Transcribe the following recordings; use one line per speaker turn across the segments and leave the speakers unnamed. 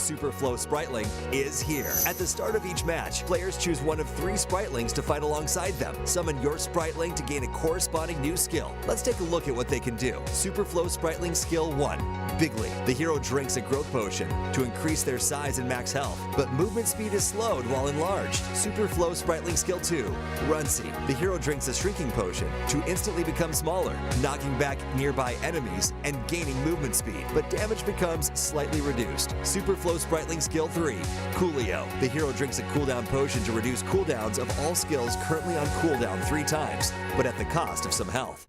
Super Flow Spriteling is here. At the start of each match, players choose one of 3 Spritelings to fight alongside them. Summon your Spriteling to gain a corresponding new skill. Let's take a look at what they can do. Super Flow Spriteling Skill 1. Bigly. The hero drinks a growth potion to increase their size and max health, but movement speed is slowed while enlarged. Super Flow Spriteling Skill 2. Runcy. The hero drinks a shrinking potion to instantly become smaller, knocking back nearby enemies and gaining movement speed, but damage becomes slightly reduced. Super Flow Spriteling Skill 3. Coolio. The hero drinks a cooldown potion to reduce cooldowns of all skills currently on cooldown 3 times, but at the cost of some health.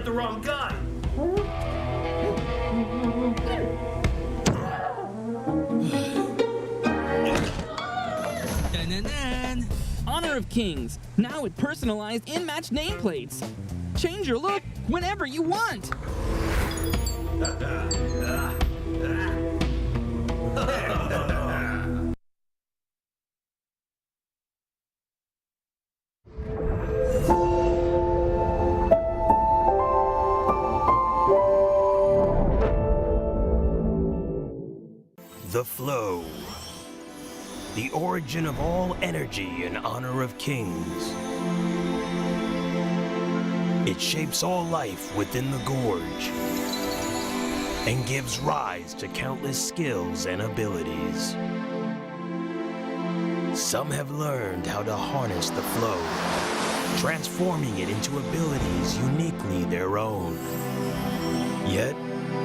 The wrong guy.
Honor of Kings, now with personalized in-match nameplates. Change your look whenever you want.
The Flow. The origin of all energy in honor of kings. It shapes all life within the gorge and gives rise to countless skills and abilities. Some have learned how to harness the flow, transforming it into abilities uniquely their own. Yet,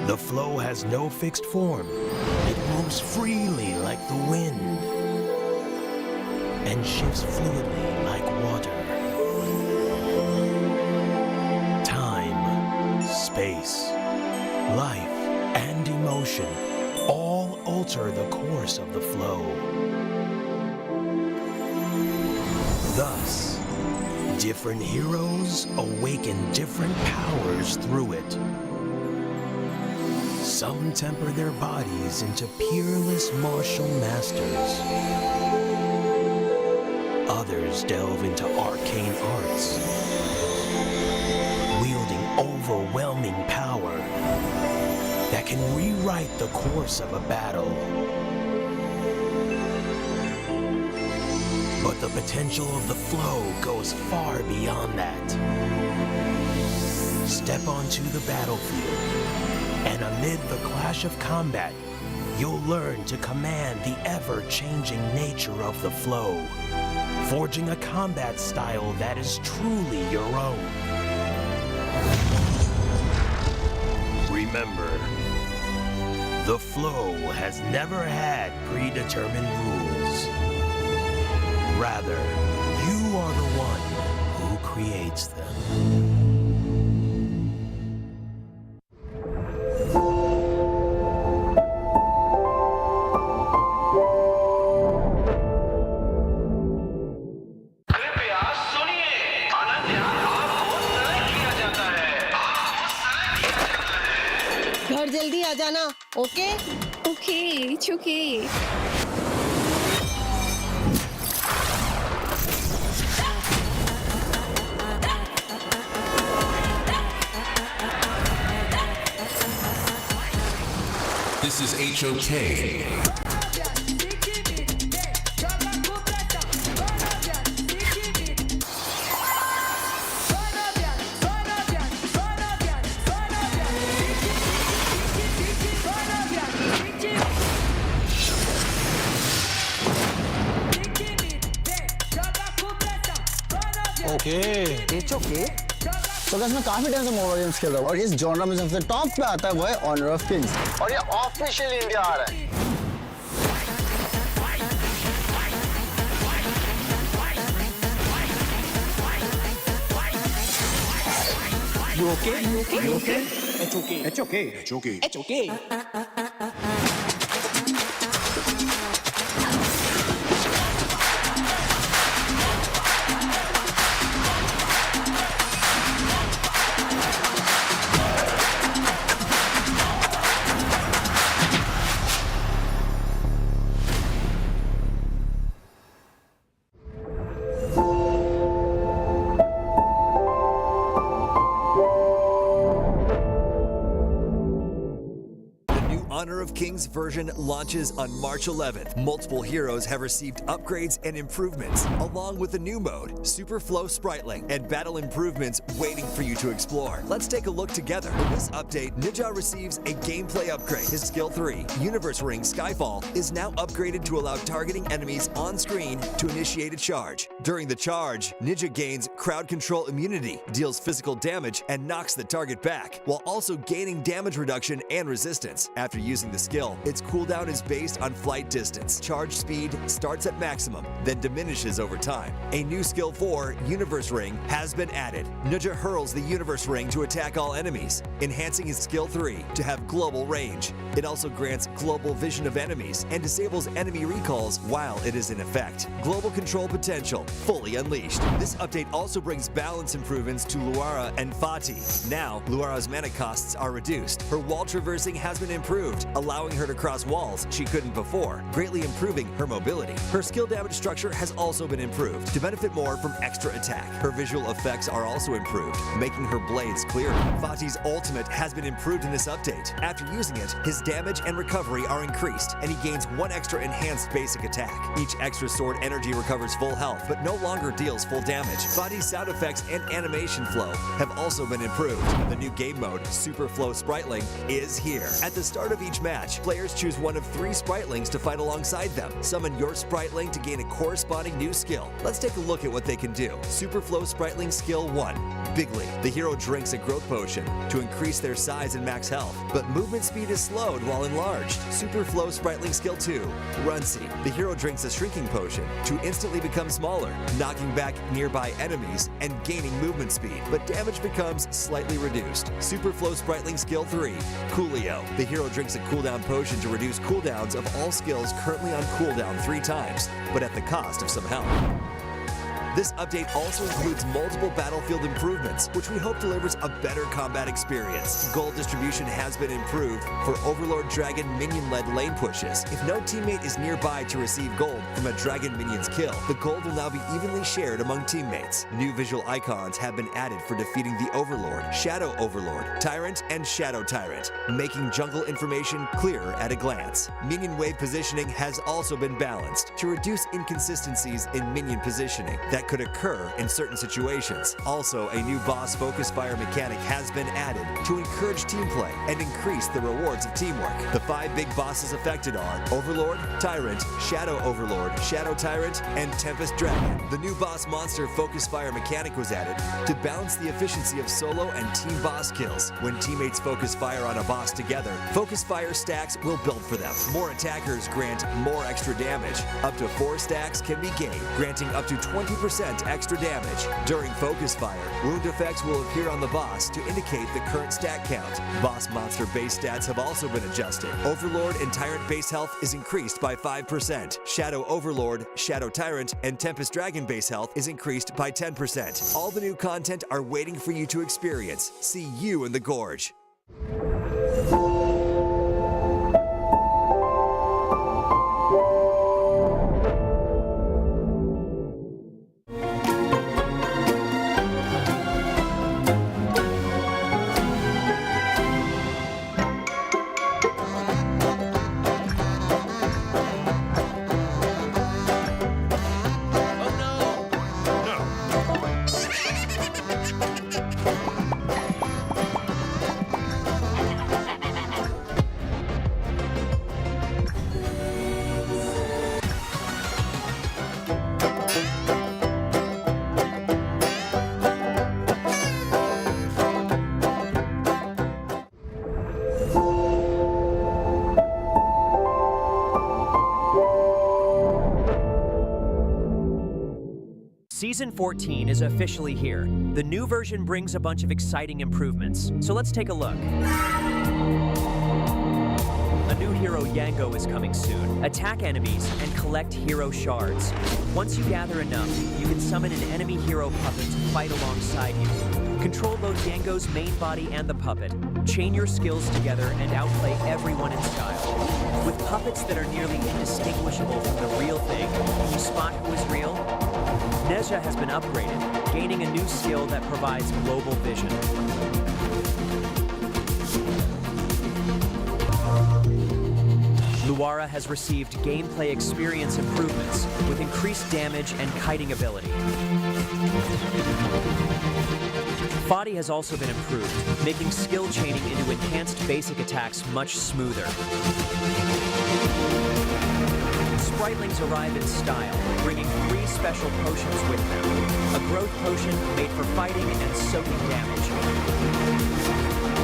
the flow has no fixed form. It moves freely like the wind and shifts fluidly like water. Time, space, life, and emotion all alter the course of the flow. Thus, different heroes awaken different powers through it. Some temper their bodies into peerless martial masters. Others delve into arcane arts, wielding overwhelming power that can rewrite the course of a battle. But the potential of the flow goes far beyond that. Step onto the battlefield, and amid the clash of combat, you'll learn to command the ever-changing nature of the flow, forging a combat style that is truly your own. Remember, the flow has never had predetermined rules. Rather, you are the one who creates them.
घर जल्दी आ जाना, okay?
Okay, it's okay.
This is HOK.
Okay. It's okay. तो मैं काफी time से mobile games खेल रहा हूँ और इस जॉनर में सबसे टॉप पे आता है वो है ऑनर ऑफ किंग्स और ये ऑफिशियल इंडिया आ रहा है।
You okay? You okay?
You okay?
It's okay.
It's okay.
It's okay.
It's okay.
Honor of Kings version launches on March 11th. Multiple heroes have received upgrades and improvements, along with a new mode, Super Flow Spritling, and battle improvements waiting for you to explore. Let's take a look together. In this update, Ninja receives a gameplay upgrade. His skill 3, Universe Ring Skyfall, is now upgraded to allow targeting enemies on screen to initiate a charge. During the charge, Ninja gains crowd control immunity, deals physical damage, and knocks the target back, while also gaining damage reduction and resistance. After using the skill, its cooldown is based on flight distance. Charge speed starts at maximum, then diminishes over time. A new skill 4, Universe Ring, has been added. Ninja hurls the Universe Ring to attack all enemies, enhancing his skill 3 to have global range. It also grants global vision of enemies and disables enemy recalls while it is in effect. Global control potential fully unleashed. This update also brings balance improvements to Luara and Fati. Now, Luara's mana costs are reduced. Her wall traversing has been improved, allowing her to cross walls she couldn't before, greatly improving her mobility. Her skill damage structure has also been improved to benefit more from extra attack. Her visual effects are also improved, making her blades clearer. Fati's ultimate has been improved in this update. After using it, his damage and recovery are increased, and he gains 1 extra enhanced basic attack. Each extra sword energy recovers full health, but no longer deals full damage. Fati's sound effects and animation flow have also been improved. The new game mode, Super Flow Spritling, is here. At the start of each match, players choose one of 3 Spritlings to fight alongside them. Summon your Spritling to gain a corresponding new skill. Let's take a look at what they can do. Super Flow Spritling Skill 1. Bigly. The hero drinks a growth potion to increase their size and max health, but movement speed is slowed while enlarged. Super Flow Spritling Skill 2. Runcy. The hero drinks a shrinking potion to instantly become smaller, knocking back nearby enemies and gaining movement speed, but damage becomes slightly reduced. Super Flow Spritling Skill 3. Coolio. The hero drinks a cooldown potion to reduce cooldowns of all skills currently on cooldown 3 times, but at the cost of some health. This update also includes multiple battlefield improvements, which we hope delivers a better combat experience. Gold distribution has been improved for Overlord Dragon minion-led lane pushes. If no teammate is nearby to receive gold from a dragon minion's kill, the gold will now be evenly shared among teammates. New visual icons have been added for defeating the Overlord, Shadow Overlord, Tyrant, and Shadow Tyrant, making jungle information clearer at a glance. Minion wave positioning has also been balanced to reduce inconsistencies in minion positioning that could occur in certain situations. Also, a new boss focus fire mechanic has been added to encourage team play and increase the rewards of teamwork. The 5 big bosses affected are Overlord, Tyrant, Shadow Overlord, Shadow Tyrant, and Tempest Dragon. The new boss monster focus fire mechanic was added to balance the efficiency of solo and team boss kills. When teammates focus fire on a boss together, focus fire stacks will build for them. More attackers grant more extra damage. Up to 4 stacks can be gained, granting up to 20% extra damage. During focus fire, wound effects will appear on the boss to indicate the current stat count. Boss monster base stats have also been adjusted. Overlord and Tyrant base health is increased by 5%. Shadow Overlord, Shadow Tyrant, and Tempest Dragon base health is increased by 10%. All the new content are waiting for you to experience. See you in the Gorge.
Season 14 is officially here. The new version brings a bunch of exciting improvements, so let's take a look. A new hero, Yango, is coming soon. Attack enemies and collect hero shards. Once you gather enough, you can summon an enemy hero puppet to fight alongside you. Control both Yango's main body and the puppet. Chain your skills together and outplay everyone in style. With puppets that are nearly indistinguishable from the real thing, can you spot who is real? Nezha has been upgraded, gaining a new skill that provides global vision. Luara has received gameplay experience improvements with increased damage and kiting ability. Fadi has also been improved, making skill chaining into enhanced basic attacks much smoother. Spritlings arrive in style, bringing 3 special potions with them. A growth potion made for fighting and soaking damage.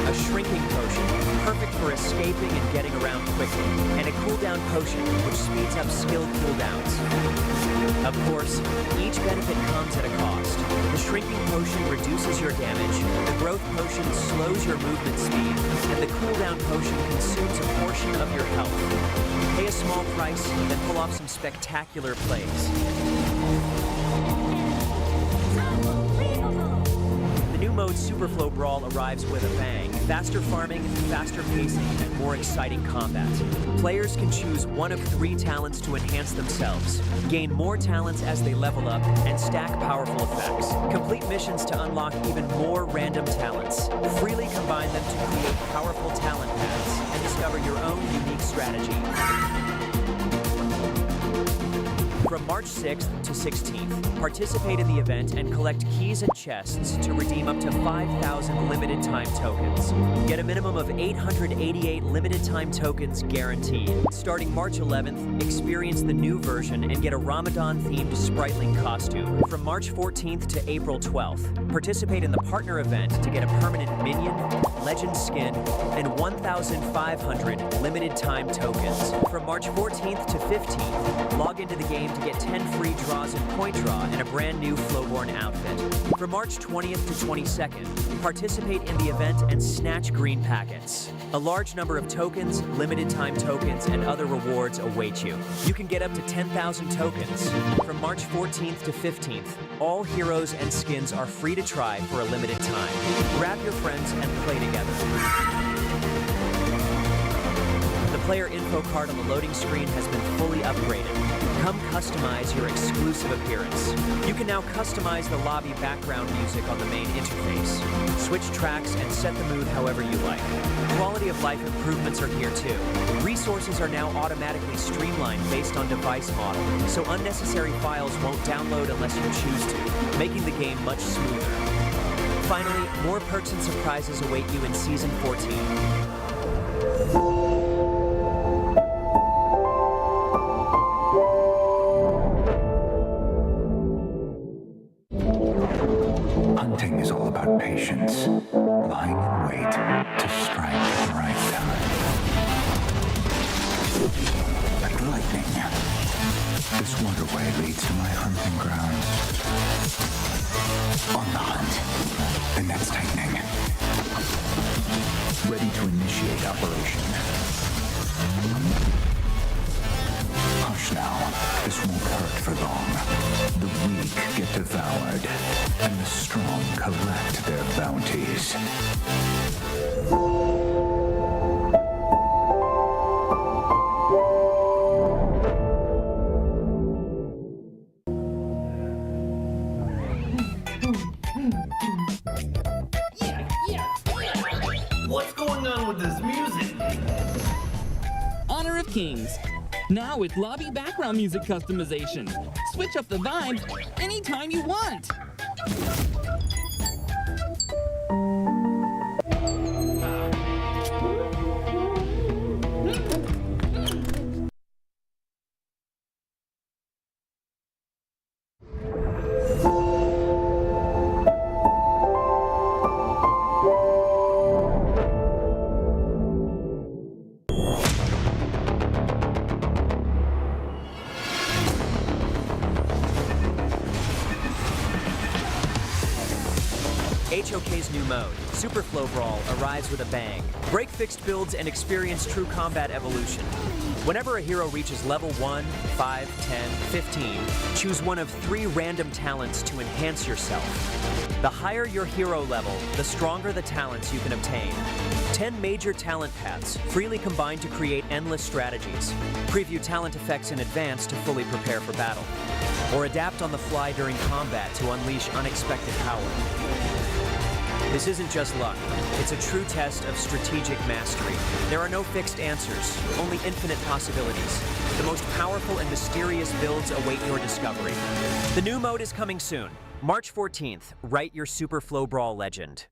A shrinking potion, perfect for escaping and getting around quickly. And a cooldown potion, which speeds up skill cooldowns. Of course, each benefit comes at a cost. The shrinking potion reduces your damage, the growth potion slows your movement speed, and the cooldown potion consumes a portion of your health. Pay a small price, then pull off some spectacular plays. The new mode Superflow Brawl arrives with a bang. Faster farming, faster pacing, and more exciting combat. Players can choose one of 3 talents to enhance themselves, gain more talents as they level up, and stack powerful effects. Complete missions to unlock even more random talents. Freely combine them to create powerful talent paths and discover your own unique strategy. From March 6th to 16th, participate in the event and collect keys and chests to redeem up to 5,000 limited time tokens. Get a minimum of 888 limited time tokens guaranteed. Starting March 11th, experience the new version and get a Ramadan-themed Spriteling costume. From March 14th to April 12th, participate in the partner event to get a permanent minion, legend skin, and 1,500 limited time tokens. From March 14th to 15th, log into the game to get 10 free draws in Point Draw and a brand new Flowborn outfit. From March 20th to 22nd, participate in the event and snatch green packets. A large number of tokens, limited time tokens, and other rewards await you. You can get up to 10,000 tokens. From March 14th to 15th, all heroes and skins are free to try for a limited time. Grab your friends and play together. The player info card on the loading screen has been fully upgraded. Come customize your exclusive appearance. You can now customize the lobby background music on the main interface. Switch tracks and set the mood however you like. Quality of life improvements are here too. Resources are now automatically streamlined based on device model, so unnecessary files won't download unless you choose to, making the game much smoother. Finally, more perks and surprises await you in Season 14.
Hunting is all about patience, lying in wait to strike at the right time. Like lightning, this waterway leads to my hunting ground. On the hunt, the net's tightening. Ready to initiate operation. Hush now, this won't hurt for long. The weak get devoured, and the strong collect their bounties.
What's going on with this music?
Honor of Kings. Now with lobby background music customization. Switch up the vibes anytime you want.
HOK's new mode, Superflow Brawl, arrives with a bang. Break fixed builds and experience true combat evolution. Whenever a hero reaches level 1, 5, 10, 15, choose one of 3 random talents to enhance yourself. The higher your hero level, the stronger the talents you can obtain. 10 major talent paths, freely combined to create endless strategies. Preview talent effects in advance to fully prepare for battle. Or adapt on the fly during combat to unleash unexpected power. This isn't just luck. It's a true test of strategic mastery. There are no fixed answers, only infinite possibilities. The most powerful and mysterious builds await your discovery. The new mode is coming soon. March 14th, write your Super Flow Brawl legend.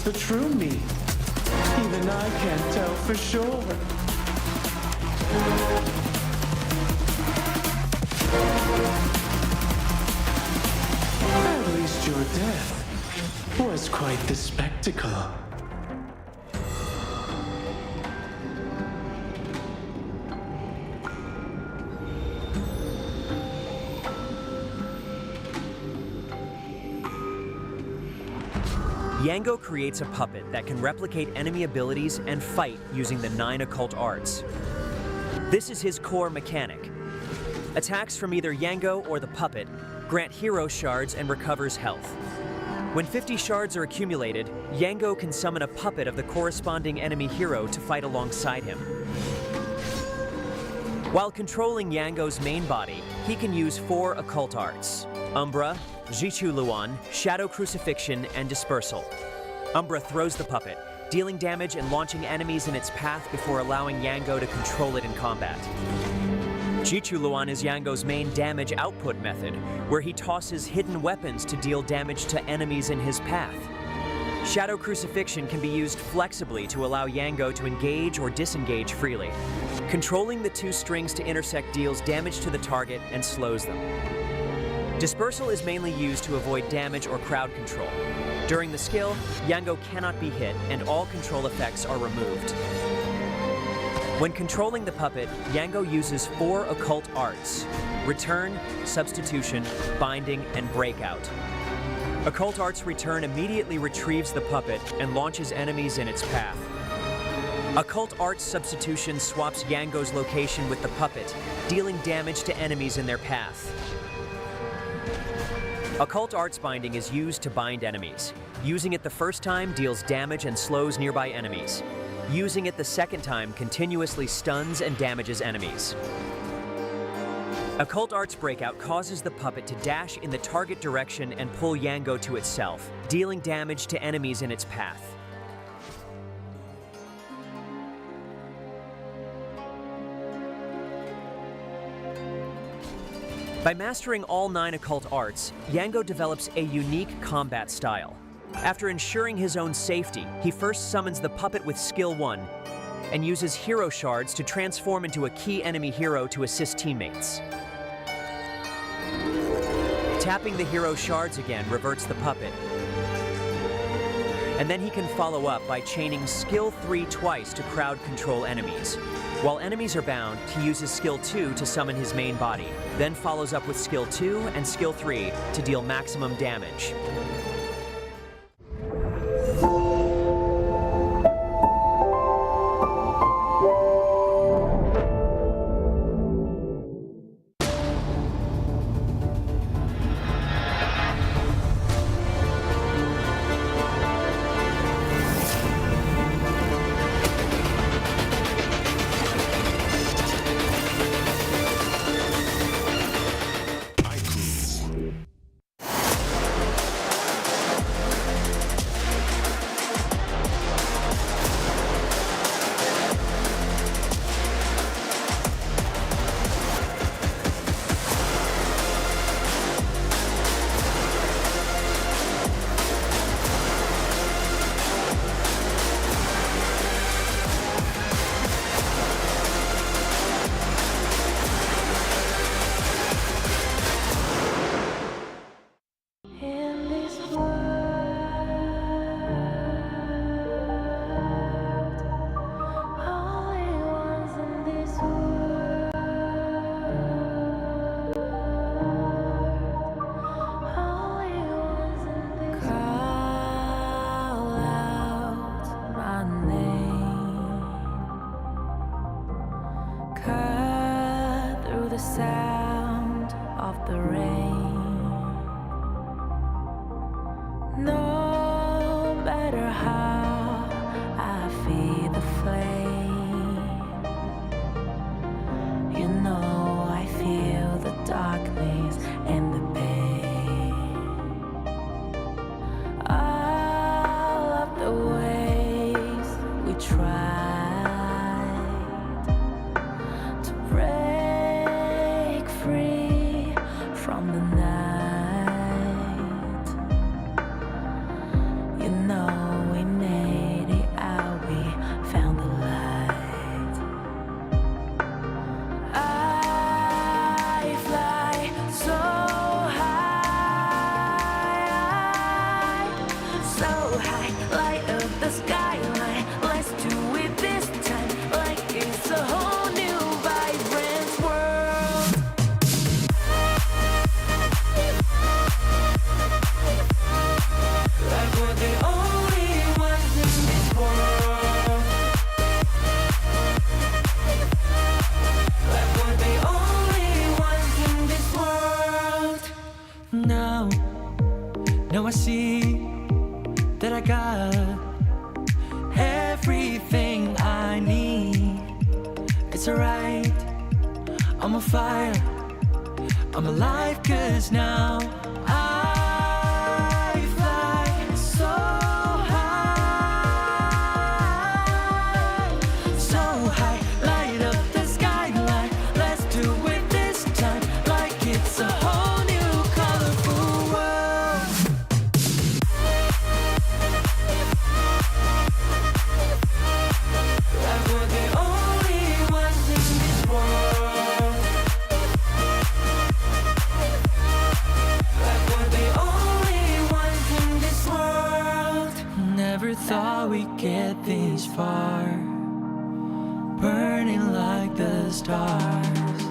The true me. Even I can't tell for sure. At least your death was quite the spectacle.
Yango creates a puppet that can replicate enemy abilities and fight using the 9 occult arts. This is his core mechanic. Attacks from either Yango or the puppet grant hero shards and recovers health. When 50 shards are accumulated, Yango can summon a puppet of the corresponding enemy hero to fight alongside him. While controlling Yango's main body, he can use 4 occult arts: Umbra, Jichu Luan, Shadow Crucifixion, and Dispersal. Umbra throws the puppet, dealing damage and launching enemies in its path before allowing Yango to control it in combat. Jichu Luan is Yango's main damage output method, where he tosses hidden weapons to deal damage to enemies in his path. Shadow Crucifixion can be used flexibly to allow Yango to engage or disengage freely. Controlling the 2 strings to intersect deals damage to the target and slows them. Dispersal is mainly used to avoid damage or crowd control. During the skill, Yango cannot be hit and all control effects are removed. When controlling the puppet, Yango uses 4 occult arts: Return, Substitution, Binding, and Breakout. Occult Arts Return immediately retrieves the puppet and launches enemies in its path. Occult Arts Substitution swaps Yango's location with the puppet, dealing damage to enemies in their path. Occult Arts Binding is used to bind enemies. Using it the first time deals damage and slows nearby enemies. Using it the second time continuously stuns and damages enemies. Occult Arts Breakout causes the puppet to dash in the target direction and pull Yango to itself, dealing damage to enemies in its path. By mastering all 9 occult arts, Yango develops a unique combat style. After ensuring his own safety, he first summons the puppet with Skill 1, and uses hero shards to transform into a key enemy hero to assist teammates. Tapping the hero shards again reverts the puppet. And then he can follow up by chaining skill 3 twice to crowd control enemies. While enemies are bound, he uses skill 2 to summon his main body, then follows up with skill 2 and skill 3 to deal maximum damage.
Sound of the rain. No matter how I feed the flame, you know I feel the darkness and the pain. All of the ways we tried to break free from the night, you know we made it out, we found the light. I fly so high, light up the skyline. Let's do it this time, like it's a whole new vibrant world. Like we're the only ones in this world. Like we're the only ones in this world. Now I see that I got everything I need. It's alright, I'm on fire, I'm alive, 'cause now I fly so high, light up the skyline. Let's do it this time, like it's a whole new colorful world. Like we're the only ones in this world. Like we're the only ones in this world. Never thought we'd get this far, burning like the stars.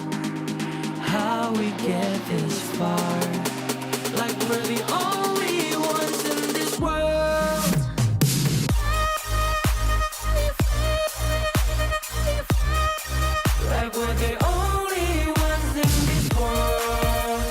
How we get this far, like we're the only ones in this world. Like we're the only ones in this world.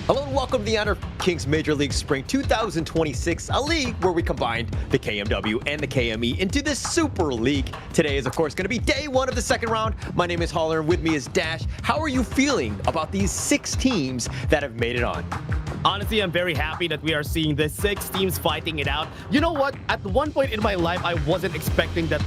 Hello and welcome to the Honor of Kings Major League Spring 2026, a league where we combined the KMW and the KME into this Super League. Today is, of course, going to be day one of the second round. My name is Holler, and with me is Dash. How are you feeling about these 6 teams that have made it on?
Honestly, I'm very happy that we are seeing the 6 teams fighting it out. You know what? At one point in my life, I wasn't expecting that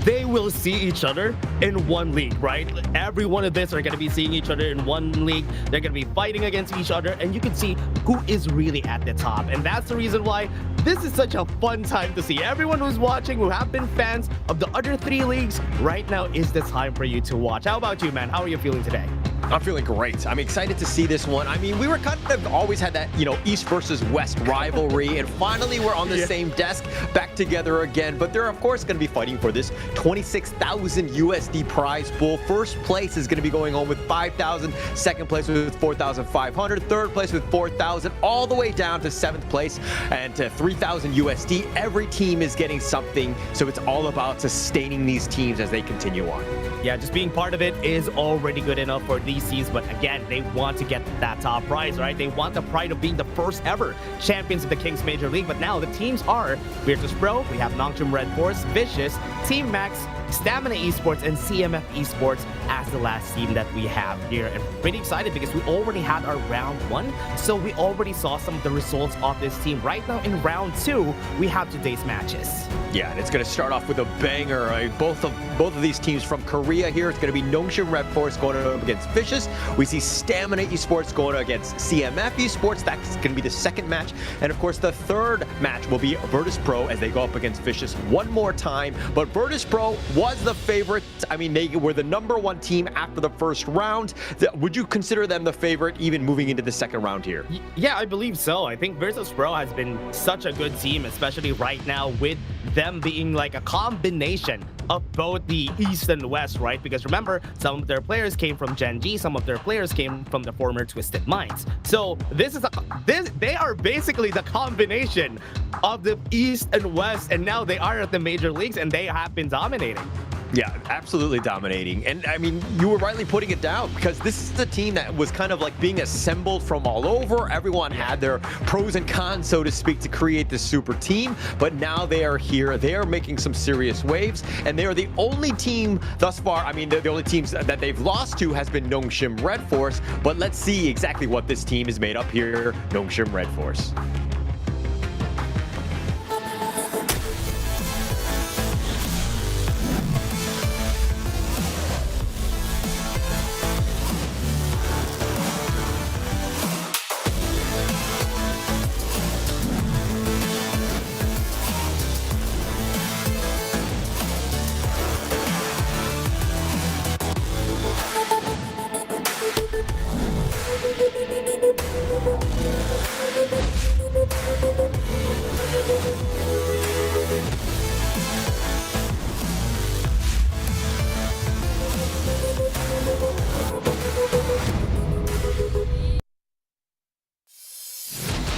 they will see each other in one league, right? Every one of this are going to be seeing each other in one league. They're going to be fighting against each other, and you can see who is really at the top. And that's the reason why this is such a fun time to see. Everyone who's watching, who have been fans of the other 3 leagues, right now is the time for you to watch. How about you, man? How are you feeling today?
I'm feeling great. I'm excited to see this one. I mean, we were kind of always had that, East versus West rivalry, and finally we're on the same desk back together again. But they're, of course, going to be fighting for this 26,000 USD prize pool. First place is going to be going home with 5,000, second place with 4,500, third place with 4,000, all the way down to 7th place and to 3,000 USD. Every team is getting something, so it's all about sustaining these teams as they continue on.
Yeah, just being part of it is already good enough for these teams, but again, they want to get that top prize, right? They want the pride of being the first ever champions of the Kings Major League, but now the teams are Virtus Pro, we have Nongshim Redforce, Vicious, Team Max, Stamina Esports, and CMF Esports as the last team that we have here. And pretty excited because we already had our round 1, so we already saw some of the results of this team. Right now in round 2, we have today's matches.
Yeah, and it's going to start off with a banger. Both of these teams from Korea here. It's going to be Nongshim Redforce going up against Vicious. We see Stamina Esports going against CMF Esports. That's going to be the second match. And of course, the third match will be Virtus Pro as they go up against Vicious one more time. But Virtus Pro was the favorite. I mean, they were the #1 team after the first round. Would you consider them the favorite even moving into the second round here?
Yeah, I believe so. I think Virtus Pro has been such a good team, especially right now with them being like a combination of both the East and West, right? Because remember, some of their players came from Gen G, some of their players came from the former Twisted Minds. So they are basically the combination of the East and West, and now they are at the major leagues and they have been dominating.
Yeah, absolutely dominating. And I mean, you were rightly putting it down because this is the team that was kind of like being assembled from all over. Everyone had their pros and cons, so to speak, to create this super team. But now they are here. They are making some serious waves. And they are the only team thus far. I mean, the only teams that they've lost to has been Nongshim Redforce. But let's see exactly what this team is made up here, Nongshim Redforce.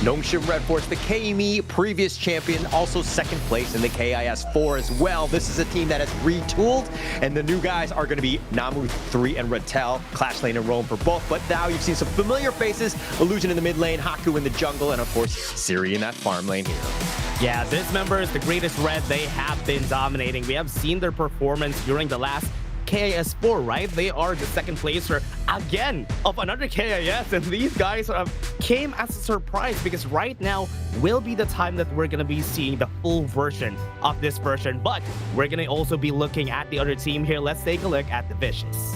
Nongshim Redforce, the KME previous champion, also second place in the KIS4 as well. This is a team that has retooled, and the new guys are going to be Namu 3 and Retel, Clash Lane and Roam for both. But now you've seen some familiar faces, Illusion in the mid lane, Haku in the jungle, and of course, Siri in that farm lane here.
Yeah, this member is the greatest red. They have been dominating. We have seen their performance during the last KIS4, right? They are the second placer again of another KIS, and these guys came as a surprise because right now will be the time that we're going to be seeing the full version of this version, but we're going to also be looking at the other team here. Let's take a look at the Vicious.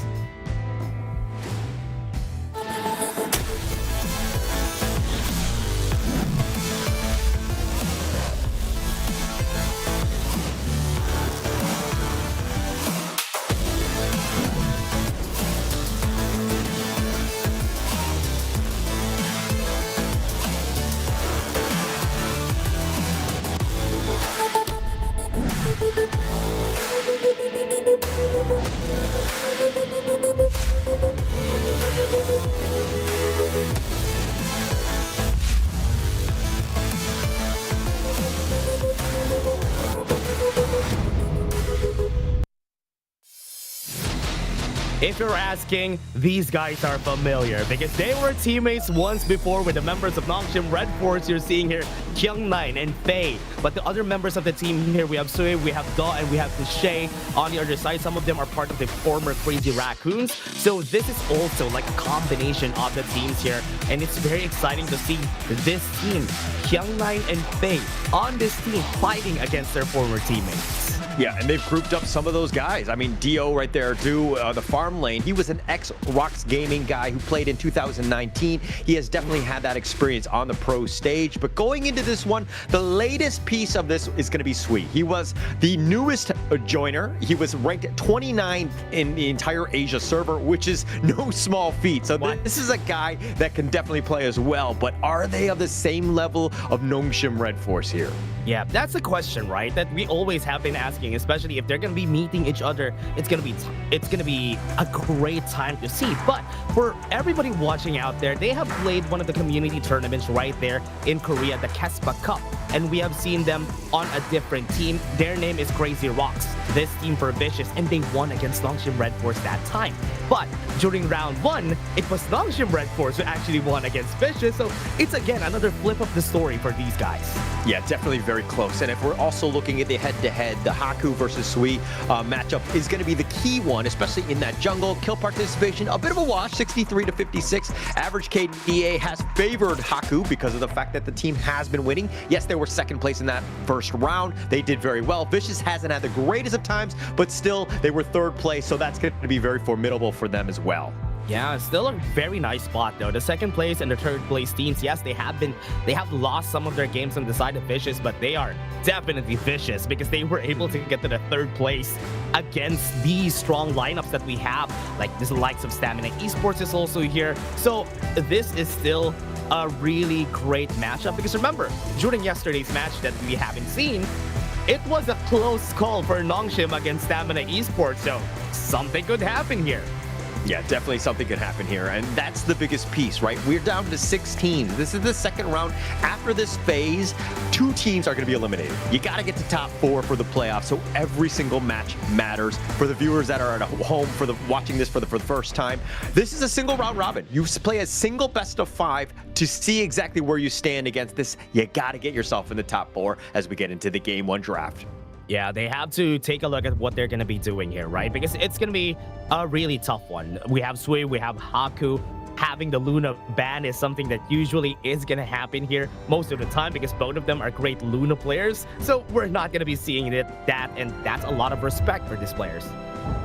If you're asking, these guys are familiar because they were teammates once before with the members of Nongshim Redforce. You're seeing here Kyung9 and Faye. But the other members of the team here, we have Sui, we have Da, and we have Shay on the other side. Some of them are part of the former Crazy Raccoons. So this is also like a combination of the teams here. And it's very exciting to see this team, Kyung9 and Faye, on this team fighting against their former teammates.
Yeah, and they've grouped up some of those guys. I mean, Dio right there, the farm lane. He was an ex-Rox Gaming guy who played in 2019. He has definitely had that experience on the pro stage. But going into this one, the latest piece of this is going to be Sui. He was the newest joiner. He was ranked 29 in the entire Asia server, which is no small feat. So this is a guy that can definitely play as well. But are they of the same level of Nongshim Redforce here?
Yeah, that's a question, right? That we always have been asking, especially if they're gonna be meeting each other. It's gonna be a great time to see. But for everybody watching out there, they have played one of the community tournaments right there in Korea, the Kespa Cup, and we have seen them on a different team. Their name is Crazy Rocks. This team for Vicious, and they won against Nongshim Redforce that time. But during round 1, it was Nongshim Redforce who actually won against Vicious. So it's again another flip of the story for these guys.
Yeah, definitely very close. And if we're also looking at the head-to-head, the Haku versus Sui matchup is going to be the key one, especially in that jungle. Kill participation, a bit of a wash, 63 to 56. Average KDA has favored Haku because of the fact that the team has been winning. Yes, they were second place in that first round. They did very well. Vicious hasn't had the greatest of times, but still, they were third place, so that's going to be very formidable for them as well.
Yeah, still a very nice spot though. The second place and the third place teams, yes, they have lost some of their games on the side of Vicious, but they are definitely Vicious because they were able to get to the third place against these strong lineups that we have, like the likes of Stamina Esports is also here. So this is still a really great matchup because remember, during yesterday's match that we haven't seen, it was a close call for Nongshim against Stamina Esports, so something could happen here.
Yeah, definitely something could happen here, and that's the biggest piece, right? We're down to 6 teams. This is the second round. After this phase, 2 teams are going to be eliminated. You got to get to top 4 for the playoffs, so every single match matters. For the viewers that are at home watching this for the first time, this is a single round robin. You play a single best of 5 to see exactly where you stand against this. You got to get yourself in the top 4 as we get into the Game 1 draft.
Yeah, they have to take a look at what they're going to be doing here, right? Because it's going to be a really tough one. We have Sui, we have Haku. Having the Luna ban is something that usually is going to happen here most of the time because both of them are great Luna players. So we're not going to be seeing that, and that's a lot of respect for these players.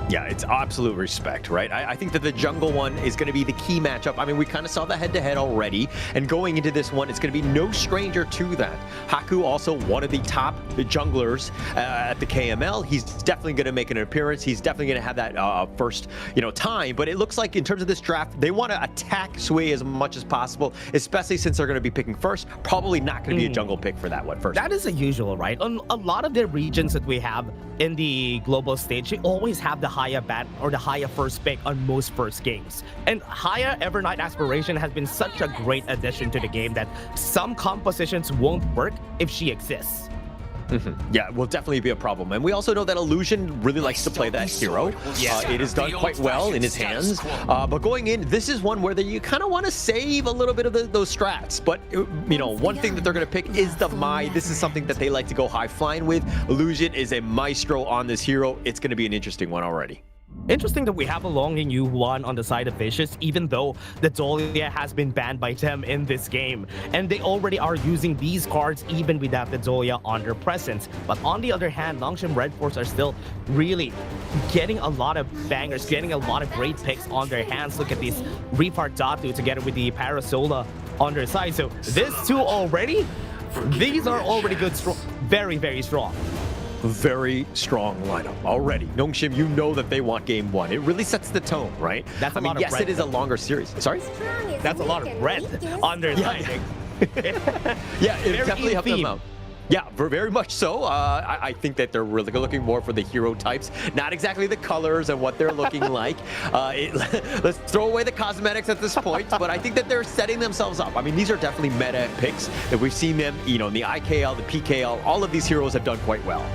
Yeah, it's absolute respect, right? I think that the jungle one is going to be the key matchup. I mean, we kind of saw the head-to-head already, and going into this one, it's going to be no stranger to that. Haku, also one of the top junglers at the KML. He's definitely going to make an appearance. He's definitely going to have that first, time. But it looks like in terms of this draft, they want to attack Sui as much as possible, especially since they're going to be picking first. Probably not going to be a jungle pick for that one first.
That is a usual, right? On a lot of the regions that we have in the global stage, they always have the higher bat or the higher first pick on most first games. And higher Evernight Aspiration has been such a great addition to the game that some compositions won't work if she exists.
Yeah, will definitely be a problem. And we also know that Illusion really likes to play that hero. It is done quite well in his hands. But going in, this is one where you kind of want to save a little bit of those strats. But, one thing that they're going to pick is the Mai. This is something that they like to go high flying with. Illusion is a maestro on this hero. It's going to be an interesting one already.
Interesting that we have a Longing Yu-1 on the side of Vicious, even though the Dolia has been banned by them in this game. And they already are using these cards even without the Dolia on their presence. But on the other hand, Nongshim Redforce are still really getting a lot of bangers, getting a lot of great picks on their hands. Look at this Repart Datu together with the Parasola on their side. So this two already, these are already good, strong, very, very strong.
Very strong lineup already. Nongshim, you know that they want game 1. It really sets the tone, right?
That's a lot of
yes,
breadth.
It is a longer series. Sorry?
That's a lot of breadth on their side.
Yeah, it definitely helped them out. Yeah, very much so. I think that they're really looking more for the hero types, not exactly the colors and what they're looking like. Let's throw away the cosmetics at this point, but I think that they're setting themselves up. I mean, these are definitely meta picks. If we've seen them, in the IKL, the PKL, all of these heroes have done quite well.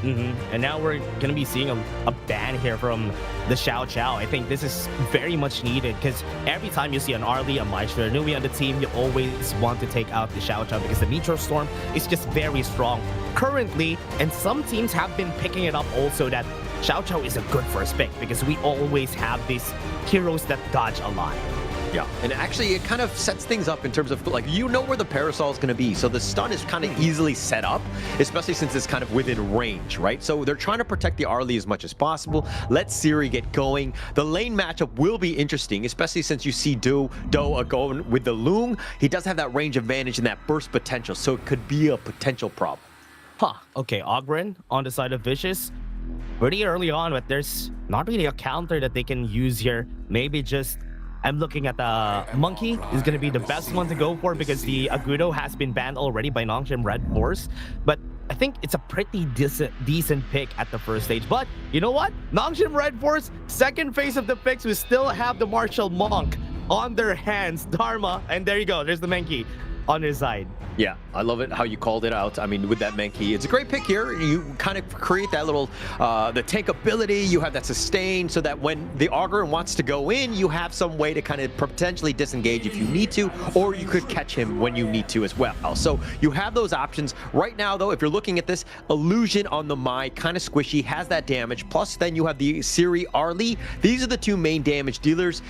And now we're going to be seeing a ban here from the Xiao Xiao. I think this is very much needed because every time you see an Arlie, a Maestro, a Nui on the team, you always want to take out the Xiao Xiao because the Meteor Storm is just very strong currently. And some teams have been picking it up also that Xiao Xiao is a good first pick because we always have these heroes that dodge a lot.
Yeah, and actually it kind of sets things up in terms of like, you know where the Parasol is going to be. So the stun is kind of easily set up, especially since it's kind of within range, right? So they're trying to protect the Arlie as much as possible. Let Siri get going. The lane matchup will be interesting, especially since you see Do going with the Loong. He does have that range advantage and that burst potential, so it could be a potential problem.
Okay, Ogren on the side of Vicious. Pretty early on, but there's not really a counter that they can use here. Maybe just... I'm looking at the Monkey is going to be the best one to go for because the Agudo has been banned already by Nongshim Redforce. But I think it's a pretty decent pick at the first stage. But you know what? Nongshim Redforce, second phase of the picks, we still have the Martial Monk on their hands. Dharma, and there you go. There's the Menki on his side.
Yeah, I love it how you called it out. I mean, with that Menki, it's a great pick here. You kind of create that little, the tank ability, you have that sustain, so that when the Augur wants to go in, you have some way to kind of potentially disengage if you need to, or you could catch him when you need to as well. So you have those options. Right now, though, if you're looking at this, Illusion on the Mai, kind of squishy, has that damage, plus then you have the Siri Arlie. These are the two main damage dealers.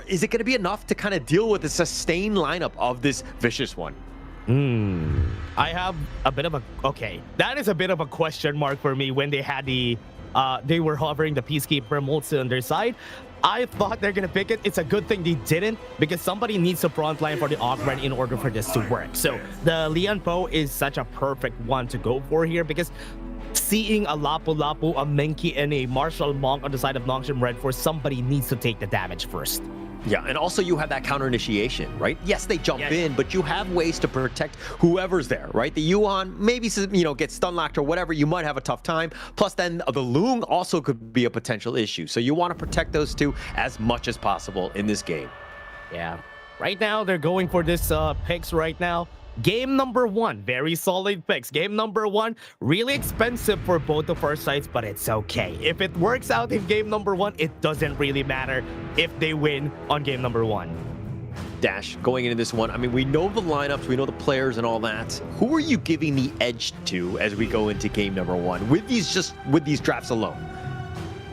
Is it going to be enough to kind of deal with the sustained lineup of this Vicious one?
I have a bit of a... Okay, that is a bit of a question mark for me when they had the... they were hovering the Peacekeeper Moltz on their side. I thought they're going to pick it. It's a good thing they didn't because somebody needs a front line for the Ogren in order for this to work. So the Lian Po is such a perfect one to go for here because seeing a Lapu-Lapu, a Menki, and a Martial Monk on the side of Nongshim Redforce, somebody needs to take the damage first.
Yeah, and also you have that counter initiation, right? Yes, they jump in, but you have ways to protect whoever's there, right? The Yuan maybe, you know, gets stun locked or whatever, you might have a tough time. Plus then the Loong also could be a potential issue. So you want to protect those two as much as possible in this game.
Yeah. Right now, they're going for this picks right now. Game number 1, very solid picks. Game number 1, really expensive for both of our sides, but it's okay. If it works out in game number 1, it doesn't really matter if they win on game number 1.
Dash, going into this one, I mean, we know the lineups, we know the players and all that. Who are you giving the edge to as we go into game number 1 with these drafts alone?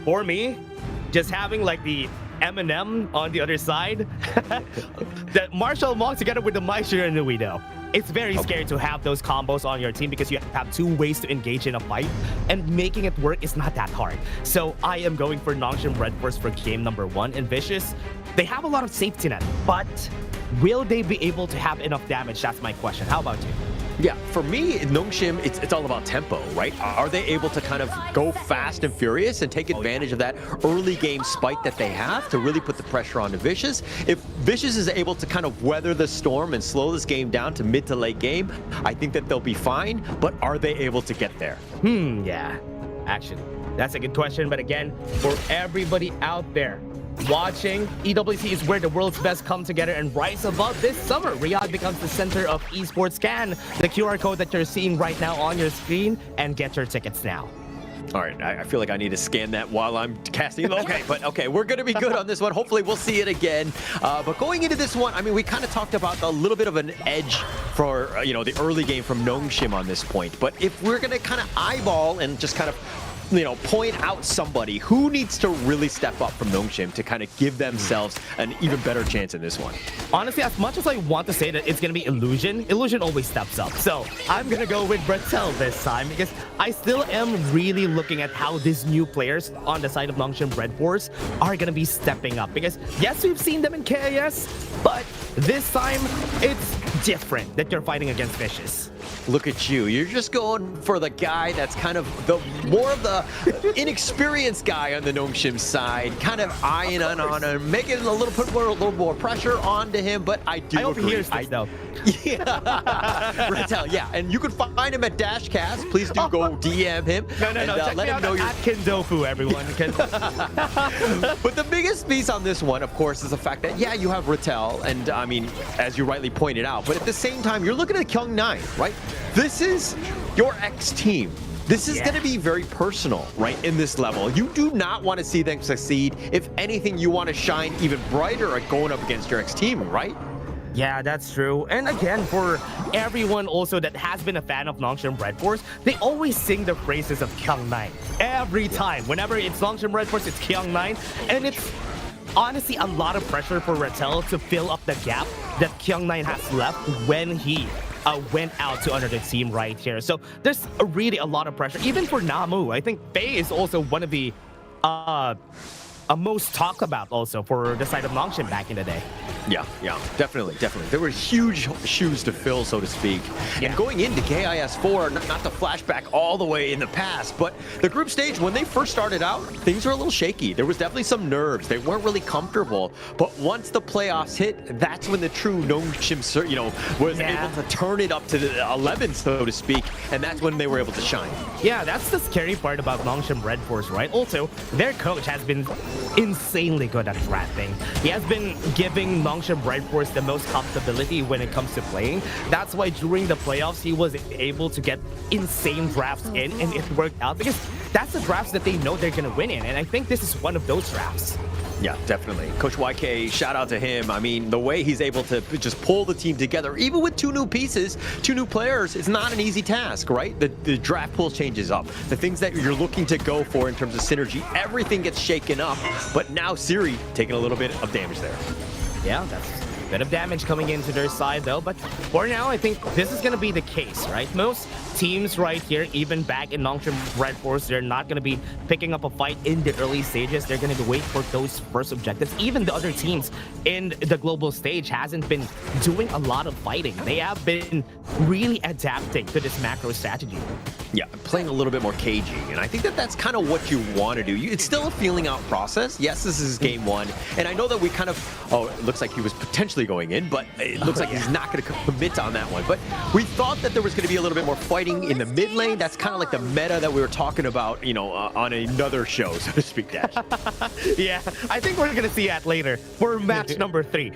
For me, just having like the Eminem on the other side, the Martial Monk together with the Maestro and the Widow. It's very scary to have those combos on your team because you have 2 ways to engage in a fight, and making it work is not that hard. So I am going for Nongshim Redforce for game number 1. And Vicious, they have a lot of safety net, but will they be able to have enough damage? That's my question. How about you?
Yeah, for me, Nongshim, it's all about tempo, right? Are they able to kind of go fast and furious and take advantage of that early game spike that they have to really put the pressure on the Vicious? If Vicious is able to kind of weather the storm and slow this game down to mid to late game, I think that they'll be fine, but are they able to get there?
Yeah, actually, that's a good question. But again, for everybody out there watching, EWC is where the world's best come together and rise above this summer. Riyadh becomes the center of esports. Scan the QR code that you're seeing right now on your screen and get your tickets now.
All right, I feel like I need to scan that while I'm casting. Okay, we're going to be good on this one. Hopefully we'll see it again. But going into this one, I mean, we kind of talked about a little bit of an edge for, the early game from Nongshim on this point. But if we're going to kind of eyeball and just kind of point out somebody who needs to really step up from Nongshim to kind of give themselves an even better chance in this one.
Honestly, as much as I want to say that it's going to be Illusion always steps up. So I'm going to go with Bretel this time because I still am really looking at how these new players on the side of Nongshim Redforce are going to be stepping up. Because yes, we've seen them in KAS, but this time it's different that you're fighting against Vicious.
Look at you. You're just going for the guy that's kind of more of the inexperienced guy on the Nongshim side, kind of eyeing on him, making a little more pressure onto him. But I do
hope he hears this, though.
Yeah, Bretel, yeah. And you can find him at Dashcast. Please do go DM him.
No. Check
let
me
him
out
know
at Kindofu, everyone.
But the biggest piece on this one, of course, is the fact that, yeah, you have Bretel, and I mean, as you rightly pointed out, but at the same time, you're looking at Kyung9, right? This is your ex-team. This is going to be very personal, right, in this level. You do not want to see them succeed. If anything, you want to shine even brighter at going up against your ex-team, right?
Yeah, that's true. And again, for everyone also that has been a fan of Nongshim Redforce, they always sing the praises of Kyung9. Every time. Whenever it's Nongshim Redforce, it's Kyung9. And it's honestly a lot of pressure for Rattel to fill up the gap that Kyung9 has left when he went out to another team right here. So there's really a lot of pressure. Even for Namu, I think Faye is also one of the most talked about also for the side of Nongshim back in the day.
Yeah, definitely. There were huge shoes to fill, so to speak. Yeah. And going into KIS4, not to flashback all the way in the past, but the group stage, when they first started out, things were a little shaky. There was definitely some nerves. They weren't really comfortable. But once the playoffs hit, that's when the true Nongshim, was able to turn it up to the 11, so to speak, and that's when they were able to shine.
Yeah, that's the scary part about Nongshim Redforce, right? Also, their coach has been insanely good at drafting. He has been giving Nongshim Redforce the most comfortability when it comes to playing. That's why during the playoffs, he was able to get insane drafts in, and it worked out because that's the drafts that they know they're going to win in, and I think this is one of those drafts.
Yeah, definitely. Coach YK, shout out to him. I mean, the way he's able to just pull the team together, even with 2 new pieces, 2 new players, it's not an easy task, right? The draft pool changes up. The things that you're looking to go for in terms of synergy, everything gets shaken up. But now Siri taking a little bit of damage there.
Yeah, that's a bit of damage coming into their side though, but for now, I think this is going to be the case, right? Most teams right here, even back in Nongshim Redforce, they're not going to be picking up a fight in the early stages. They're going to wait for those first objectives. Even the other teams in the global stage hasn't been doing a lot of fighting. They have been really adapting to this macro strategy.
Yeah, playing a little bit more cagey, and I think that that's kind of what you want to do. It's still a feeling out process. Yes, this is game 1, and I know that we kind of, it looks like he was potentially going in, but it looks like he's not going to commit on that one. But we thought that there was going to be a little bit more fighting in the mid lane. That's kind of like the meta that we were talking about, on another show, so to speak, Dash.
Yeah, I think we're going to see that later for match number 3.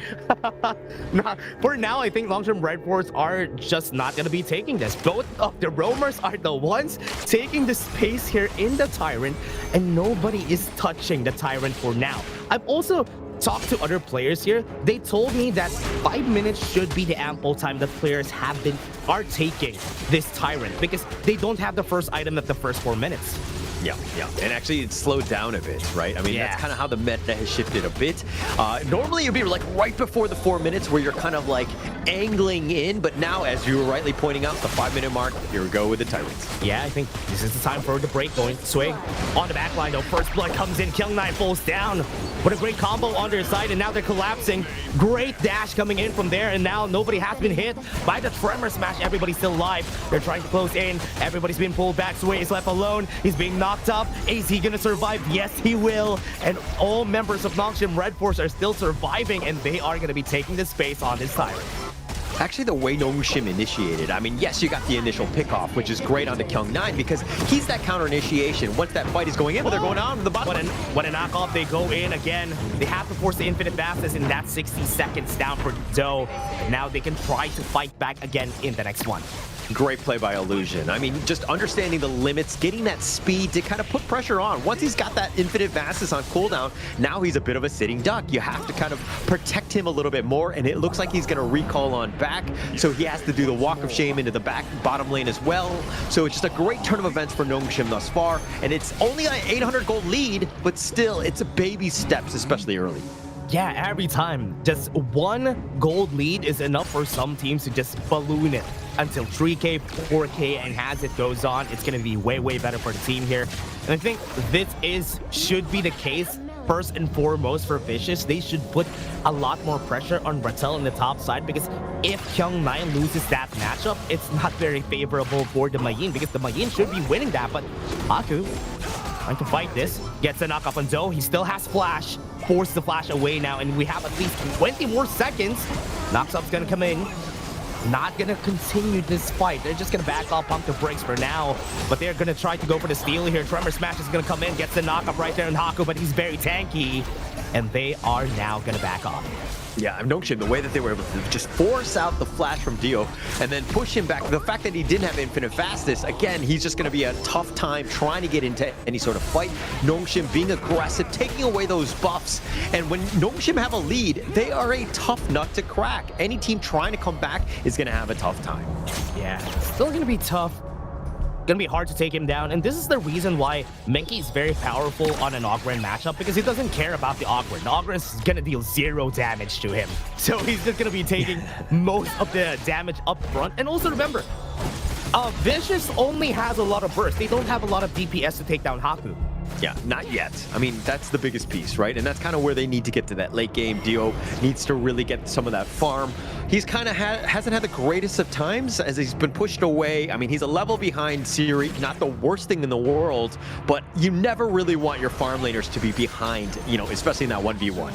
For now, I think Nongshim Redforce are just not going to be taking this. Both of the roamers are the ones taking the space here in the Tyrant, and nobody is touching the Tyrant for now. I've also talked to other players here. They told me that 5 minutes should be the ample time that players are taking this Tyrant because they don't have the first item at the first 4 minutes.
Yeah. And actually, it's slowed down a bit, right? I mean, that's kind of how the meta has shifted a bit. Normally, it'd be like right before the 4 minutes where you're kind of like angling in, but now, as you were rightly pointing out, the 5-minute mark, here we go with the Tyrants.
Yeah, I think this is the time for the break going. Swing on the back line, though. First blood comes in. Kyung9 falls down. What a great combo on their side, and now they're collapsing. Great dash coming in from there, and now nobody has been hit by the Tremor Smash. Everybody's still alive. They're trying to close in. Everybody's being pulled back. Sway is left alone. He's being knocked up. Is he gonna survive? Yes, he will. And all members of Nongshim Redforce are still surviving, and they are gonna be taking the space on this Tyrant.
Actually, the way Nongshim initiated, I mean, yes, you got the initial pickoff, which is great on the Kyung9 because he's that counter initiation. Once that fight is going in, but they're going on to the bottom.
What a knockoff. They go in again. They have to force the infinite fastness in that 60 seconds down for Doe. Now they can try to fight back again in the next one.
Great play by Illusion. I mean, just understanding the limits, getting that speed to kind of put pressure on. Once he's got that infinite fastness on cooldown, now he's a bit of a sitting duck. You have to kind of protect him a little bit more, and it looks like he's going to recall on back, so he has to do the walk of shame into the bottom lane as well. So it's just a great turn of events for Nongshim thus far, and it's only an 800 gold lead, but still, it's a baby steps, especially early.
Yeah, every time. Just 1 gold lead is enough for some teams to just balloon it until 3K, 4K, and as it goes on, it's going to be way, way better for the team here. And I think this should be the case first and foremost for Vicious. They should put a lot more pressure on Rattel on the top side because if Kyung9 loses that matchup, it's not very favorable for the Mayin because the Mayin should be winning that, but Haku trying to fight this, gets a knockoff on Doe. He still has flash, force the flash away now, and we have at least 20 more seconds. Knocks-up's gonna come in. Not gonna continue this fight. They're just gonna back off, pump the brakes for now, but they're gonna try to go for the steal here. Tremor Smash is gonna come in, gets the knockup right there on Haku, but he's very tanky. and they are now gonna back off.
Yeah, Nongshim, the way that they were able to just force out the flash from Dio and then push him back. The fact that he didn't have infinite fastness, again, he's just going to be a tough time trying to get into any sort of fight. Nongshim being aggressive, taking away those buffs. And when Nongshim have a lead, they are a tough nut to crack. Any team trying to come back is going to have a tough time.
Yeah, still going to be tough. Gonna be hard to take him down, and this is the reason why Menki is very powerful on an Ogren matchup, because he doesn't care about the Ogren. The Ogren is gonna deal 0 damage to him, so he's just gonna be taking most of the damage up front. And also remember, Vicious only has a lot of burst. They don't have a lot of DPS to take down Haku.
Yeah, not yet. I mean, that's the biggest piece, right? And that's kind of where they need to get to that late game. Dio needs to really get some of that farm. He's kind of hasn't had the greatest of times as he's been pushed away. I mean, he's a level behind Siri, not the worst thing in the world, but you never really want your farm laners to be behind, you know, especially in that 1v1.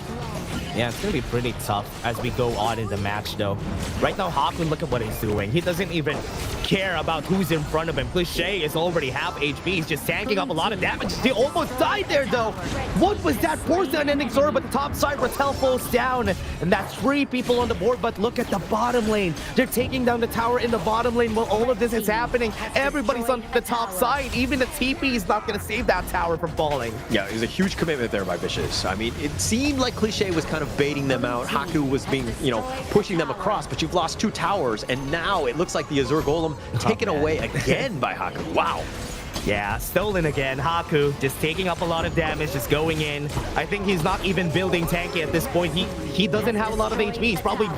Yeah, it's gonna be pretty tough as we go on in the match, though. Right now, Haku, look at what he's doing. He doesn't even care about who's in front of him. Cliché is already half HP. He's just tanking up a lot of damage. He almost died there, though. What was that? Forced an ending sword, but the top side, Rattel falls down. And that's 3 people on the board, but look at the bottom lane. They're taking down the tower in the bottom lane while all of this is happening. Everybody's on the top side. Even the TP is not gonna save that tower from falling.
Yeah, it was a huge commitment there by Vicious. I mean, it seemed like Cliché was kind of baiting them out. Haku was being, you know, pushing them across, but you've lost 2 towers, and now it looks like the Azure Golem taken away again by Haku. Wow.
Yeah, stolen again. Haku just taking up a lot of damage, just going in. I think he's not even building tanky at this point. He doesn't have a lot of HP. He's probably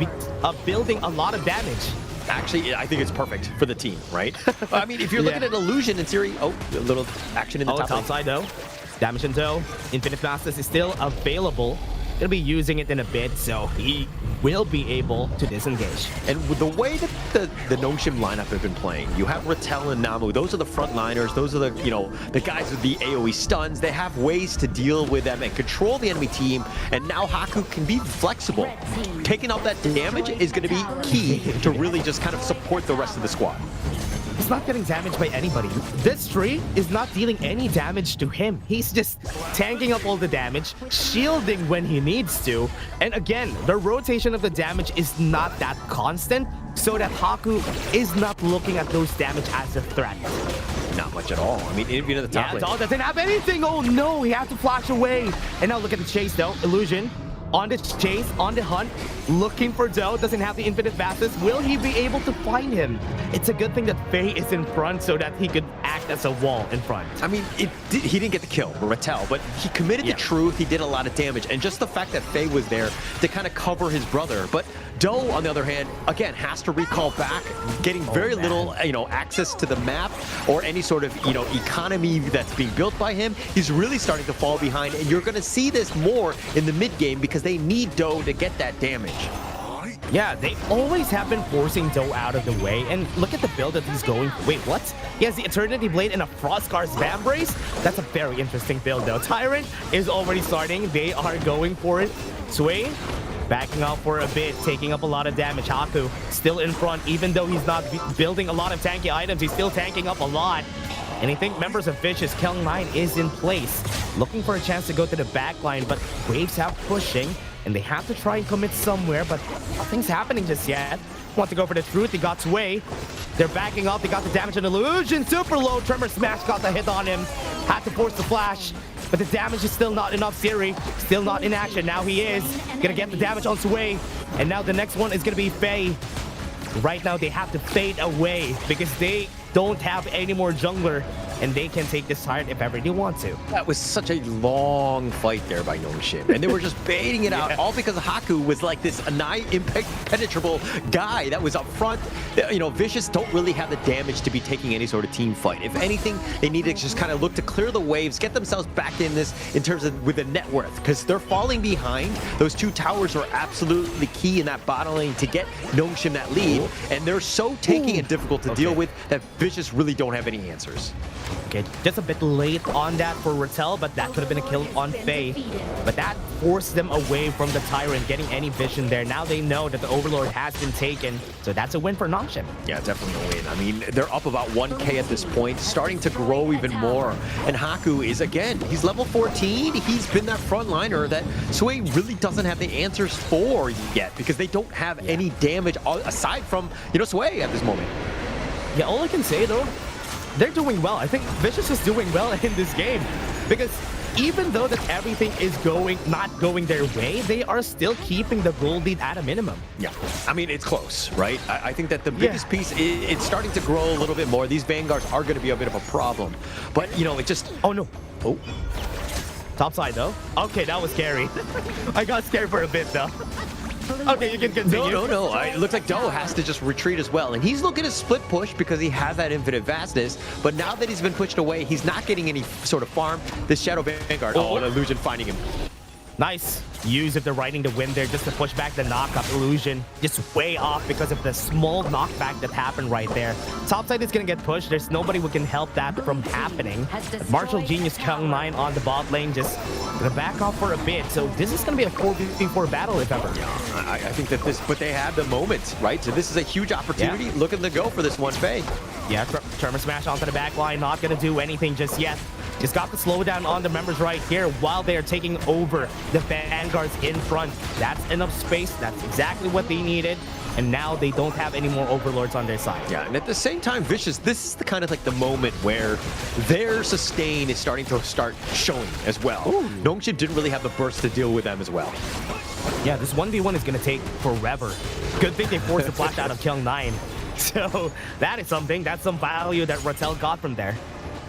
building a lot of damage.
Actually, I think it's perfect for the team, right? I mean, if you're looking at Illusion and Siri, a little action in the top
side though. Damage in tow. Infinite Fastness is still available. Gonna be using it in a bit, so he will be able to disengage.
And with the way that the Nongshim lineup have been playing, you have Rattel and Namu. Those are the frontliners. Those are the, you know, the guys with the AoE stuns. They have ways to deal with them and control the enemy team. And now Haku can be flexible. Taking out that damage is going to be key to really just kind of support the rest of the squad.
He's not getting damaged by anybody. This tree is not dealing any damage to him. He's just tanking up all the damage, shielding when he needs to. And again, the rotation of the damage is not that constant, so that Haku is not looking at those damage as a threat.
Not much at all. I mean, even at the top lane.
Dog doesn't have anything. Oh no, he had to flash away. And now look at the chase though. Illusion on the chase, on the hunt, looking for Doe, doesn't have the infinite fastness. Will he be able to find him? It's a good thing that Faye is in front so that he could act as a wall in front.
I mean, he didn't get the kill, Rattel, but he committed the truth. He did a lot of damage, and just the fact that Faye was there to kind of cover his brother. But Doe, on the other hand, again, has to recall back, getting very little, you know, access to the map or any sort of, you know, economy that's being built by him. He's really starting to fall behind, and you're going to see this more in the mid game because they need Doe to get that damage.
Yeah, they always have been forcing Doe out of the way, and look at the build that he's going. Wait, what? He has the Eternity Blade and a Frostguard's Vambrace? That's a very interesting build, though. Tyrant is already starting. They are going for it. Sway backing up for a bit, taking up a lot of damage. Haku still in front, even though he's not building a lot of tanky items, he's still tanking up a lot. And I think members of Vicious, Keln 9 is in place, looking for a chance to go to the back line, but Waves have pushing, and they have to try and commit somewhere, but nothing's happening just yet. Want to go for the truth, he got Sway. They're backing up, they got the damage on Illusion, super low, Tremor Smash got the hit on him. Had to force the flash, but the damage is still not enough. Siri, still not in action. Now he is gonna get the damage on Sway, and now the next one is gonna be Faye. Right now they have to fade away because they don't have any more jungler, and they can take this side if ever they want to.
That was such a long fight there by Nongshim, and they were just baiting it out, all because Haku was like this impenetrable guy that was up front. You know, Vicious don't really have the damage to be taking any sort of team fight. If anything, they need to just kind of look to clear the waves, get themselves back in this in terms of with a net worth, because they're falling behind. Those 2 towers are absolutely key in that bottom lane to get Nongshim that lead, and they're so tanky and difficult to deal with that Vicious really don't have any answers.
Okay, just a bit late on that for Rattel, but that could have been a kill on Faye. But that forced them away from the Tyrant, getting any vision there. Now they know that the Overlord has been taken, so that's a win for Nongshim.
Yeah, definitely a win. I mean, they're up about 1K at this point, starting to grow even more. And Haku is, again, he's level 14. He's been that frontliner that Sway really doesn't have the answers for yet, because they don't have any damage aside from, you know, Sway at this moment.
Yeah, all I can say though, they're doing well. I think Vicious is doing well in this game, because even though that everything is not going their way, they are still keeping the gold lead at a minimum.
Yeah, I mean, it's close, right? I think that the biggest piece, it's starting to grow a little bit more. These Vanguards are going to be a bit of a problem. But, you know, it just...
Oh, no.
Oh.
Top side, though. Okay, that was scary. I got scared for a bit, though. Okay, you can continue.
No. It looks like Doe has to just retreat as well. And he's looking to split push because he has that infinite vastness. But now that he's been pushed away, he's not getting any sort of farm. This Shadow Vanguard, an illusion finding him.
Nice. Use if they're riding the wind there just to push back the knockup illusion. Just way off because of the small knockback that happened right there. Topside is going to get pushed. There's nobody who can help that from happening. Martial Genius Kung9 on the bot lane just going to back off for a bit. So this is going to be a 4v4 battle if ever.
Yeah, I think that this, but they have the moments, right? So this is a huge opportunity looking to go for this one, Faye.
Yeah, Tremor Smash onto the back line. Not going to do anything just yet. Just got the slowdown on the members right here while they are taking over the Vanguards in front. That's enough space. That's exactly what they needed. And now they don't have any more Overlords on their side.
Yeah, and at the same time, Vicious, this is the kind of like the moment where their sustain is starting to start showing as well. Nongshim didn't really have the burst to deal with them as well.
Yeah, this 1v1 is going to take forever. Good thing they forced the flash out of Kyung9. So that is something. That's some value that Rattel got from there.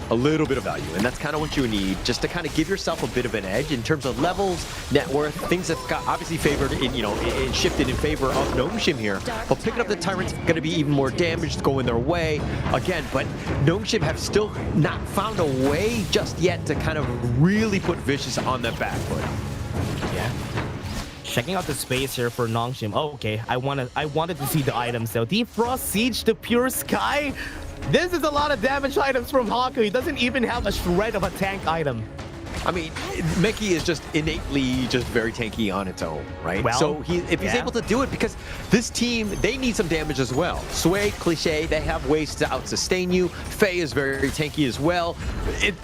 A little bit of value, and that's kind of what you need just to kind of give yourself a bit of an edge in terms of levels, net worth, things that got obviously favored in, you know, and shifted in favor of Nongshim here. But picking up the Tyrant's going to be even more damage going their way again. But Nongshim have still not found a way just yet to kind of really put Vicious on the back foot.
Yeah. Checking out the space here for Nongshim. Oh, okay. I wanted to see the items though. Defrost Siege to Pure Sky. This is a lot of damage items from Haku. He doesn't even have a shred of a tank item.
I mean, Mickey is just innately just very tanky on its own, right?
Well,
so if he's able to do it, because this team, they need some damage as well. Sway, Cliché, they have ways to out-sustain you. Faye is very tanky as well.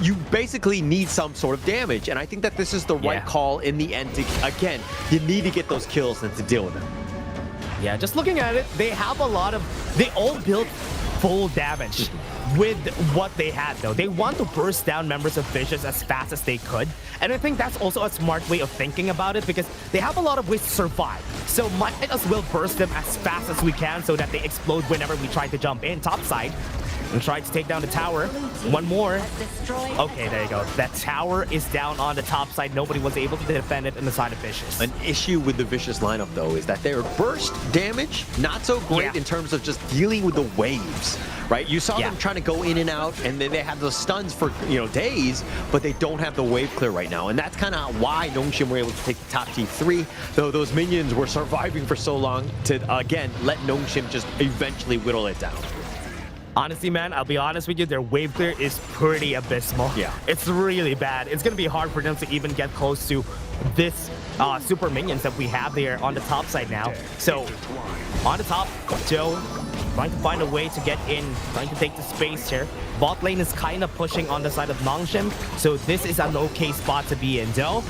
You basically need some sort of damage, and I think that this is the right call in the end. Again, you need to get those kills and to deal with them.
Yeah, just looking at it, they have a lot of... They all built full damage with what they had though. They want to burst down members of Vicious as fast as they could, and I think that's also a smart way of thinking about it, because they have a lot of ways to survive, so might as well burst them as fast as we can so that they explode whenever we try to jump in topside and try to take down the tower. One more. Okay, there you go. That tower is down on the top side. Nobody was able to defend it in the side of Vicious.
An issue with the Vicious lineup, though, is that their burst damage, not so great in terms of just dealing with the waves, right? You saw them trying to go in and out, and then they have those stuns for, you know, days, but they don't have the wave clear right now. And that's kind of why Nongshim were able to take the top T3, though those minions were surviving for so long to, again, let Nongshim just eventually whittle it down.
Honestly, man, I'll be honest with you, their wave clear is pretty abysmal. Yeah. It's really bad. It's going to be hard for them to even get close to this super minions that we have there on the top side now. So, on the top, Joe trying to find a way to get in, trying to take the space here. Bot lane is kind of pushing on the side of Nongshim, so this is an okay spot to be in. Joe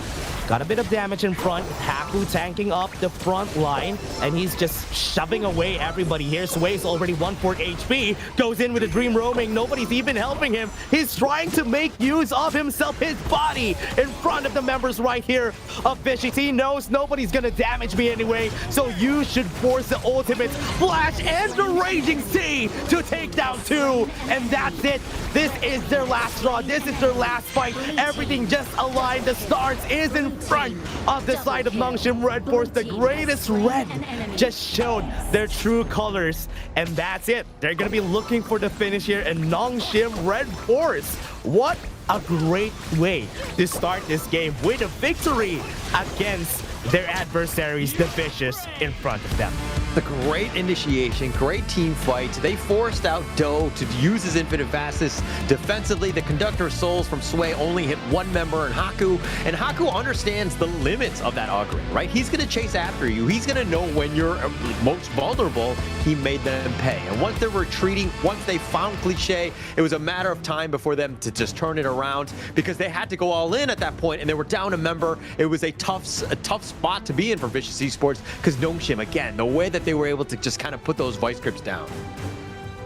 got a bit of damage in front. Haku tanking up the front line, and he's just shoving away everybody here. Sway's already 1/4 HP. Goes in with a dream roaming. Nobody's even helping him. He's trying to make use of himself, his body, in front of the members right here of Vicious. He knows nobody's gonna damage me anyway, so you should force the ultimate flash and the Raging Sea to take down two. And that's it. This is their last draw. This is their last fight. Everything just aligned. The stars is in front of the side of Nongshim Redforce. The greatest red just showed their true colors, and that's it. They're gonna be looking for the finish here in Nongshim Redforce. What a great way to start this game with a victory against their adversaries, the Vicious, in front of them.
The great initiation, great team fight. They forced out Doe to use his infinite fastness defensively. The Conductor Souls from Sway only hit one member and Haku understands the limits of that augury, right? He's going to chase after you. He's going to know when you're most vulnerable. He made them pay. And once they're retreating, once they found Cliche, it was a matter of time before them to just turn it around because they had to go all in at that point and they were down a member. It was a tough spot to be in for Vicious Esports because Nongshim, again, the way that they were able to just kind of put those vice grips down.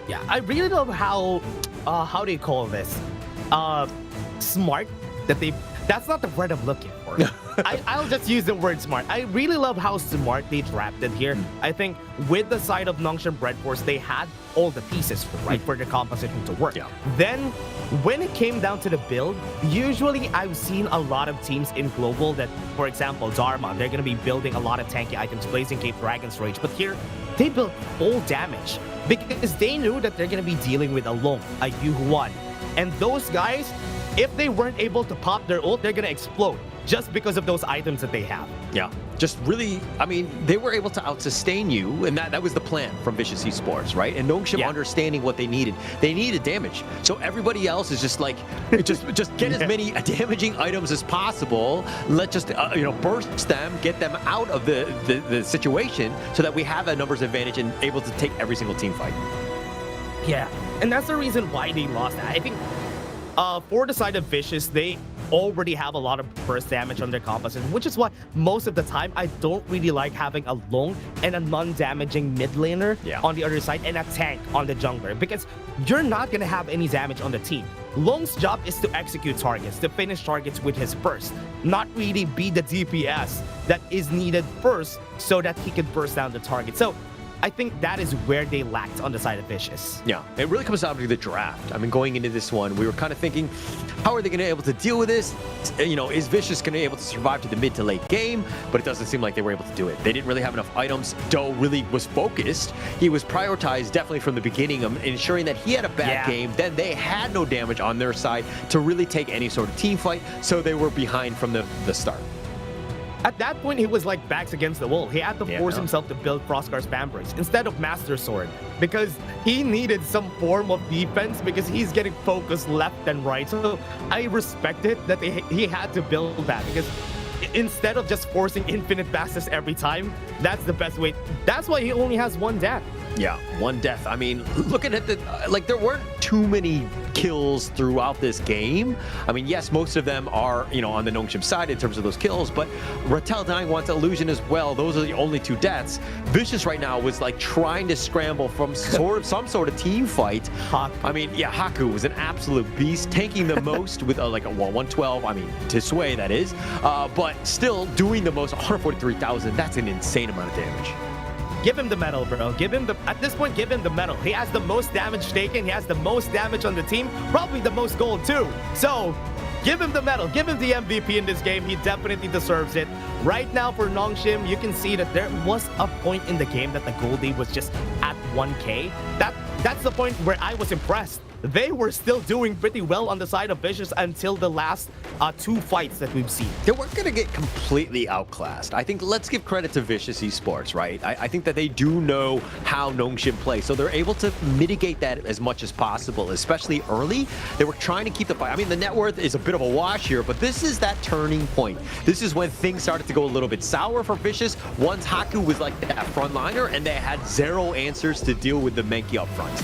Yeah, I really love how do you call this? Smart that they, that's not the word I'm looking for. I'll just use the word smart. I really love how smart they trapped it here. I think with the side of Nongshim Redforce, they had all the pieces for the composition to work.
Yeah.
Then when it came down to the build, usually I've seen a lot of teams in Global that, for example, Dharma, they're going to be building a lot of tanky items, Blazing Cape, Dragon's Rage. But here, they built full damage because they knew that they're going to be dealing with a Long, a Yu1. And those guys, if they weren't able to pop their ult, they're going to explode just because of those items that they have.
Yeah, just really, I mean, they were able to out-sustain you, and that was the plan from Vicious Esports, right? And Nongshim understanding what they needed. They needed damage. So everybody else is just like, just get as many damaging items as possible. Let's just, burst them, get them out of the situation so that we have a numbers advantage and able to take every single team fight.
Yeah, and that's the reason why they lost that. I think for the side of Vicious, they already have a lot of burst damage on their composition, which is why most of the time I don't really like having a Long and a non-damaging mid laner on the other side and a tank on the jungler, because you're not going to have any damage on the team. Long's job is to execute targets, to finish targets with his burst, not really be the DPS that is needed first so that he can burst down the target. So I think that is where they lacked on the side of Vicious.
Yeah, it really comes down to the draft. I mean, going into this one, we were kind of thinking, how are they going to be able to deal with this? Is Vicious going to be able to survive to the mid to late game? But it doesn't seem like they were able to do it. They didn't really have enough items. Doe really was focused. He was prioritized definitely from the beginning of ensuring that he had a bad game. Then they had no damage on their side to really take any sort of team fight. So they were behind from the start.
At that point, he was like backs against the wall. He had to force himself to build Frostguard Spam Breaks instead of Master Sword because he needed some form of defense because he's getting focused left and right. So I respected that he had to build that because instead of just forcing infinite fastness every time, that's the best way. That's why he only has one death.
Yeah, one death. I mean, looking at there weren't too many kills throughout this game. I mean, yes, most of them are, on the Nongshim side in terms of those kills, but Rattel dying once, Illusion as well. Those are the only two deaths. Vicious right now was like trying to scramble from some sort of team fight. I mean, yeah, Haku was an absolute beast, tanking the most with like a 112. I mean, to Sway, that is, but still doing the most, 143,000. That's an insane amount of damage.
Give him the medal, bro. At this point, give him the medal. He has the most damage taken. He has the most damage on the team. Probably the most gold, too. So, give him the medal. Give him the MVP in this game. He definitely deserves it. Right now, for Nongshim, you can see that there was a point in the game that the Goldie was just at 1K. That's the point where I was impressed. They were still doing pretty well on the side of Vicious until the last two fights that we've seen.
They weren't going to get completely outclassed. I think let's give credit to Vicious Esports, right? I think that they do know how Nongshim plays, so they're able to mitigate that as much as possible, especially early. They were trying to keep the fight. I mean, the net worth is a bit of a wash here, but this is that turning point. This is when things started to go a little bit sour for Vicious. Once Haku was like that frontliner, and they had zero answers to deal with the Menki up front.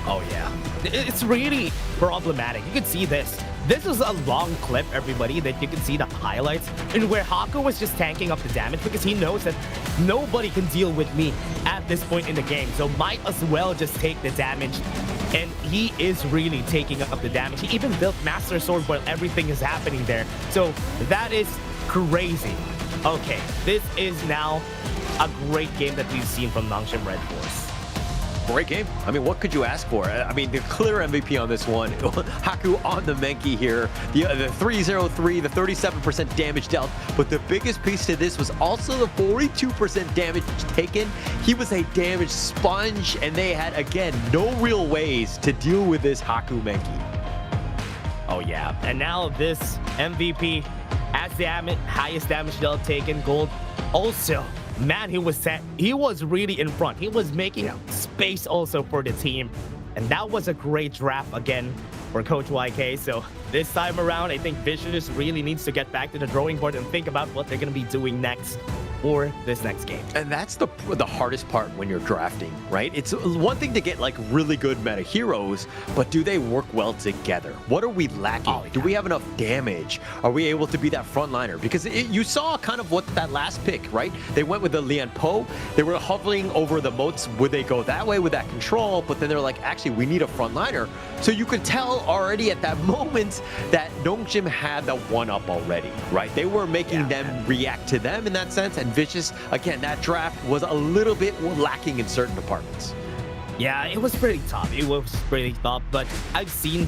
Oh, yeah. It's really problematic. You can see this. This is a long clip, everybody, that you can see the highlights and where Haku was just tanking up the damage because he knows that nobody can deal with me at this point in the game. So might as well just take the damage. And he is really taking up the damage. He even built Master Sword while everything is happening there. So that is crazy. Okay, this is now a great game that we've seen from Nongshim Redforce.
Great game. I mean, what could you ask for? I mean, the clear MVP on this one. Haku on the Menki here. The 303, the 37% damage dealt. But the biggest piece to this was also the 42% damage taken. He was a damage sponge, and they had, again, no real ways to deal with this Haku Menki.
Oh, yeah. And now this MVP has the highest damage dealt taken, gold. Also, man, he was really in front. He was making space also for the team. And that was a great draft again for Coach YK. So this time around, I think Vicious really needs to get back to the drawing board and think about what they're going to be doing next for this next game.
And that's the hardest part when you're drafting, right? It's one thing to get like really good meta heroes, but do they work well together? What are we lacking? Do we have enough damage? Are we able to be that frontliner? Because you saw kind of what that last pick, right? They went with the Lian Po. They were hovering over the moats. Would they go that way with that control? But then they're like, actually, we need a frontliner. So you could tell already at that moment that Nongshim had the one-up already, right? They were making them react to them in that sense, and Vicious, again, that draft was a little bit lacking in certain departments.
Yeah, it was pretty tough. But I've seen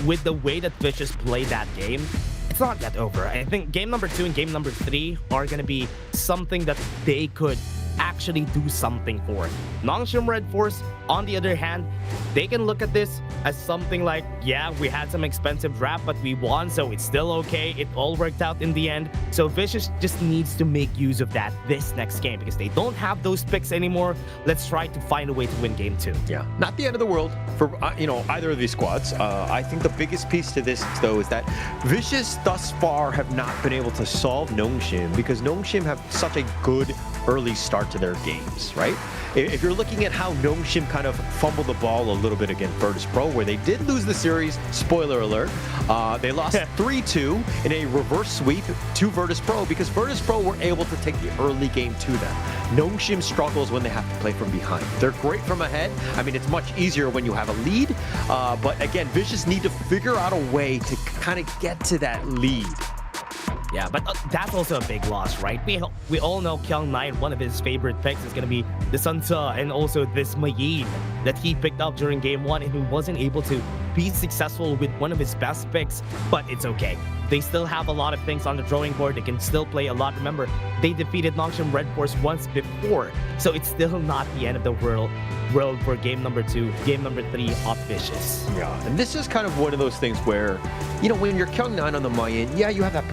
with the way that Vicious played that game, it's not yet over. I think game number 2 and game number 3 are going to be something that they could actually do something for. Nongshim Redforce, on the other hand, they can look at this as something like, yeah, we had some expensive draft, but we won, so it's still okay. It all worked out in the end. So Vicious just needs to make use of that this next game because they don't have those picks anymore. Let's try to find a way to win game 2.
Yeah, not the end of the world for either of these squads. I think the biggest piece to this, though, is that Vicious thus far have not been able to solve Nongshim because Nongshim have such a good early start to their games, right? If you're looking at how Nongshim kind of fumbled the ball a little bit against Virtus Pro, where they did lose the series, spoiler alert, they lost 3-2 in a reverse sweep to Virtus Pro because Virtus Pro were able to take the early game to them. Nongshim struggles when they have to play from behind. They're great from ahead. I mean, it's much easier when you have a lead, but again, Vicious need to figure out a way to kind of get to that lead.
Yeah, but that's also a big loss, right? We all know Kyung9, one of his favorite picks is going to be the Santa and also this Mayin that he picked up during game 1 and who wasn't able to be successful with one of his best picks, but it's okay. They still have a lot of things on the drawing board. They can still play a lot. Remember, they defeated Nongshim Redforce once before, so it's still not the end of the world for game number 2, game number 3 of Vicious.
Yeah, and this is kind of one of those things where, when you're Kyung9 on the Mayan, yeah, you have that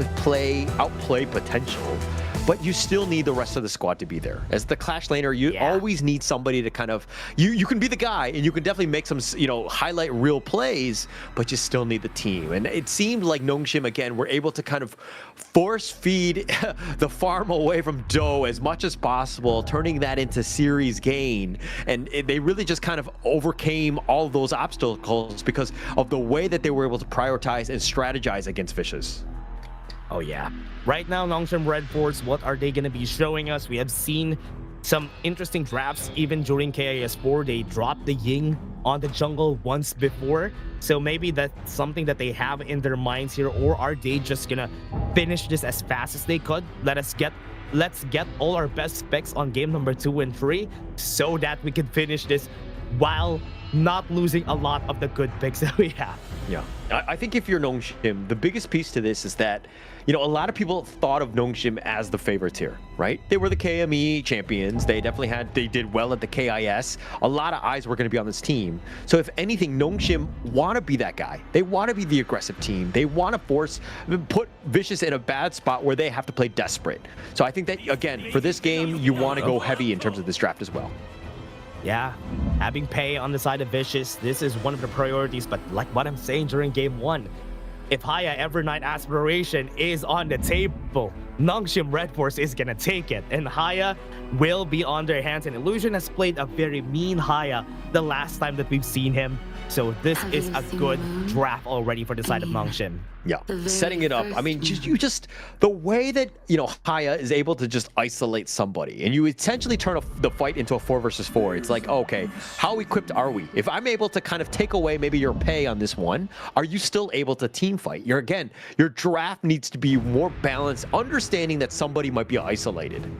outplay potential, but you still need the rest of the squad to be there. As the Clash laner, you always need somebody to kind of, you can be the guy and you can definitely make some, highlight real plays, but you still need the team. And it seemed like Nongshim, again, were able to kind of force feed the farm away from Doe as much as possible, turning that into series gain. And they really just kind of overcame all of those obstacles because of the way that they were able to prioritize and strategize against Vicious.
Oh yeah. Right now, Nongshim Redforce, what are they going to be showing us? We have seen some interesting drafts even during KIS4. They dropped the Ying on the jungle once before. So maybe that's something that they have in their minds here, or are they just going to finish this as fast as they could? Let's get all our best specs on game number 2 and 3 so that we can finish this while not losing a lot of the good picks that we have.
Yeah, I think if you're Nongshim, the biggest piece to this is that, a lot of people thought of Nongshim as the favorites here, right? They were the KME champions. They did well at the KIS. A lot of eyes were going to be on this team. So if anything, Nongshim want to be that guy. They want to be the aggressive team. They want to put Vicious in a bad spot where they have to play desperate. So I think that, again, for this game, you want to go heavy in terms of this draft as well.
Yeah, having Pei on the side of Vicious, this is one of the priorities, but like what I'm saying during game 1, if Haya Evernight Aspiration is on the table, Nongshim Redforce is gonna take it, and Haya will be on their hands, and Illusion has played a very mean Haya the last time that we've seen him, so this is a good draft already for the side of Nongshim.
Yeah, setting it up. I mean, the way that, Haya is able to just isolate somebody and you essentially turn the fight into a 4 versus 4. It's like, okay, how equipped are we? If I'm able to kind of take away maybe your pay on this one, are you still able to team fight? Your draft needs to be more balanced, understanding that somebody might be isolated.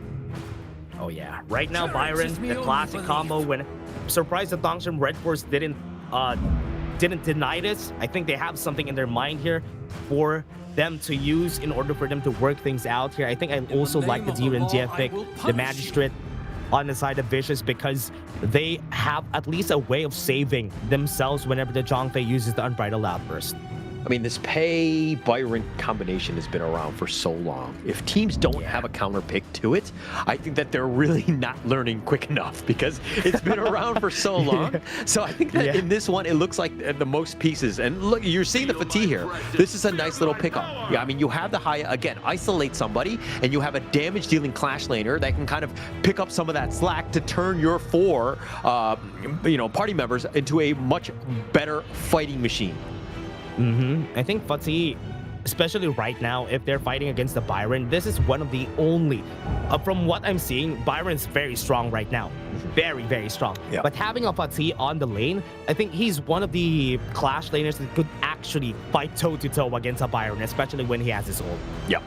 Oh yeah, right now Byron, the classic combo, when I'm surprised that Nongshim Redforce didn't deny this. I think they have something in their mind here for them to use in order for them to work things out here. I think I also like the DRNGF pick, the Magistrate on the side of Vicious, because they have at least a way of saving themselves whenever the Zhongfei uses the Unbridled Outburst.
I mean, this Pei Byron combination has been around for so long. If teams don't have a counter pick to it, I think that they're really not learning quick enough because it's been around for so long. So I think that in this one, it looks like the most pieces. And look, you're seeing the fatigue here. This is a nice little pickup. Yeah, I mean, you have the Haya, again, isolate somebody, and you have a damage-dealing Clash laner that can kind of pick up some of that slack to turn your 4 party members into a much better fighting machine.
I think Fati, especially right now, if they're fighting against the Byron, this is one of the only, from what I'm seeing, Byron's very strong right now. Very, very strong.
Yeah.
But having a Fati on the lane, I think he's one of the Clash laners that could actually fight toe-to-toe against a Byron, especially when he has his ult.
Yeah.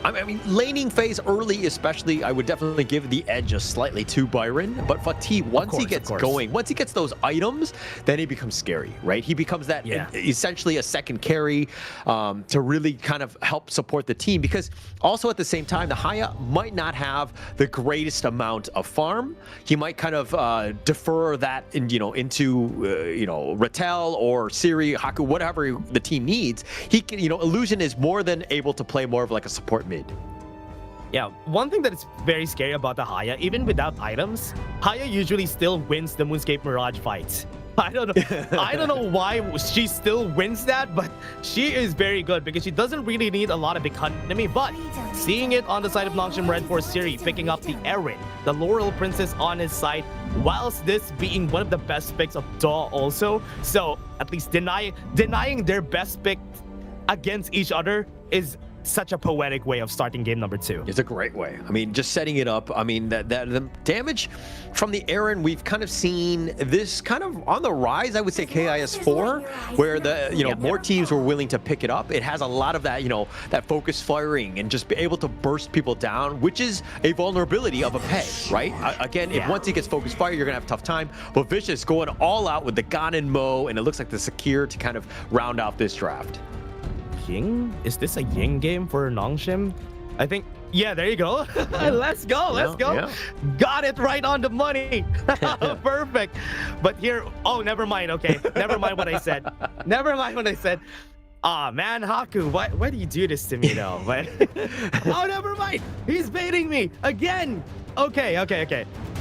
I mean, laning phase early, especially, I would definitely give the edge just slightly to Byron. But Fatih, once he gets going, once he gets those items, then he becomes scary, right? He becomes that essentially a second carry to really kind of help support the team. Because also at the same time, the Haya might not have the greatest amount of farm. He might kind of defer that into Rattel or Siri, Haku, whatever the team needs. He can, Illusion is more than able to play more of like a support mid.
Yeah, one thing that is very scary about the Haya, even without items, Haya usually still wins the Moonscape Mirage fights. I don't know why she still wins that, but she is very good because she doesn't really need a lot of economy. But seeing it on the side of Nongshim Redforce Siri, picking up the Erin, the Laurel Princess on his side, whilst this being one of the best picks of Daw also. So at least denying their best pick against each other is such a poetic way of starting game number 2.
It's a great way. I mean, just setting it up. I mean, that the damage from the Erin, we've kind of seen this kind of on the rise. I would say KIS4, where the more teams were willing to pick it up. It has a lot of that that focus firing and just be able to burst people down, which is a vulnerability of a Pei, right? Again, if once he gets focus fire, you're gonna have a tough time. But Vicious going all out with the Ganon Mo, and it looks like the Sakir to kind of round out this draft.
Ying? Is this a Ying game for Nongshim? I think, yeah, there you go. Let's go. Yeah. Got it right on the money. Perfect. But here, oh, never mind. Okay, never mind what I said. Ah, man, Haku, why do you do this to me though? Oh, never mind. He's baiting me again. Okay.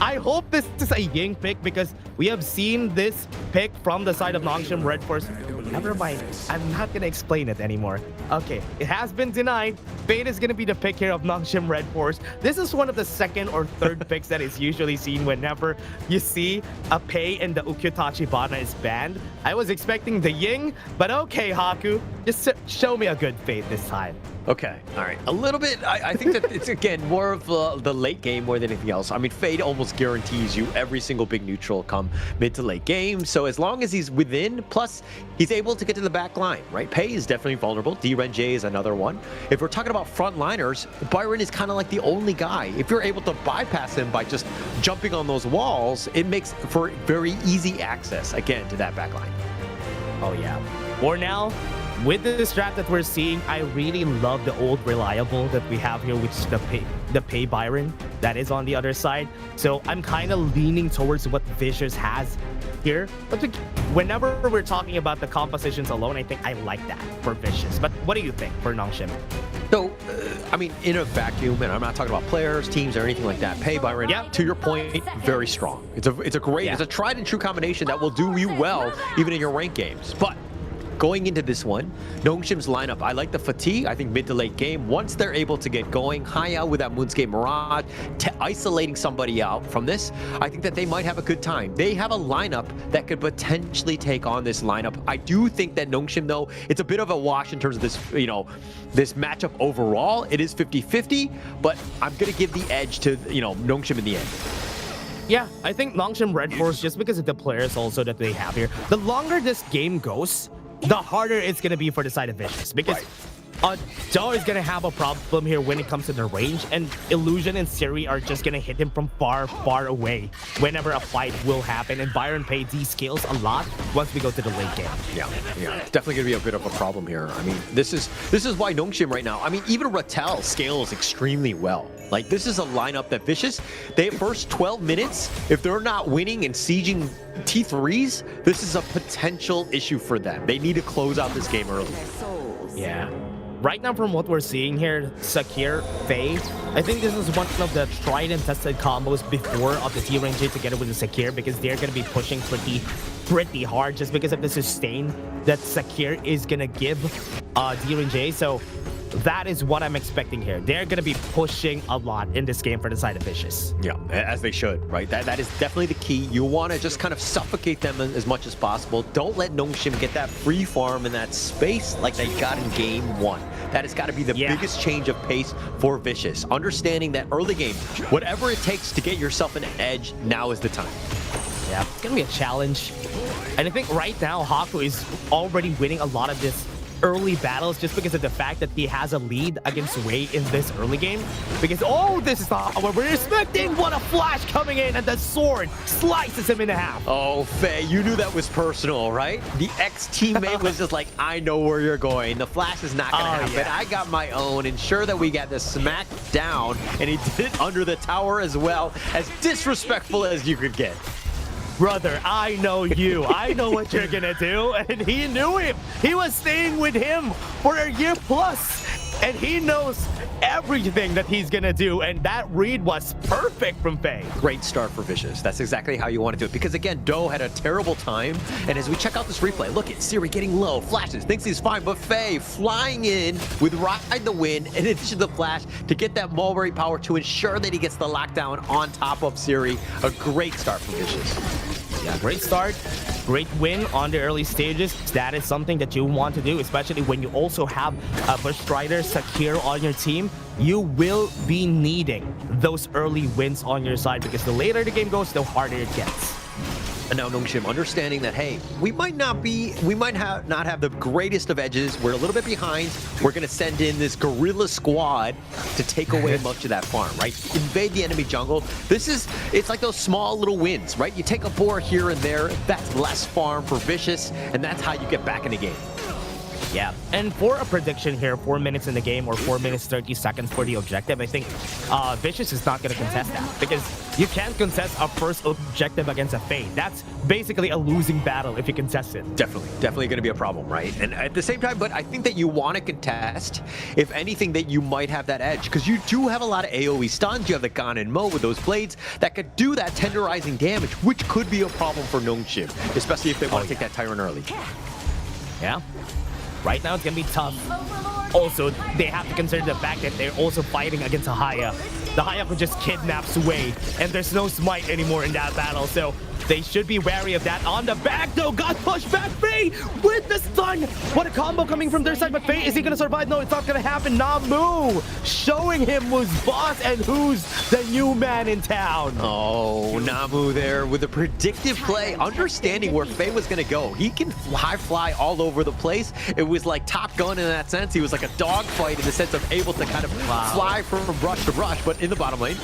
I hope this is a Ying pick because we have seen this pick from the side of Nongshim Redforce. Never mind. I'm not going to explain it anymore. Okay, it has been denied. Fate is going to be the pick here of Nongshim Redforce. This is one of the second or third picks that is usually seen whenever you see a Pei and the Ukyutachi Bana is banned. I was expecting the Ying, but okay, Haku. Just show me a good Fate this time.
Okay, all right. A little bit, I think that it's, again, more of the late game more than anything else. I mean, Fade almost guarantees you every single big neutral come mid to late game. So as long as he's within, plus he's able to get to the back line, right? Pei is definitely vulnerable. D-Ren-J is another one. If we're talking about frontliners, Byron is kind of like the only guy. If you're able to bypass him by just jumping on those walls, it makes for very easy access, again, to that back line.
Oh, yeah. For now, with the strat that we're seeing, I really love the old reliable that we have here, which is the Pei Byron that is on the other side. So I'm kind of leaning towards what Vicious has here. But whenever we're talking about the compositions alone, I think I like that for Vicious. But what do you think for Nongshim?
So, I mean, in a vacuum, and I'm not talking about players, teams, or anything like that. Pei Byron, to your point, very strong. It's a great, it's a tried and true combination that will do you well even in your ranked games. But going into this one, Nongshim's lineup, I like the fatigue. I think mid to late game, once they're able to get going, Haya with that Moonscape Mirage, isolating somebody out from this, I think that they might have a good time. They have a lineup that could potentially take on this lineup. I do think that Nongshim, though, it's a bit of a wash in terms of this, this matchup overall. It is 50-50, but I'm going to give the edge to, Nongshim in the end.
Yeah, I think Nongshim Redforce, just because of the players also that they have here, the longer this game goes, the harder it's going to be for the side of Vicious. Because Daw is going to have a problem here when it comes to the range, and Illusion and Siri are just going to hit him from far, far away whenever a fight will happen. And Byron Pei scales a lot once we go to the late game.
Yeah, it's definitely going to be a bit of a problem here. I mean, this is why Nongshim right now, I mean, even Rattel scales extremely well. Like, this is a lineup that Vicious, they first 12 minutes, if they're not winning and sieging T3s, this is a potential issue for them. They need to close out this game early.
Yeah. Right now, from what we're seeing here, Sakir, Faye, I think this is one of the tried and tested combos before of the T-Range together with the Sakir, because they're going to be pushing pretty hard just because of the sustain that Sakir is going to give D-Range. So that is what I'm expecting here. They're going to be pushing a lot in this game for the side of Vicious.
Yeah, as they should, right? That is definitely the key. You want to just kind of suffocate them as much as possible. Don't let Nongshim get that free farm in that space like they got in game 1. That has got to be the biggest change of pace for Vicious. Understanding that early game, whatever it takes to get yourself an edge, now is the time.
Yeah, it's going to be a challenge. And I think right now, Haku is already winning a lot of this early battles just because of the fact that he has a lead against Wei in this early game. Because, oh, this is not what we're expecting. What a flash coming in, and the sword slices him in half.
Oh, Faye, you knew that was personal, right? The ex-teammate was just like, I know where you're going. The flash is not going to happen. Yeah. I got my own. Ensure that we got the smack down, and he did it under the tower as well. As disrespectful as you could get.
Brother, I know you. I know what you're gonna do. And he knew him. He was staying with him for a year plus. And he knows everything that he's gonna do. And that read was perfect from Faye.
Great start for Vicious. That's exactly how you want to do it. Because again, Doe had a terrible time. And as we check out this replay, look at Siri getting low, flashes, thinks he's fine. But Faye flying in with Ride the Wind in addition to the flash to get that Mulberry power to ensure that he gets the lockdown on top of Siri. A great start for Vicious.
Yeah, great start. Great win on the early stages. That is something that you want to do, especially when you also have a Bush Strider, Sakir on your team. You will be needing those early wins on your side, because the later the game goes, the harder it gets.
And now Nongshim understanding that, hey, we might not have the greatest of edges. We're a little bit behind. We're going to send in this guerrilla squad to take away much of that farm, right? Invade the enemy jungle. It's like those small little wins, right? You take a boar here and there. That's less farm for Vicious, and that's how you get back in the game.
Yeah, and for a prediction here, 4 minutes in the game or 4 minutes 30 seconds for the objective, I think Vicious is not going to contest that, because you can't contest a first objective against a Faye. That's basically a losing battle if you contest it.
Definitely going to be a problem, right? And at the same time, but I think that you want to contest, if anything, that you might have that edge, because you do have a lot of AoE stuns. You have the Gon and Mo with those blades that could do that tenderizing damage, which could be a problem for Nongshim, especially if they want to take that Tyrant early.
Yeah. Right now, it's going to be tough. Also, they have to consider the fact that they're also fighting against a Haya. The Haya could just kidnap Sway, and there's no smite anymore in that battle, so they should be wary of that. On the back, though, got pushed back. Faye with the stun. What a combo coming from their side, but Faye, is he going to survive? No, it's not going to happen. Namu showing him who's boss and who's the new man in town.
Oh, Namu there with a predictive play, understanding where Faye was going to go. He can high fly all over the place. It was like Top Gun in that sense. He was like a dogfight in the sense of able to kind of fly from brush to brush, but in the bottom lane.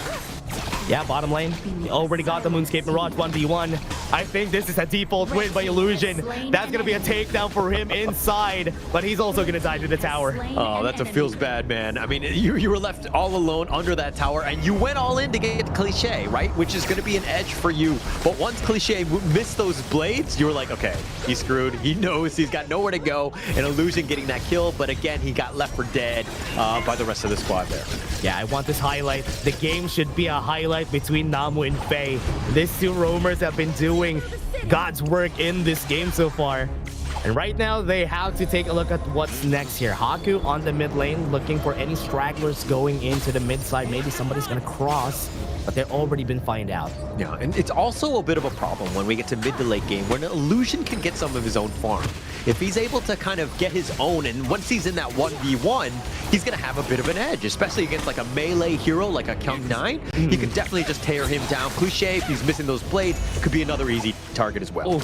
Yeah, bottom lane. Already got the Moonscape Mirage 1v1. I think this is a default win by Illusion. That's going to be a takedown for him inside, but he's also going to die to the tower.
Oh, that feels bad, man. I mean, you were left all alone under that tower, and you went all in to get Cliché, right? Which is going to be an edge for you. But once Cliché missed those blades, you were like, okay, he's screwed. He knows he's got nowhere to go, and Illusion getting that kill, but again, he got left for dead by the rest of the squad there.
Yeah, I want this highlight. The game should be a highlight between Namu and Faye. These two roamers have been doing God's work in this game so far. And right now, they have to take a look at what's next here. Haku on the mid lane, looking for any stragglers going into the mid side. Maybe somebody's going to cross, but they've already been found out.
Yeah, and it's also a bit of a problem when we get to mid to late game, when Illusion can get some of his own farm. If he's able to kind of get his own, and once he's in that 1v1, he's going to have a bit of an edge, especially against like a melee hero like a Kyung9. He could definitely just tear him down. Cliché, if he's missing those blades, could be another easy target as well.
Oh,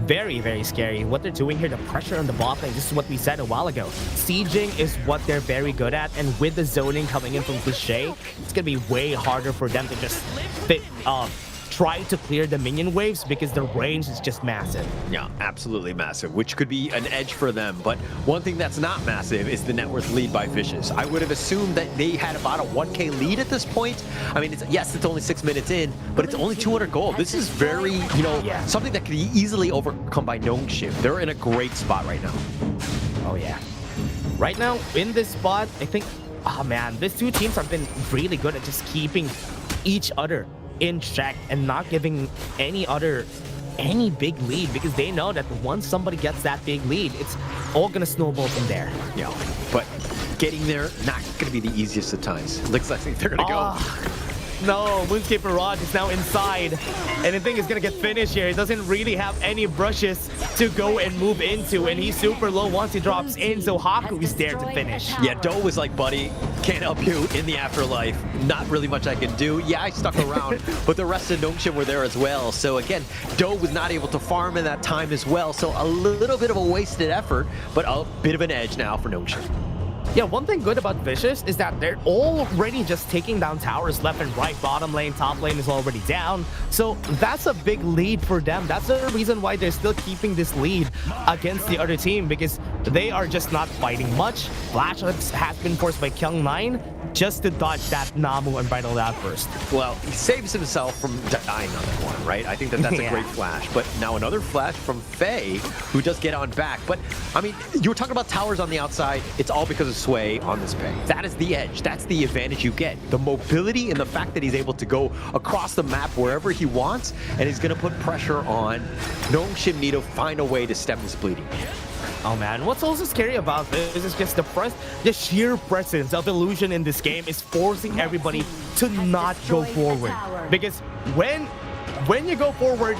very, very scary. What they're doing here, the pressure on the bot lane, this is what we said a while ago. Sieging is what they're very good at, and with the zoning coming in from Cliché, it's going to be way harder for them to just try to clear the minion waves because the range is just massive.
Yeah, absolutely massive, which could be an edge for them. But one thing that's not massive is the net worth lead by Vicious. I would have assumed that they had about a 1K lead at this point. I mean, yes, it's only 6 minutes in, but it's only 200 gold. This is very, you know, something that could be easily overcome by Nongshim. They're in a great spot right now.
Oh, yeah. Right now, in this spot, I think, oh man, these two teams have been really good at just keeping each other in check and not giving any big lead, because they know that once somebody gets that big lead, it's all gonna snowball from there.
Yeah, but getting there, not gonna be the easiest of times. Looks like they're gonna go.
No, Moonscape Mirage is now inside, and I think it's gonna get finished here. He doesn't really have any brushes to go and move into, and he's super low once he drops in, so Haku is there to finish.
Yeah, Doe was like, buddy, can't help you in the afterlife. Not really much I can do. Yeah, I stuck around, but the rest of Nongshim were there as well. So again, Doe was not able to farm in that time as well, so a little bit of a wasted effort, but a bit of an edge now for Nongshim.
Yeah, one thing good about Vicious is that they're already just taking down towers left and right. Bottom lane, top lane is already down. So that's a big lead for them. That's the reason why they're still keeping this lead against the other team, because they are just not fighting much. Flash has been forced by Kyung9 just to dodge that Namu Unbridled Outburst.
Well, he saves himself from dying on that one, right? I think that's a great flash. But now another flash from Faye, who does get on back. But, I mean, you were talking about towers on the outside. It's all because of Sway on this pay. That is the edge. That's the advantage you get. The mobility and the fact that he's able to go across the map wherever he wants, and he's going to put pressure on Nongshim need to find a way to stem this bleeding.
Oh man, what's also scary about this is just the sheer presence of Illusion in this game is forcing everybody to not go forward. Because when you go forward,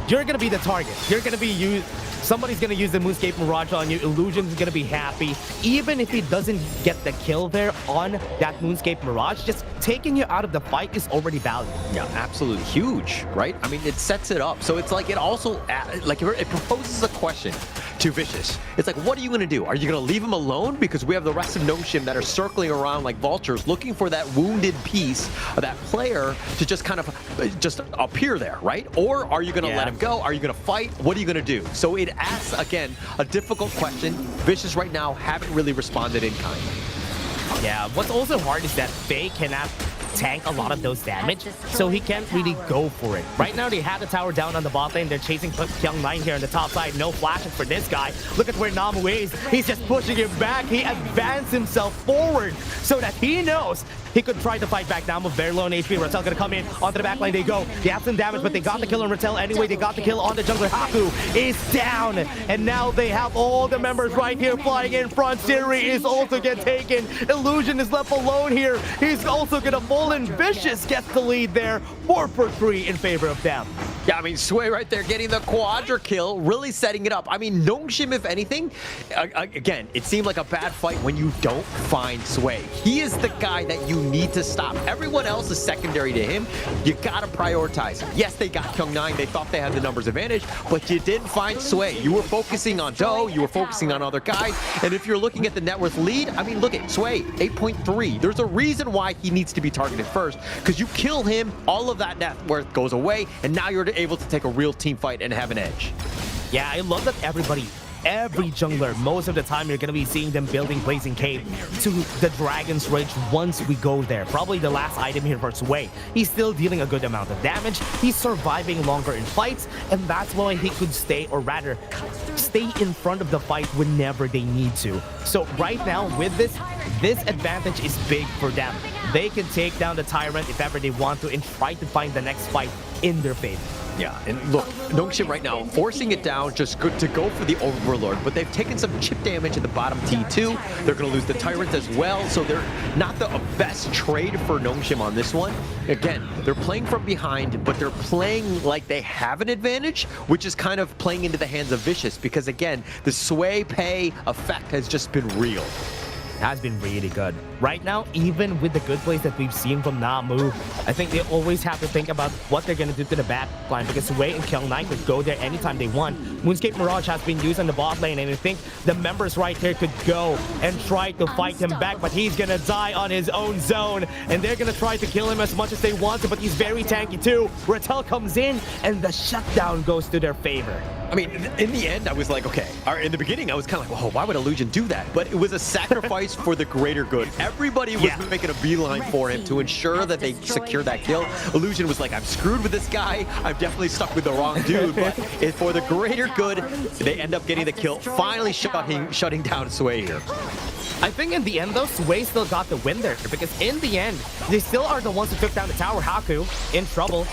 you're gonna be the target. You're gonna be used. Somebody's gonna use the Moonscape Mirage on you. Illusion's gonna be happy. Even if he doesn't get the kill there on that Moonscape Mirage, just taking you out of the fight is already valuable.
Yeah, absolutely huge, right? I mean, it sets it up. So it's like it also, like it proposes a question to Vicious. It's like, what are you gonna do? Are you gonna leave him alone? Because we have the rest of Nongshim that are circling around like vultures, looking for that wounded piece of that player to just kind of just appear there, right? Or are you gonna let him go? Are you gonna fight? What are you gonna do? So it asks, again, a difficult question. Vicious right now haven't really responded in kind.
Yeah, what's also hard is that Faye cannot tank a lot of those damage, so he can't really go for it. Right now, they have the tower down on the bot lane. They're chasing Kyung9 here on the top side. No flashes for this guy. Look at where Namu is. He's just pushing him back. He advanced himself forward so that he knows he could try to fight back. Namu very low on HP. Rattel gonna come in. Onto the back lane they go. They have some damage, but they got the kill on Rattel anyway. They got the kill on the jungler. Haku is down, and now they have all the members right here flying in front. Siri is also get taken. Illusion is left alone here. He's also gonna fall in. Vicious gets the lead there. 4-for-3 in favor of them.
Yeah, I mean, Sway right there getting the quadra kill, really setting it up. I mean, Nongshim, if anything, again, it seemed like a bad fight when you don't find Sway. He is the guy that you need to stop. Everyone else is secondary to him. You gotta prioritize. Yes, they got Kyung9. They thought they had the numbers advantage, but you didn't find Sway. You were focusing on Doe. You were focusing on other guys. And if you're looking at the net worth lead, I mean, look at Sway, 8.3. There's a reason why he needs to be targeted first, because you kill him, all of that net worth goes away, and now you're able to take a real team fight and have an edge.
Yeah, I love that every jungler, most of the time you're gonna be seeing them building Blazing Cave to the Dragon's Rage once we go there. Probably the last item here for Sway. He's still dealing a good amount of damage. He's surviving longer in fights, and that's why he could stay, or rather, stay in front of the fight whenever they need to. So right now, with this advantage is big for them. They can take down the Tyrant if ever they want to and try to find the next fight in their favor.
Yeah, and look, Nongshim right now forcing it down, just good to go for the Overlord, but they've taken some chip damage at the bottom T2. They're going to lose the Tyrant as well, so they're not the best trade for Nongshim on this one. Again, they're playing from behind, but they're playing like they have an advantage, which is kind of playing into the hands of Vicious, because again, the Sway pay effect has just been real.
has been really good. Right now, even with the good plays that we've seen from Namu, I think they always have to think about what they're going to do to the back line, because Sway and Kyung9 could go there anytime they want. Moonscape Mirage has been used on the bot lane, and I think the members right here could go and try to fight him back, but he's going to die on his own zone, and they're going to try to kill him as much as they want to, but he's very tanky too. Rattel comes in, and the shutdown goes to their favor.
I mean, in the end, I was like, okay. In the beginning, I was kind of like, whoa, why would Illusion do that? But it was a sacrifice for the greater good. Everybody was making a beeline for him to ensure that they secure that kill. Illusion was like, I'm screwed with this guy. I'm definitely stuck with the wrong dude. But for the greater good, they end up getting the kill, finally shutting down Sway here.
I think in the end, though, Sway still got the win there, because in the end, they still are the ones who took down the tower. Haku, in trouble,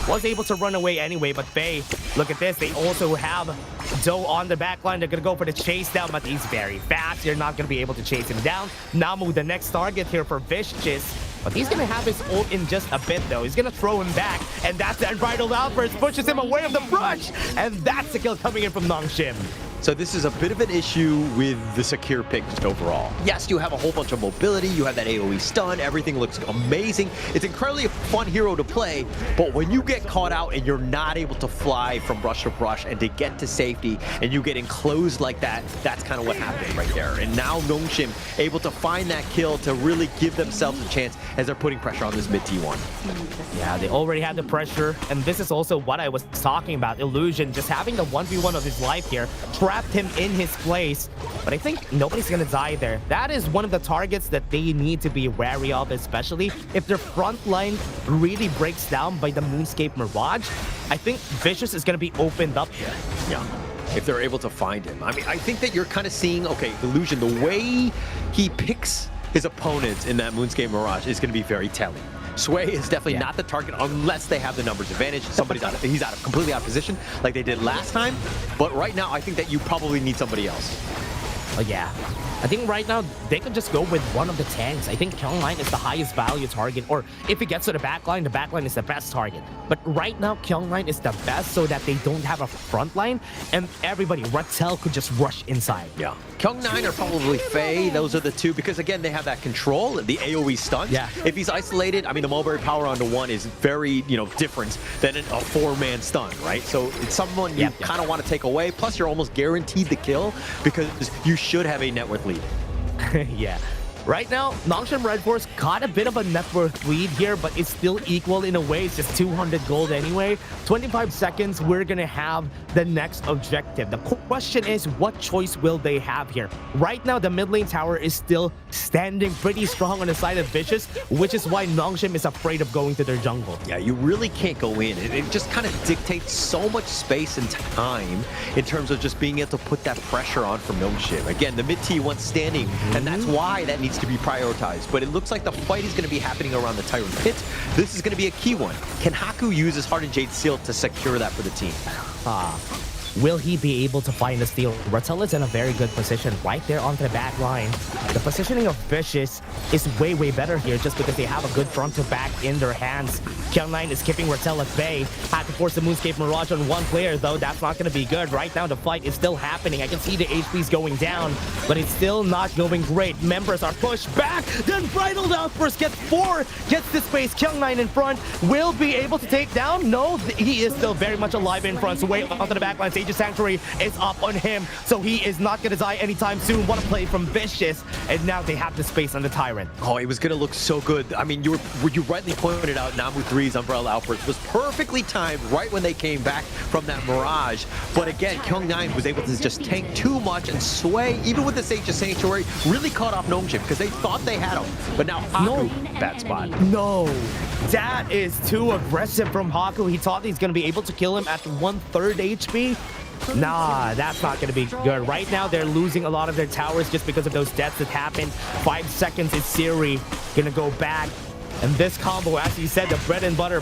was able to run away anyway, but Faye, look at this, they also have Doe on the back line. They're going to go for the chase down, but he's very fast. You're not going to be able to chase him down. Namu, the next target here for Vicious, but he's going to have his ult in just a bit, though. He's going to throw him back, and that's the Unbridled Outburst, pushes him away of the brush, and that's the kill coming in from Nongshim.
So this is a bit of an issue with the secure picks overall. Yes, you have a whole bunch of mobility, you have that AoE stun, everything looks amazing. It's incredibly a fun hero to play, but when you get caught out and you're not able to fly from brush to brush and to get to safety and you get enclosed like that, that's kind of what happened right there. And now Nongshim able to find that kill to really give themselves a chance as they're putting pressure on this mid T1.
Yeah, they already had the pressure, and this is also what I was talking about. Illusion just having the 1v1 of his life here, trapped him in his place, but I think nobody's gonna die there. That is one of the targets that they need to be wary of, especially if their front line really breaks down by the Moonscape Mirage. I think Vicious is gonna be opened up here.
Yeah, if they're able to find him. I mean, I think that you're kind of seeing, okay, Illusion, the way he picks his opponents in that Moonscape Mirage is gonna be very telling. Sway is definitely not the target unless they have the numbers advantage. He's completely out of position like they did last time. But right now, I think that you probably need somebody else.
Yeah. I think right now, they could just go with one of the tanks. I think Kyung9 is the highest value target, or if it gets to the backline is the best target. But right now, Kyung9 is the best so that they don't have a front line, and everybody, Rattel could just rush inside.
Yeah. Kyung9 or probably Faye, those are the two, because again, they have that control, the AoE stuns.
Yeah.
If he's isolated, I mean, the Mulberry power onto one is very, different than a four-man stun, right? So it's someone you kind of want to take away, plus you're almost guaranteed the kill, because you should have a net worth lead.
Yeah. Right now, Nongshim Redforce got a bit of a net worth lead here, but it's still equal in a way. It's just 200 gold anyway. 25 seconds, we're gonna have the next objective. The question is, what choice will they have here? Right now, the mid lane tower is still standing pretty strong on the side of Vicious, which is why Nongshim is afraid of going to their jungle.
Yeah, you really can't go in. It just kind of dictates so much space and time in terms of just being able to put that pressure on from Nongshim. Again, the mid T1 standing, and that's why that needs to be prioritized. But it looks like the fight is going to be happening around the Tyrant Pit. This is going to be a key one. Can Haku use his Hardened Jade Seal to secure that for the team?
Will he be able to find the steal? Rattel is in a very good position right there onto the back line. The positioning of Vicious is way, way better here just because they have a good front to back in their hands. Kyung9 is keeping Rattel at bay. Had to force the Moonscape Mirage on one player, though. That's not going to be good. Right now, the fight is still happening. I can see the HP's going down, but it's still not going great. Members are pushed back. Then Bridled Outburst gets the space. Kyung9 in front will be able to take down. No, he is still very much alive in front. So wait onto the back line. Sage's Sanctuary is up on him, so he is not going to die anytime soon. What a play from Vicious, and now they have the space on the Tyrant.
Oh, it was going to look so good. I mean, you rightly pointed out Namu 3's Umbrella Outburst was perfectly timed right when they came back from that Mirage. But again, Kyung9 was able to just tank too much, and Sway, even with the Sage's Sanctuary, really caught off Nongshim because they thought they had him. But now Haku, bad spot.
No, that is too aggressive from Haku. He thought he's going to be able to kill him at 1/3 HP. Nah, that's not going to be good. Right now, they're losing a lot of their towers just because of those deaths that happened. 5 seconds is Siri going to go back. And this combo, as you said, the bread and butter,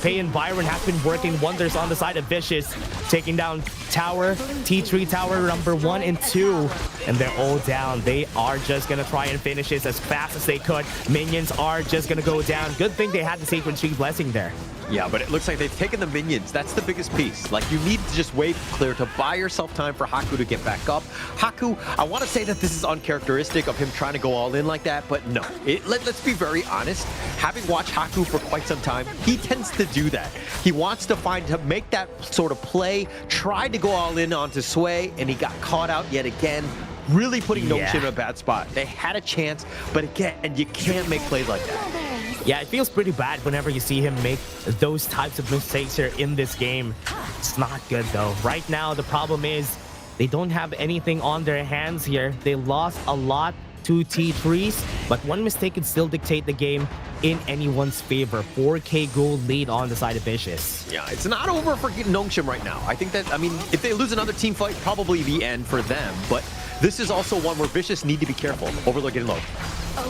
Pay and Byron has been working wonders on the side of Vicious. Taking down tower, T3 tower number 1 and 2. And they're all down. They are just going to try and finish this as fast as they could. Minions are just going to go down. Good thing they had the Sacred Tree Blessing there.
Yeah, but it looks like they've taken the minions. That's the biggest piece. Like, you need to just wait clear to buy yourself time for Haku to get back up. Haku, I want to say that this is uncharacteristic of him trying to go all in like that, but no. Let's be very honest. Having watched Haku for quite some time, he tends to do that. He wants to make that sort of play, tried to go all in onto Sway, and he got caught out yet again. Really putting Nongshim in a bad spot. They had a chance, but again, you can't make plays like that.
Yeah, it feels pretty bad whenever you see him make those types of mistakes here in this game. It's not good though. Right now, the problem is they don't have anything on their hands here. They lost a lot to T3s, but one mistake can still dictate the game in anyone's favor. 4K gold lead on the side of Vicious.
Yeah, it's not over for Nongshim right now. I think that, I mean, if they lose another team fight, probably the end for them, but this is also one where Vicious need to be careful. Overlook getting low.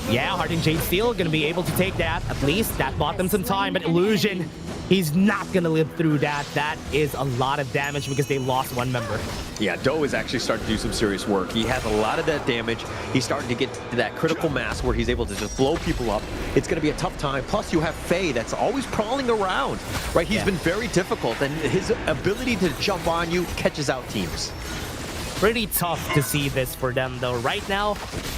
Yeah, Heart and Jade Steel gonna be able to take that. At least that bought them some time, but Illusion, he's not gonna live through that. That is a lot of damage because they lost one member.
Yeah, Doe is actually starting to do some serious work. He has a lot of that damage. He's starting to get to that critical mass where he's able to just blow people up. It's gonna be a tough time. Plus, you have Faye that's always prowling around, right? He's been very difficult, and his ability to jump on you catches out teams.
Pretty tough to see this for them though. Right now,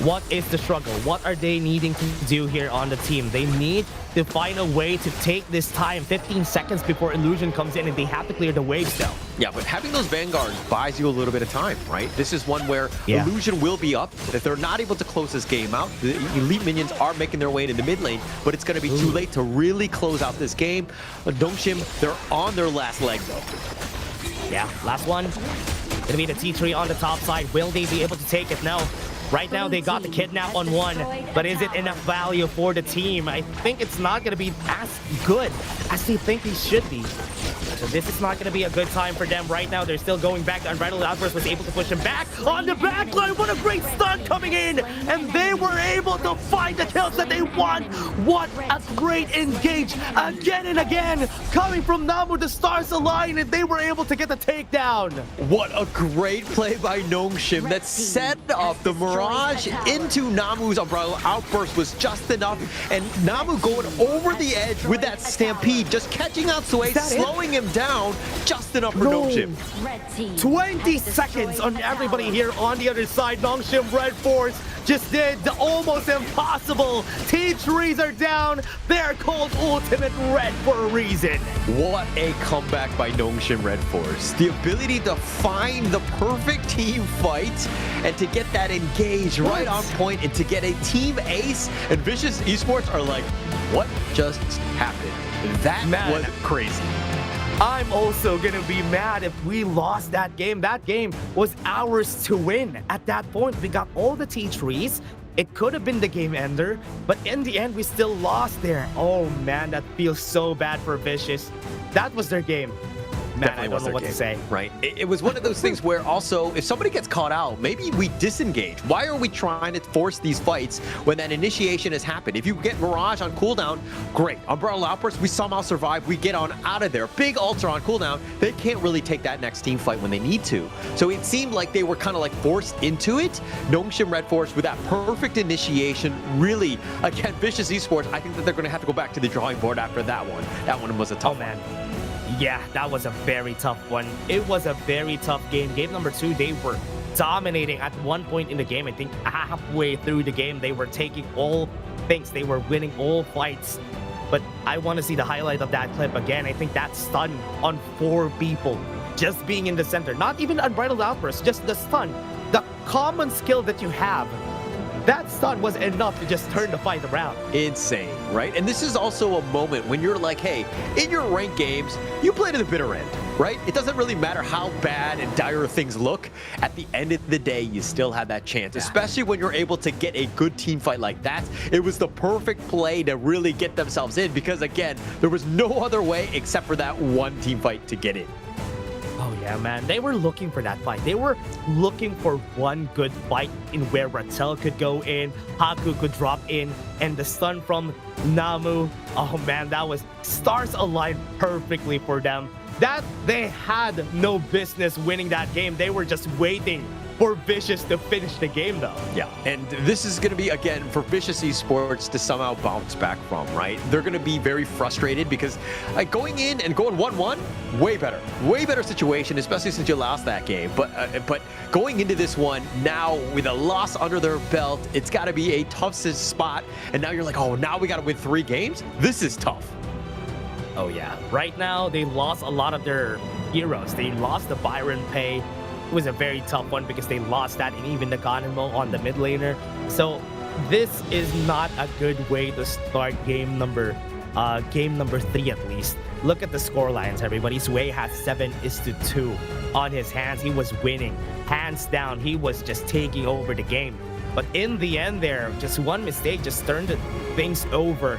what is the struggle? What are they needing to do here on the team? They need to find a way to take this time, 15 seconds before Illusion comes in, and they have to clear the waves though.
Yeah, but having those Vanguards buys you a little bit of time, right? This is one where Illusion will be up. If they're not able to close this game out, the elite minions are making their way into the mid lane, but it's going to be too late to really close out this game. Nongshim, they're on their last leg though.
Yeah, last one. Gonna be the T3 on the top side. Will they be able to take it? No. Right now, they got the kidnap on one, but is it enough value for the team? I think it's not gonna be as good as they think it should be. So this is not gonna be a good time for them right now. They're still going back. The Unbridled Outburst was able to push him back on the back line. What a great stun coming in, and they were able to find the kills that they want. What a great engage again and again coming from Namu. The stars align, and they were able to get the takedown.
What a great play by Nongshim that set up the Mirage into Namu's Umbrella Outburst was just enough, and Namu going over the edge with that Stampede, just catching out Sway, slowing him down, just enough for Nongshim.
20 seconds on everybody here on the other side. Nongshim Redforce just did the almost impossible. T3s are down. They're called Ultimate Red for a reason.
What a comeback by Nongshim Redforce. The ability to find the perfect team fight and to get that engaged right on point and to get a team ace. And Vicious Esports are like, what just happened? That was crazy.
I'm also gonna be mad if we lost that game. That game was ours to win. At that point, we got all the T3s. It could have been the game ender, but in the end, we still lost there. Oh man, that feels so bad for Vicious. That was their game. Man, I don't know what to say.
Right. It was one of those things where also, if somebody gets caught out, maybe we disengage. Why are we trying to force these fights when that initiation has happened? If you get Mirage on cooldown, great. Umbrella Outburst, we somehow survive. We get on out of there. Big Ultra on cooldown. They can't really take that next team fight when they need to. So it seemed like they were kind of like forced into it. Nongshim Redforce with that perfect initiation. Really, again, Vicious Esports, I think that they're going to have to go back to the drawing board after that one. That one was a tough
man. Yeah, that was a very tough one. It was a very tough game. Game number 2, they were dominating at one point in the game. I think halfway through the game, they were taking all things. They were winning all fights. But I want to see the highlight of that clip again. I think that stun on 4 people, just being in the center. Not even Unbridled Outburst, just the stun. The common skill that you have. That stun was enough to just turn the fight around.
Insane, right? And this is also a moment when you're like, hey, in your ranked games, you play to the bitter end, right? It doesn't really matter how bad and dire things look. At the end of the day, you still have that chance, especially when you're able to get a good team fight like that. It was the perfect play to really get themselves in because, again, there was no other way except for that one team fight to get in.
Oh yeah, man. They were looking for that fight. They were looking for one good fight in where Rattel could go in, Haku could drop in, and the stun from Namu. Oh man, that was stars aligned perfectly for them. That they had no business winning that game. They were just waiting for Vicious to finish the game, though.
Yeah, and this is going to be, again, for Vicious Esports to somehow bounce back from, right? They're going to be very frustrated because going in and going 1-1, way better situation, especially since you lost that game. But going into this one now with a loss under their belt, it's got to be a tough spot. And now you're like, oh, now we got to win 3 games? This is tough.
Oh, yeah. Right now, they lost a lot of their heroes. They lost the Byron Pay. It was a very tough one because they lost that, and even the KML on the mid laner. So this is not a good way to start game number 3 at least. Look at the score lines, everybody. Sway has 7-2 on his hands. He was winning hands down. He was just taking over the game. But in the end there, just one mistake just turned things over,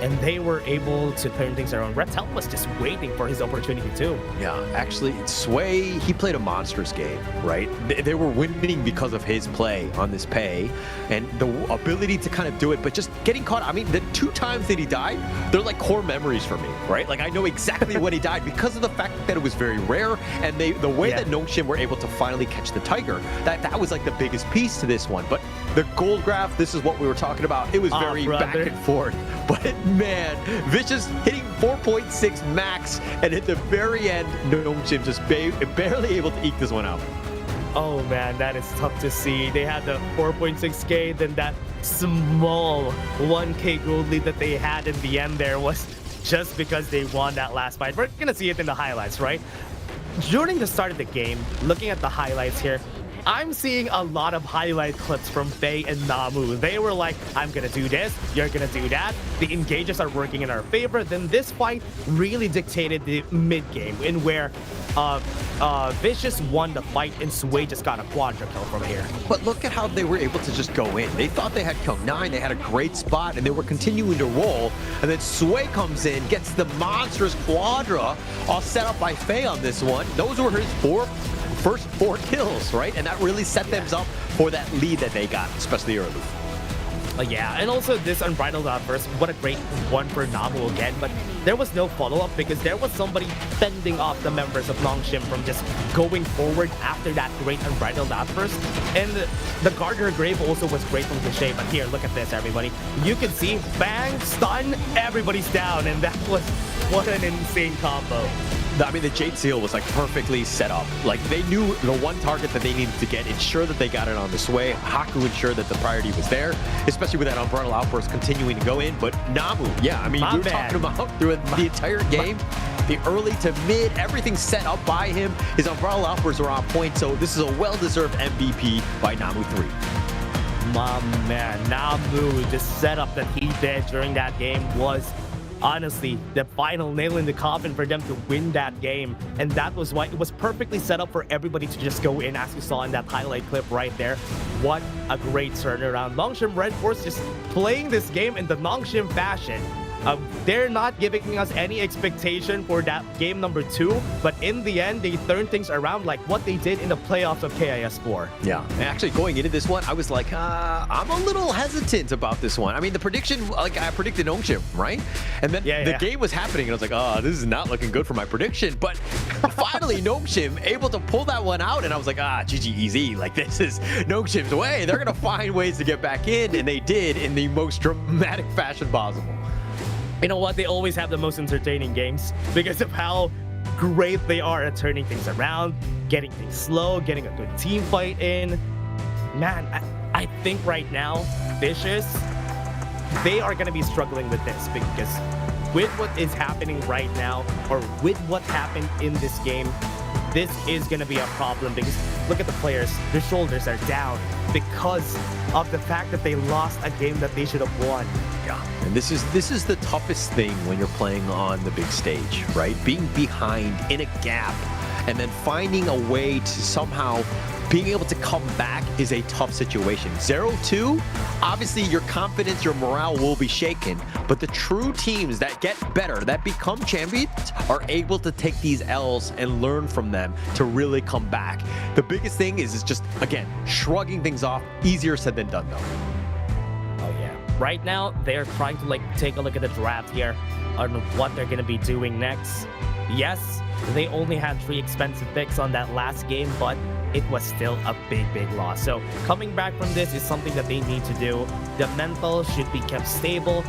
and they were able to turn things around. Redforce was just waiting for his opportunity too.
Yeah, actually, Sway, he played a monstrous game, right? They were winning because of his play on this pay and the ability to kind of do it, but just getting caught. I mean, the 2 times that he died, they're like core memories for me, right? Like, I know exactly when he died because of the fact that it was very rare, and the way that Nongshim were able to finally catch the Tiger, that was like the biggest piece to this one. But the gold graph, this is what we were talking about. It was very back and forth, but man, Vicious hitting 4.6 max, and at the very end, Nongshim just barely able to eke this one out.
Oh man, that is tough to see. They had the 4.6k, then that small 1k gold lead that they had in the end there was just because they won that last fight. We're gonna see it in the highlights, right? During the start of the game, looking at the highlights here, I'm seeing a lot of highlight clips from Faye and Namu. They were like, I'm gonna do this, you're gonna do that. The engages are working in our favor. Then this fight really dictated the mid-game, in where Vicious won the fight and Sway just got a quadra kill from here.
But look at how they were able to just go in. They thought they had kill 9, they had a great spot, and they were continuing to roll. And then Sway comes in, gets the monstrous quadra, all set up by Faye on this one. Those were his first 4 kills, right? And that really set them up for that lead that they got, especially early.
Yeah, and also this Unbridled Outburst, what a great one for Namu again, but there was no follow-up because there was somebody fending off the members of Nongshim from just going forward after that great Unbridled Outburst. And the Gardener Grave also was great from Cliche, but here, look at this, everybody. You can see, bang, stun, everybody's down, and that was, what an insane combo.
I mean, the Jade Seal was like perfectly set up. Like, they knew the one target that they needed to get, ensure that they got it on this way. Haku ensured that the priority was there, especially with that Unbridled Outburst continuing to go in. But Namu, yeah, I mean, we were talking about through the entire game, the early to mid, everything set up by him. His Unbridled Outbursts are on point, so this is a well-deserved MVP by Namu 3.
My man, Namu, the setup that he did during that game was honestly the final nail in the coffin for them to win that game, and that was why it was perfectly set up for everybody to just go in, as you saw in that highlight clip right there. What a great turnaround. Nongshim Redforce just playing this game in the Nongshim fashion. They're not giving us any expectation for that game number 2, but in the end, they turned things around like what they did in the playoffs of KIS4.
Yeah, and actually going into this one, I was like, I'm a little hesitant about this one. I mean, the prediction, like I predicted Nongshim, right? And then the game was happening, and I was like, oh, this is not looking good for my prediction. But finally, Nongshim able to pull that one out, and I was like, GG easy. Like, this is Nongshim's way. They're going to find ways to get back in, and they did in the most dramatic fashion possible.
You know what? They always have the most entertaining games because of how great they are at turning things around, getting things slow, getting a good team fight in. Man, I think right now, Vicious, they are going to be struggling with this because with what is happening right now, or with what happened in this game, this is going to be a problem because look at the players. Their shoulders are down because of the fact that they lost a game that they should have won.
Yeah, and this is the toughest thing when you're playing on the big stage, right? Being behind in a gap and then finding a way to somehow being able to come back is a tough situation. 0-2, obviously your confidence, your morale will be shaken, but the true teams that get better, that become champions, are able to take these L's and learn from them to really come back. The biggest thing is just, again, shrugging things off. Easier said than done, though.
Oh, yeah. Right now, they're trying to, like, take a look at the draft here on what they're going to be doing next. Yes, they only had 3 expensive picks on that last game, but it was still a big loss. So coming back from this is something that they need to do. The mental should be kept stable,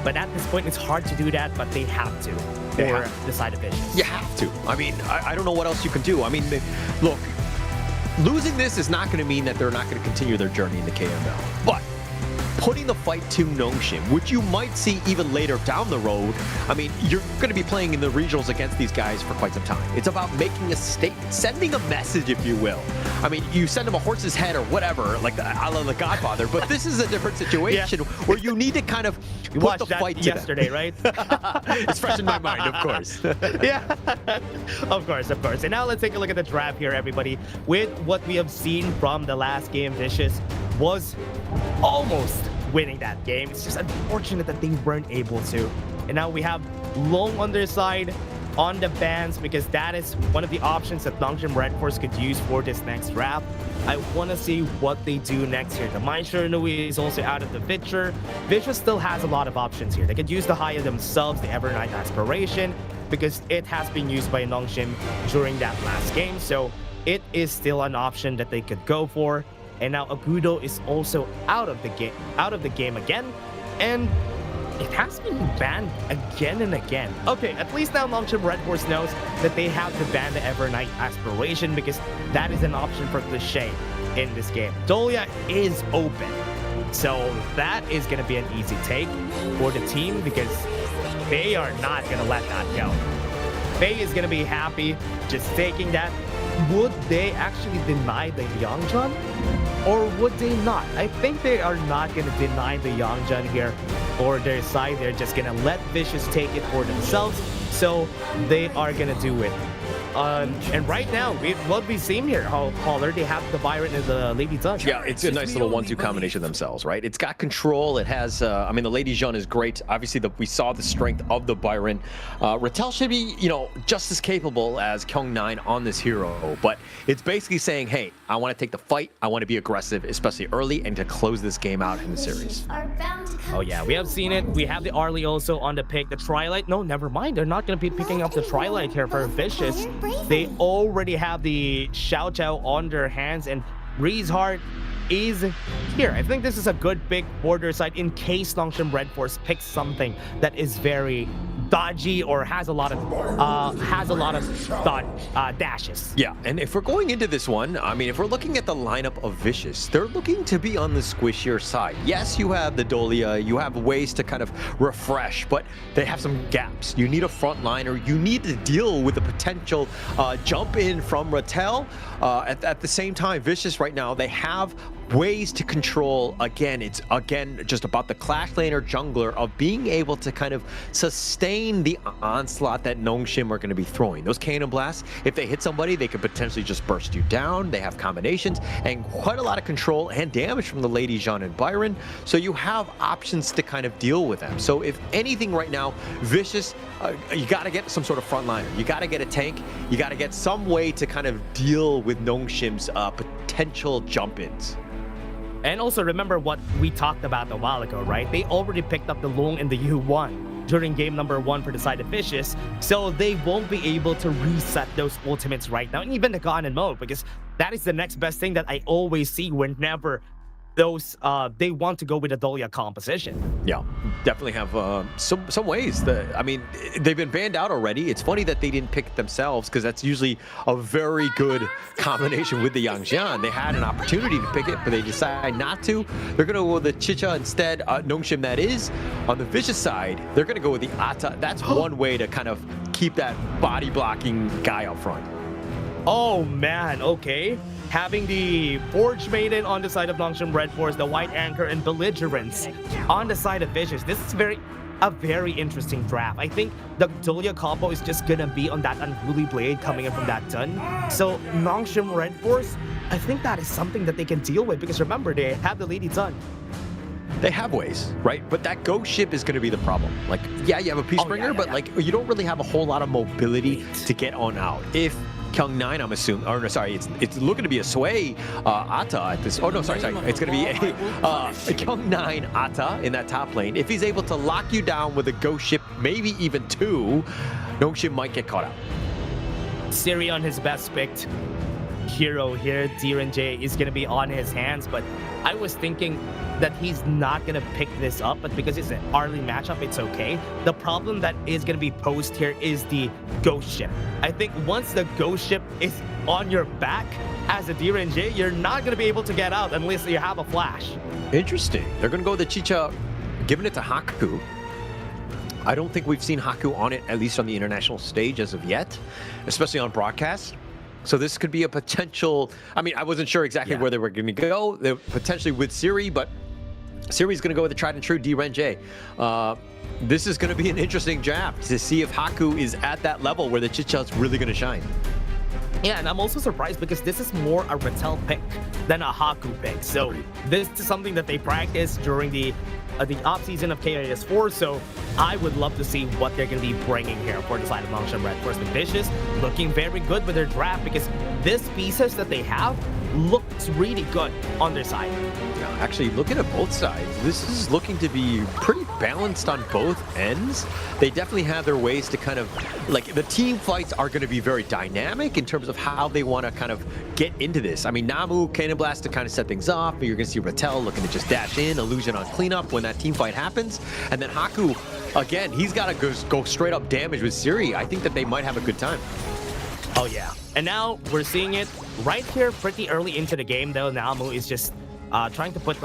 but at this point it's hard to do that, but they have to for the side of Vicious.
You have to. I mean, I don't know what else you can do. I mean, look, losing this is not going to mean that they're not going to continue their journey in the KML, but putting the fight to Nongshim, which you might see even later down the road. I mean, you're going to be playing in the regionals against these guys for quite some time. It's about making a statement, sending a message, if you will. I mean, you send them a horse's head or whatever, like a la The Godfather, but this is a different situation where you need to kind of put the fight to
yesterday, right?
It's fresh in my mind, of course.
Yeah, of course. And now let's take a look at the draft here, everybody. With what we have seen from the last game, Vicious was almost winning that game. It's just unfortunate that they weren't able to. And now we have Long on their side on the bans, because that is one of the options that Nongshim Redforce could use for this next draft. I want to see what they do next here. The Mind Shiranui is also out of the picture. Vicious still has a lot of options here. They could use the Haya themselves, the Evernight Aspiration, because it has been used by Nongshim during that last game. So it is still an option that they could go for. And now Agudo is also out of the game again, and it has been banned again and again. Okay, at least now Nongshim Redforce knows that they have to ban the Evernight Aspiration, because that is an option for Cliché in this game. Dolia is open, so that is going to be an easy take for the team, because they are not going to let that go. Faye is going to be happy just taking that. Would they actually deny the Yongjun? Or would they not? I think they are not going to deny the Yongjun here for their side. They're just going to let Vicious take it for themselves. So they are going to do it. And right now, what we've seen here, how Caller, they have the Byron and the Lady Zun.
Yeah, it's a nice little 1-2 combination themselves, right? It's got control. It has, I mean, the Lady Zun is great. Obviously, we saw the strength of the Byron. Rattel should be, just as capable as Kyung9 on this hero, but it's basically saying, hey, I want to take the fight. I want to be aggressive, especially early, and to close this game out in the series.
Oh yeah, we have seen it. We have the Arlie also on the pick. The Twilight, no, never mind. They're not going to be picking up the Twilight here for Vicious. They already have the Xiao Chao on their hands, and Ree's Heart is here. I think this is a good pick for their side in case Nongshim Redforce picks something that is very dodgy or has a lot of dashes.
Yeah, and if we're going into this one, I mean, if we're looking at the lineup of Vicious, they're looking to be on the squishier side. Yes, you have the Dolia, you have ways to kind of refresh, but they have some gaps. You need a frontliner. You need to deal with the potential jump in from Rattel. At the same time, Vicious right now, they have ways to control. Again, it's just about the Clash Laner jungler of being able to kind of sustain the onslaught that Nongshim are going to be throwing. Those Cannon Blasts, if they hit somebody, they could potentially just burst you down. They have combinations and quite a lot of control and damage from the Lady Zhan and Byron. So you have options to kind of deal with them. So if anything right now, Vicious, you got to get some sort of frontliner. You got to get a tank. You got to get some way to kind of deal with Nongshim's potential jump-ins.
And also remember what we talked about a while ago, right? They already picked up the Long and the U1 during game number 1 for the side of Vicious, so they won't be able to reset those ultimates right now, and even the Ganon mode, because that is the next best thing that I always see whenever those they want to go with a Dolia composition.
Yeah, definitely have some ways that, I mean, they've been banned out already. It's funny that they didn't pick it themselves, because that's usually a very good combination with the Yangjian. They had an opportunity to pick it, but they decide not to. They're going to go with the Chicha instead, Nongshim that is. On the Vicious side, they're going to go with the Ata. That's one way to kind of keep that body blocking guy up front.
Oh man, okay. Having the Forge Maiden on the side of Nongshim Redforce, the White Anchor, and Belligerence on the side of Vicious. This is a very interesting draft. I think the Dolia combo is just gonna be on that Unruly Blade coming in from that Dun. So Nongshim Redforce, I think that is something that they can deal with, because remember, they have the Lady Dun.
They have ways, right? But that ghost ship is going to be the problem. Like, yeah, you have a Peacebringer, but like, you don't really have a whole lot of mobility to get on out. If Kyung9, I'm assuming, or no, sorry, it's looking to be a Sway Ata at this. Oh no, sorry, it's going to be a Kyung9 Ata in that top lane. If he's able to lock you down with a ghost ship, maybe even 2, Nongshim might get caught out.
Siri on his best picked hero here. D-J is going to be on his hands, but I was thinking that he's not going to pick this up, but because it's an early matchup, it's okay. The problem that is going to be posed here is the ghost ship. I think once the ghost ship is on your back as a D-J, you're not going to be able to get out unless you have a flash.
Interesting. They're going to go with the Chicha, giving it to Haku. I don't think we've seen Haku on it, at least on the international stage as of yet, especially on broadcast. So this could be a potential, I mean, I wasn't sure exactly where they were going to go. They're potentially with Siri, but Siri's going to go with the tried and true D-J. This is going to be an interesting jab to see if Haku is at that level where the Chicha's really going to shine.
Yeah, and I'm also surprised because this is more a Rattel pick than a Haku pick. So this is something that they practice during the off-season of KS4, so I would love to see what they're going to be bringing here for the side of Nongshim Redforce. The Vicious looking very good with their draft because these pieces that they have looks really good on their side.
Yeah, actually, looking at both sides, this is looking to be pretty balanced on both ends. They definitely have their ways to kind of, like, the team fights are going to be very dynamic in terms of how they want to kind of get into this. I mean, Namu, Cannon Blast to kind of set things off, but you're going to see Rattel looking to just dash in, Illusion on cleanup when that team fight happens. And then Haku, again, he's got to go straight up damage with Siri. I think that they might have a good time.
Oh, yeah. And now we're seeing it right here pretty early into the game, though. Namu is just trying to put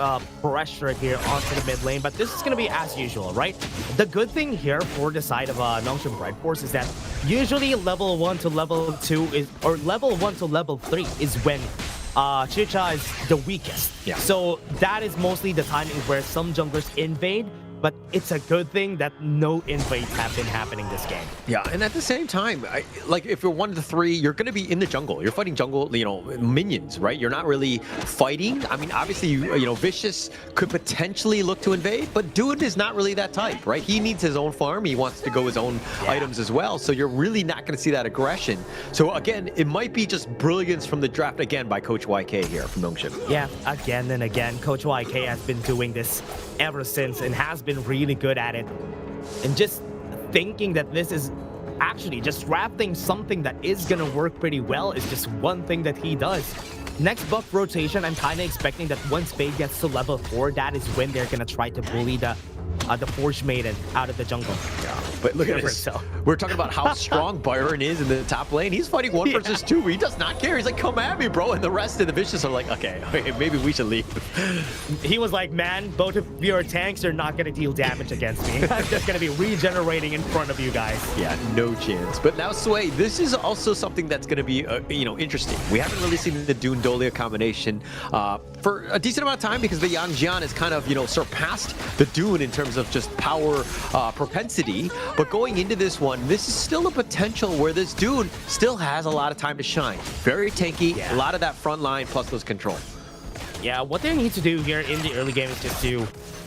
pressure here onto the mid lane, but this is going to be as usual, right? The good thing here for the side of Nongshim Redforce is that usually level 1 to level 2 is, or level 1 to level 3 is when Chicha is the weakest. Yeah. So that is mostly the timing where some junglers invade, but it's a good thing that no invades have been happening this game.
Yeah, and at the same time, like if you're 1 to 3, you're going to be in the jungle. You're fighting jungle, you know, minions, right? You're not really fighting. I mean, obviously, you know, Vicious could potentially look to invade, but Dude is not really that type, right? He needs his own farm. He wants to go his own items as well. So you're really not going to see that aggression. So again, it might be just brilliance from the draft again by Coach YK here from Nongshim.
Yeah, again and again, Coach YK has been doing this ever since and has been really good at it. And just thinking that this is actually just drafting something that is gonna work pretty well is just one thing that he does. Next buff rotation, I'm kind of expecting that once Fade gets to level 4, that is when they're gonna try to bully the Forge Maiden out of the jungle.
Yeah, but look at this. We're talking about how strong Byron is in the top lane. He's fighting 1 versus 2. He does not care. He's like, come at me, bro. And the rest of the Vicious are like, okay, maybe we should leave.
He was like, man, both of your tanks are not going to deal damage against me. I'm just going to be regenerating in front of you guys.
Yeah, no chance. But now, Sway, this is also something that's going to be, you know, interesting. We haven't really seen the Dune Dolia combination for a decent amount of time because the Yang Jian has kind of, you know, surpassed the Dune in terms of just power propensity. But going into this one, this is still a potential where this Dune still has a lot of time to shine. Very tanky, a lot of that front line plus those control.
Yeah, what they need to do here in the early game is just to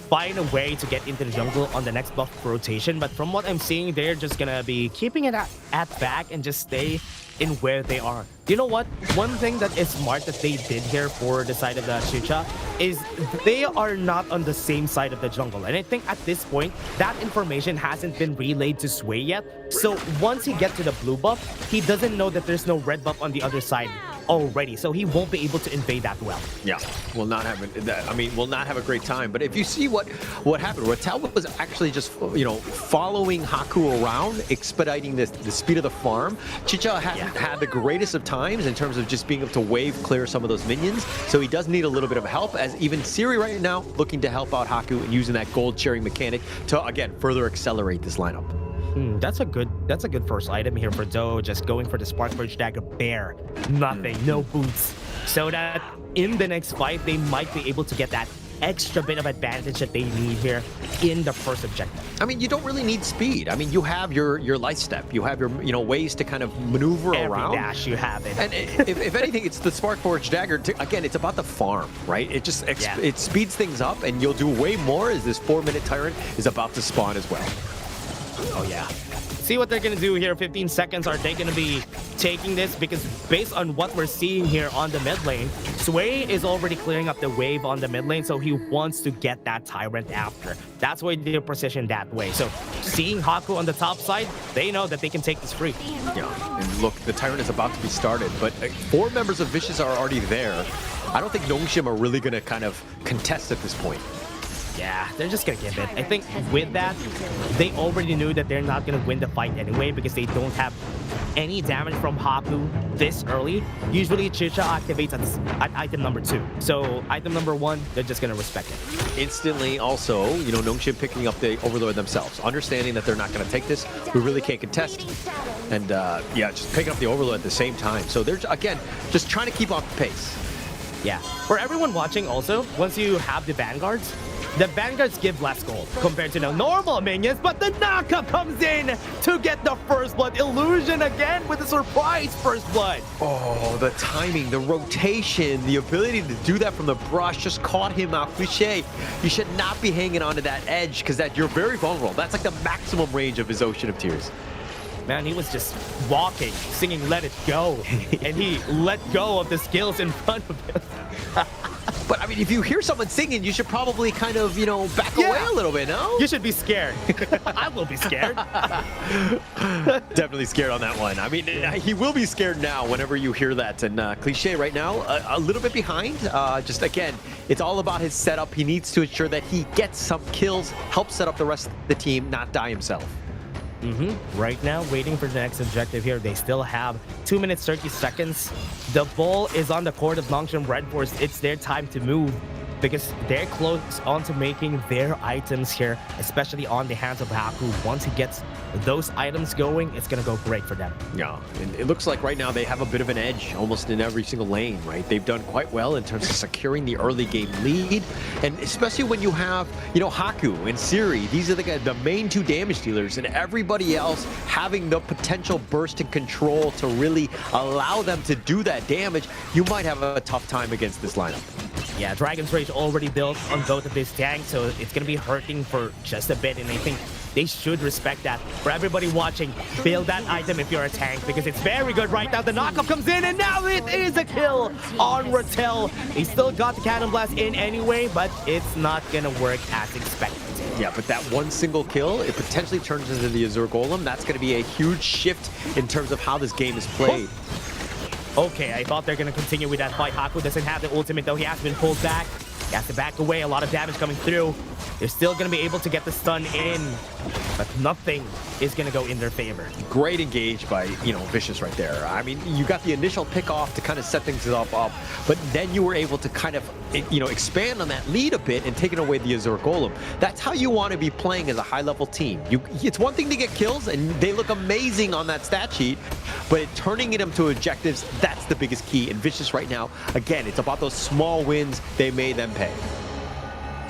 find a way to get into the jungle on the next buff rotation. But from what I'm seeing, they're just gonna be keeping it at back and just stay in where they are. You know what? One thing that is smart that they did here for the side of the Chicha is they are not on the same side of the jungle. And I think at this point, that information hasn't been relayed to Sway yet. So once he gets to the blue buff, he doesn't know that there's no red buff on the other side already, so he won't be able to invade that well.
Yeah, will not have a great time. But if you see what happened, Rattel was actually just, you know, following Haku around, expediting the speed of the farm. Chicha hasn't had the greatest of times in terms of just being able to wave clear some of those minions, so he does need a little bit of help, as even Siri right now looking to help out Haku and using that gold sharing mechanic to, again, further accelerate this lineup.
That's a good first item here for Doe, just going for the Sparkforge Dagger bare. Nothing, no boots. So that in the next fight, they might be able to get that extra bit of advantage that they need here in the first objective.
I mean, you don't really need speed. I mean, you have your light step. You have your, you know, ways to kind of maneuver around.
Every dash you have it.
And if anything, it's the Sparkforge Dagger. Again, it's about the farm, right? It just it speeds things up, and you'll do way more as this 4-minute Tyrant is about to spawn as well.
Oh yeah. see what they're gonna do here. 15 seconds. Are they gonna be taking this? Because based on what we're seeing here on the mid lane, Sway is already clearing up the wave on the mid lane, so he wants to get that Tyrant after. That's why they're positioned that way. So seeing Haku on the top side, they know that they can take this free.
Yeah, and look, the Tyrant is about to be started, but 4 members of Vicious are already there. I don't think Nongshim are really gonna kind of contest at this point.
Yeah, they're just gonna give it. I think with that, they already knew that they're not gonna win the fight anyway because they don't have any damage from Haku this early. Usually Chicha activates at item number 2. So item number 1, they're just gonna respect it.
Instantly also, you know, Nongshim picking up the Overlord themselves, understanding that they're not gonna take this. We really can't contest. And yeah, just picking up the Overlord at the same time. So they're, again, just trying to keep off the pace.
Yeah. For everyone watching also, once you have the Vanguards give less gold compared to the normal minions, but the Naka comes in to get the first blood. Illusion again with a surprise first blood.
Oh, the timing, the rotation, the ability to do that from the brush just caught him out. Cliché, you should not be hanging onto that edge because you're very vulnerable. That's like the maximum range of his Ocean of Tears.
Man, he was just walking, singing Let It Go, and he let go of the skills in front of him.
But I mean, if you hear someone singing, you should probably kind of, you know, back away a little bit, no?
You should be scared. I will be scared.
Definitely scared on that one. I mean, he will be scared now whenever you hear that. And Cliché right now, a little bit behind. Just again, it's all about his setup. He needs to ensure that he gets some kills, help set up the rest of the team, not die himself.
Right now, waiting for the next objective here. They still have 2 minutes, 30 seconds. The ball is on the court of Nongshim Redforce. It's their time to move because they're close on to making their items here, especially on the hands of Haku. Once he gets those items going, it's going to go great for them.
Yeah, and it looks like right now they have a bit of an edge almost in every single lane, right? They've done quite well in terms of securing the early game lead, and especially when you have, you know, Haku and Siri. These are the main 2 damage dealers, and everybody else having the potential burst and control to really allow them to do that damage. You might have a tough time against this lineup.
Yeah, Dragon's Rage already built on both of these tanks, so it's going to be hurting for just a bit, and I think they should respect that. For everybody watching, build that item if you're a tank, because it's very good right now. The knockup comes in, and now it is a kill on Rattel. He still got the Cannon Blast in anyway, but it's not going to work as expected.
Yeah, but that one single kill, it potentially turns into the Azure Golem. That's going to be a huge shift in terms of how this game is played.
Okay, I thought they're going to continue with that fight. Haku doesn't have the ultimate, though. He has been pulled back. He has to back away. A lot of damage coming through. They're still going to be able to get the stun in, but nothing is going to go in their favor.
Great engage by, you know, Vicious right there. I mean, you got the initial pick off to kind of set things up, but then you were able to kind of, you know, expand on that lead a bit and taking away the Azure Golem. That's how you want to be playing as a high-level team. It's one thing to get kills, and they look amazing on that stat sheet, but turning them to objectives, that's the biggest key. And Vicious right now, again, it's about those small wins. They made them pay.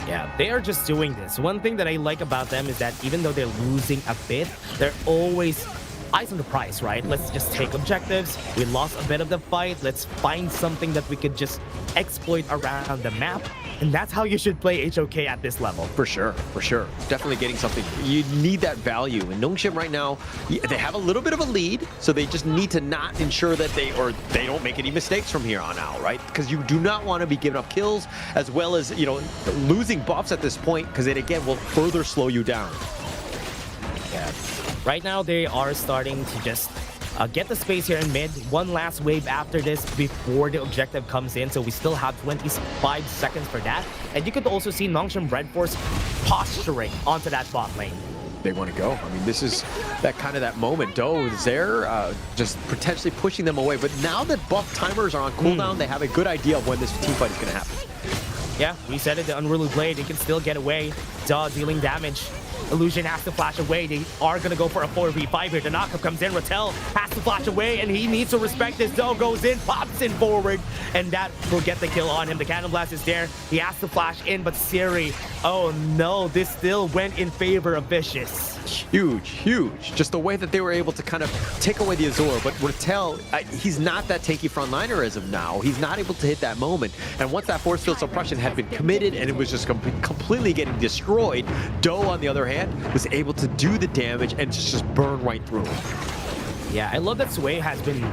Yeah, they are just doing this. One thing that I like about them is that even though they're losing a bit, they're always eyes on the prize, right? Let's just take objectives. We lost a bit of the fight. Let's find something that we could just exploit around the map. And that's how you should play HOK at this level.
For sure, for sure. Definitely getting something. You need that value. And Nongshim right now, they have a little bit of a lead, so they just need to not ensure that they don't make any mistakes from here on out, right? Because you do not want to be giving up kills, as well as, you know, losing buffs at this point, because it again will further slow you down.
Yeah. Right now, they are starting to just get the space here in mid. One last wave after this before the objective comes in. So we still have 25 seconds for that. And you could also see Nongshim Redforce posturing onto that bot lane.
They want to go. I mean, this is that moment. Doe is there, just potentially pushing them away. But now that buff timers are on cooldown, they have a good idea of when this team fight is going to happen.
Yeah, we said it, the Unruly Blade, it can still get away. Duh, dealing damage. Illusion has to flash away. They are going to go for a 4v5 here. The knockup comes in. Rattel has to flash away, and he needs to respect this. Doe goes in, pops in forward, and that will get the kill on him. The Cannon Blast is there. He has to flash in, but Siri, oh no, this still went in favor of Vicious.
Huge. Just the way that they were able to kind of take away the Azor, but Rattel, he's not that tanky frontliner as of now. He's not able to hit that moment. And once that force field suppression had been committed and it was just completely getting destroyed, Doe, on the other hand, was able to do the damage and just burn right through it.
Yeah, I love that Sway has been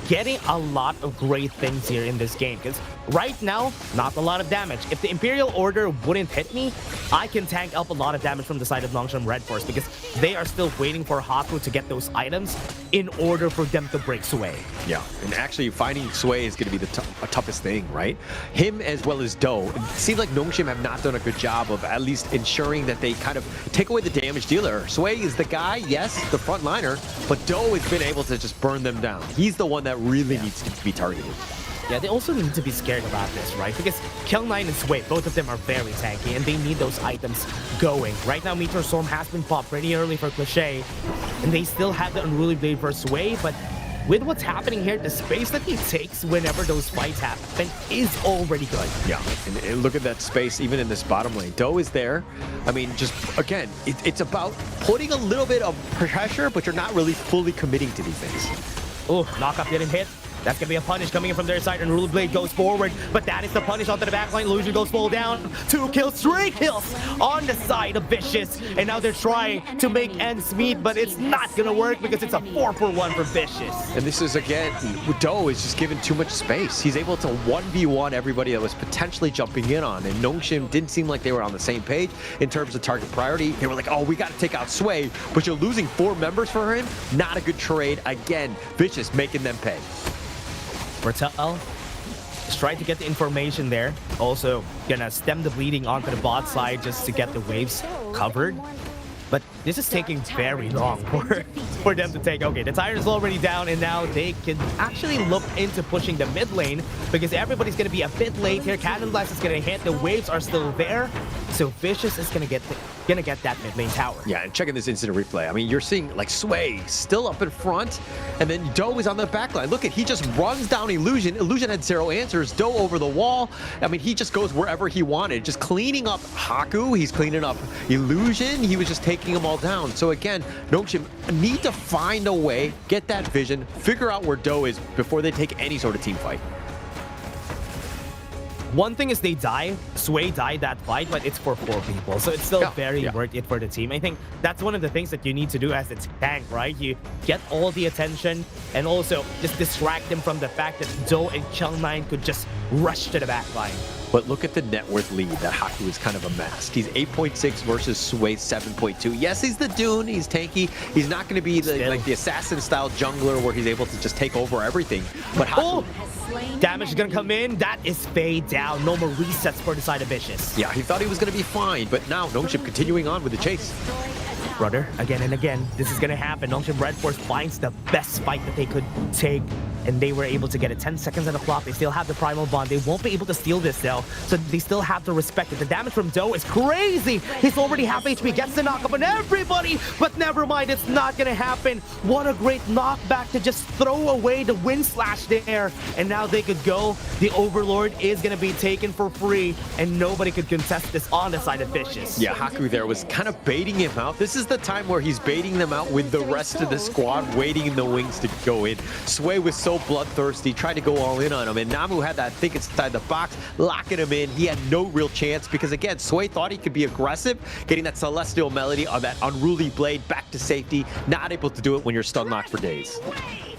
getting a lot of great things here in this game, because right now, not a lot of damage. If the Imperial Order wouldn't hit me, I can tank up a lot of damage from the side of Nongshim Redforce, because they are still waiting for Haku to get those items in order for them to break Sway.
Yeah, and actually finding Sway is going to be the toughest thing, right? Him as well as Doe. It seems like Nongshim have not done a good job of at least ensuring that they kind of take away the damage dealer. Sway is the guy, yes, the front liner, but Doe has been able to just burn them down. He's the one that really needs to be targeted.
Yeah, they also need to be scared about this, right? Because Kyung9 and Sway, both of them are very tanky, and they need those items going. Right now, Meteor Storm has been popped pretty early for Cliché, and they still have the Unruly Blade for Sway, but with what's happening here, the space that he takes whenever those fights happen is already good.
Yeah, and look at that space even in this bottom lane. Doe is there. I mean, just, again, it's about putting a little bit of pressure, but you're not really fully committing to these things.
Oh, knockup didn't hit. That's going to be a punish coming in from their side, and Unruly Blade goes forward, but that is the punish onto the backline. Illusion goes full down. 2 kills, 3 kills on the side of Vicious, and now they're trying to make ends meet, but it's not going to work because it's a 4-for-1 for Vicious.
And this is, again, Doe is just given too much space. He's able to 1v1 everybody that was potentially jumping in on, and Nongshim didn't seem like they were on the same page in terms of target priority. They were like, oh, we got to take out Sway, but you're losing 4 members for him? Not a good trade. Again, Vicious making them pay.
Rattel just trying to get the information there. Also gonna stem the bleeding onto the bot side just to get the waves covered. But this is taking very long for them to take. Okay, the Tyrant is already down, and now they can actually look into pushing the mid lane because everybody's going to be a bit late here. Cannon Blast is going to hit. The waves are still there. So Vicious is going to get that mid lane tower.
Yeah, and checking this instant replay. I mean, you're seeing like Sway still up in front, and then Doe is on the back line. Look at, he just runs down Illusion. Illusion had 0 answers. Doe over the wall. I mean, he just goes wherever he wanted, just cleaning up Haku. He's cleaning up Illusion. He was just taking them all down. So again, Nongshim need to find a way, get that vision, figure out where Doe is before they take any sort of team fight.
One thing is they die. Sway died that fight, but it's for 4 people. So it's still very worth it for the team. I think that's one of the things that you need to do as a tank, right? You get all the attention and also just distract them from the fact that Doe and Kyung9 could just rush to the back line.
But look at the net worth lead that Haku is kind of amassed. He's 8.6 versus Sway 7.2. Yes, he's the Dune. He's tanky. He's not going to be like the assassin-style jungler where he's able to just take over everything. But Haku...
Damage is going to come in. That is fade down. No more resets for the side of Vicious.
Yeah, he thought he was going to be fine, but now Nongshim continuing on with the chase.
Brother, again and again, this is going to happen. Nongshim Redforce finds the best fight that they could take, and they were able to get it. 10 seconds on the clock. They still have the Primal Bond. They won't be able to steal this, though, so they still have to respect it. The damage from Doe is crazy. He's already half HP, gets the knockup on everybody, but never mind, it's not going to happen. What a great knockback to just throw away the Wind Slash there, and now they could go. The Overlord is going to be taken for free, and nobody could contest this on the side of Vicious.
Yeah, Haku there was kind of baiting him out. This is the time where he's baiting them out with the rest of the squad waiting in the wings to go in. Sway was so bloodthirsty, tried to go all in on him, and Namu had that think inside the box, locking him in. He had no real chance because, again, Sway thought he could be aggressive, getting that Celestial Melody on that Unruly Blade back to safety, not able to do it when you're stun locked for days.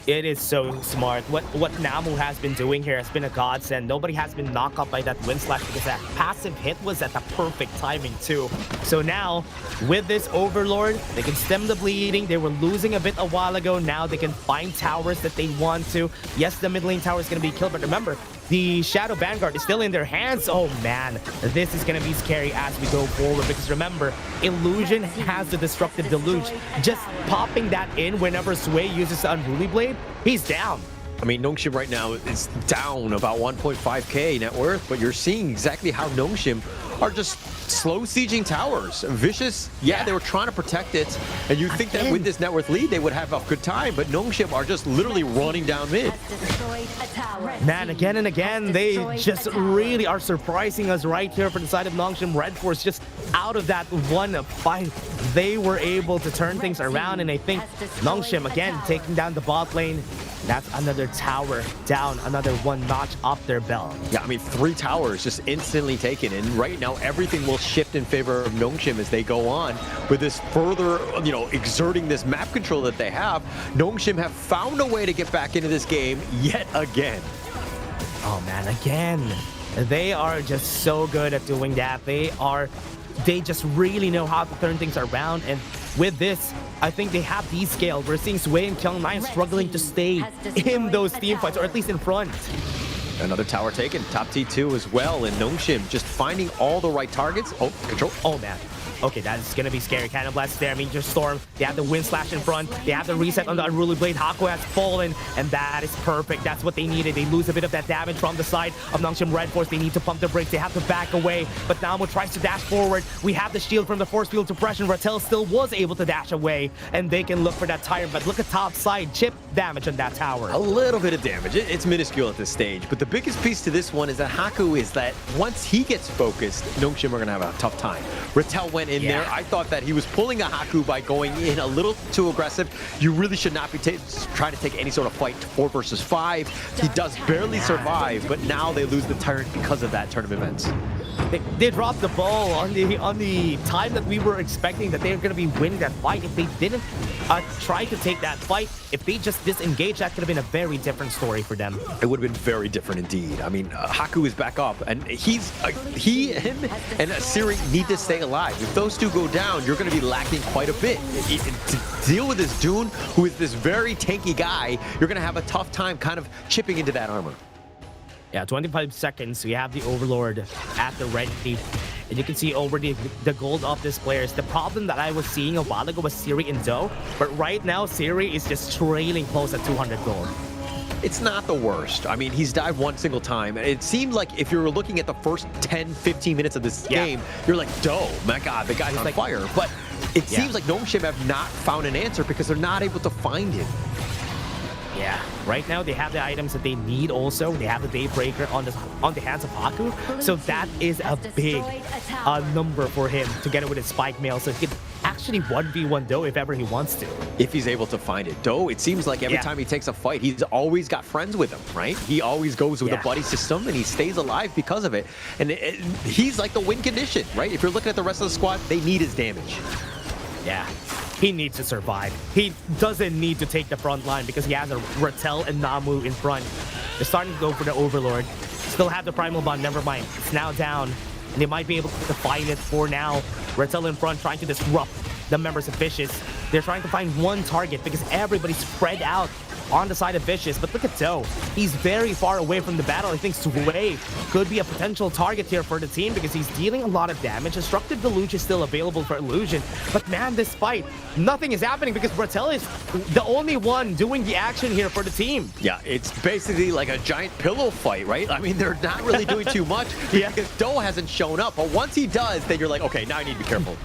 It is so smart. What Namu has been doing here has been a godsend. Nobody has been knocked up by that Wind Slash because that passive hit was at the perfect timing too. So now, with this Overlord, they can stem the bleeding. They were losing a bit a while ago. Now they can find towers that they want to. Yes, the mid lane tower is going to be killed, but remember, the Shadow Vanguard is still in their hands. Oh man, this is going to be scary as we go forward because remember, Illusion has the Disruptive Deluge. Just popping that in whenever Sway uses the Unruly Blade, he's down.
I mean, Nongshim right now is down about 1.5k net worth, but you're seeing exactly how Nongshim are just slow sieging towers. Vicious, yeah, they were trying to protect it, and you think that with this net worth lead, they would have a good time, but Nongshim are just literally running down mid.
Man, again and again, they just really are surprising us right here for the side of Nongshim. Redforce just out of that one fight, they were able to turn things around, and I think Nongshim again taking down the bot lane. That's another tower down, another one notch up their belt.
Yeah, I mean, 3 towers just instantly taken, and right now everything will shift in favor of Nongshim as they go on with this further, you know, exerting this map control that they have. Nongshim have found a way to get back into this game yet again.
Oh man, again. They are just so good at doing that. They just really know how to turn things around, and with this, I think they have descaled. We're seeing Sway and Kong9 struggling to stay in those team fights, or at least in front.
Another tower taken, top T2 as well, and Nongshim just finding all the right targets. Oh, control.
Oh man. Okay, that's gonna be scary. Cannon Blast is there. I mean, just Storm. They have the Wind Slash in front. They have the reset on the Unruly Blade. Haku has fallen, and that is perfect. That's what they needed. They lose a bit of that damage from the side of Nongshim Redforce. They need to pump the brakes. They have to back away, but Namo tries to dash forward. We have the shield from the force field suppression. Rattel still was able to dash away, and they can look for that tire, but look at top side. Chip damage on that tower.
A little bit of damage. It's minuscule at this stage, but the biggest piece to this one is that Haku is that once he gets focused, Nongshim are gonna have a tough time. Rattel went in there. I thought that he was pulling a Haku by going in a little too aggressive. You really should not be trying to take any sort of fight 4 versus 5. He does barely survive, but now they lose the Tyrant because of that tournament events.
They dropped the ball on the time that we were expecting that they were going to be winning that fight. If they didn't try to take that fight, if they just disengaged, that could have been a very different story for them.
It would have been very different indeed. I mean, Haku is back up, and him, and Siri need to stay alive. If those two go down, you're going to be lacking quite a bit. To deal with this Dune, who is this very tanky guy, you're going to have a tough time kind of chipping into that armor.
Yeah, 25 seconds. We have the Overlord at the ready. And you can see already the gold of this players. The problem that I was seeing a while ago was Siri and Zoe. But right now, Siri is just trailing close at 200 gold.
It's not the worst. I mean, he's dived one single time. It seemed like if you were looking at the first 10, 15 minutes of this game, you're like, Doe, my God, the guy's on fire. But it seems like Nongshim have not found an answer because they're not able to find him.
Yeah, right now they have the items that they need also. They have the Daybreaker on the hands of Haku. So that is a big number for him together with his Spike Mail. So he can actually 1v1 Doe if ever he wants to.
If he's able to find it. Doe, it seems like every time he takes a fight, he's always got friends with him, right? He always goes with a buddy system and he stays alive because of it. And he's like the win condition, right? If you're looking at the rest of the squad, they need his damage.
Yeah. He needs to survive. He doesn't need to take the front line because he has a Rattel and Namu in front. They're starting to go for the Overlord. Still have the Primal Bond, never mind. It's now down, and they might be able to find it for now. Rattel in front trying to disrupt the members of Vicious. They're trying to find one target because everybody's spread out on the side of Vicious. But look at Doe. He's very far away from the battle. I think Sway could be a potential target here for the team because he's dealing a lot of damage. Destructive Deluge is still available for Illusion. But man, this fight, nothing is happening because Rattel is the only one doing the action here for the team.
Yeah, it's basically like a giant pillow fight, right? I mean, they're not really doing too much because Doe hasn't shown up. But once he does, then you're like, okay, now I need to be careful.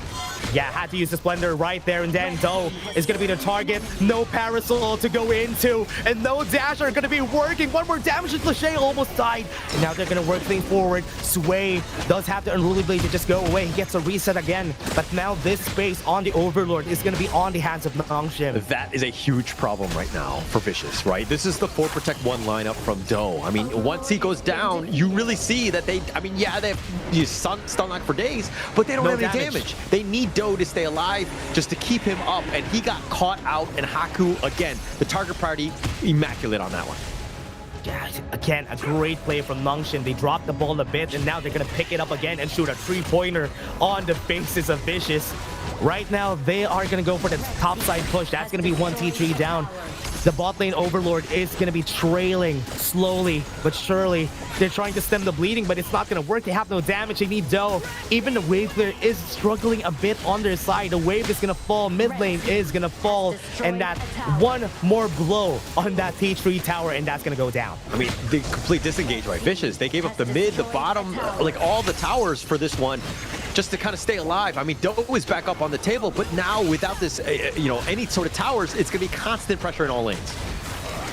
Yeah, had to use the Splendor right there, and then Doe is going to be the target. No Parasol to go into, and no Dash are going to be working. One more damage, and Lachey almost died. And now they're going to work things forward. Sway does have the Unruly Blade to just go away. He gets a reset again, but now this space on the Overlord is going to be on the hands of Nongshim.
That is a huge problem right now for Vicious, right? This is the 4 Protect 1 lineup from Doe. I mean, once he goes down, you really see that they, I mean, yeah, they have stun lock for days, but they don't have any damage. They need Doe to stay alive just to keep him up, and he got caught out, and Haku, again, the target party, immaculate on that one.
Yeah, again, a great play from Nongshim. They dropped the ball a bit, and now they're going to pick it up again and shoot a 3-pointer on the faces of Vicious. Right now, they are going to go for the top side push. That's going to be 1 T3 down. The bot lane Overlord is going to be trailing slowly but surely. They're trying to stem the bleeding, but it's not going to work. They have no damage. They need Doe. Even the wave clear is struggling a bit on their side. The wave is going to fall. Mid lane is going to fall. And that one more blow on that T3 tower, and that's going to go down.
I mean, the complete disengage by Vicious. They gave up the mid, the bottom, like all the towers for this one, just to kind of stay alive. I mean, Doe is back up on the table, but now without this, any sort of towers, it's going to be constant pressure in all lanes.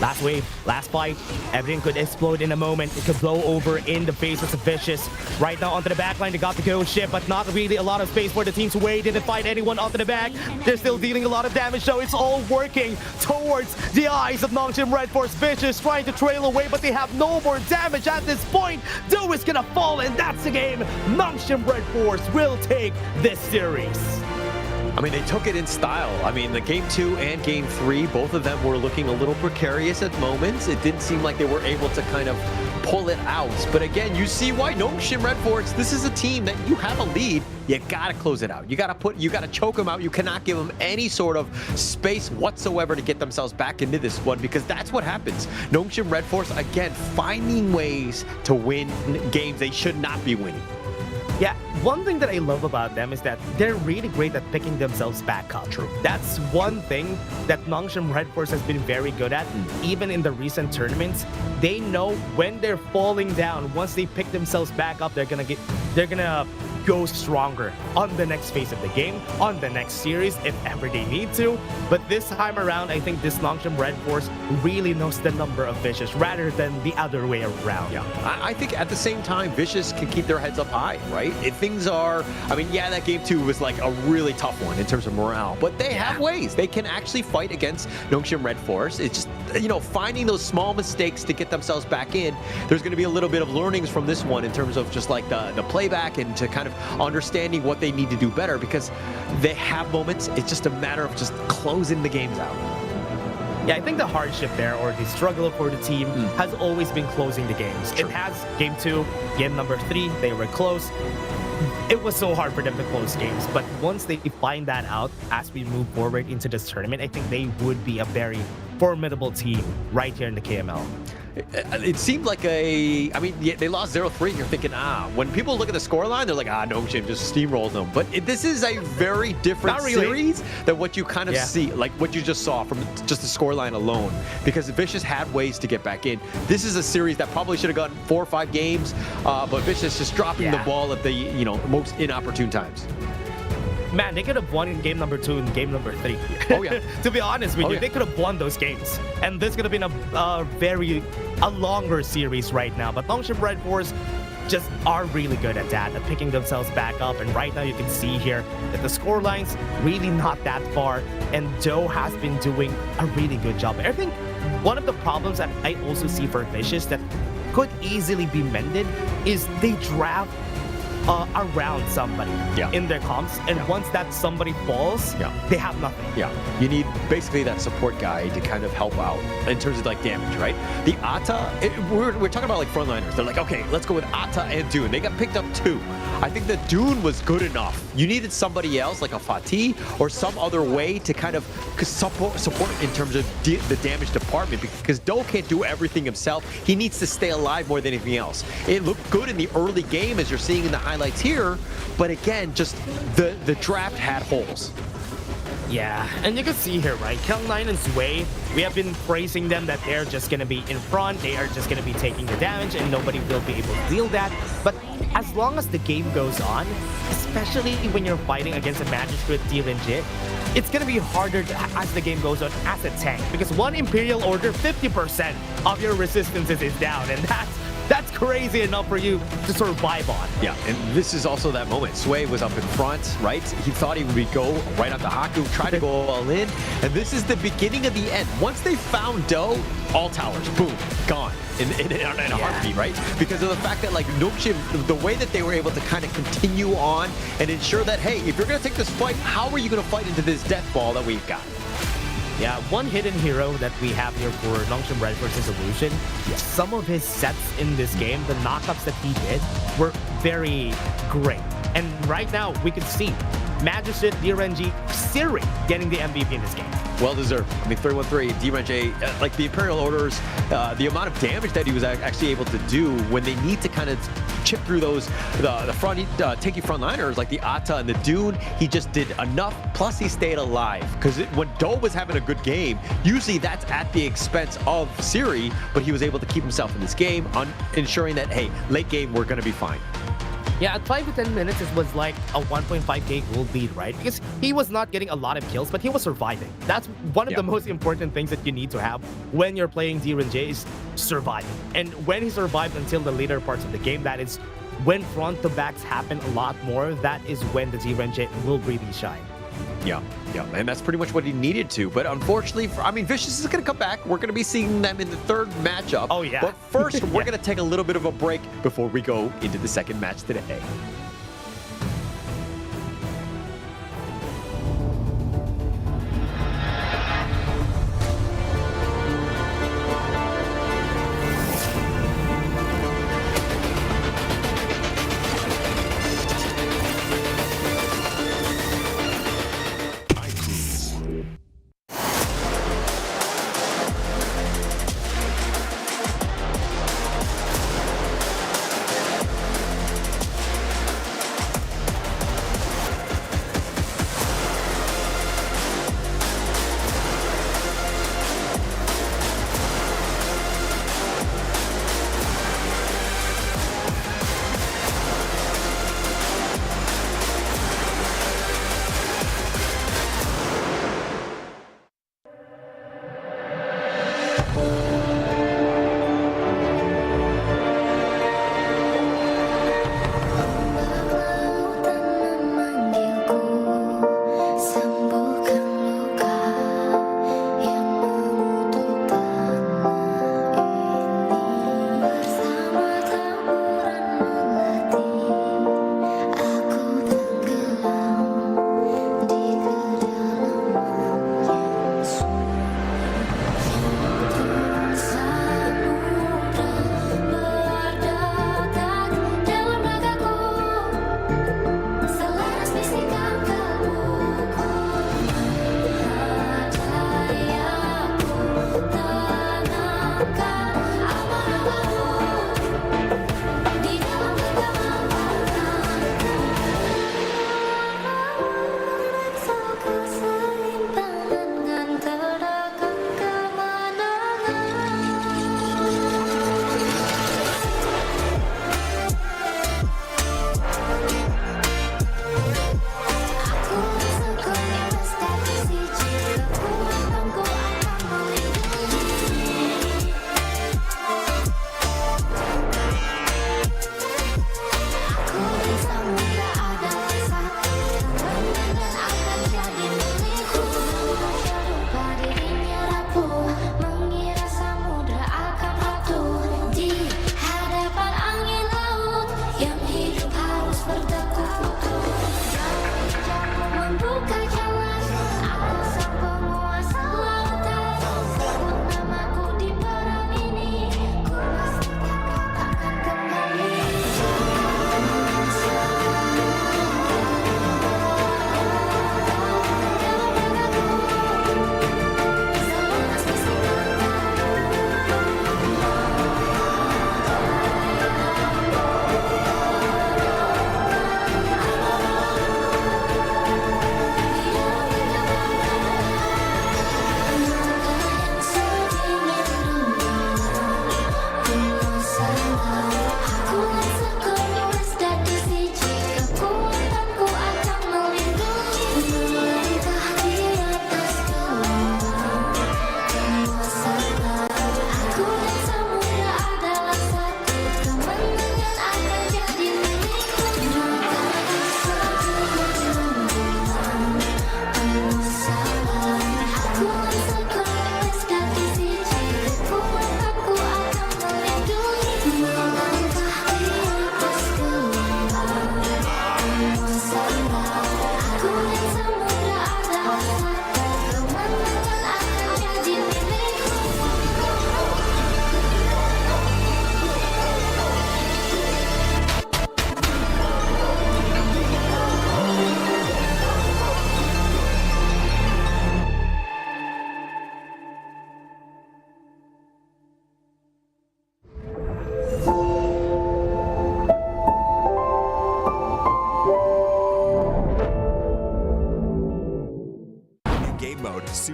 Last wave, last fight. Everything could explode in a moment. It could blow over in the faces of Vicious. Right now onto the backline, they got the kill ship, but not really a lot of space for the team to wait. Didn't find anyone onto the back. They're still dealing a lot of damage, so it's all working towards the eyes of Nongshim Redforce. Vicious trying to trail away, but they have no more damage at this point. Doe is gonna fall, and that's the game. Nongshim Redforce will take this series.
I mean, they took it in style. I mean, the game 2 and game 3, both of them were looking a little precarious at moments. It didn't seem like they were able to kind of pull it out. But again, you see why Nongshim Redforce, this is a team that you have a lead, you gotta close it out. You gotta choke them out. You cannot give them any sort of space whatsoever to get themselves back into this one, because that's what happens. Nongshim Redforce, again, finding ways to win games they should not be winning.
Yeah, one thing that I love about them is that they're really great at picking themselves back up.
True.
That's one thing that Nongshim Redforce has been very good at. Even in the recent tournaments, they know when they're falling down, once they pick themselves back up, they're gonna go stronger on the next phase of the game, on the next series, if ever they need to. But this time around, I think this Nongshim Redforce really knows the number of Vicious rather than the other way around.
Yeah, I think at the same time, Vicious can keep their heads up high, right? If things are, I mean, yeah, that game 2 was like a really tough one in terms of morale, but they have ways. They can actually fight against Nongshim Redforce. It's just, finding those small mistakes to get themselves back in. There's going to be a little bit of learnings from this one in terms of just like the playback and to kind of understanding what they need to do better, because they have moments. It's just a matter of just closing the games out.
Yeah, I think the hardship there, or the struggle for the team, has always been closing the games.
True.
It has game 2, game number 3, they were close. It was so hard for them to close games, but once they find that out as we move forward into this tournament, I think they would be a very formidable team right here in the KML.
It seemed like they lost 0-3. You're thinking, when people look at the scoreline, they're like, Nongshim just steamrolled them. But this is a very different series than what you kind of see, like what you just saw from just the scoreline alone. Because Vicious had ways to get back in. This is a series that probably should have gotten 4 or 5 games, but Vicious just dropping the ball at the most inopportune times.
Man, they could have won in game number 2 and game number 3.
Oh, yeah.
To be honest with you, they could have won those games. And this could have been a longer series right now. But Nongshim Redforce just are really good at that, at picking themselves back up. And right now you can see here that the scoreline's really not that far. And Doe has been doing a really good job. I think one of the problems that I also see for Vicious that could easily be mended is they draft around somebody in their comps, and once that somebody falls, they have nothing.
Yeah, you need basically that support guy to kind of help out in terms of like damage, right? The Ata, we're talking about like frontliners. They're like, okay, let's go with Ata and Dune. They got picked up 2. I think that Dune was good enough. You needed somebody else like a Fatih or some other way to kind of support in terms of the damage department, because Doe can't do everything himself. He needs to stay alive more than anything else. It looked good in the early game, as you're seeing in the highlights here, but again, just the draft had holes.
Yeah, and you can see here, right? Kel9 and Sway, we have been praising them that they're just going to be in front, they are just going to be taking the damage, and nobody will be able to deal that. But as long as the game goes on, especially when you're fighting against a Magistrate DLNG, it's going to be harder as the game goes on as a tank, because one Imperial Order, 50% of your resistances is down, and that's crazy enough for you to survive on.
Yeah, and this is also that moment. Sway was up in front, right? He thought he would go right onto Haku, try to go all in, and this is the beginning of the end. Once they found Doe, all towers, boom, gone in a heartbeat, right? Because of the fact that like Nongshim, the way that they were able to kind of continue on and ensure that, hey, if you're going to take this fight, how are you going to fight into this death ball that we've got?
Yeah, one hidden hero that we have here for Nongshim Redforce's Evolution, some of his sets in this game, the knockups that he did, were very great. And right now, we can see Magicite, DRNG, Siri getting the MVP in this game.
Well deserved. I mean, 3-1-3, DRNG, like the Imperial Orders, the amount of damage that he was actually able to do when they need to kind of chip through those, the front, tanky frontliners like the Atta and the Dune, he just did enough. Plus, he stayed alive. Because when Doe was having a good game, usually that's at the expense of Siri, but he was able to keep himself in this game, ensuring that, hey, late game, we're going to be fine.
Yeah, at 5 to 10 minutes, it was like a 1.5k gold lead, right? Because he was not getting a lot of kills, but he was surviving. That's one of the most important things that you need to have when you're playing DRNG is surviving. And when he survived until the later parts of the game, that is when front-to-backs happen a lot more. That is when the DRNG will really shine.
Yeah, and that's pretty much what he needed to. But unfortunately, I mean, Vicious is going to come back. We're going to be seeing them in the third matchup.
Oh, yeah.
But first, we're going to take a little bit of a break before we go into the second match today.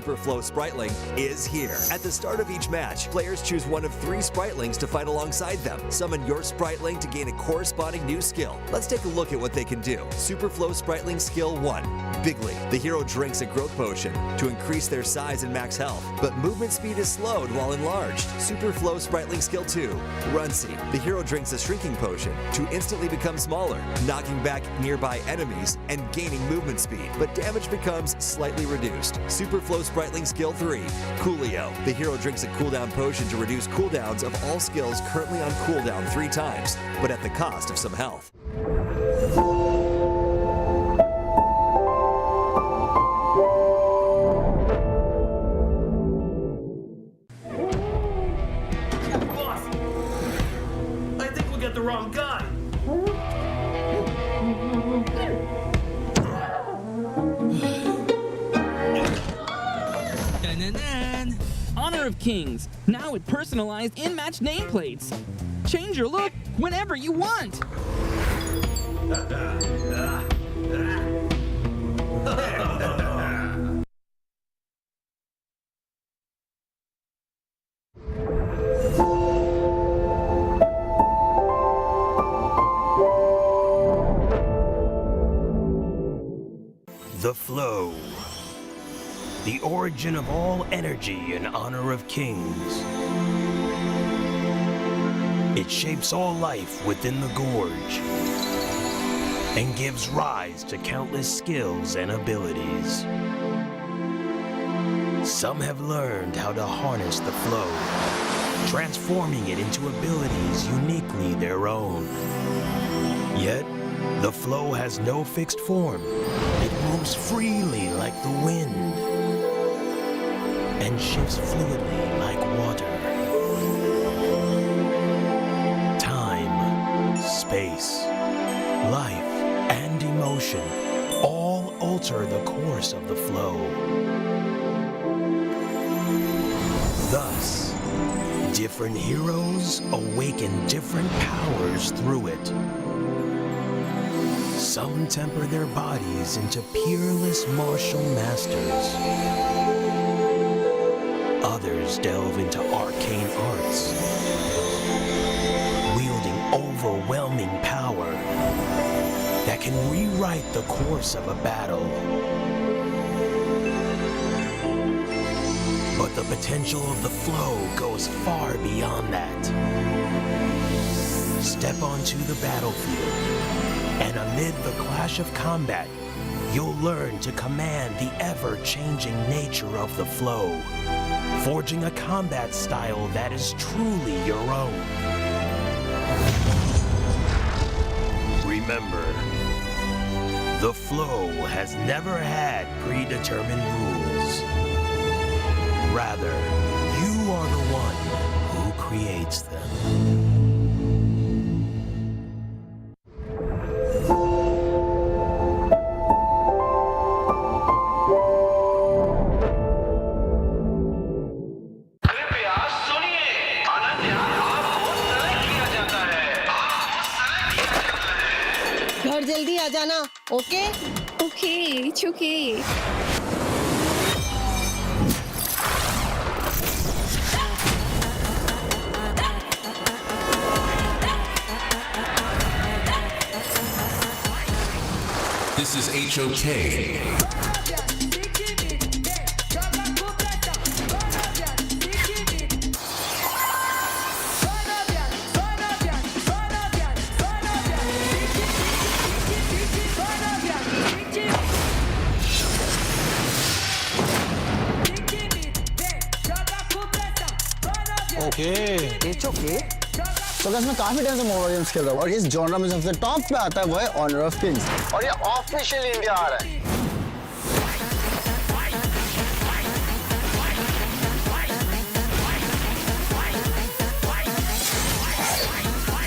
Super Flow Spriteling is here. At the start of each match, players choose one of 3 Spritelings to fight alongside them. Summon your Spriteling to gain a corresponding new skill. Let's take a look at what they can do. Super Flow Spriteling Skill 1. Bigly. The hero drinks a growth potion to increase their size and max health, but movement speed is slowed while enlarged. Super Flow Spriteling Skill 2. Runcy. The hero drinks a shrinking potion to instantly become smaller, knocking back nearby enemies and gaining movement speed, but damage becomes slightly reduced. Super Flow Spriteling Skill 3. Coolio. The hero drinks a cooldown potion to reduce cooldowns of all skills currently on cooldown 3 times, but at the cost of some health.
Boss, I think we got the wrong guy.
Honor of Kings, now with personalized in-match nameplates. Change your look whenever you want.
The flow. The origin of all energy in honor of kings. It shapes all life within the gorge and gives rise to countless skills and abilities. Some have learned how to harness the flow, transforming it into abilities uniquely their own. Yet, the flow has no fixed form. It moves freely like the wind and shifts fluidly like water. Time, space, life, and emotion all alter the course of the flow. Thus, different heroes awaken different powers through it. Some temper their bodies into peerless martial masters. Others delve into arcane arts, wielding overwhelming power that can rewrite the course of a battle. But the potential of the flow goes far beyond that. Step onto the battlefield, and amid the clash of combat, you'll learn to command the ever-changing nature of the flow, forging a combat style that is truly your own. Remember, the flow has never had predetermined rules. Rather, you are the one who creates them.
घर जल्दी आ जाना, okay?
Okay, it's okay.
This is HOK.
Okay. It's okay. तो मैं काफी time से mobile games खेल रहा हूँ और इस जॉनरा में सबसे टॉप पे आता है वो है ऑनर ऑफ किंग्स और ये ऑफिशियल इंडिया आ रहा है.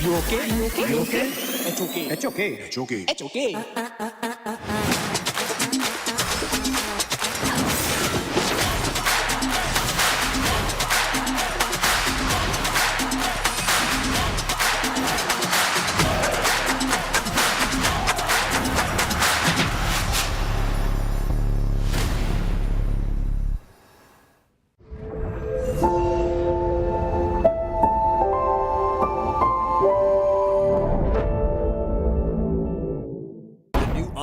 You okay? You okay?
You okay?
It's okay.
It's okay. It's okay.
It's okay.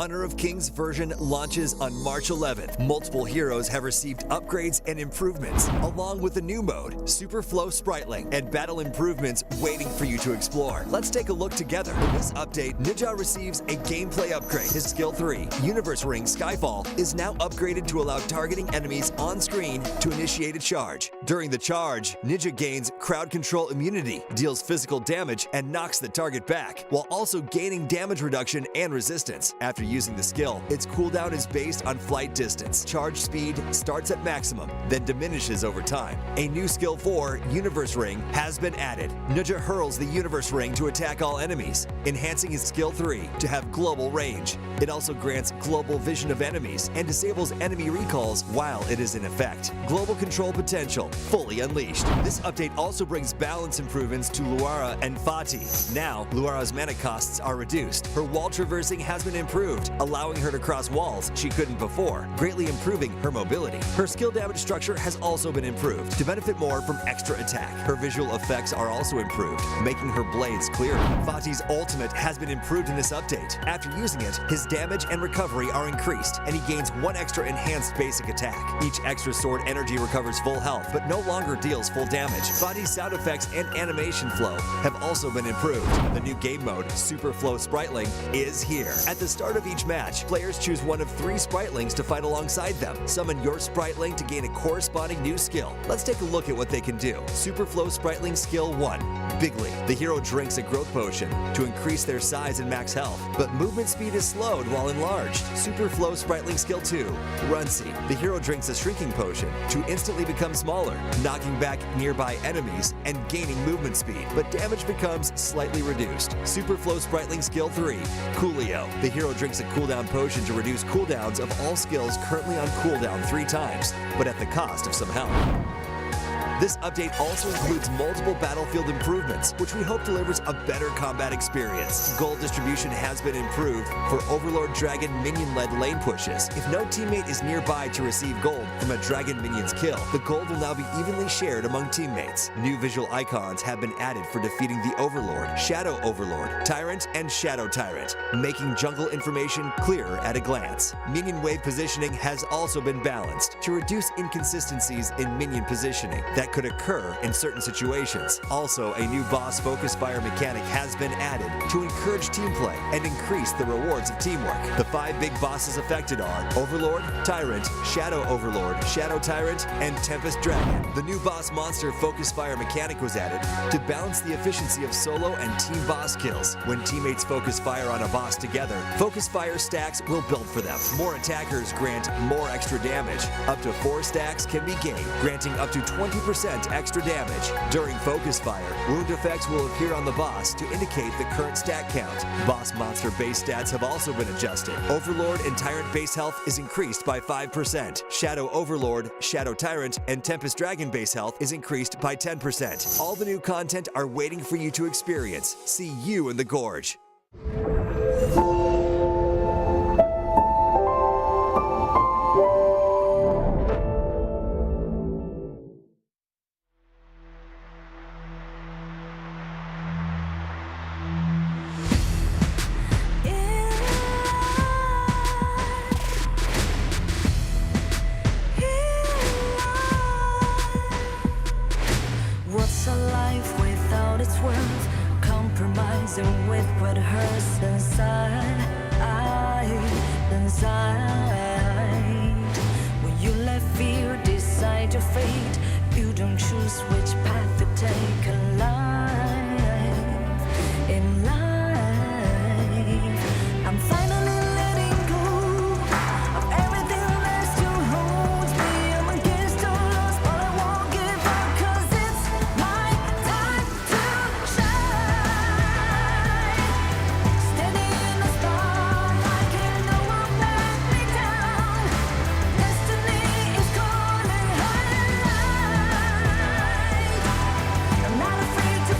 Honor of Kings version launches on March 11th. Multiple heroes have received upgrades and improvements, along with a new mode, Super Flow Spritling, and battle improvements waiting for you to explore. Let's take a look together. In this update, Ninja receives a gameplay upgrade. His skill 3, Universe Ring Skyfall, is now upgraded to allow targeting enemies on screen to initiate a charge. During the charge, Ninja gains crowd control immunity, deals physical damage, and knocks the target back, while also gaining damage reduction and resistance. After using the skill, its cooldown is based on flight distance. Charge speed starts at maximum, then diminishes over time. A new skill 4, Universe Ring, has been added. Ninja hurls the Universe Ring to attack all enemies, enhancing his skill 3 to have global range. It also grants global vision of enemies and disables enemy recalls while it is in effect. Global control potential fully unleashed. This update also brings balance improvements to Luara and Fati. Now, Luara's mana costs are reduced. Her wall traversing has been improved, allowing her to cross walls she couldn't before, greatly improving her mobility. Her skill damage structure has also been improved to benefit more from extra attack. Her visual effects are also improved, making her blades clearer. Fati's ultimate has been improved in this update. After using it, his damage and recovery are increased, and he gains 1 extra enhanced basic attack. Each extra sword energy recovers full health, but no longer deals full damage. Fati's sound effects and animation flow have also been improved. The new game mode, Super Flow Spritling, is here. At the start of each match, players choose one of 3 Spritlings to fight alongside them. Summon your Spritling to gain a corresponding new skill. Let's take a look at what they can do. Super Flow Spritling Skill 1, Bigly. The hero drinks a growth potion to increase their size and max health, but movement speed is slowed while enlarged. Super Flow Spritling Skill 2, Runcy. The hero drinks a shrinking potion to instantly become smaller, knocking back nearby enemies and gaining movement speed, but damage becomes slightly reduced. Super Flow Spritling Skill 3, Coolio. The hero drinks a cooldown potion to reduce cooldowns of all skills currently on cooldown 3 times, but at the cost of some health. This update also includes multiple battlefield improvements, which we hope delivers a better combat experience. Gold distribution has been improved for Overlord Dragon minion-led lane pushes. If no teammate is nearby to receive gold from a dragon minion's kill, the gold will now be evenly shared among teammates. New visual icons have been added for defeating the Overlord, Shadow Overlord, Tyrant, and Shadow Tyrant, making jungle information clearer at a glance. Minion wave positioning has also been balanced to reduce inconsistencies in minion positioning that could occur in certain situations. Also, a new boss focus fire mechanic has been added to encourage team play and increase the rewards of teamwork. The 5 big bosses affected are Overlord, Tyrant, Shadow Overlord, Shadow Tyrant, and Tempest Dragon. The new boss monster focus fire mechanic was added to balance the efficiency of solo and team boss kills. When teammates focus fire on a boss together, focus fire stacks will build for them. More attackers grant more extra damage. Up to 4 stacks can be gained, granting up to 20% extra damage. During focus fire, wound effects will appear on the boss to indicate the current stat count. Boss monster base stats have also been adjusted. Overlord and Tyrant base health is increased by 5%. Shadow Overlord, Shadow Tyrant, and Tempest Dragon base health is increased by 10%. All the new content are waiting for you to experience. See you in the Gorge.
What's a life without its worth? Compromising with what hurts inside. When you let fear decide your fate, you don't choose which path to take in life. In life, I'm finally letting go of everything that still holds me. I'm against all odds, but I won't give up, 'cause it's my time to shine. Standing in the spotlight, and no one let me down. Destiny is calling high. I'm not afraid to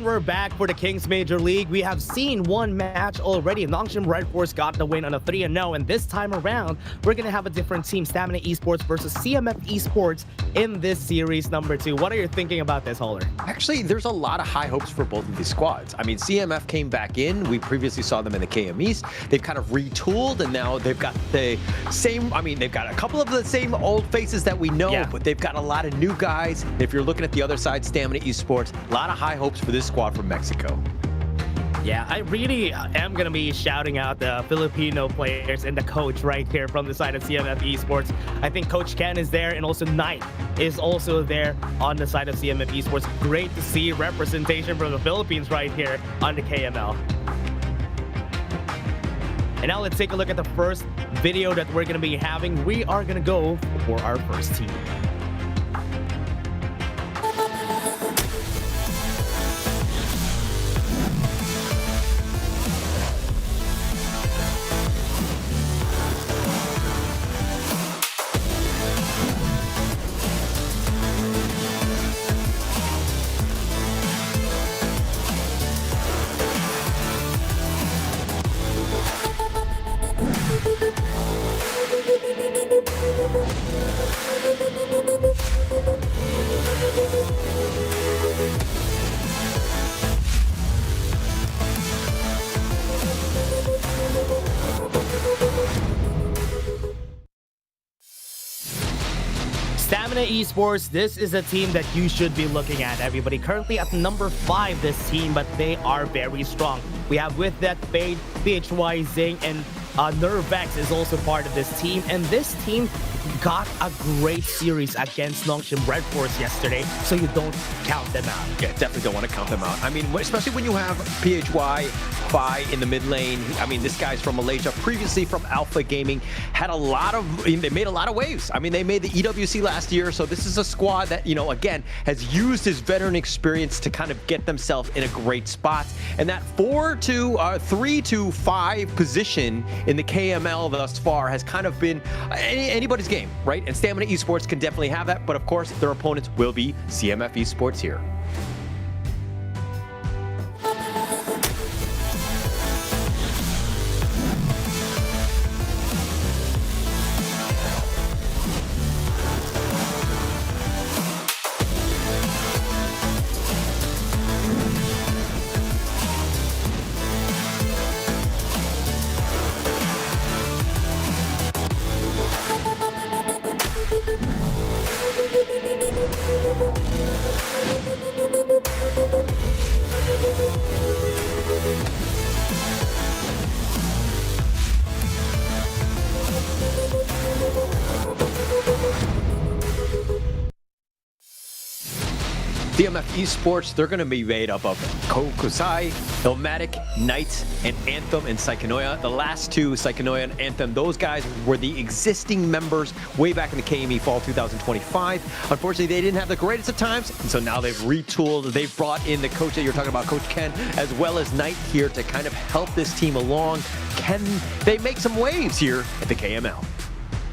And we're back for the Kings Major League. We have seen one match already. Nongshim Redforce got the win on a 3-0, and this time around, we're gonna have a different team, Stamina Esports versus CMF Esports in this series number 2. What are you thinking about this, Holler?
Actually, there's a lot of high hopes for both of these squads. I mean, CMF came back in. We previously saw them in the KM East. They've kind of retooled, and now they've got the same, I mean, they've got a couple of the same old faces that we know, but they've got a lot of new guys. If you're looking at the other side, Stamina Esports, a lot of high hopes for this squad from Mexico.
Yeah, I really am going to be shouting out the Filipino players and the coach right here from the side of CMF Esports. I think Coach Ken is there, and also Knight is also there on the side of CMF Esports. Great to see representation from the Philippines right here on the KML. And now let's take a look at the first video that we're going to be having. We are going to go for our first team. Stamina Esports, this is a team that you should be looking at, everybody. Currently at number 5, this team, but they are very strong. We have with that Fade, PHY, Zing, and Nervex is also part of this team. And this team got a great series against Nongshim Redforce yesterday, so you don't count them out.
Yeah, definitely don't want to count them out. I mean, especially when you have PHY, Phi in the mid lane. I mean, this guy's from Malaysia, previously from Alpha Gaming, had a lot of, they made a lot of waves. I mean, they made the EWC last year, so this is a squad that, you know, again, has used his veteran experience to kind of get themselves in a great spot. And that 3 to 5 position in the KML thus far has kind of been anybody's game, right? And Stamina Esports can definitely have that, but of course, their opponents will be CMF Esports here. CMF Esports, they're going to be made up of Kokusai, Ilmatic, Knight, and Anthem and Psychonoia. The last two, Psychonoia and Anthem, those guys were the existing members way back in the KME Fall 2025. Unfortunately, they didn't have the greatest of times, and so now they've retooled. They've brought in the coach that you're talking about, Coach Ken, as well as Knight here to kind of help this team along. Can they make some waves here at the KML?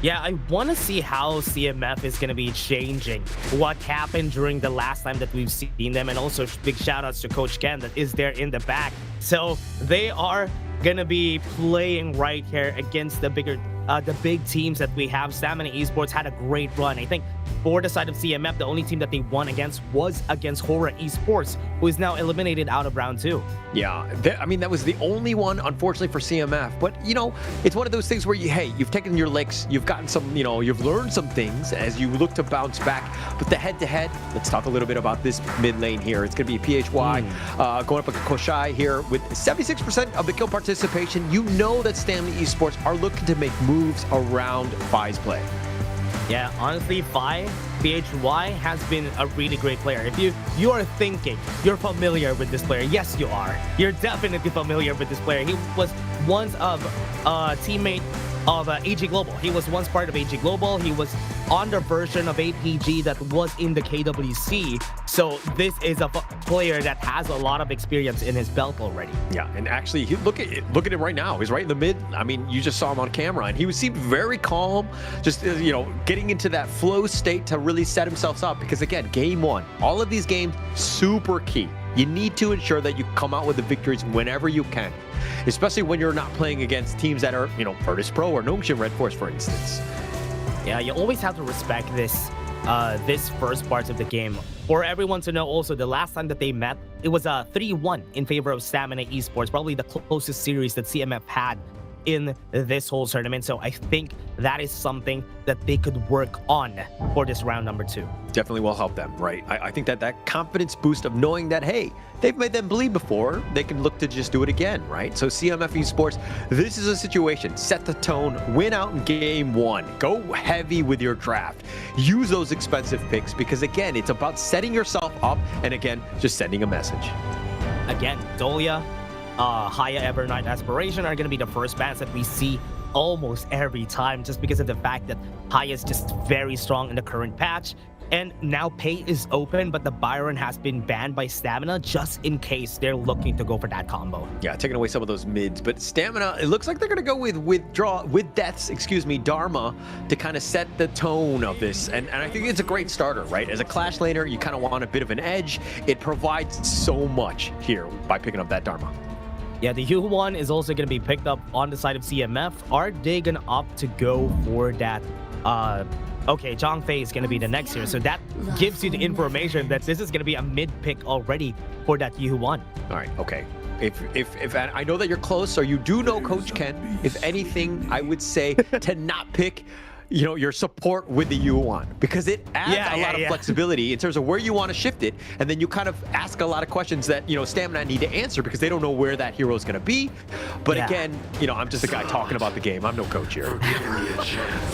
Yeah, I want to see how CMF is going to be changing what happened during the last time that we've seen them, and also big shout outs to Coach Ken that is there in the back. So they are going to be playing right here against the big teams that we have. Stamina Esports had a great run. I think for the side of CMF, the only team that they won against was against Hora Esports, who is now eliminated out of round 2.
Yeah, I mean, that was the only one, unfortunately, for CMF. But, you know, it's one of those things where, you've taken your licks, you've gotten some, you've learned some things as you look to bounce back. But the head-to-head, let's talk a little bit about this mid lane here. It's going to be PHY going up against Koshai here with 76% of the kill participation. You know that Stamina Esports are looking to make moves around Phi's play.
Yeah, honestly, PHY has been a really great player. If you are thinking you're familiar with this player, yes, you are. You're definitely familiar with this player. He was once a teammate of AG Global. He was once part of AG Global. He was on the version of APG that was in the KWC. So this is a player that has a lot of experience in his belt already.
Yeah, and actually, look at him right now. He's right in the mid. I mean, you just saw him on camera, and he seemed very calm, just getting into that flow state to really set himself up. Because again, game 1, all of these games super key. You need to ensure that you come out with the victories whenever you can, especially when you're not playing against teams that are, Virtus Pro or Nongshim Redforce, for instance.
Yeah, you always have to respect this first part of the game. For everyone to know also, the last time that they met, it was a 3-1 in favor of Stamina Esports, probably the closest series that CMF had in this whole tournament. So I think that is something that they could work on for this round number 2.
Definitely will help them, right? I think that confidence boost of knowing that, hey, they've made them bleed before, they can look to just do it again, right? So CMF Esports, this is a situation. Set the tone, win out in game 1. Go heavy with your draft. Use those expensive picks because, again, it's about setting yourself up and, again, just sending a message.
Again, Dolia, Haya Evernight Aspiration are going to be the first bans that we see almost every time, just because of the fact that Haya is just very strong in the current patch. And now Pay is open, but the Byron has been banned by Stamina just in case they're looking to go for that combo.
Yeah, taking away some of those mids, but Stamina, it looks like they're going to go with deaths, Dharma, to kind of set the tone of this. And I think it's a great starter, right? As a Clash laner, you kind of want a bit of an edge. It provides so much here by picking up that Dharma.
Yeah, the Yu1 is also going to be picked up on the side of CMF. Are they going to opt to go for that? Okay, Zhangfei is going to be the next here. So that gives you the information that this is going to be a mid pick already for that Yu1.
All right, okay. If I know that you're close, or you do know Coach Ken, if anything, I would say to not pick your support with the U1, because it adds a lot of flexibility in terms of where you want to shift it, and then you kind of ask a lot of questions that Stamina need to answer because they don't know where that hero is going to be. But again, I'm just a guy talking about the game. I'm no coach here.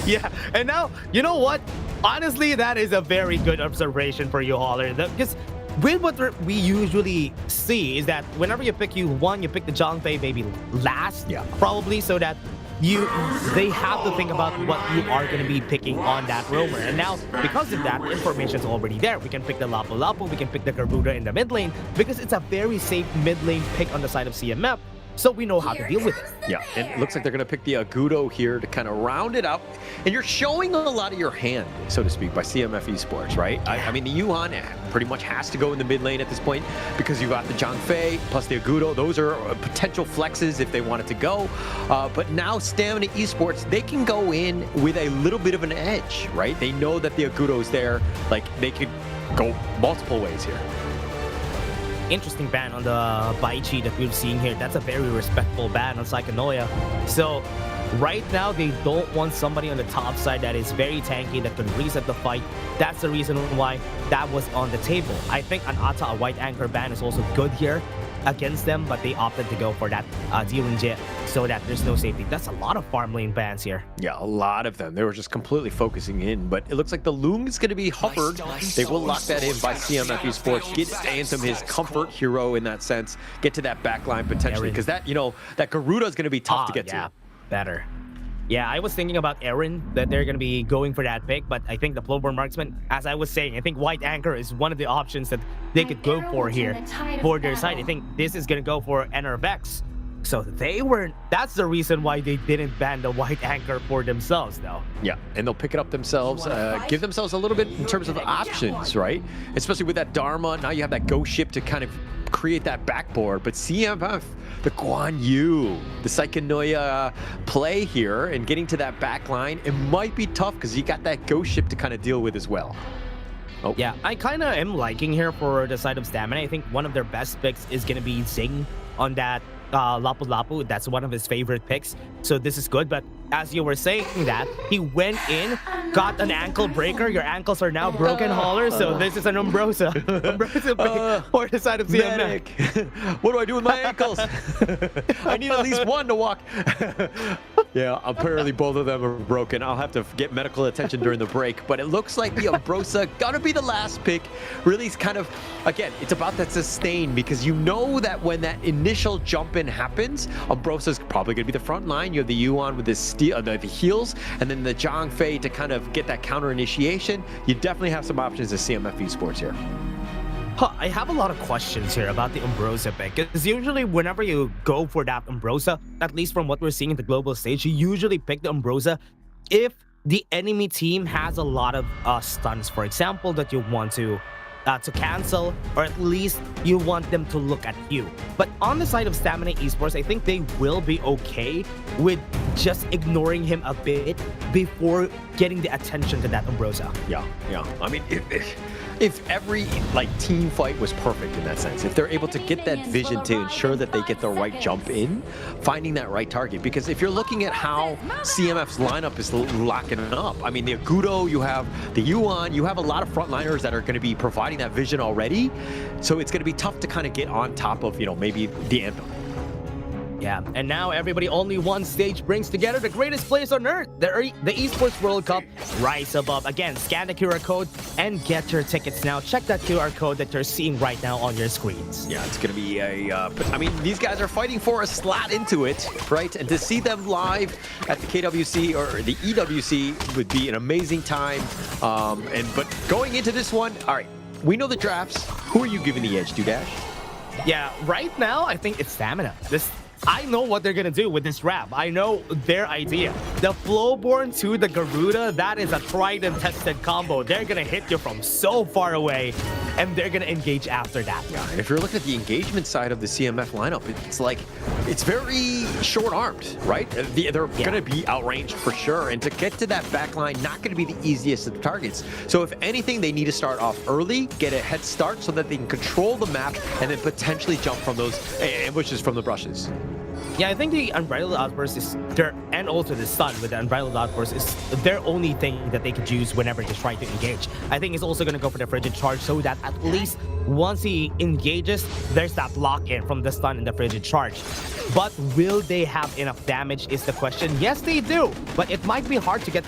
Yeah, and now, you know what? Honestly, that is a very good observation for you, Holler, because with what we usually see is that whenever you pick U1, you pick the Zhangfei maybe last, probably, so that they have to think about what you are going to be picking on that roamer. And now, because of that, the information is already there. We can pick the Lapu Lapu, we can pick the Garuda in the mid lane, because it's a very safe mid lane pick on the side of CMF. So we know how to deal with it.
Yeah, and it looks like they're going to pick the Agudo here to kind of round it up. And you're showing a lot of your hand, so to speak, by CMF Esports, right? I mean, the Yuhan pretty much has to go in the mid lane at this point because you got the Zhangfei plus the Agudo. Those are potential flexes if they wanted to go. But now Stamina Esports, they can go in with a little bit of an edge, right? They know that the Agudo's there. Like, they could go multiple ways here.
Interesting ban on the Baichi that we're seeing here. That's a very respectful ban on Psychonoia. So right now, they don't want somebody on the top side that is very tanky, that can reset the fight. That's the reason why that was on the table. I think an Ata, a White Anchor ban, is also good here against them, but they opted to go for that Jet so that there's no safety. That's a lot of farm lane bans here.
Yeah, a lot of them. They were just completely focusing in, but it looks like the Loom is going to be hovered. They will lock that in by CMF Esports. Get Anthem his comfort hero in that sense. Get to that backline potentially, because that, that Garuda is going to be tough to get to.
Better. Yeah, I was thinking about Eren, that they're going to be going for that pick, but I think the Flowborn Marksman, as I was saying, I think White Anchor is one of the options that they could go for here for their side. I think this is going to go for Enervex. So that's the reason why they didn't ban the White Anchor for themselves, though.
Yeah, and they'll pick it up themselves, give themselves a little bit in terms of options, right? Especially with that Dharma, now you have that Ghost Ship to kind of create that backboard. But CMF, the Guan Yu, the Psychonoia play here and getting to that back line, it might be tough because you got that Ghost Ship to kind of deal with as well.
Oh. Yeah, I kind of am liking here for the side of Stamina. I think one of their best picks is going to be Zing on that Lapu Lapu. That's one of his favorite picks. So this is good. But as you were saying that, he went in, got an ankle breaker. Your ankles are now broken, Holler. So this is an Umbrosa. Umbrosa pick for the side of CMF.
What do I do with my ankles? I need at least one to walk. Yeah, apparently both of them are broken. I'll have to get medical attention during the break. But it looks like the Umbrosa gonna be the last pick. Really kind of, again, it's about that sustain, because you know that when that initial jump in happens, Umbrosa's probably gonna be the front line. You have the Yuan with the steel, the heals, and then the Zhangfei to kind of get that counter initiation. You definitely have some options as CMF Esports here.
I have a lot of questions here about the Umbrosa pick, because usually whenever you go for that Umbrosa, at least from what we're seeing in the global stage, you usually pick the Umbrosa if the enemy team has a lot of stuns, for example, that you want to to cancel, or at least you want them to look at you. But on the side of Stamina Esports, I think they will be okay with just ignoring him a bit before getting the attention to that Umbrosa.
Yeah. I mean, if every team fight was perfect in that sense, if they're able to get that vision to ensure that they get the right jump in, finding that right target. Because if you're looking at how CMF's lineup is locking up, I mean, the Agudo, you have the Yuan, you have a lot of frontliners that are going to be providing that vision already. So it's going to be tough to kind of get on top of, maybe the Anthem.
Yeah, and now everybody only one stage brings together the greatest players on earth. The Esports World Cup, rise above. Again, scan the QR code and get your tickets now. Check that QR code that you're seeing right now on your screens.
Yeah, it's going to be I mean, these guys are fighting for a slot into it, right? And to see them live at the KWC or the EWC would be an amazing time. But going into this one, all right, we know the drafts. Who are you giving the edge to, Dash?
Yeah, right now, I think it's Stamina. I know what they're gonna do with this rap. I know their idea. The Flowborn to the Garuda, that is a tried and tested combo. They're gonna hit you from so far away, and they're gonna engage after that.
Yeah, and if you're looking at the engagement side of the CMF lineup, it's very short-armed, right? They're gonna be outranged for sure, and to get to that back line, not gonna be the easiest of targets. So if anything, they need to start off early, get a head start so that they can control the map, and then potentially jump from those ambushes from the brushes.
Yeah, I think the Unbridled Outburst is and also the stun with the Unbridled Outburst is their only thing that they could use whenever they try to engage. I think he's also going to go for the Frigid Charge so that at least once he engages, there's that lock-in from the stun and the Frigid Charge. But will they have enough damage is the question. Yes, they do, but it might be hard to get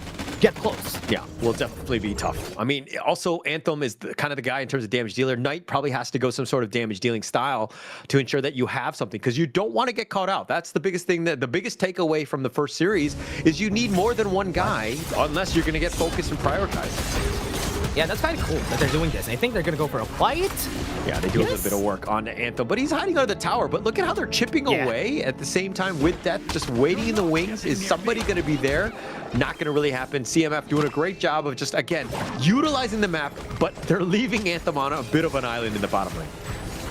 close.
Yeah, will definitely be tough. I mean, also Anthem is kind of the guy in terms of damage dealer. Knight probably has to go some sort of damage dealing style to ensure that you have something, because you don't want to get caught out. That's the biggest thing, the biggest takeaway from the first series is you need more than one guy unless you're going to get focused and prioritized.
Yeah, that's kind of cool that they're doing this. I think they're going to go for a fight.
Yeah, they do a little bit of work on Anthem, but he's hiding under the tower. But look at how they're chipping away at the same time with Death, just waiting in the wings. Is somebody going to be there? Not going to really happen. CMF doing a great job of just, again, utilizing the map, but they're leaving Anthem on a bit of an island in the bottom lane.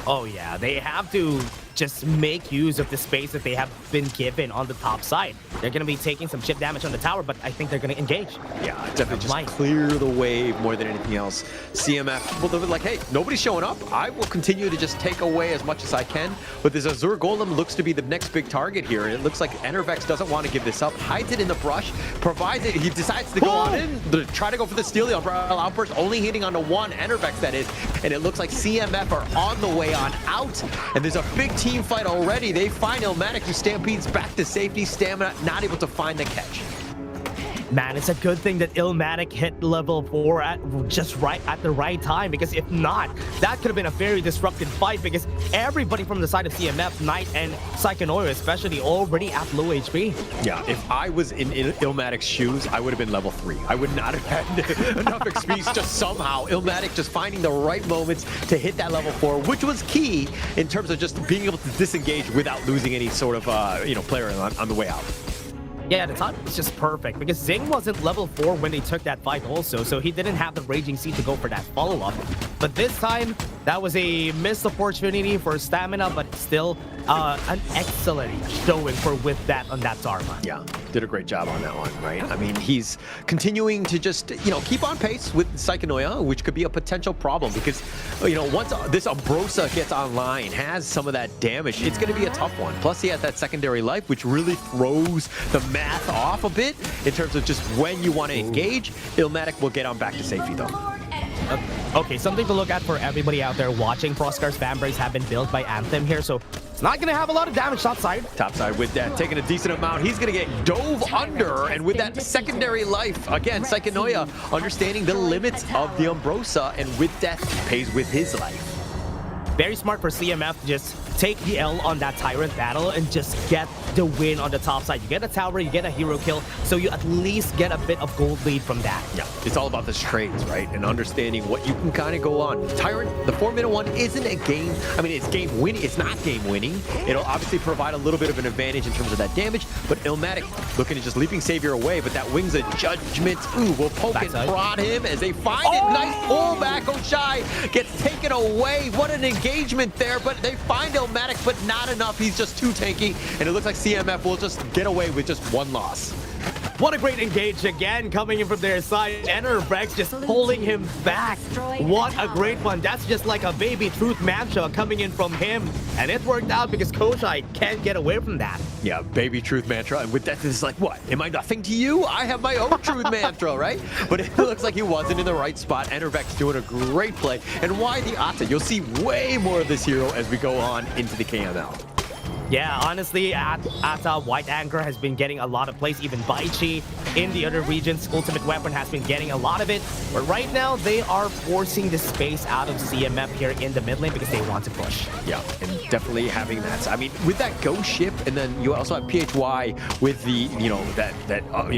Oh yeah, they have to just make use of the space that they have been given on the top side. They're going to be taking some chip damage on the tower, but I think they're going to engage.
Yeah, definitely just clear the wave more than anything else. CMF, well, they're like, hey, nobody's showing up. I will continue to just take away as much as I can. But this Azure Golem looks to be the next big target here. It looks like Enervex doesn't want to give this up. Hides it in the brush, provides it. He decides to go on in, to try to go for the steal. The Umbrella Outburst only hitting on the one Enervex, that is. And it looks like CMF are on the way on out. And there's a big team fight already. They find Illmatic, who stampedes back to safety. Stamina not able to find the catch.
Man, it's a good thing that Illmatic hit level 4 at just right at the right time, because if not, that could have been a very disrupted fight, because everybody from the side of CMF, Knight and Psychonoia especially, already at low HP.
Yeah, if I was in Illmatic's shoes, I would have been level 3. I would not have had enough XP. Just somehow, Illmatic just finding the right moments to hit that level 4, which was key in terms of just being able to disengage without losing any sort of player on the way out.
Yeah, the time was just perfect, because Zing wasn't level 4 when they took that fight also, so he didn't have the Raging Sea to go for that follow-up. But this time, that was a missed opportunity for Stamina, but still an excellent showing for with that on that Dharma.
Yeah, did a great job on that one, right? I mean, he's continuing to just, keep on pace with Psychonoia, which could be a potential problem, because, once this Umbrosa gets online, has some of that damage, it's going to be a tough one. Plus, he has that secondary life, which really throws the math off a bit in terms of just when you want to engage. Illmatic will get on back to safety, though.
Okay, something to look at for everybody out there watching. Frostgar's fan base have been built by Anthem here, so it's not going to have a lot of damage topside.
Topside with that, taking a decent amount. He's going to get dove under, and with that secondary life, again, Psychonoia understanding the limits of the Umbrosa, and with death, pays with his life.
very smart for CMF to just take the L on that Tyrant battle and just get the win on the top side. You get a tower, you get a hero kill, so you at least get a bit of gold lead from that.
Yeah, it's all about the trades, right? And understanding what you can kind of go on. Tyrant, the 4-minute one isn't a game. I mean, it's game winning. It's not game winning. It'll obviously provide a little bit of an advantage in terms of that damage, but Illmatic looking to just leaping Savior away, but that Wings of Judgment, ooh, will poke
Backside.
and prod him as they find it. Nice pullback. Oshai gets taken away. What an engagement there, but they find Illmatic, but not enough. He's just too tanky, and it looks like CMF will just get away with just one loss.
What a great engage again coming in from their side. Enervex just pulling him back. What a great one. That's just like a baby truth mantra coming in from him. And it worked out because Koshai can't get away from that.
Yeah, baby truth mantra. And with that, it's like, what? Am I nothing to you? I have my own truth mantra, right? But it looks like he wasn't in the right spot. Enervex doing a great play. And why the Ata? You'll see way more of this hero as we go on into the KML.
Yeah, honestly, Ata White Anchor has been getting a lot of plays. Even Baichi in the other regions, Ultimate Weapon has been getting a lot of it. But right now, they are forcing the space out of CMF here in the mid lane because they want to push.
Yeah, and definitely having that. I mean, with that Ghost Ship, and then you also have PHY with the,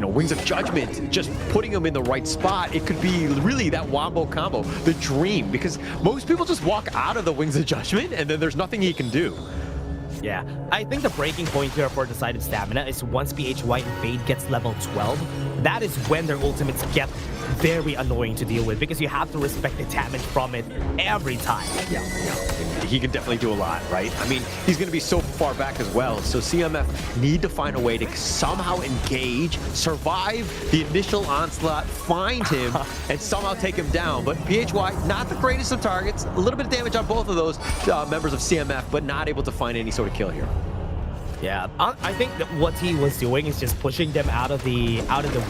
Wings of Judgment, just putting him in the right spot. It could be really that wombo combo, the dream, because most people just walk out of the Wings of Judgment, and then there's nothing he can do.
Yeah, I think the breaking point here for Decided Stamina is once PHY Invade gets level 12, that is when their ultimates get very annoying to deal with because you have to respect the damage from it every time.
Yeah. He can definitely do a lot, right? I mean, he's going to be so far back as well. So CMF need to find a way to somehow engage, survive the initial onslaught, find him, and somehow take him down. But PHY, not the greatest of targets. A little bit of damage on both of those members of CMF, but not able to find any sort of kill here.
Yeah, I think that what he was doing is just pushing them out of the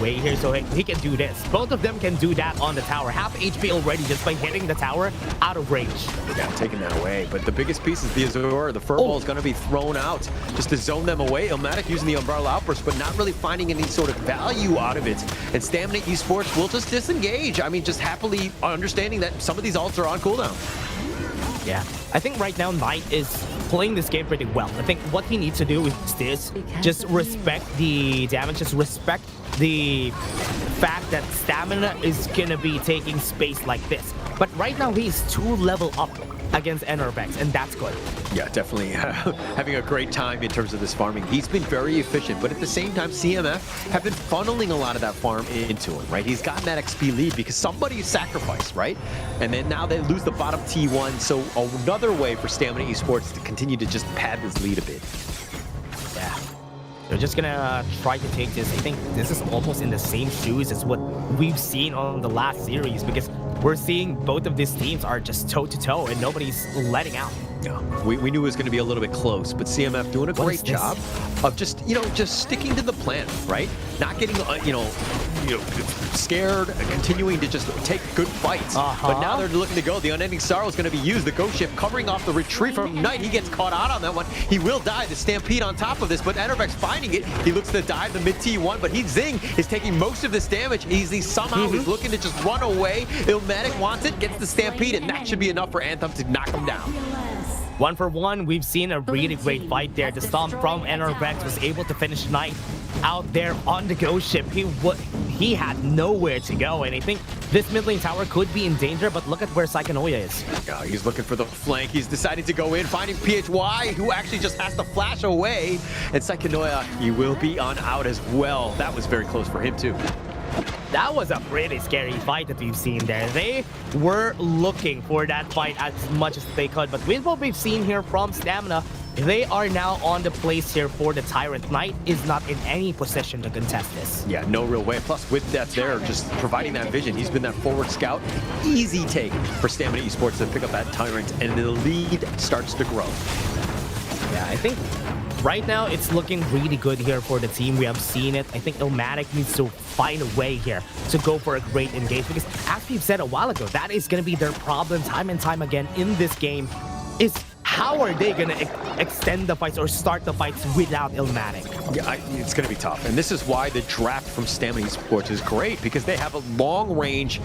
way here so he can do this. Both of them can do that on the tower. Half HP already just by hitting the tower out of range.
Yeah, taking that away. But the biggest piece is the Azure. The Furball is going to be thrown out just to zone them away. Illmatic using the Umbrella Outburst, but not really finding any sort of value out of it. And Stamina Esports will just disengage. I mean, just happily understanding that some of these ults are on cooldown.
Yeah, I think right now Knight is playing this game pretty well. I think what he needs to do is this, just respect the damage, just respect the fact that Stamina is gonna be taking space like this. But right now he's 2 level up against Enervex, and that's good.
Yeah, definitely having a great time in terms of this farming. He's been very efficient, but at the same time, CMF have been funneling a lot of that farm into him, right? He's gotten that XP lead because somebody sacrificed, right? And then now they lose the bottom T1, so another way for Stamina Esports to continue to just pad this lead a bit.
Yeah. They're just gonna try to take this. I think this is almost in the same shoes as what we've seen on the last series because we're seeing both of these teams are just toe-to-toe and nobody's letting out.
Yeah, we knew it was going to be a little bit close, but CMF doing a great job of just sticking to the plan, right? Not getting, scared, continuing to just take good fights. But now they're looking to go. The Unending Sorrow is going to be used. The Ghost Ship covering off the retreat from Knight. He gets caught out on that one. He will die. The Stampede on top of this, but Enervex finding it. He looks to dive the mid T1, but Zing is taking most of this damage. He's somehow he's looking to just run away. Illmatic wants it, gets the Stampede, and that should be enough for Anthem to knock him down.
1 for 1, we've seen a really great fight there. The Stomp from Enervex was able to finish Knight out there on the Ghost Ship. He had nowhere to go, and I think this mid lane tower could be in danger, but look at where Psychonoia is.
Yeah, he's looking for the flank. He's deciding to go in, finding PHY, who actually just has to flash away. And Psychonoia, he will be on out as well. That was very close for him, too.
That was a pretty scary fight that we've seen there. They were looking for that fight as much as they could, but with what we've seen here from Stamina, they are now on the place here for the Tyrant. Knight is not in any position to contest this.
Yeah, no real way. Plus, with that there, just providing that vision, he's been that forward scout. Easy take for Stamina Esports to pick up that Tyrant, and the lead starts to grow.
Yeah, I think right now it's looking really good here for the team. We have seen it. I think Illmatic needs to find a way here to go for a great engage because as we've said a while ago, that is going to be their problem time and time again in this game is how are they gonna extend the fights or start the fights without Illmatic?
Yeah, it's going to be tough. And this is why the draft from Stamina Esports is great, because they have a long-range,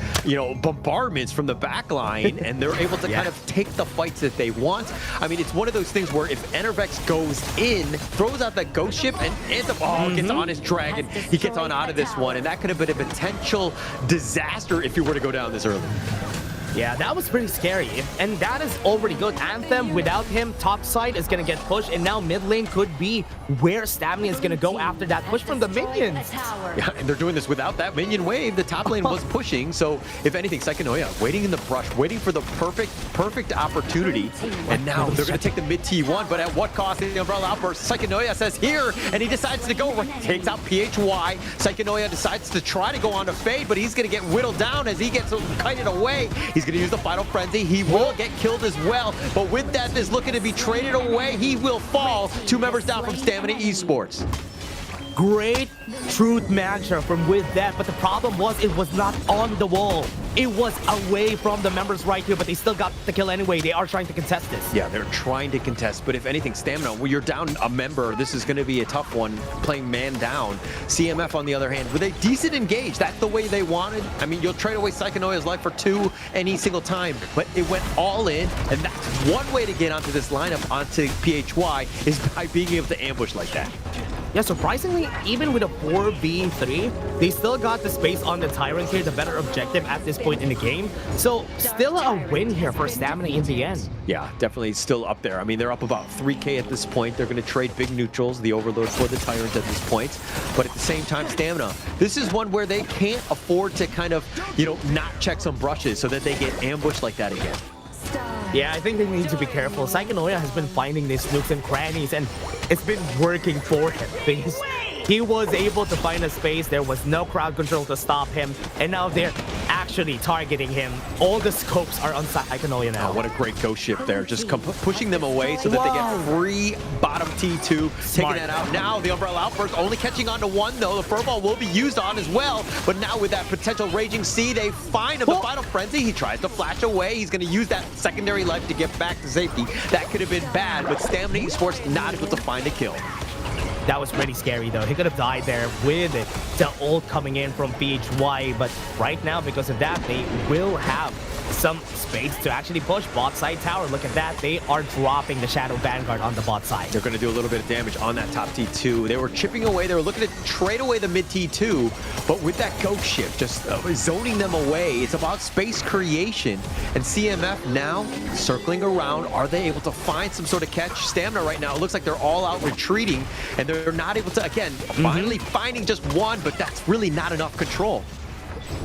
bombardments from the back line, and they're able to kind of take the fights that they want. I mean, it's one of those things where if Enervex goes in, throws out that ghost ship, and gets on his dragon, he gets on out of this one, and that could have been a potential disaster if he were to go down this early.
Yeah, that was pretty scary. And that is already good. Anthem, without him, top side is going to get pushed. And now mid lane could be where Stamina is going to go after that push from the minions.
Yeah, and they're doing this without that minion wave. The top lane was pushing. So, if anything, Psychonoia waiting in the brush, waiting for the perfect opportunity. And now they're going to take the mid T1. But at what cost? The Umbrella Outburst. Psychonoia says here. And he decides to go. Takes out PHY. Psychonoia decides to try to go on to Fade. But he's going to get whittled down as he gets kited away. He's going to use the Final Frenzy. He will get killed as well, but with that is looking to be traded away. He will fall. 2 members down from Stamina Esports.
Great truth matchup from with that, but the problem was it was not on the wall. It was away from the members right here, but they still got the kill anyway. They are trying to contest this.
Yeah, they're trying to contest, but if anything, Stamina, when you're down a member, this is going to be a tough one, playing man down. CMF, on the other hand, with a decent engage, that's the way they wanted. I mean, you'll trade away Psychonoia's life for 2 any single time, but it went all in, and that's one way to get onto this lineup, onto PHY, is by being able to ambush like that.
Yeah, surprisingly, even with a 4v3, they still got the space on the Tyrant here, the better objective at this point in the game. So, still a win here for Stamina in the end.
Yeah, definitely still up there. I mean, they're up about 3K at this point. They're going to trade big neutrals, the Overlord for the Tyrant at this point. But at the same time, Stamina, this is one where they can't afford to kind of, not check some brushes so that they get ambushed like that again.
Yeah, I think they need to be careful. Psychonoia has been finding these nooks and crannies, and it's been working for him. Because he was able to find a space, there was no crowd control to stop him, and now they're actually targeting him. All the scopes are on Psychonoia now.
Oh, what a great ghost ship there. Just pushing them away so that they get free bottom T2, taking that out. Now the Umbrella Outburst only catching on to 1, though. The Furball will be used on as well, but now with that potential Raging Sea, they find him. The Final Frenzy, he tries to flash away. He's going to use that secondary life to get back to safety. That could have been bad, but Stamina Esports not able to find a kill.
That was pretty scary, though. He could have died there with the ult coming in from PHY, but right now, because of that, they will have some space to actually push bot side tower. Look at that. They are dropping the Shadow Vanguard on the bot side.
They're going to do a little bit of damage on that top T2. They were chipping away. They were looking to trade away the mid T2, but with that ghost ship just zoning them away, it's about space creation. And CMF now circling around. Are they able to find some sort of catch? Stamina right now, it looks like they're all out retreating, and they're not able to, again, finally finding just 1, but that's really not enough control.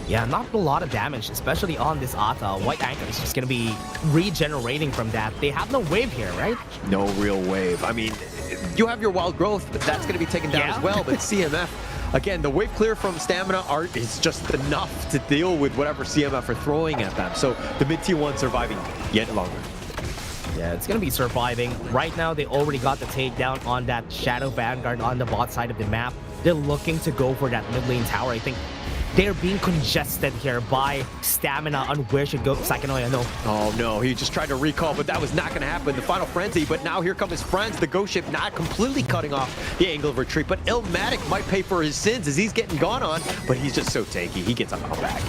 Yeah, not a lot of damage, especially on this Ata. White Anchor is just going to be regenerating from that. They have no wave here, right?
No real wave. I mean, you have your wild growth, but that's going to be taken down as well. But CMF, again, the wave clear from Stamina is just enough to deal with whatever CMF are throwing at them. So the mid T1 surviving yet longer.
Yeah, it's going to be surviving. Right now, they already got the takedown on that Shadow Vanguard on the bot side of the map. They're looking to go for that mid lane tower. I think they're being congested here by Stamina on where should go Psychonoia. No.
Oh no, he just tried to recall, but that was not going to happen. The Final Frenzy, but now here come his friends. The ghost ship not completely cutting off the angle of retreat, but Illmatic might pay for his sins as he's getting gone on, but he's just so tanky. He gets up back.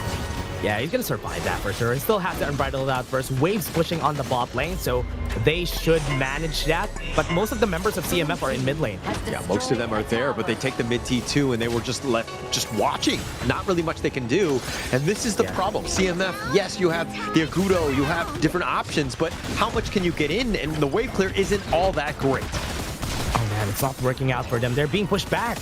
Yeah, he's going to survive that for sure. He still has the Unbridled Outburst. Waves pushing on the bot lane, so they should manage that. But most of the members of CMF are in mid lane.
Yeah, most of them are there, but they take the mid T2 and they were just left just watching. Not really much they can do. And this is the problem. CMF, yes, you have the Agudo, you have different options, but how much can you get in? And the wave clear isn't all that great.
Oh man, it's not working out for them. They're being pushed back.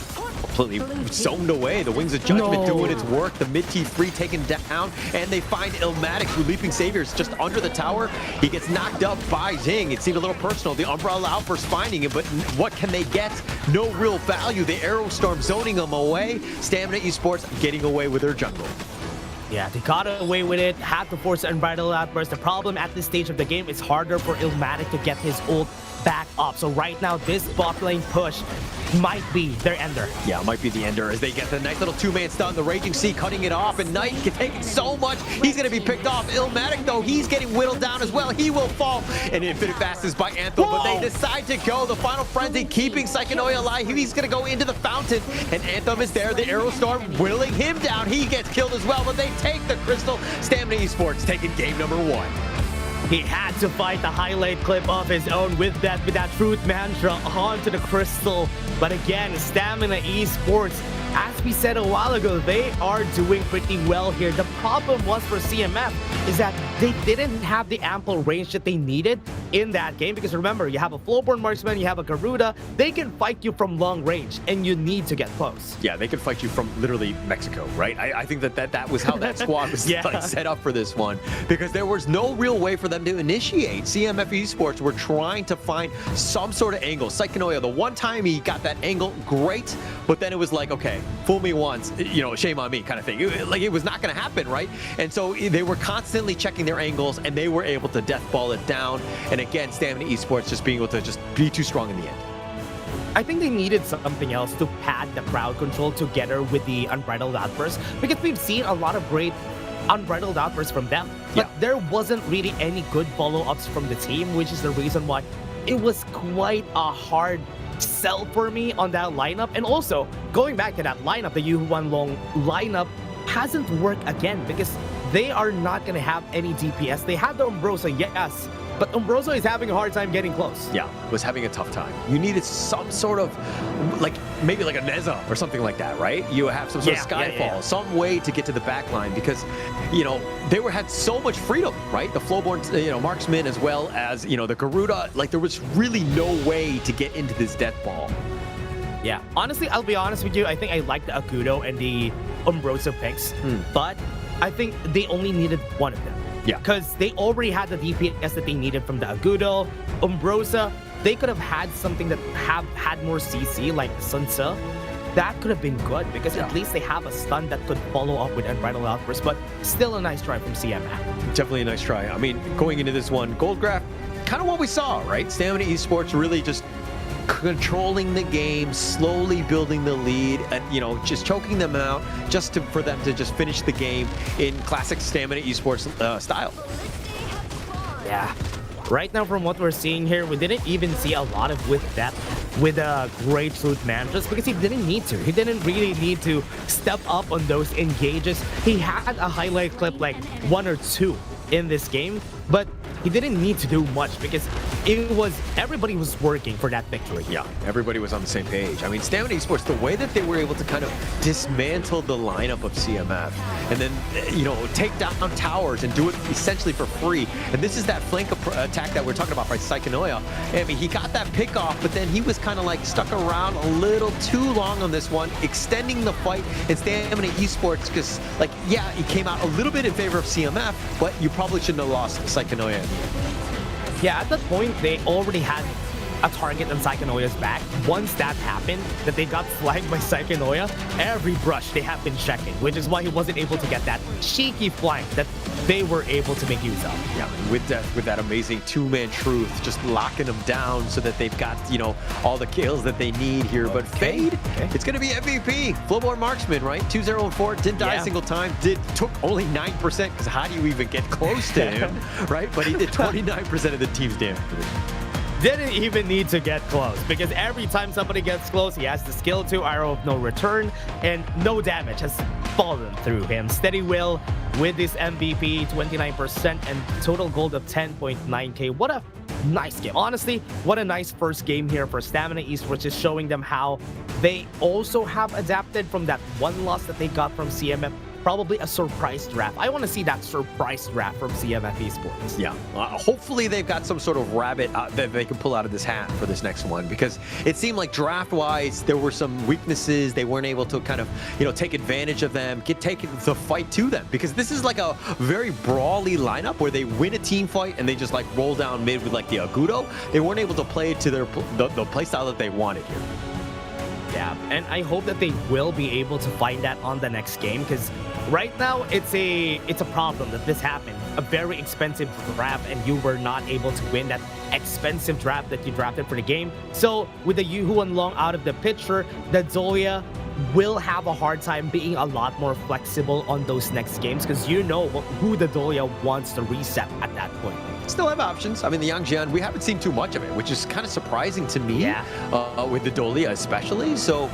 Completely zoned away. The Wings of Judgment doing its work. The mid T3 taken down, and they find Illmatic, who Leaping Saviors just under the tower. He gets knocked up by Zing. It seemed a little personal. The Umbrella Outburst finding him, but what can they get? No real value. The Arrow Storm zoning them away. Stamina Esports getting away with their jungle.
Yeah, they got away with it, had to force the Unbridled Outburst. The problem at this stage of the game, it's harder for Illmatic to get his ult back up. So right now, this bot lane push might be their ender.
Yeah, it might be the ender as they get the nice little two-man stun. The Raging Sea cutting it off, and Knight taking so much. He's going to be picked off. Illmatic, though, he's getting whittled down as well. He will fall. And Infinite Fast is by Anthem, but they decide to go. The Final Frenzy keeping Psychonoia alive. He's going to go into the fountain, and Anthem is there. The Arrow Storm whittling him down. He gets killed as well, but they take the Crystal. Stamina Esports taking game number 1.
He had to fight the highlight clip of his own with that truth mantra onto the Crystal. But again, Stamina Esports, as we said a while ago, they are doing pretty well here. The problem was for CMF is that they didn't have the ample range that they needed in that game. Because remember, you have a Flowborn Marksman, you have a Garuda. They can fight you from long range, and you need to get close.
Yeah, they can fight you from literally Mexico, right? I think that was how that squad was like set up for this one, because there was no real way for them to initiate. CMF Esports were trying to find some sort of angle. Psychonoia, the one time he got that angle, great, but then it was like, okay, fool me once, you know, shame on me kind of thing. It was not going to happen, right? And so they were constantly checking their angles, and they were able to deathball it down. And again, Stamina Esports just being able to just be too strong in the end.
I think they needed something else to pad the crowd control together with the Unbridled Outburst, because we've seen a lot of great Unbridled Outbursts from them, but there wasn't really any good follow-ups from the team, which is the reason why it was quite a hard sell for me on that lineup. And also, going back to that lineup, the Yuhuan Long lineup hasn't worked again, because they are not going to have any DPS. They had the Umbrosa, yes, but Umbrosa is having a hard time getting close.
Yeah, was having a tough time. You needed some sort of, like, maybe like a Neza or something like that, right? You have some sort of Skyfall, some way to get to the back line, because, you know, they had so much freedom, right? The Flowborn, you know, marksman, as well as, you know, the Garuda. Like, there was really no way to get into this death ball.
Yeah, honestly, I'll be honest with you. I think I like the Agudo and the Umbrosa picks, but I think they only needed one of them.
Yeah.
Because they already had the DPS that they needed from the Agudo. Umbrosa, they could have had something that had more CC, like Sun Tzu. That could have been good, because at least they have a stun that could follow up with Unbridled Outburst, but still a nice try from CMF.
Definitely a nice try. I mean, going into this one, Goldgraph, kind of what we saw, right? Stamina Esports really just controlling the game, slowly building the lead, and, you know, just choking them out, just for them to just finish the game in classic Stamina Esports style.
Yeah. Right now, from what we're seeing here, we didn't even see a lot of with depth with a great truth man, just because he didn't need to. He didn't really need to step up on those engages. He had a highlight clip like 1 or 2 in this game, but he didn't need to do much, because everybody was working for that victory.
Yeah, everybody was on the same page. I mean, Stamina Esports, the way that they were able to kind of dismantle the lineup of CMF, and then, you know, take down towers and do it essentially for free. And this is that flank attack that we're talking about by Psychonoia. I mean, he got that pick off, but then he was kind of like stuck around a little too long on this one, extending the fight. And Stamina Esports, because, like, yeah, he came out a little bit in favor of CMF, but you probably shouldn't have lost Psychonoia.
Yeah, at that point, they already had a target on Psychonoia's back. Once that happened, that they got flanked by Psychonoia, every brush they have been checking, which is why he wasn't able to get that cheeky flank that they were able to make use of.
Yeah, with that amazing two-man truth, just locking them down so that they've got, you know, all the kills that they need here. But Fade, it's going to be MVP. Flowborn Marksman, right? 2-0-4, didn't die a single time. Took only 9%, because how do you even get close to him, right? But he did 29% of the team's damage.
Didn't even need to get close, because every time somebody gets close, he has the skill to Arrow of No Return, and no damage has fallen through him. Steady Will with this MVP, 29% and total gold of 10.9k. What a nice game. Honestly, what a nice first game here for Stamina Esports, is showing them how they also have adapted from that one loss that they got from CMF. Probably a surprise draft. I want to see that surprise draft from CMF Esports.
Yeah, hopefully they've got some sort of rabbit that they can pull out of this hat for this next one, because it seemed like draft-wise there were some weaknesses. They weren't able to kind of, you know, take advantage of them, take the fight to them, because this is like a very brawly lineup where they win a team fight and they just like roll down mid with like the Agudo. They weren't able to play to the play style that they wanted here.
Yeah, and I hope that they will be able to find that on the next game, because right now it's a problem that this happened. A very expensive draft, and you were not able to win that expensive draft that you drafted for the game. So with the Yuhuan Long out of the picture, the Zoya will have a hard time being a lot more flexible on those next games because you know who the Zoya wants to reset at that point.
Still have options. I mean, the Yangjian, we haven't seen too much of it, which is kind of surprising to me, with the Dolia especially. So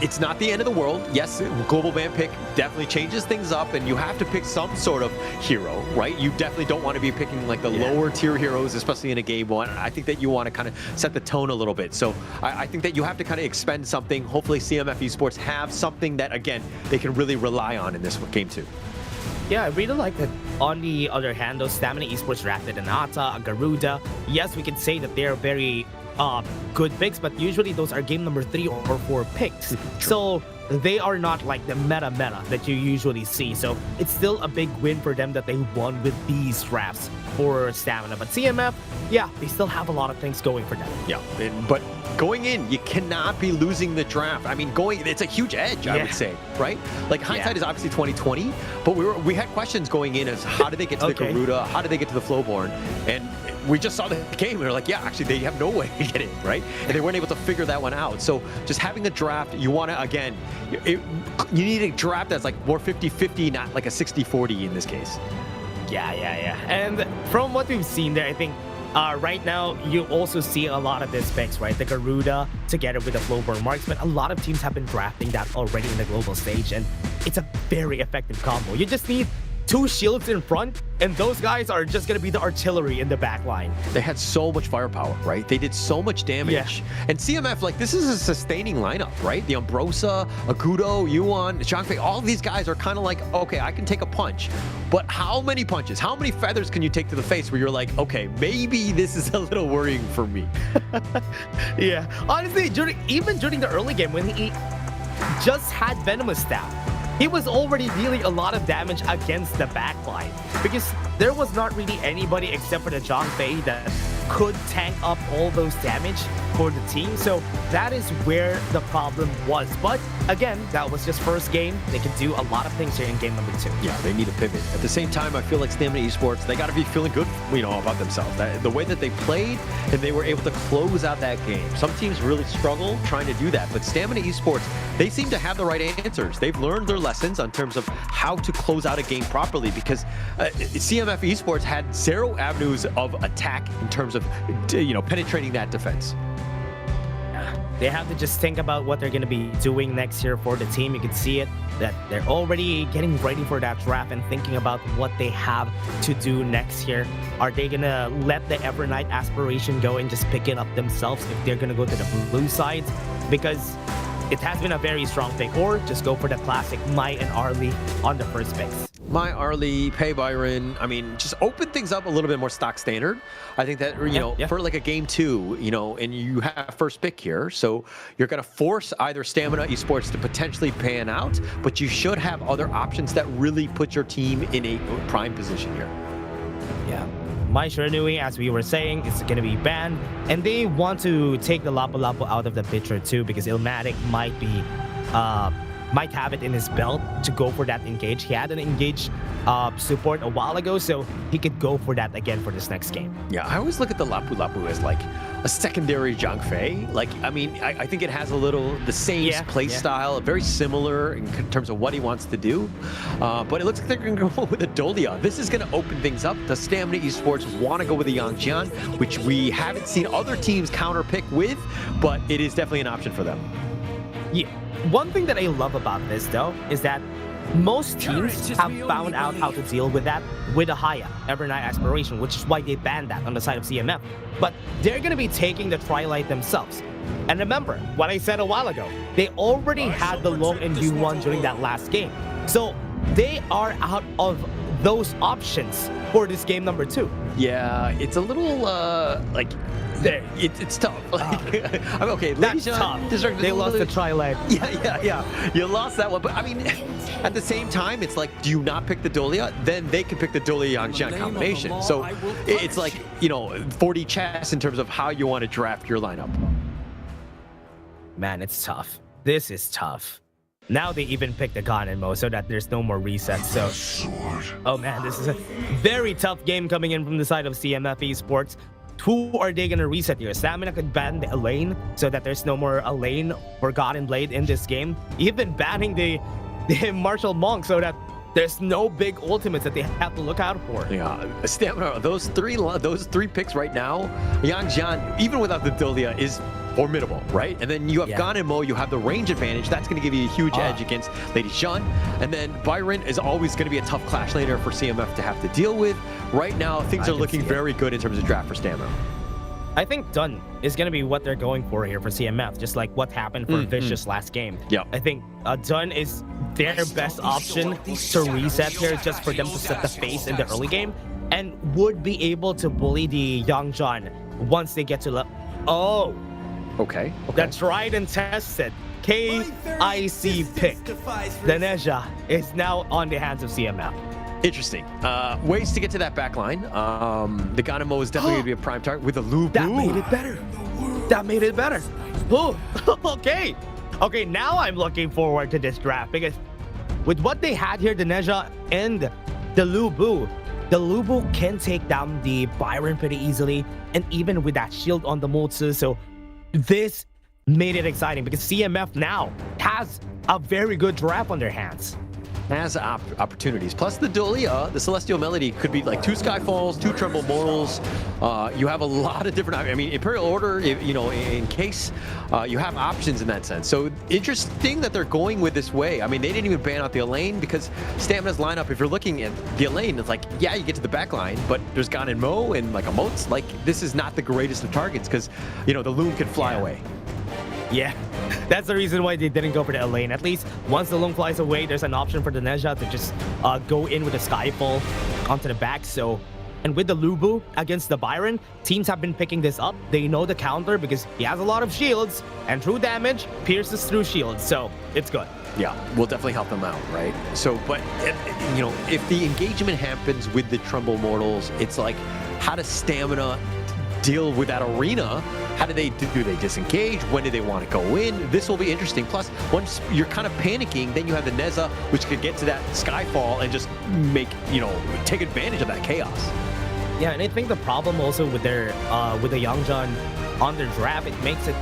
it's not the end of the world. Yes, global ban pick definitely changes things up, and you have to pick some sort of hero, right? You definitely don't want to be picking like the lower tier heroes, especially in a game one. I think that you want to kind of set the tone a little bit. So I think that you have to kind of expend something. Hopefully CMF Esports have something that, again, they can really rely on in this game too.
Yeah, I really like that. On the other hand, those Stamina Esports drafted an Ata, a Garuda. Yes, we can say that they're very good picks, but usually those are game number 3 or 4 picks. So they are not like the meta that you usually see. So it's still a big win for them that they won with these drafts for Stamina. But CMF, yeah, they still have a lot of things going for them.
Yeah, but going in, you cannot be losing the draft. I mean, it's a huge edge, I would say, right? Like hindsight is obviously 2020, but we had questions going in as how did they get to the Garuda, how did they get to the Flowborn, and we just saw the game. We were like, yeah, actually, they have no way to get in, right? And they weren't able to figure that one out. So just having a draft, you want to, again, you need a draft that's like more 50-50, not like a 60-40 in this case.
Yeah. And from what we've seen there, I think right now, you also see a lot of these picks, right? The Garuda together with the Flowborn Marksman. A lot of teams have been drafting that already in the global stage, and it's a very effective combo. You just need 2 shields in front, and those guys are just going to be the artillery in the back line.
They had so much firepower, right? They did so much damage. And CMF, like, this is a sustaining lineup, right? The Umbrosa, Agudo, Yuan, Zhangfei, all of these guys are kind of like, okay, I can take a punch. But how many punches, how many feathers can you take to the face where you're like, okay, maybe this is a little worrying for me?
Yeah. Honestly, even during the early game, when he just had Venomous Staff, he was already dealing a lot of damage against the backline because there was not really anybody except for the Zhangfei that could tank up all those damage for the team. So that is where the problem was. But again, that was just first game. They can do a lot of things here in game number 2.
Yeah, they need a pivot. At the same time, I feel like Stamina Esports, they got to be feeling good, about themselves. The way that they played, and they were able to close out that game. Some teams really struggle trying to do that, but Stamina Esports, they seem to have the right answers. They've learned their lessons in terms of how to close out a game properly because CMF Esports had 0 avenues of attack in terms of, penetrating that defense.
They have to just think about what they're going to be doing next year for the team. You can see it, that they're already getting ready for that draft and thinking about what they have to do next year. Are they going to let the Evernight aspiration go and just pick it up themselves if they're going to go to the blue side? Because it has been a very strong pick. Or just go for the classic Mai and Arlie on the first picks.
Mai, Arlie, Pei Byron, I mean, just open things up a little bit more stock standard. I think that, for like a game 2, and you have first pick here, so you're going to force either Stamina Esports to potentially pan out, but you should have other options that really put your team in a prime position here.
Yeah. Mai Shiranui, as we were saying, is going to be banned, and they want to take the Lapu Lapu out of the picture too, because Illmatic might have it in his belt to go for that engage. He had an engage support a while ago, so he could go for that again for this next game.
Yeah, I always look at the Lapu Lapu as like a secondary Zhangfei. Like, I mean, I think it has a little the same play style, very similar in terms of what he wants to do. But it looks like they're going to go with a Dolia. This is going to open things up. The Stamina Esports want to go with the Yangjian, which we haven't seen other teams counter pick with, but it is definitely an option for them.
Yeah. One thing that I love about this, though, is that most teams have found out how to deal with that with a Haya, Evernight Aspiration, which is why they banned that on the side of CMF. But they're going to be taking the Twilight themselves. And remember, what I said a while ago, they already had the Long and U1 during that last game. So they are out of those options for this game number 2.
Yeah, it's a little, it's tough. I'm okay.
That's tough. They lost the Twilight.
Yeah. You lost that one. But I mean, at the same time, it's like, do you not pick the Dolia? Then they can pick the Dolia Yangjian combination. So it's like, 40 chess in terms of how you want to draft your lineup.
Man, it's tough. This is tough. Now they even picked the Ganon mode so that there's no more resets. So, oh man, this is a very tough game coming in from the side of CMF Esports. Who are they gonna reset here? Stamina could ban the Elaine so that there's no more Elaine or Forgotten Blade in this game. Even banning the Martial Monk so that there's no big ultimates that they have to look out for.
Yeah, Stamina, those three picks right now, Yang Jian, even without the Dulia, is formidable, right? And then you have Ganemo, you have the range advantage. That's going to give you a huge edge against Lady Jeanne. And then Byron is always going to be a tough clash laner for CMF to have to deal with. Right now, things are looking very good in terms of draft for Stamina.
I think Dun is going to be what they're going for here for CMF, just like what happened for Vicious last game.
Yeah,
I think Dun is their best option to reset here, just for them to set the face in the early game, and would be able to bully the Yang Jian once they get to
Okay.
The tried and tested KIC pick, Daneja, is now on the hands of CMF.
Interesting. Ways to get to that back line. The Ganemo is definitely going to be a prime target with the Lu Bu.
That made it better. That made it better. Oh, okay. Okay, now I'm looking forward to this draft because with what they had here, Daneja and the Lu Bu can take down the Byron pretty easily, and even with that shield on the Motsu. So this made it exciting because CMF now has a very good draft on their hands.
Has opportunities. Plus the Dulia, the Celestial Melody, could be like 2 Skyfalls, 2 Tremble Mortals. You have a lot of different, I mean, Imperial Order, you know, in case you have options in that sense. So interesting that they're going with this way. I mean, they didn't even ban out the Elaine because Stamina's lineup, if you're looking at the Elaine, it's like, yeah, you get to the back line, but there's Ganon Mo and like a Motes. Like, this is not the greatest of targets because, you know, the Loom can fly away.
Yeah, that's the reason why they didn't go for the Elaine. At least once the Loom flies away, there's an option for the Daneja to just go in with a Skyfall onto the back. So, and with the Lu Bu against the Byron, teams have been picking this up. They know the counter because he has a lot of shields, and true damage pierces through shields. So it's good.
Yeah, will definitely help them out, right? So, but, you know, if the engagement happens with the Tremble Mortals, it's like, how does Stamina deal with that arena? How do they disengage? When do they want to go in? This will be interesting. Plus, once you're kind of panicking, then you have the Neza, which could get to that Skyfall and just make, you know, take advantage of that chaos.
Yeah, and I think the problem also with their with the Yang Jian on their draft, it makes it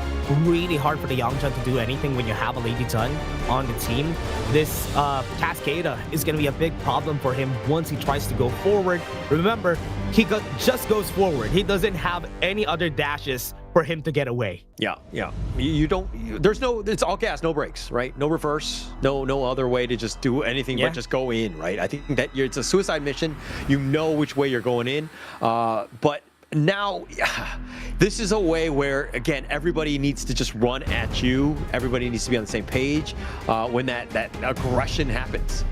really hard for the Yang Jian to do anything when you have a Lady Jun on the team. This Cascada is going to be a big problem for him once he tries to go forward. Remember, he just goes forward. He doesn't have any other dashes for him to get away.
Yeah. It's all gas, no brakes, right? No reverse, no other way to just do anything but just go in, right? I think that it's a suicide mission. You know which way you're going in, but now this is a way where, again, everybody needs to just run at you. Everybody needs to be on the same page when that aggression happens.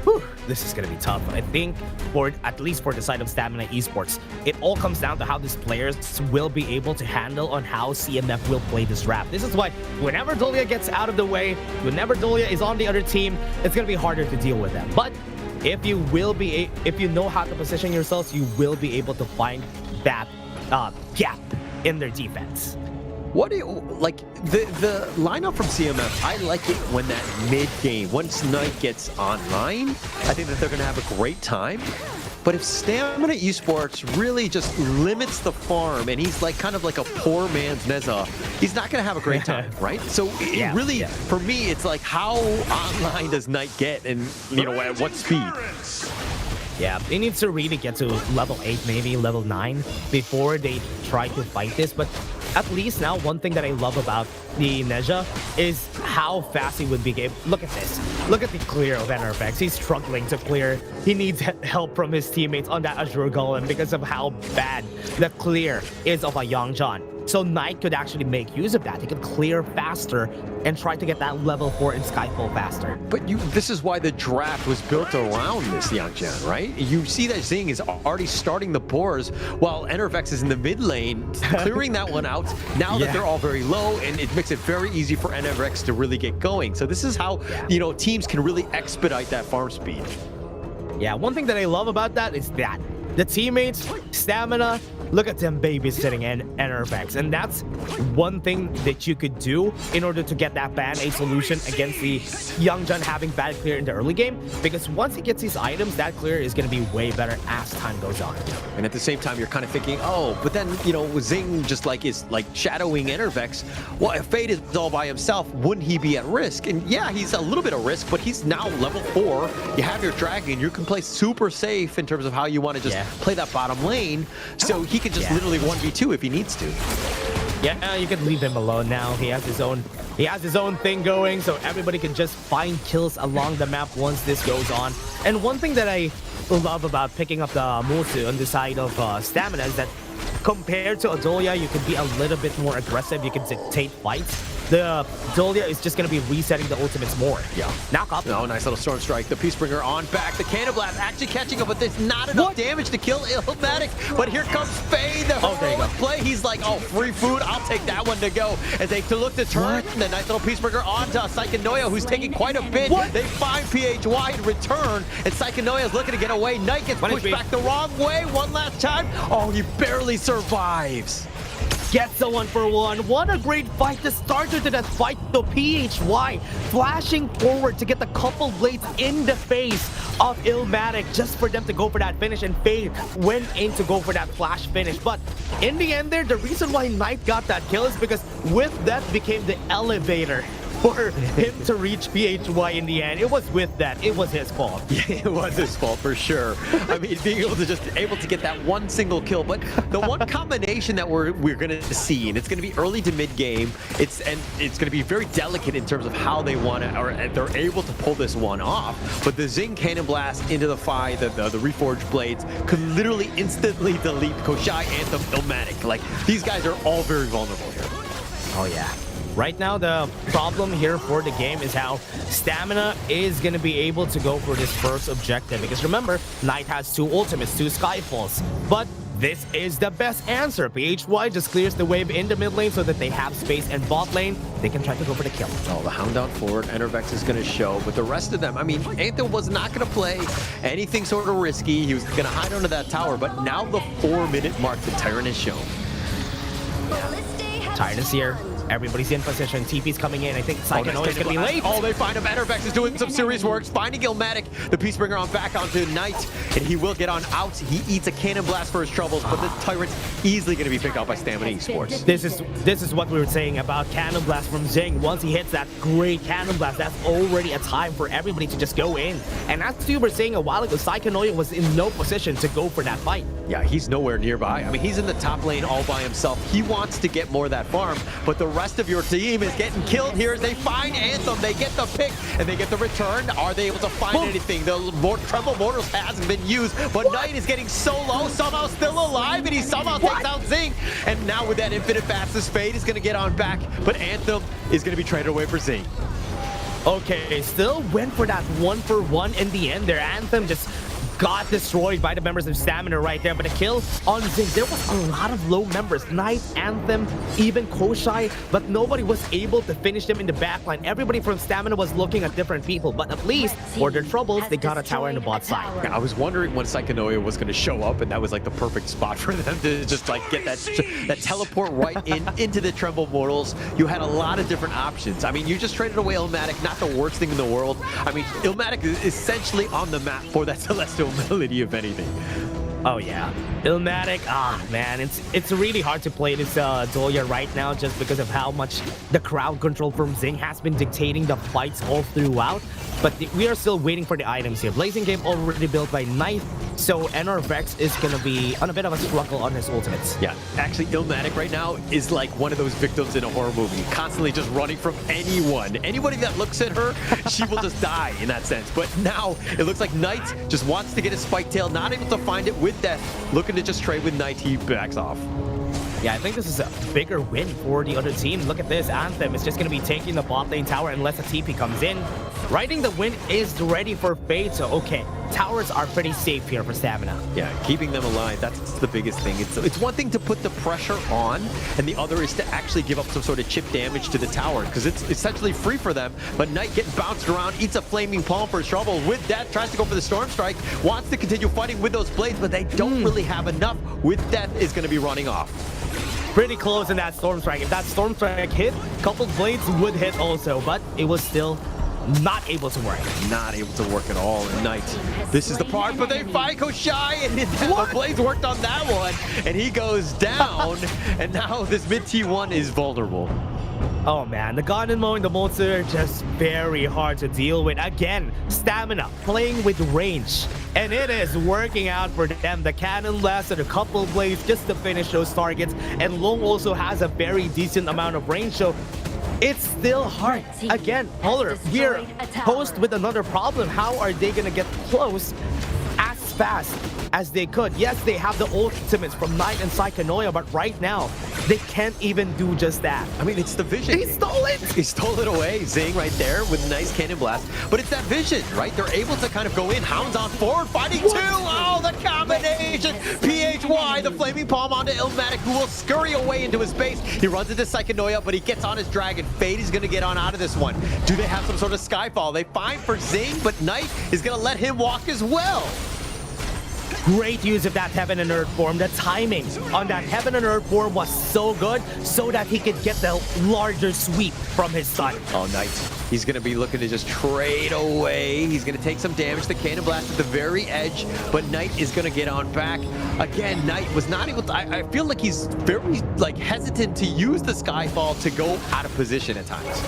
Whew, this is going to be tough. I think, at least for the side of Stamina Esports, it all comes down to how these players will be able to handle on how CMF will play this draft. This is why whenever Dulia gets out of the way, whenever Dulia is on the other team, it's going to be harder to deal with them. But if you know how to position yourselves, you will be able to find that gap in their defense.
What do you like the lineup from CMF? I like it when that mid game, once Knight gets online, I think that they're going to have a great time. But if Stamina Esports really just limits the farm and he's like kind of like a poor man's Neza, he's not going to have a great time, right? So it really, for me, it's like how online does Knight get, and you know, at what speed?
Yeah, they need to really get to level 8, maybe level 9 before they try to fight this. But at least now, one thing that I love about the Neja is how fast he would be able. Look at this. Look at the clear of NRFX. He's struggling to clear. He needs help from his teammates on that Azure Golem because of how bad the clear is of a Yang Jian. So Knight could actually make use of that. He could clear faster and try to get that level 4 in Skyfall faster.
But this is why the draft was built around this Yang Jian, right? You see that Zing is already starting the boars while NRFX is in the mid lane, clearing that one out. Now that they're all very low, and it makes it very easy for NRFX to really get going. So this is how, you know, teams can really expedite that farm speed.
Yeah, one thing that I love about that is that the teammates, Stamina, look at them babysitting and NRFX. And that's one thing that you could do in order to get that ban a solution against the Youngjun having bad clear in the early game. Because once he gets these items, that clear is going to be way better as time goes on.
And at the same time, you're kind of thinking, oh, but then, you know, Zing just like is like shadowing Enervex. Well, if Fade is all by himself, wouldn't he be at risk? And yeah, he's a little bit at risk, but he's now level 4. You have your dragon. You can play super safe in terms of how you want to just play that bottom lane. So he can just literally 1v2 if he needs to.
Yeah, you can leave him alone now. He has his own thing going, so everybody can just find kills along the map once this goes on. And one thing that I love about picking up the Musu on the side of Stamina is that compared to Adolia, you can be a little bit more aggressive. You can dictate fights. The Adolia is just going to be resetting the ultimates more.
Yeah.
Knock up.
Oh, nice little Storm Strike. The Peacebringer on back. The Cannon Blast actually catching up, but there's not enough damage to kill Illmatic. But here comes Fade, the heroic play. He's like, oh, free food. I'll take that one to go. As they look to turn the nice little Peacebringer onto Psychonoia, who's taking quite a bit. They find PHY in return, and Psychonoia is looking to get away. Knight gets pushed back the wrong way one last time. Oh, he barely survives.
Gets the 1-for-1. What a great fight. The starter to that fight, the PHY flashing forward to get the couple blades in the face of Illmatic just for them to go for that finish, and Fade went in to go for that flash finish. But in the end there, the reason why Knight got that kill is because with that became the elevator for him to reach PHY in the end. It was with that. It was his fault.
Yeah, it was his fault for sure. I mean, being able to get that one single kill, but the one combination that we're gonna see, and it's gonna be early to mid game. It's gonna be very delicate in terms of how they want to, or they're able to pull this one off. But the Zing Cannon Blast into the Phi, the Reforged Blades, could literally instantly delete Koshai and the Illmatic. Like, these guys are all very vulnerable here.
Oh yeah. Right now, the problem here for the game is how Stamina is going to be able to go for this first objective. Because remember, Knight has 2 ultimates, 2 Skyfalls. But this is the best answer. PHY just clears the wave in the mid lane so that they have space, and bot lane, they can try to go for the kill.
Oh, the Hound down forward, Enervex is going to show, but the rest of them, I mean, Anthem was not going to play anything sort of risky. He was going to hide under that tower, but now the 4-minute mark, the Tyrant is shown.
Tyrant is here. Everybody's in position. TP's coming in. I think Psychonoia is going to be late.
Oh, they find him. Enervex is doing some serious work. Finding Illmatic. The Peacebringer on back onto Knight, and he will get on out. He eats a Cannon Blast for his troubles, but the Tyrant's easily going to be picked up by Stamina Esports.
This is what we were saying about Cannon Blast from Zing. Once he hits that great Cannon Blast, that's already a time for everybody to just go in. And as you were saying a while ago, Psychonoia was in no position to go for that fight.
Yeah, he's nowhere nearby. I mean, he's in the top lane all by himself. He wants to get more of that farm, but the rest of your team is getting killed here as they find Anthem. They get the pick, and they get the return. Are they able to find anything? The Tremble Mortals hasn't been used, but Knight is getting so low, somehow still alive, and he somehow takes out Zing. And now with that infinite fastest, Fade is going to get on back, but Anthem is going to be traded away for Zing.
Okay, still went for that 1-for-1 in the end. Their Anthem just got destroyed by the members of Stamina right there, but a kill on Zing. There was a lot of low members, Knight, Anthem, even Koshai, but nobody was able to finish them in the backline. Everybody from Stamina was looking at different people, but at least for their troubles, they got a tower in the bot side.
Yeah, I was wondering when Psychonoia was going to show up, and that was like the perfect spot for them to just like get that teleport right into the Tremble Mortals. You had a lot of different options. I mean, you just traded away Illmatic, not the worst thing in the world. I mean, Illmatic is essentially on the map for that Celestial ability, if anything.
Oh yeah, Illmatic, man, it's really hard to play this Dolia right now just because of how much the crowd control from Zing has been dictating the fights all throughout. But we are still waiting for the items here. Blazing Game already built by Knight, so NRVX is going to be on a bit of a struggle on his ultimates.
Yeah, actually Illmatic right now is like one of those victims in a horror movie, constantly just running from anyone. Anybody that looks at her, she will just die in that sense. But now it looks like Knight just wants to get his spike tail, not able to find it with Death, looking to just trade with Knight. He backs off.
Yeah, I think this is a bigger win for the other team. Look at this, Anthem is just going to be taking the bot lane tower unless a TP comes in. Riding the win is ready for Fade, so okay. towers are pretty safe here for stamina.
Yeah, keeping them alive, that's the biggest thing. It's one thing to put the pressure on, and the other is to actually give up some sort of chip damage to the tower, because it's essentially free for them. But Knight getting bounced around, eats a flaming palm for his trouble. With that, tries to go for the Storm Strike, wants to continue fighting with those blades, but they don't really have enough. With Death is going to be running off.
Pretty close in that Storm Strike. If that Storm Strike hit, coupled blades would hit also, but it was still not able to work.
Not able to work at all in Knight. This is the part, but they find Koshai, and the blades worked on that one, and he goes down, and now this mid T1 is vulnerable.
Oh man, the Ganon and the Monster just very hard to deal with. Again, stamina, playing with range. And it is working out for them. The cannon lasted a couple blades just to finish those targets. And Long also has a very decent amount of range, so it's still hard. Again, Polar, we're posed with another problem. How are they gonna get close as fast as they could? Yes, they have the ultimates from Knight and Psychonoia, but right now, they can't even do just that.
I mean, it's the vision.
He stole it!
He stole it away. Zing right there with a nice cannon blast. But it's that vision, right? They're able to kind of go in. Hounds on forward, fighting two. Oh, the combination. PHY, the flaming palm onto Illmatic, who will scurry away into his base. He runs into Psychonoia, but he gets on his dragon. Fade is going to get on out of this one. Do they have some sort of Skyfall? They find for Zing, but Knight is going to let him walk as well.
Great use of that Heaven and Earth form. The timing on that Heaven and Earth form was so good so that he could get the larger sweep from his stun.
Oh, Knight. He's going to be looking to just trade away. He's going to take some damage. The Cannon Blast at the very edge, but Knight is going to get on back. Again, Knight was not able to... I feel like he's very hesitant to use the Skyfall to go out of position at times.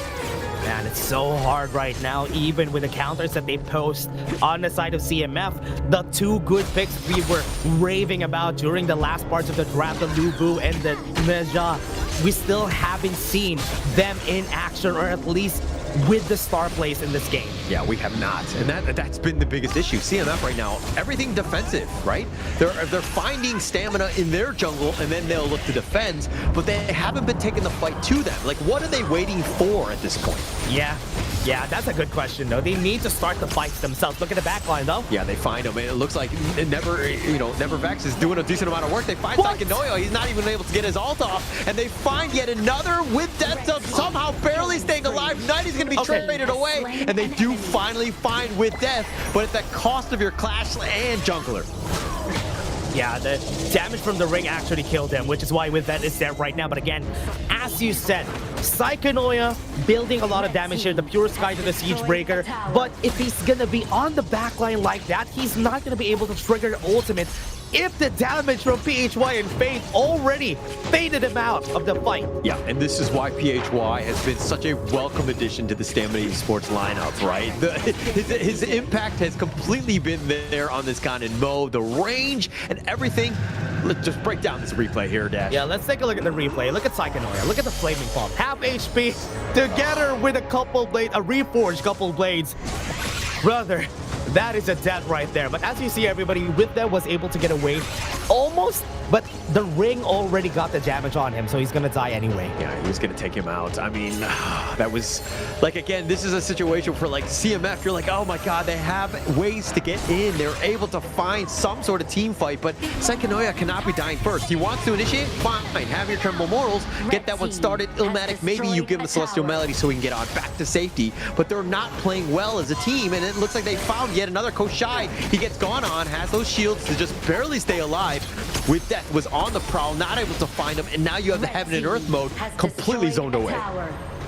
Man, it's so hard right now, even with the counters that they post on the side of CMF. The two good picks we were raving about during the last parts of the draft, the Lubu and the Meja, we still haven't seen them in action, or at least with the star plays in this game.
Yeah, we have not, and that's been the biggest issue. CMF right now, everything defensive, right? They're finding stamina in their jungle, and then they'll look to defend, but they haven't been taking the fight to them. Like, what are they waiting for at this point?
Yeah, that's a good question, though. They need to start the fights themselves. Look at the backline, though.
Yeah, they find him. It looks like Never Vex is doing a decent amount of work. They find Psychonoia. He's not even able to get his ult off, and they find yet another with Death Dub somehow barely staying alive. Knight is going to be traded away, and they do finally find with Death, but at the cost of your Clash and Jungler.
Yeah, the damage from the ring actually killed him, which is why with that is there right now. But again, as you said, Psychonoia building a lot of damage here, the Pure Sky to the Siege Breaker. But if he's gonna be on the backline like that, he's not gonna be able to trigger the ultimate if the damage from PHY and Fade already faded him out of the fight.
Yeah, and this is why PHY has been such a welcome addition to the Stamina Esports lineup, right? His impact has completely been there on this Ganon mode, the range and everything. Let's just break down this replay here, Dash.
Yeah, let's take a look at the replay. Look at Psychonoia. Look at the Flaming Palm. Half HP together with a couple blades, a reforged couple blades. Brother, that is a death right there. But as you see, everybody with that was able to get away almost, but the ring already got the damage on him, so he's gonna die anyway.
Yeah, he was gonna take him out. I mean, that was like, again, this is a situation for like CMF. You're like, oh my god, they have ways to get in. They're able to find some sort of team fight, but Psychonoia cannot be dying first. He wants to initiate, fine, have your Tremble Mortals, get that one started. Illmatic, maybe you give him the Celestial Melody so he can get on back to safety, but they're not playing well as a team, and it looks like they found yet another Koshai. He gets gone on, has those shields to just barely stay alive. With Death was on the prowl, not able to find him, and now you have the Heaven and Earth mode completely zoned away.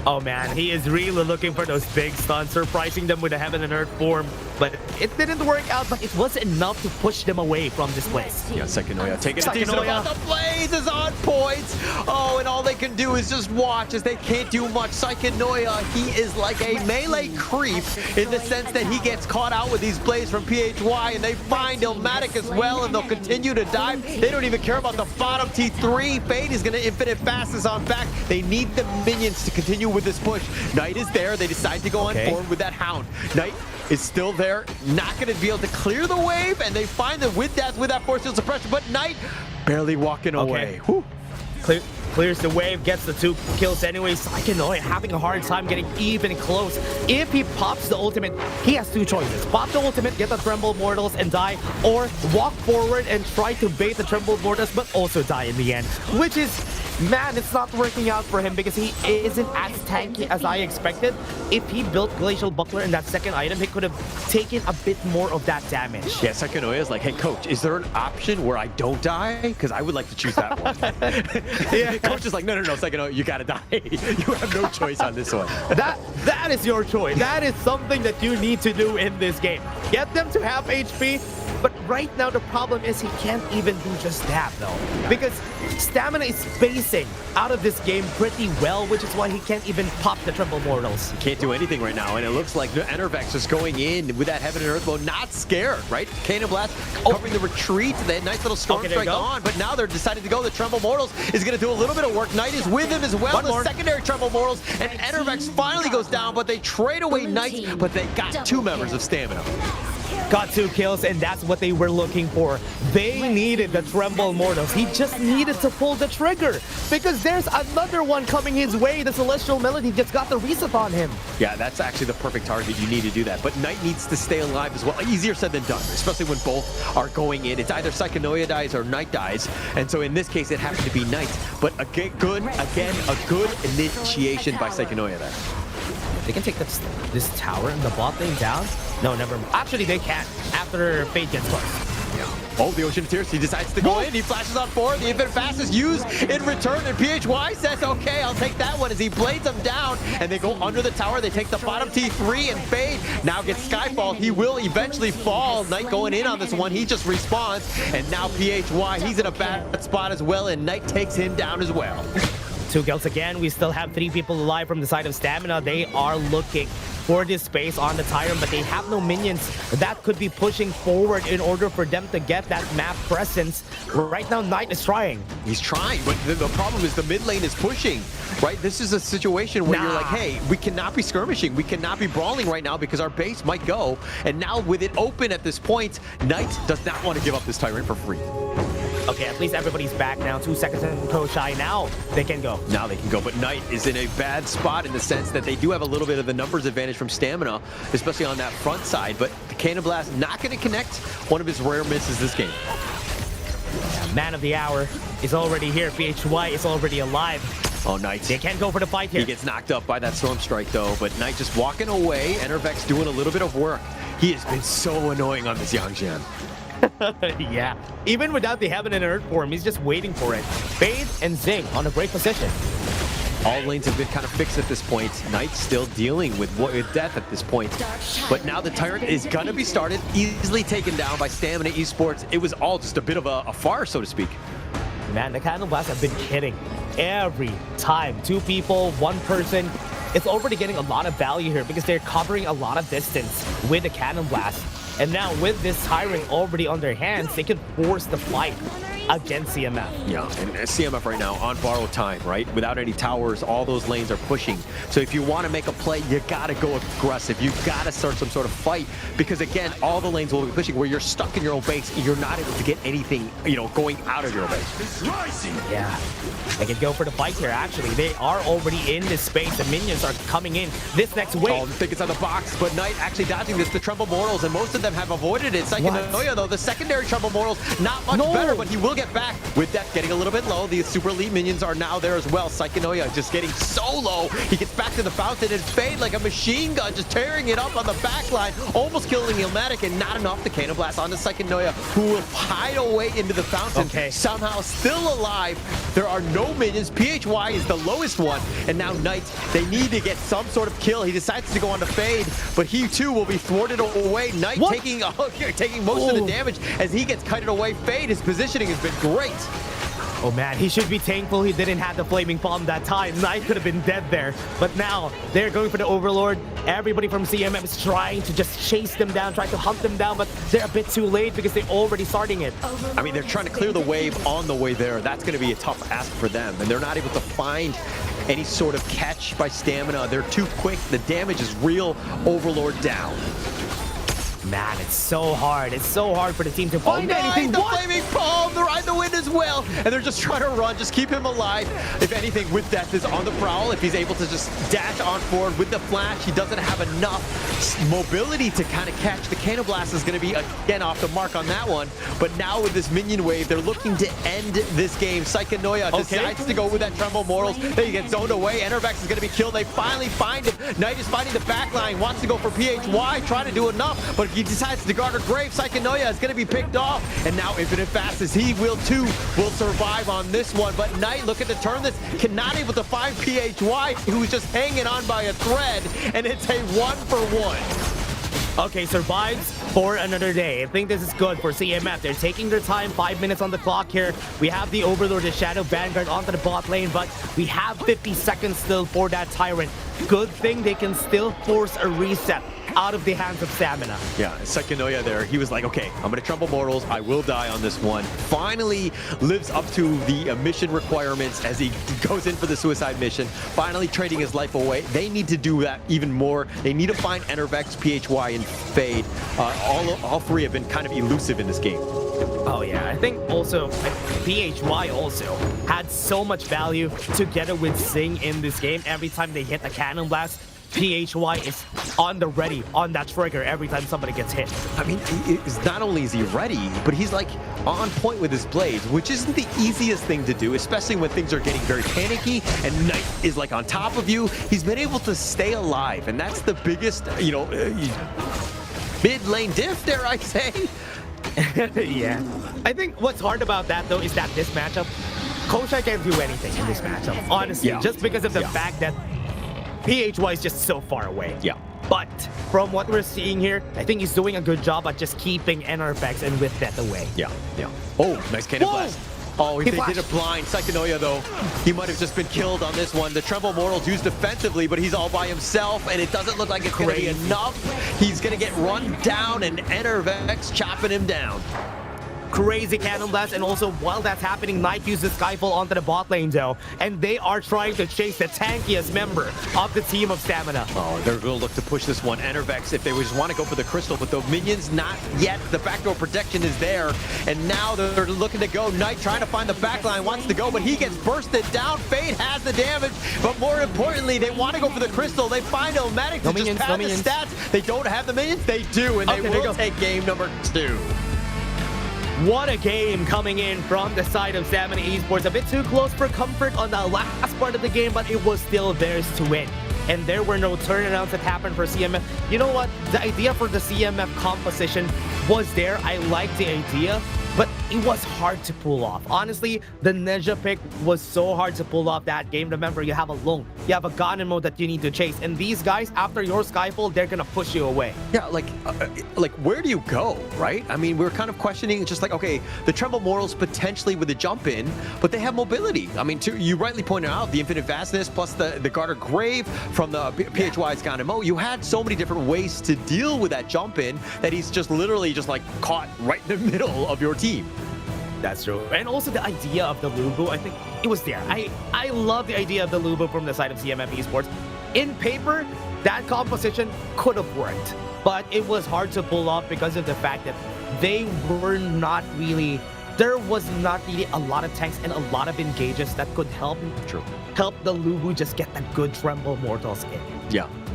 Oh man, he is really looking for those big stuns, surprising them with the Heaven and Earth form. But it didn't work out, but it was enough to push them away from this place.
Yeah, Psychonoia taking a decent amount. The Blaze is on point. Oh, and all they can do is just watch as they can't do much. Psychonoia, he is like a melee creep in the sense that he gets caught out with these Blaze from PHY, and they find Illmatic as well, and they'll continue to dive. They don't even care about the bottom T3. Fade is going to infinite fastness on back. They need the minions to continue with this push. Knight is there. They decide to go on forward with that Hound. Knight is still there, not going to be able to clear the wave, and they find the with that force field suppression, but Knight barely walking away.
clears the wave, gets the 2 kills anyway. Psychonoia having a hard time getting even close. If he pops the ultimate, he has 2 choices. Pop the ultimate, get the Tremble Mortals and die, or walk forward and try to bait the Tremble Mortals but also die in the end. Which is, man, it's not working out for him because he isn't as tanky as I expected. If he built Glacial Buckler in that second item, he could have taken a bit more of that damage.
Yeah, Psychonoia is like, hey, coach, is there an option where I don't die? Because I would like to choose that one. Yeah, coach is like, no, Psychonoia, you gotta die. You have no choice on this one.
That is your choice. That is something that you need to do in this game. Get them to half HP. But right now, the problem is he can't even do just that, though. Because Stamina is spacing out of this game pretty well, which is why he can't even pop the Tremble Mortals.
He can't do anything right now, and it looks like Enervex is going in with that Heaven and Earth mode, not scared, right? Cannon Blast covering the retreat. They had a nice little Storm Strike on, but now they're decided to go. The Tremble Mortals is going to do a little bit of work. Knight is with him as well. The secondary Tremble Mortals, and Enervex finally goes down, but they trade away Knight, but they got 2 members of Stamina.
Got 2 kills, and that's what they were looking for. They needed the Tremble Mortals. He just needed to pull the trigger because there's another one coming his way. The Celestial Melody just got the reset on him.
Yeah, that's actually the perfect target. You need to do that. But Knight needs to stay alive as well. Easier said than done, especially when both are going in. It's either Psychonoia dies or Knight dies. And so in this case, it happened to be Knight. But a good initiation by Psychonoia there.
They can take this tower and the bot lane down. No, never mind. Actually, they can't after Fade gets close.
Oh, the Ocean of Tears, he decides to go in. He flashes on forward. The Infinite Fast is used in return, and PHY says, okay, I'll take that one as he blades them down, and they go under the tower. They take the bottom T3, and Fade now gets Skyfall. He will eventually fall. Knight going in on this one. He just respawns, and now PHY, he's in a bad spot as well, and Knight takes him down as well.
2 kills again. We still have 3 people alive from the side of Stamina. They are looking for this space on the Tyrant, but they have no minions that could be pushing forward in order for them to get that map presence. Right now, Knight is trying.
He's trying, but the problem is the mid lane is pushing, right? This is a situation where you're like, hey, we cannot be skirmishing. We cannot be brawling right now because our base might go. And now with it open at this point, Knight does not want to give up this Tyrant for free.
Okay, at least everybody's back now. 2 seconds and Koshai. Now they can go.
Now they can go, but Knight is in a bad spot in the sense that they do have a little bit of the numbers advantage from Stamina, especially on that front side, but the Cannon Blast not going to connect. One of his rare misses this game.
Yeah, man of the hour is already here. PHY is already alive.
Oh, Knight.
They can't go for the fight here.
He gets knocked up by that Storm Strike, though, but Knight just walking away. Enervex doing a little bit of work. He has been so annoying on this Yangjian.
Yeah, even without the Heaven and Earth form, he's just waiting for it. Fade and Zing on a great position.
All lanes have been kind of fixed at this point. Knight's still dealing with death at this point. But now the Tyrant is going to be started, easily taken down by Stamina Esports. It was all just a bit of a farce, so to speak.
Man, the Cannon Blast have been hitting every time. 2 people, 1 person. It's already getting a lot of value here because they're covering a lot of distance with the Cannon Blast. And now with this Tyrant already on their hands, they can force the fight against CMF.
Yeah, and CMF right now on borrowed time, right? Without any towers, all those lanes are pushing. So if you want to make a play, you got to go aggressive. You got to start some sort of fight because, again, all the lanes will be pushing where you're stuck in your own base and you're not able to get anything, going out of your base.
Yeah, they can go for the fight here, actually. They are already in this space. The minions are coming in this next wave.
Oh, I think it's on the box, but Knight actually dodging this, the Tremble Mortals, and most of them have avoided it. Psychonoia, though, the secondary Tremble Mortals, not much better, but he will get back. With Death getting a little bit low, the super elite minions are now there as well. Psychonoia just getting so low. He gets back to the fountain and Fade like a machine gun, just tearing it up on the back line, almost killing Ilmatic, and not enough. The Cannon Blast onto Psychonoia, who will hide away into the fountain.
Okay.
Somehow still alive. There are no minions. PHY is the lowest one, and now Knight, they need to get some sort of kill. He decides to go on to Fade, but he too will be thwarted away. Knight taking most of the damage as he gets kited away. Fade, his positioning has been great.
Oh man, he should be thankful he didn't have the Flaming Palm that time. Knight could have been dead there. But now, they're going for the Overlord. Everybody from CMM is trying to just chase them down, trying to hunt them down, but they're a bit too late because they're already starting it.
I mean, they're trying to clear the wave on the way there. That's going to be a tough ask for them, and they're not able to find any sort of catch by Stamina. They're too quick. The damage is real. Overlord down.
Man, it's so hard. It's so hard for the team to find anything.
The flaming palm, they're in the wind as well. And they're just trying to run, just keep him alive. If anything, with Death is on the prowl. If he's able to just dash on forward with the flash, he doesn't have enough mobility to kind of catch. The Cannon Blast is going to be, again, off the mark on that one. But now with this minion wave, they're looking to end this game. Psychonoia decides to go with that Tremble Mortals. They get zoned away. Enervex is going to be killed. They finally find him. Knight is finding the backline, wants to go for PHY, trying to do enough, but he decides to guard a grave. Psychonoia is going to be picked off, and now Infinite Fastest, he will too, will survive on this one. But Knight looking to turn this, cannot able to find PHY, who's just hanging on by a thread, and it's a 1-for-1.
Okay, survives for another day. I think this is good for CMF. They're taking their time, 5 minutes on the clock here. We have the Overlord, the Shadow Vanguard onto the bot lane, but we have 50 seconds still for that Tyrant. Good thing they can still force a reset out of the hands of Stamina.
Yeah, Psychonoia there, he was like, okay, I'm going to Tremble Mortals, I will die on this one. Finally lives up to the mission requirements as he goes in for the suicide mission, finally trading his life away. They need to do that even more. They need to find Enervex, PHY, and Fade. All three have been kind of elusive in this game.
Oh yeah, I think also PHY also had so much value together with Sing in this game. Every time they hit a Cannon Blast, PHY is on the ready, on that trigger every time somebody gets hit.
I mean, it's not only is he ready, but he's like on point with his blades, which isn't the easiest thing to do, especially when things are getting very panicky and Knight is like on top of you. He's been able to stay alive, and that's the biggest, mid lane diff, dare I say.
Yeah. I think what's hard about that though is that this matchup, Koshai can't do anything in this matchup, honestly, just because of the fact that PHY is just so far away.
Yeah.
But from what we're seeing here, I think he's doing a good job at just keeping Enervex and with Death away.
Yeah. Oh, nice Cannon Blast. Oh, they did a blind. Psychonoia, though, he might have just been killed on this one. The Tremble Mortals used defensively, but he's all by himself, and it doesn't look like it's going to be enough. He's going to get run down, and Enervex chopping him down.
Crazy Cannon Blast, and also while that's happening, Knight uses Skyfall onto the bot lane though, and they are trying to chase the tankiest member of the team of Stamina.
Oh, they're going to look to push this one. Enervex, if they just want to go for the crystal, but the minions not yet. The backdoor protection is there, and now they're looking to go. Knight trying to find the backline, wants to go, but he gets bursted down. Fade has the damage, but more importantly, they want to go for the crystal. They find Omatic to just pad the stats. They don't have the minions? They do, and they will take game number 2.
What a game coming in from the side of Stamina Esports. A bit too close for comfort on the last part of the game, but it was still theirs to win. And there were no turnarounds that happened for CMF. You know what? The idea for the CMF composition was there. I liked the idea, but it was hard to pull off. Honestly, the Ninja pick was so hard to pull off that game. Remember, you have a Lung, you have a Ganon mode that you need to chase, and these guys, after your Skyfall, they're gonna push you away.
Yeah, like where do you go, right? I mean, we're kind of questioning, just like, okay, the Tremble Mortals potentially with a jump in, but they have mobility. I mean, you rightly pointed out, the Infinite Vastness plus the Garter Grave from the PHY's Ganon mode, you had so many different ways to deal with that jump in that he's just literally just like caught right in the middle of your team.
That's true. And also the idea of the Lubu, I think it was there. I love the idea of the Lubu from the side of CMF Esports. In paper, that composition could have worked, but it was hard to pull off because of the fact that they were not really, there was not really a lot of tanks and a lot of engages that could help the Lubu just get a good Tremble Mortals in.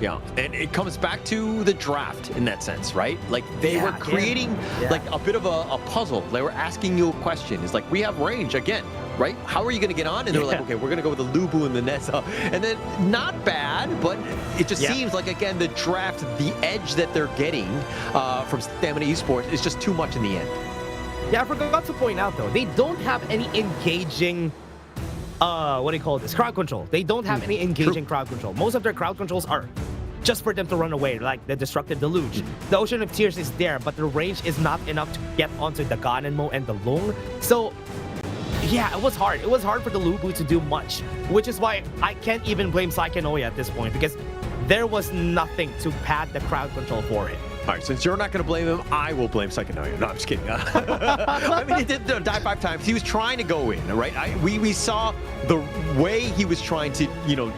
Yeah, and it comes back to the draft in that sense, right? Like they were creating like a bit of a puzzle. They were asking you a question. It's like, we have range again, right? How are you going to get on? And they were like, okay, we're going to go with the Lubu and the Nessa. And then not bad, but it just seems like, again, the draft, the edge that they're getting from Stamina Esports is just too much in the end.
Yeah, I forgot to point out though, they don't have any engaging what do you call this? Crowd control. They don't have any engaging crowd control. Most of their crowd controls are just for them to run away, like the Destructive Deluge. The Ocean of Tears is there, but the range is not enough to get onto the Ganonmo and the Lung. So, yeah, it was hard. It was hard for the Lubu to do much, which is why I can't even blame Psychonoia at this point, because there was nothing to pad the crowd control for it.
All right, since you're not going to blame him, I will blame Psychonalia. No, I'm just kidding. I mean, he did die 5 times. He was trying to go in, right? We saw the way he was trying to,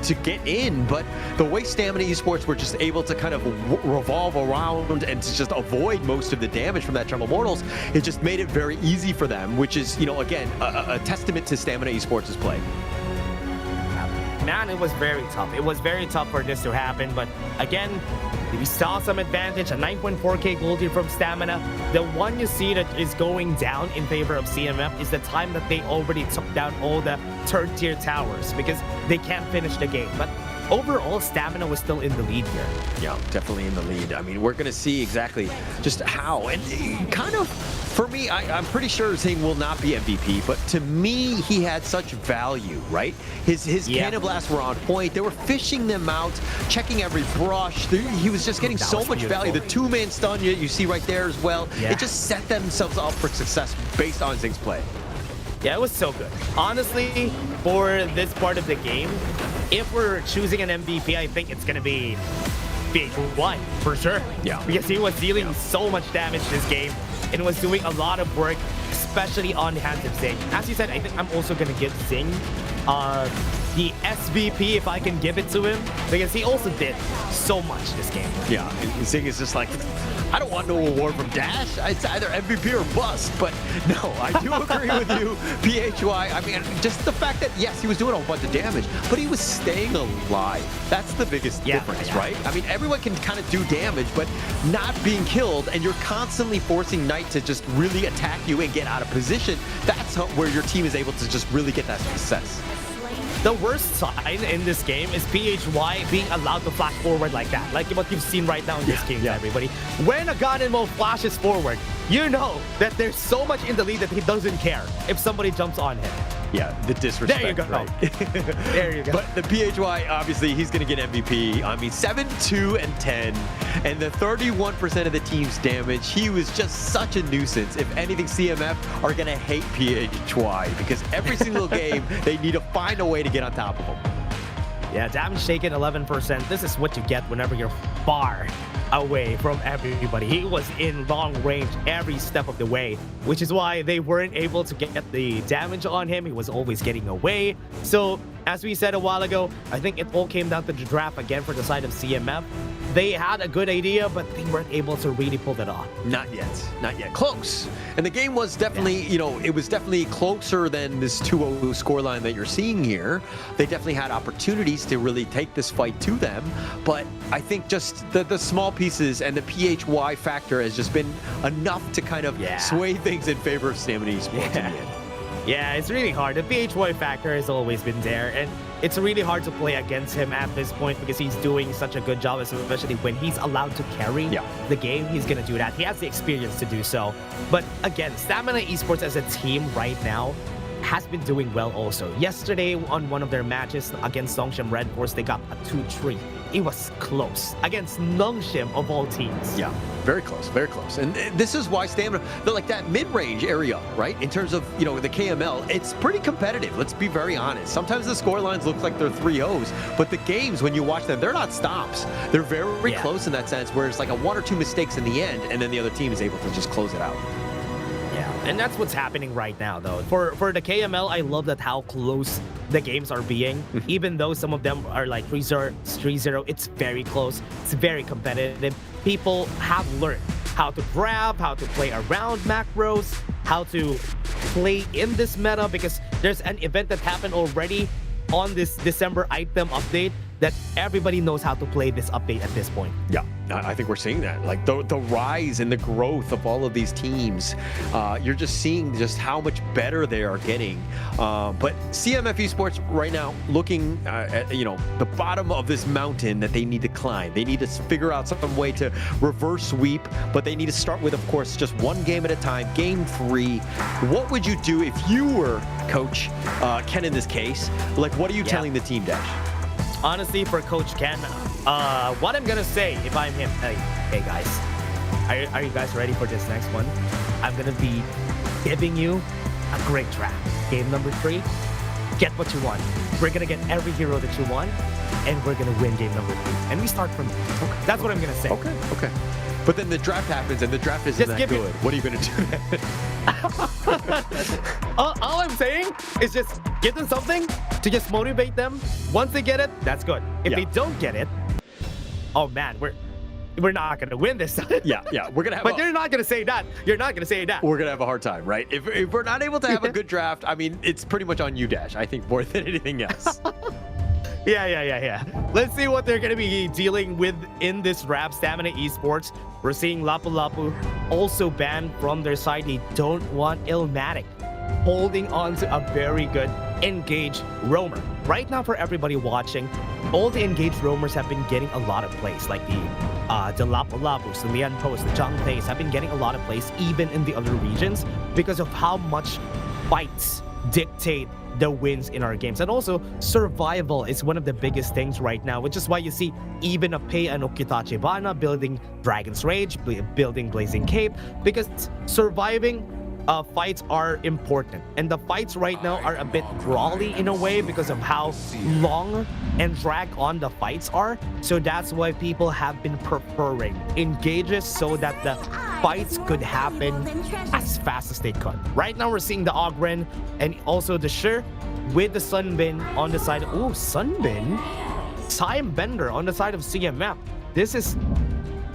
to get in, but the way Stamina Esports were just able to kind of revolve around and to just avoid most of the damage from that Tremble Mortals, it just made it very easy for them, which is, again, a testament to Stamina Esports' play.
Man, it was very tough. It was very tough for this to happen, but again, we saw some advantage, a 9.4k gold lead from Stamina. The one you see that is going down in favor of CMF is the time that they already took down all the third-tier towers because they can't finish the game. But overall, Stamina was still in the lead here.
Yeah, definitely in the lead. I mean, we're going to see exactly just how. And kind of, for me, I'm pretty sure Zing will not be MVP, but to me, he had such value, right? His Cannon Blasts were on point. They were fishing them out, checking every brush. He was just getting so much value. The 2-man stun you see right there as well.
Yeah.
It just set themselves up for success based on Zing's play.
Yeah, it was so good. Honestly, for this part of the game, if we're choosing an MVP, I think it's going to be PH1 for sure.
Yeah.
Because he was dealing so much damage this game and was doing a lot of work, especially on the hands of Zing. As you said, I think I'm also going to give Zing the SVP if I can give it to him, because he also did so much this game.
Yeah, and Zing is just like, I don't want no award from Dash. It's either MVP or bust. But no, I do agree with you, PHY. I mean, just the fact that, yes, he was doing a bunch of damage, but he was staying alive. That's the biggest difference, right? I mean, everyone can kind of do damage, but not being killed, and you're constantly forcing Knight to just really attack you and get out of position. That's where your team is able to just really get that success.
The worst sign in this game is PHY being allowed to flash forward like that. Like what you've seen right now in this game, everybody. When a Ganonmo flashes forward, you know that there's so much in the lead that he doesn't care if somebody jumps on him.
Yeah, the disrespect.
There you go.
Right?
There you go.
But the PHY, obviously, he's going to get MVP. I mean, 7, 2, and 10. And the 31% of the team's damage, he was just such a nuisance. If anything, CMF are going to hate PHY because every single game, they need to find a way to get on top of him.
Yeah, damage taken 11%. This is what you get whenever you're far away from everybody. He was in long range every step of the way, which is why they weren't able to get the damage on him. He was always getting away. So, as we said a while ago, I think it all came down to the draft again for the side of CMF. They had a good idea, but they weren't able to really pull it off.
Not yet. Not yet. Close. And the game was definitely, it was definitely closer than this 2-0 scoreline that you're seeing here. They definitely had opportunities to really take this fight to them. But I think just the small pieces and the PHY factor has just been enough to kind of sway things in favor of Stamina Esports in the end.
Yeah, it's really hard. The PHY factor has always been there, and it's really hard to play against him at this point because he's doing such a good job, especially when he's allowed to carry the game. He's going to do that. He has the experience to do so. But again, Stamina Esports as a team right now has been doing well also. Yesterday, on one of their matches against Nongshim Redforce, they got a 2-3. It was close against Nongshim of all teams.
Yeah, very close, very close. And this is why Stamina, they're like that mid-range area, right? In terms of, the KML, it's pretty competitive. Let's be very honest. Sometimes the score lines look like they're 3-0s, but the games, when you watch them, they're not stops. They're very close in that sense, where it's like a 1 or 2 mistakes in the end, and then the other team is able to just close it out.
Yeah, and that's what's happening right now, though. For the KML, I love that how close the games are being. Even though some of them are like 3-0, it's very close. It's very competitive. People have learned how to grab, how to play around macros, how to play in this meta, because there's an event that happened already on this December item update that everybody knows how to play this update at this point.
Yeah, I think we're seeing that. Like the rise and the growth of all of these teams, you're just seeing just how much better they are getting. But CMF Esports right now looking at, the bottom of this mountain that they need to climb. They need to figure out some way to reverse sweep, but they need to start with, of course, just one game at a time. Game 3. What would you do if you were Coach Ken in this case? Like, what are you telling the team, Dash?
Honestly, for Coach Ken, what I'm gonna say if I'm him, hey guys, are you guys ready for this next one? I'm gonna be giving you a great draft. Game number 3, get what you want. We're gonna get every hero that you want, and we're gonna win game number 3. And we start from there. That's what I'm gonna say.
Okay. But then the draft happens, and the draft isn't that good. What are you going to do then?
All I'm saying is just give them something to just motivate them. Once they get it, that's good. If they don't get it, oh man, we're not going to win this.
yeah, we're going to have
But you're not going to say that. You're not going to say that.
We're going to have a hard time, right? If we're not able to have a good draft, I mean, it's pretty much on you, Dash, I think, more than anything else.
Yeah. Let's see what they're going to be dealing with in this draft. Stamina Esports. We're seeing Lapu Lapu also banned from their side. They don't want Illmatic holding on to a very good engaged roamer. Right now, for everybody watching, all the engaged roamers have been getting a lot of plays, like the Lapu Lapus, the Lian Post, the Zhang Feis have been getting a lot of plays even in the other regions because of how much fights dictate the wins in our games. And also, survival is one of the biggest things right now, which is why you see even a Pei and Okitachibana building Dragon's Rage, building Blazing Cape, because surviving fights are important. And the fights right now are a bit brawly in a way because of how long and drag on the fights are. So that's why people have been preferring engages so that the fights could happen as fast as they could. Right now we're seeing the Ogren and also the Shi with the Sunbin on the side. Oh, Sunbin? Time Bender on the side of CMF. This is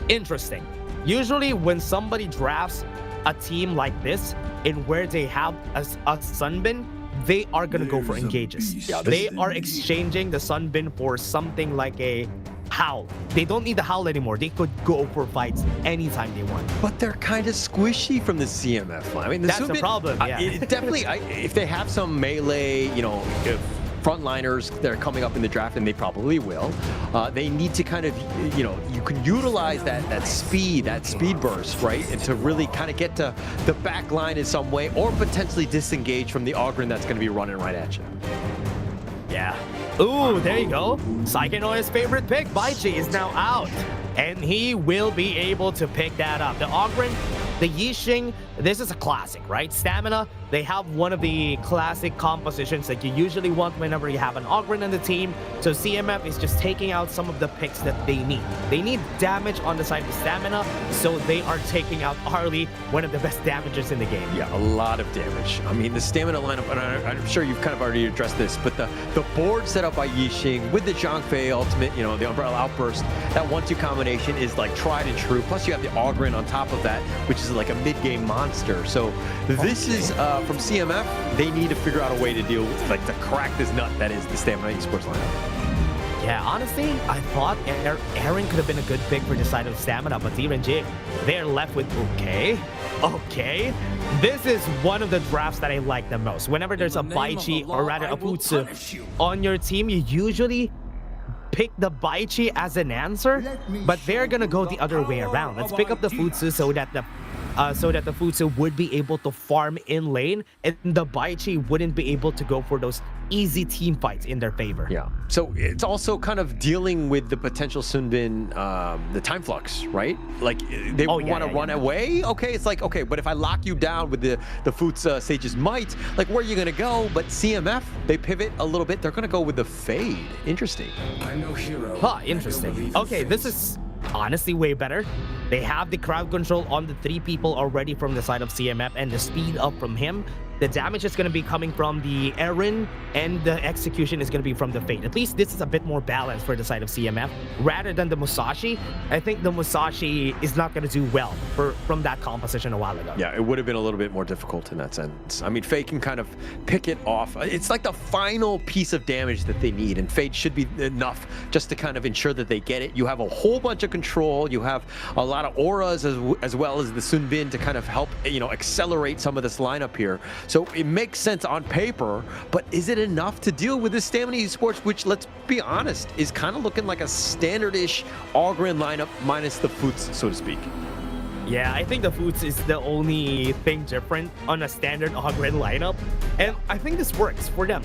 interesting. Usually when somebody drafts a team like this in where they have a Sunbin, they are going to go for engages. They are exchanging the Sunbin for something like a Howl. They don't need the Howl anymore. They could go for fights anytime they want.
But they're kind of squishy from the CMF line. I mean,
that's the problem. Yeah.
Definitely, if they have some melee, frontliners that are coming up in the draft, and they probably will, they need to kind of, you can utilize that speed burst, right? And to really kind of get to the back line in some way, or potentially disengage from the Ogren that's going to be running right at you.
Yeah. Ooh, there you go. Psychonoid's favorite pick, Baichi, is now out. And he will be able to pick that up. The Ogren, the Yixing, this is a classic, right? Stamina, they have one of the classic compositions that you usually want whenever you have an Ogren on the team. So CMF is just taking out some of the picks that they need. They need damage on the side of Stamina, so they are taking out Harley, one of the best damagers in the game.
Yeah, a lot of damage. I mean, the Stamina lineup, and I'm sure you've kind of already addressed this, but the board set up by Yixing with the Zhang Fei ultimate, the Umbrella Outburst, that 1-2 combination is like tried and true. Plus you have the Ogren on top of that, which is like a mid-game monster. So this is from CMF. They need to figure out a way to deal with, to crack this nut that is the Stamina Esports lineup.
Yeah, honestly, I thought Aaron could have been a good pick for the side of Stamina, but even Jig, they're left with okay. This is one of the drafts that I like the most. Whenever there's a Baichi, or rather a Futsu on your team, you usually pick the Baichi as an answer, but they're gonna go the other way around. Let's pick up the Futsu so that the Futsu would be able to farm in lane, and the Baichi wouldn't be able to go for those easy team fights in their favor.
Yeah. So it's also kind of dealing with the potential Sunbin, the time flux, right? Like they want to run away. Okay, it's like, okay, but if I lock you down with the Futsu Sage's Might, like where are you gonna go? But CMF, they pivot a little bit. They're gonna go with the Fade. Interesting.
I know hero.
Huh, interesting. Okay, this is honestly way better. They have the crowd control on the 3 people already from the side of CMF, and the speed up from him. The damage is going to be coming from the Eren, and the execution is going to be from the Fate. At least this is a bit more balanced for the side of CMF rather than the Musashi. I think the Musashi is not going to do well from that composition a while ago.
Yeah, it would have been a little bit more difficult in that sense. I mean, Fate can kind of pick it off. It's like the final piece of damage that they need, and Fate should be enough just to kind of ensure that they get it. You have a whole bunch of control. You have a lot of auras as well as the Sunbin to kind of help, accelerate some of this lineup here. So it makes sense on paper, but is it enough to deal with this Stamina Esports, which, let's be honest, is kind of looking like a standard-ish Ogren lineup minus the Foots, so to speak?
Yeah, I think the Foots is the only thing different on a standard Ogren lineup, and I think this works for them.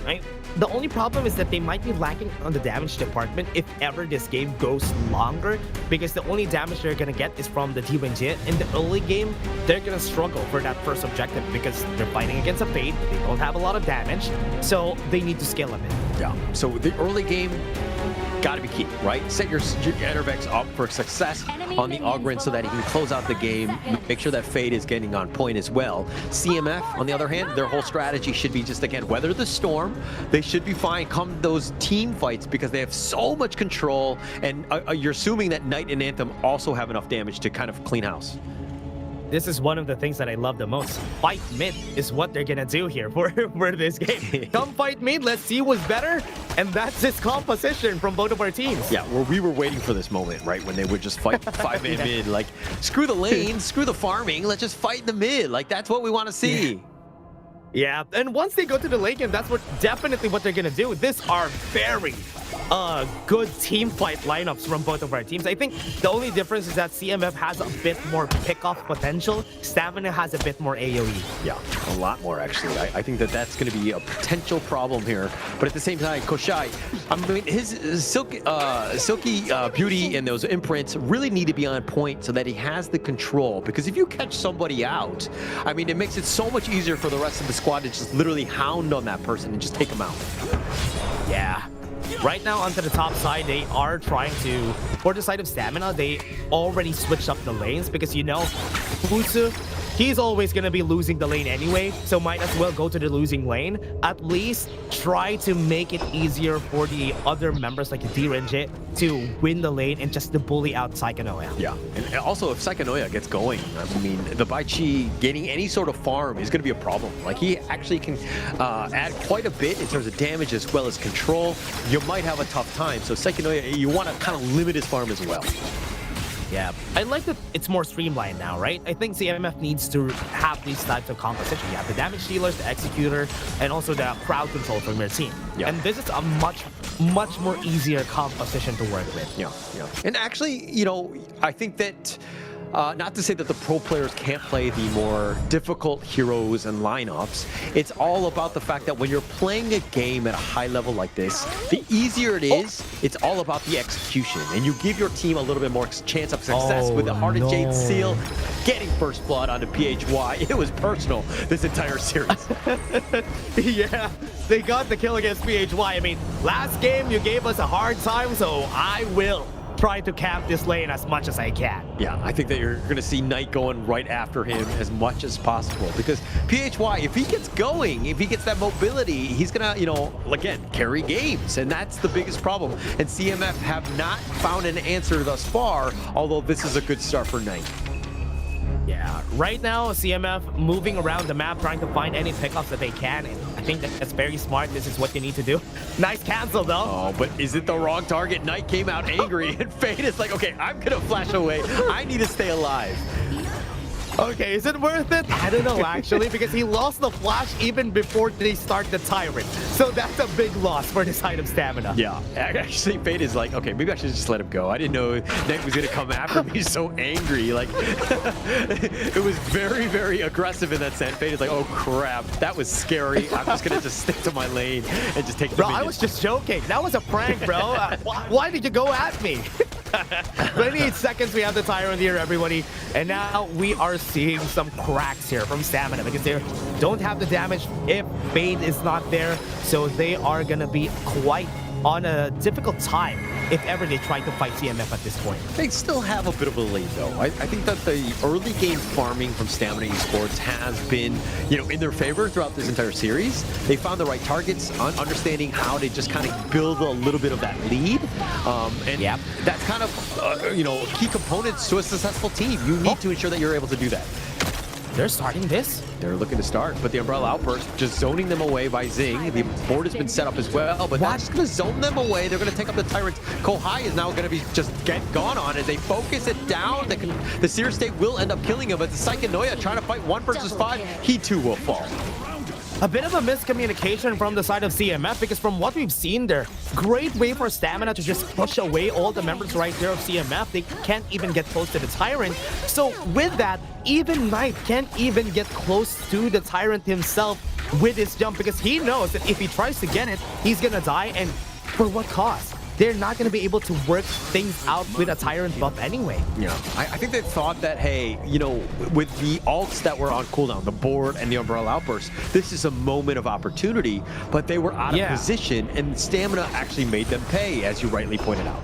The only problem is that they might be lacking on the damage department if ever this game goes longer, because the only damage they're gonna get is from the T1J. In the early game, they're gonna struggle for that first objective because they're fighting against a Fate. They don't have a lot of damage, so they need to scale a bit.
Yeah, so the early game, got to be key, right? Set your Enervex up for success on the Ogryn so that he can close out the game. Make sure that Fade is getting on point as well. CMF, on the other hand, their whole strategy should be just, again, weather the storm. They should be fine come those team fights because they have so much control, and you're assuming that Knight and Anthem also have enough damage to kind of clean house.
This is one of the things that I love the most. Fight mid is what they're gonna do here for this game. Come fight mid, let's see who's better. And that's this composition from both of our teams.
Yeah, well, we were waiting for this moment, right? When they would just fight 5-man mid. Like, screw the lane, screw the farming, let's just fight in the mid. Like, that's what we want to see.
Yeah, and once they go to the lane game, that's definitely what they're gonna do. These are very good team fight lineups from both of our teams. I think the only difference is that CMF has a bit more pick-off potential. Stamina has a bit more AoE.
Yeah, a lot more actually. I think that that's going to be a potential problem here. But at the same time, Koshai, I mean, his silky beauty and those imprints really need to be on point so that he has the control. Because if you catch somebody out, I mean, it makes it so much easier for the rest of the squad to just literally hound on that person and just take them out.
Yeah. Right now, onto the top side, they are trying to, for the side of Stamina, they already switched up the lanes because, you know, Fusu, he's always going to be losing the lane anyway, so might as well go to the losing lane. At least try to make it easier for the other members like D-Renjit to win the lane and just to bully out Psychonoia.
Yeah, and also if Psychonoia gets going, I mean, the Bai Chi getting any sort of farm is going to be a problem. Like, he actually can add quite a bit in terms of damage as well as control. You might have a tough time, so Psychonoia, you want to kind of limit his farm as well.
Yeah, I like that it's more streamlined now, right? I think CMF needs to have these types of composition. You have the damage dealers, the executor, and also the crowd control from your team. Yeah. And this is a much more easier composition to work with.
Yeah, yeah. And actually, you know, I think that not to say that the pro players can't play the more difficult heroes and lineups. It's all about the fact that when you're playing a game at a high level like this, the easier it is, it's all about the execution. And you give your team a little bit more chance of success with the Hearted Jade Seal, getting first blood onto PHY. It was personal this entire series.
Yeah, they got the kill against PHY. I mean, last game you gave us a hard time, so I will try to camp this lane as much as I can.
Yeah, I think that you're going to see Knight going right after him as much as possible because PHY, if he gets going, if he gets that mobility, he's going to, you know, again, carry games, and that's the biggest problem. And CMF have not found an answer thus far, although this is a good start for Knight.
Yeah, right now, CMF moving around the map, trying to find any pickups that they can, and I think that's very smart. This is what you need to do. Nice cancel, though.
Oh, but is it the wrong target? Knight came out angry, and Fade is like, okay, I'm gonna flash away. I need to stay alive.
Okay, is it worth it? I don't know, actually, because he lost the flash even before they start the Tyrant. So that's a big loss for the side of Stamina.
Yeah, actually, Fade is like, okay, maybe I should just let him go. I didn't know Knight was going to come after me. He's so angry. Like, it was very, very aggressive in that sense. Fade is like, oh, crap. That was scary. I'm just going to just stick to my lane and just take the minions.
I was just joking. That was a prank, bro. Why did you go at me? 28 seconds, we have the Tyrant here, everybody. And now we are seeing some cracks here from Stamina because they don't have the damage if Fade is not there. So they are going to be quite on a difficult time if ever they try to fight CMF at this point.
They still have a bit of a lead, though. I think that the early game farming from Stamina Esports has been, you know, in their favor throughout this entire series. They found the right targets, understanding how to just kind of build a little bit of that lead. And yeah, that's kind of, you know, key components to a successful team. You need to ensure that you're able to do that.
They're starting this.
They're looking to start, but the Umbrella Outburst just zoning them away by Zing. The board has been set up as well, but that's just going to zone them away. They're going to take up the Tyrant. Kohai is now going to be just gone on as they focus it down. The Seer State will end up killing him, but the Psychonoia trying to fight 1 versus 5, he too will fall.
A bit of a miscommunication from the side of CMF because from what we've seen there, great way for Stamina to just push away all the members right there of CMF. They can't even get close to the Tyrant. So with that, even Knight can't even get close to the Tyrant himself with his jump because he knows that if he tries to get it, he's gonna die, and for what cost? they're not going to be able to work things out with a Tyrant buff anyway.
Yeah, I think they thought that, hey, you know, with the ults that were on cooldown, the board and the Umbrella Outburst, this is a moment of opportunity, but they were out of position, and stamina actually made them pay, as you rightly pointed out.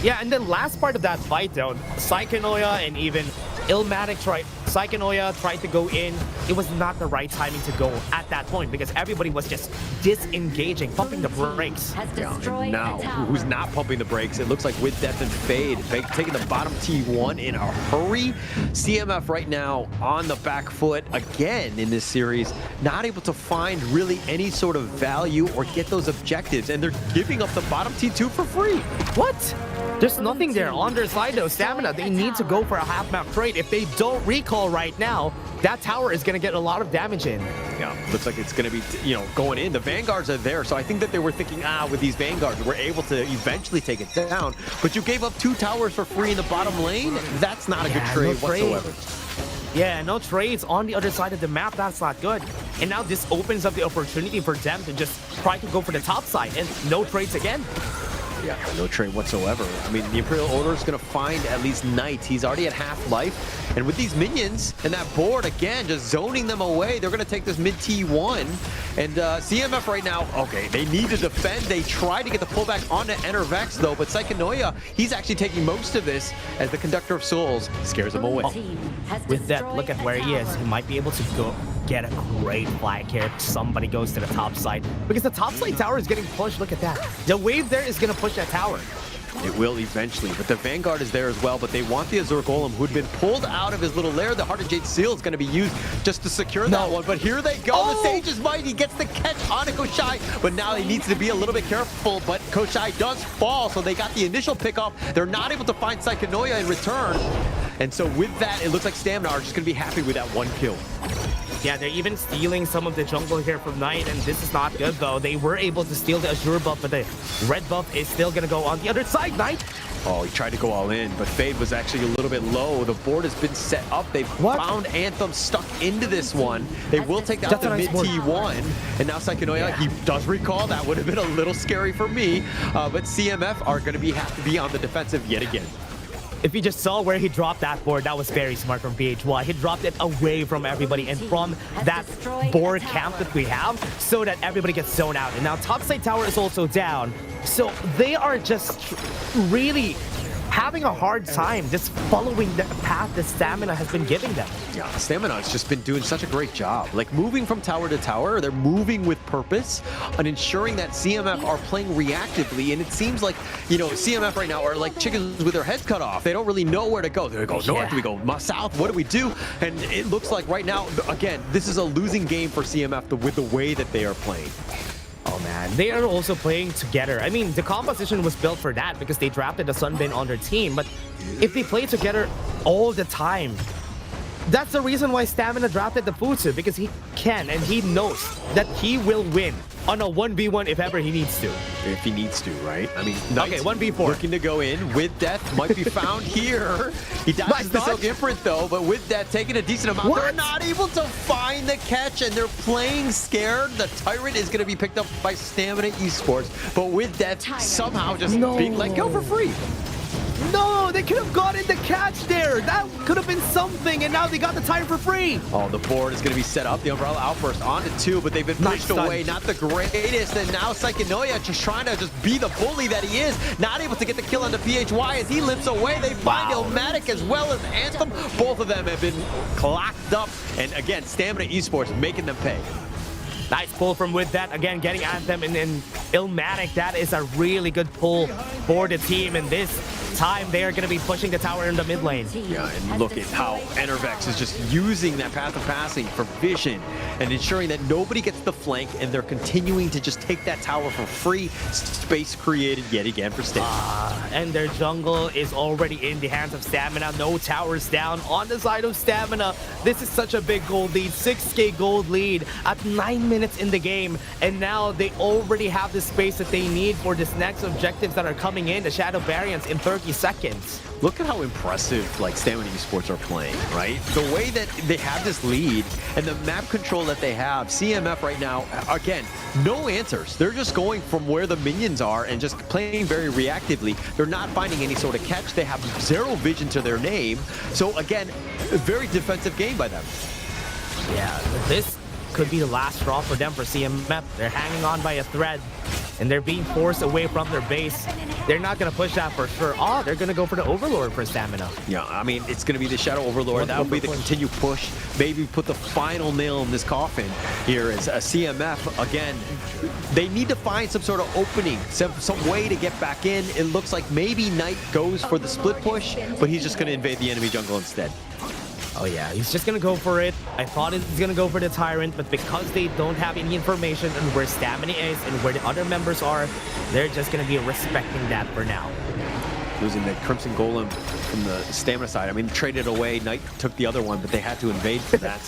Yeah, and then last part of that fight, though, Psychonoia and even Illmatic Psychonoia tried to go in. It was not the right timing to go at that point because everybody was just disengaging, pumping the brakes.
Yeah, and now, who's not pumping the brakes? It looks like With Death and Fade taking the bottom T1 in a hurry. CMF right now on the back foot again in this series, not able to find really any sort of value or get those objectives, and they're giving up the bottom T2 for free.
What? There's nothing there on their side though. Stamina, they need to go for a half map trade. If they don't recall right now, that tower is going to get a lot of damage in.
Yeah, looks like it's going to be, you know, going in. The Vanguards are there, so I think that they were thinking, with these Vanguards, we're able to eventually take it down. But you gave up 2 towers for free in the bottom lane? That's not a good trade whatsoever.
Yeah, no trades on the other side of the map. That's not good. And now this opens up the opportunity for them to just try to go for the top side, and no trades again.
Yeah, no trade whatsoever. I mean, the Imperial Order is going to find at least Knight. He's already at half life. And with these minions and that board, again, just zoning them away, they're going to take this mid T1. And CMF right now, okay, they need to defend. They try to get the pullback onto Enervex, though. But Psychonoia, he's actually taking most of this as the Conductor of Souls scares him away.
With that, look at where he is. He might be able to go get a great flag here if somebody goes to the top side. Because the top side tower is getting pushed. Look at that. The wave there is going to push that tower.
It will eventually, but the Vanguard is there as well, but they want the Azure Golem, who'd been pulled out of his little lair. The Heart of Jade Seal is going to be used just to secure that one, but here they go. The Sage is mighty. He gets the catch on Koshai, but now he needs to be a little bit careful, but Koshai does fall, so they got the initial pickoff. They're not able to find Psychonoia in return, and so with that, it looks like Stamina are just going to be happy with that 1 kill.
Yeah, they're even stealing some of the jungle here from Knight, and this is not good, though. They were able to steal the Azure buff, but the red buff is still going to go on the other side, Knight.
Oh, he tried to go all in, but Fade was actually a little bit low. The board has been set up. They've found Anthem stuck into this one. They will take down the mid T1, and now Psychonoia, he does recall. That would have been a little scary for me, but CMF are going to have to be on the defensive yet again.
If you just saw where he dropped that board, that was very smart from PHY. He dropped it away from everybody and from that board camp that we have so that everybody gets zoned out. And now topside tower is also down. So they are just really having a hard time just following the path that Stamina has been giving them.
Yeah, Stamina has just been doing such a great job. Like moving from tower to tower, they're moving with purpose and ensuring that CMF are playing reactively. And it seems like, you know, CMF right now are like chickens with their heads cut off. They don't really know where to go. Do we go north? Do we go south? What do we do? And it looks like right now, again, this is a losing game for CMF with the way that they are playing.
Oh man, they are also playing together. I mean, the composition was built for that because they drafted a Sunbin on their team. But if they play together all the time, that's the reason why Stamina drafted the Futsu, because he can and he knows that he will win on a 1v1 if ever he needs to.
If he needs to, right? I mean, Knight's
okay, 1v4.
Looking to go in. With Death might be found here. He dodges the Silk Imprint though, but With Death taking a decent amount. They're not able to find the catch and they're playing scared. The Tyrant is going to be picked up by Stamina Esports, but With Death somehow just being let go for free.
No, they could have gotten the catch there. That could have been something, and now they got the tire for free.
Oh, the board is going to be set up. The Umbrella Outburst onto 2, but they've been pushed away. Not the greatest, and now Psychonoia just trying to just be the bully that he is. Not able to get the kill onto PHY as he limps away. They find Illmatic as well as Anthem. Both of them have been clocked up, and again, Stamina Esports making them pay.
Nice pull from With That. Again, getting Anthem and Illmatic. That is a really good pull for the team. And this time, they are going to be pushing the tower in the mid lane.
Yeah, and look at how Enervex is just using that path of passing for vision and ensuring that nobody gets the flank, and they're continuing to just take that tower for free. Space created yet again for Stamina.
And their jungle is already in the hands of Stamina. No towers down on the side of Stamina. This is such a big gold lead. 6k gold lead at 9 minutes in the game. And now they already have the space that they need for this next objectives that are coming in. The Shadow Variants in third 30 seconds.
Look at how impressive like Stamina Esports are playing, right? The way that they have this lead and the map control that they have, CMF right now, again, no answers. They're just going from where the minions are and just playing very reactively. They're not finding any sort of catch. They have zero vision to their name. So again, a very defensive game by them.
Yeah, this could be the last straw for them for CMF. They're hanging on by a thread and they're being forced away from their base. They're not going to push that for sure. Oh, they're going to go for the Overlord for Stamina.
Yeah, I mean, it's going to be the Shadow Overlord. That will be the continued push. Maybe put the final nail in this coffin here as a CMF. Again, they need to find some sort of opening, some way to get back in. It looks like maybe Knight goes for the split push, but he's just going to invade the enemy jungle instead.
Oh yeah, he's just gonna go for it. I thought he's gonna go for the Tyrant, but because they don't have any information on where Stamina is and where the other members are, they're just gonna be respecting that for now.
Losing the Crimson Golem from the Stamina side. I mean, traded away, Knight took the other one, but they had to invade for that.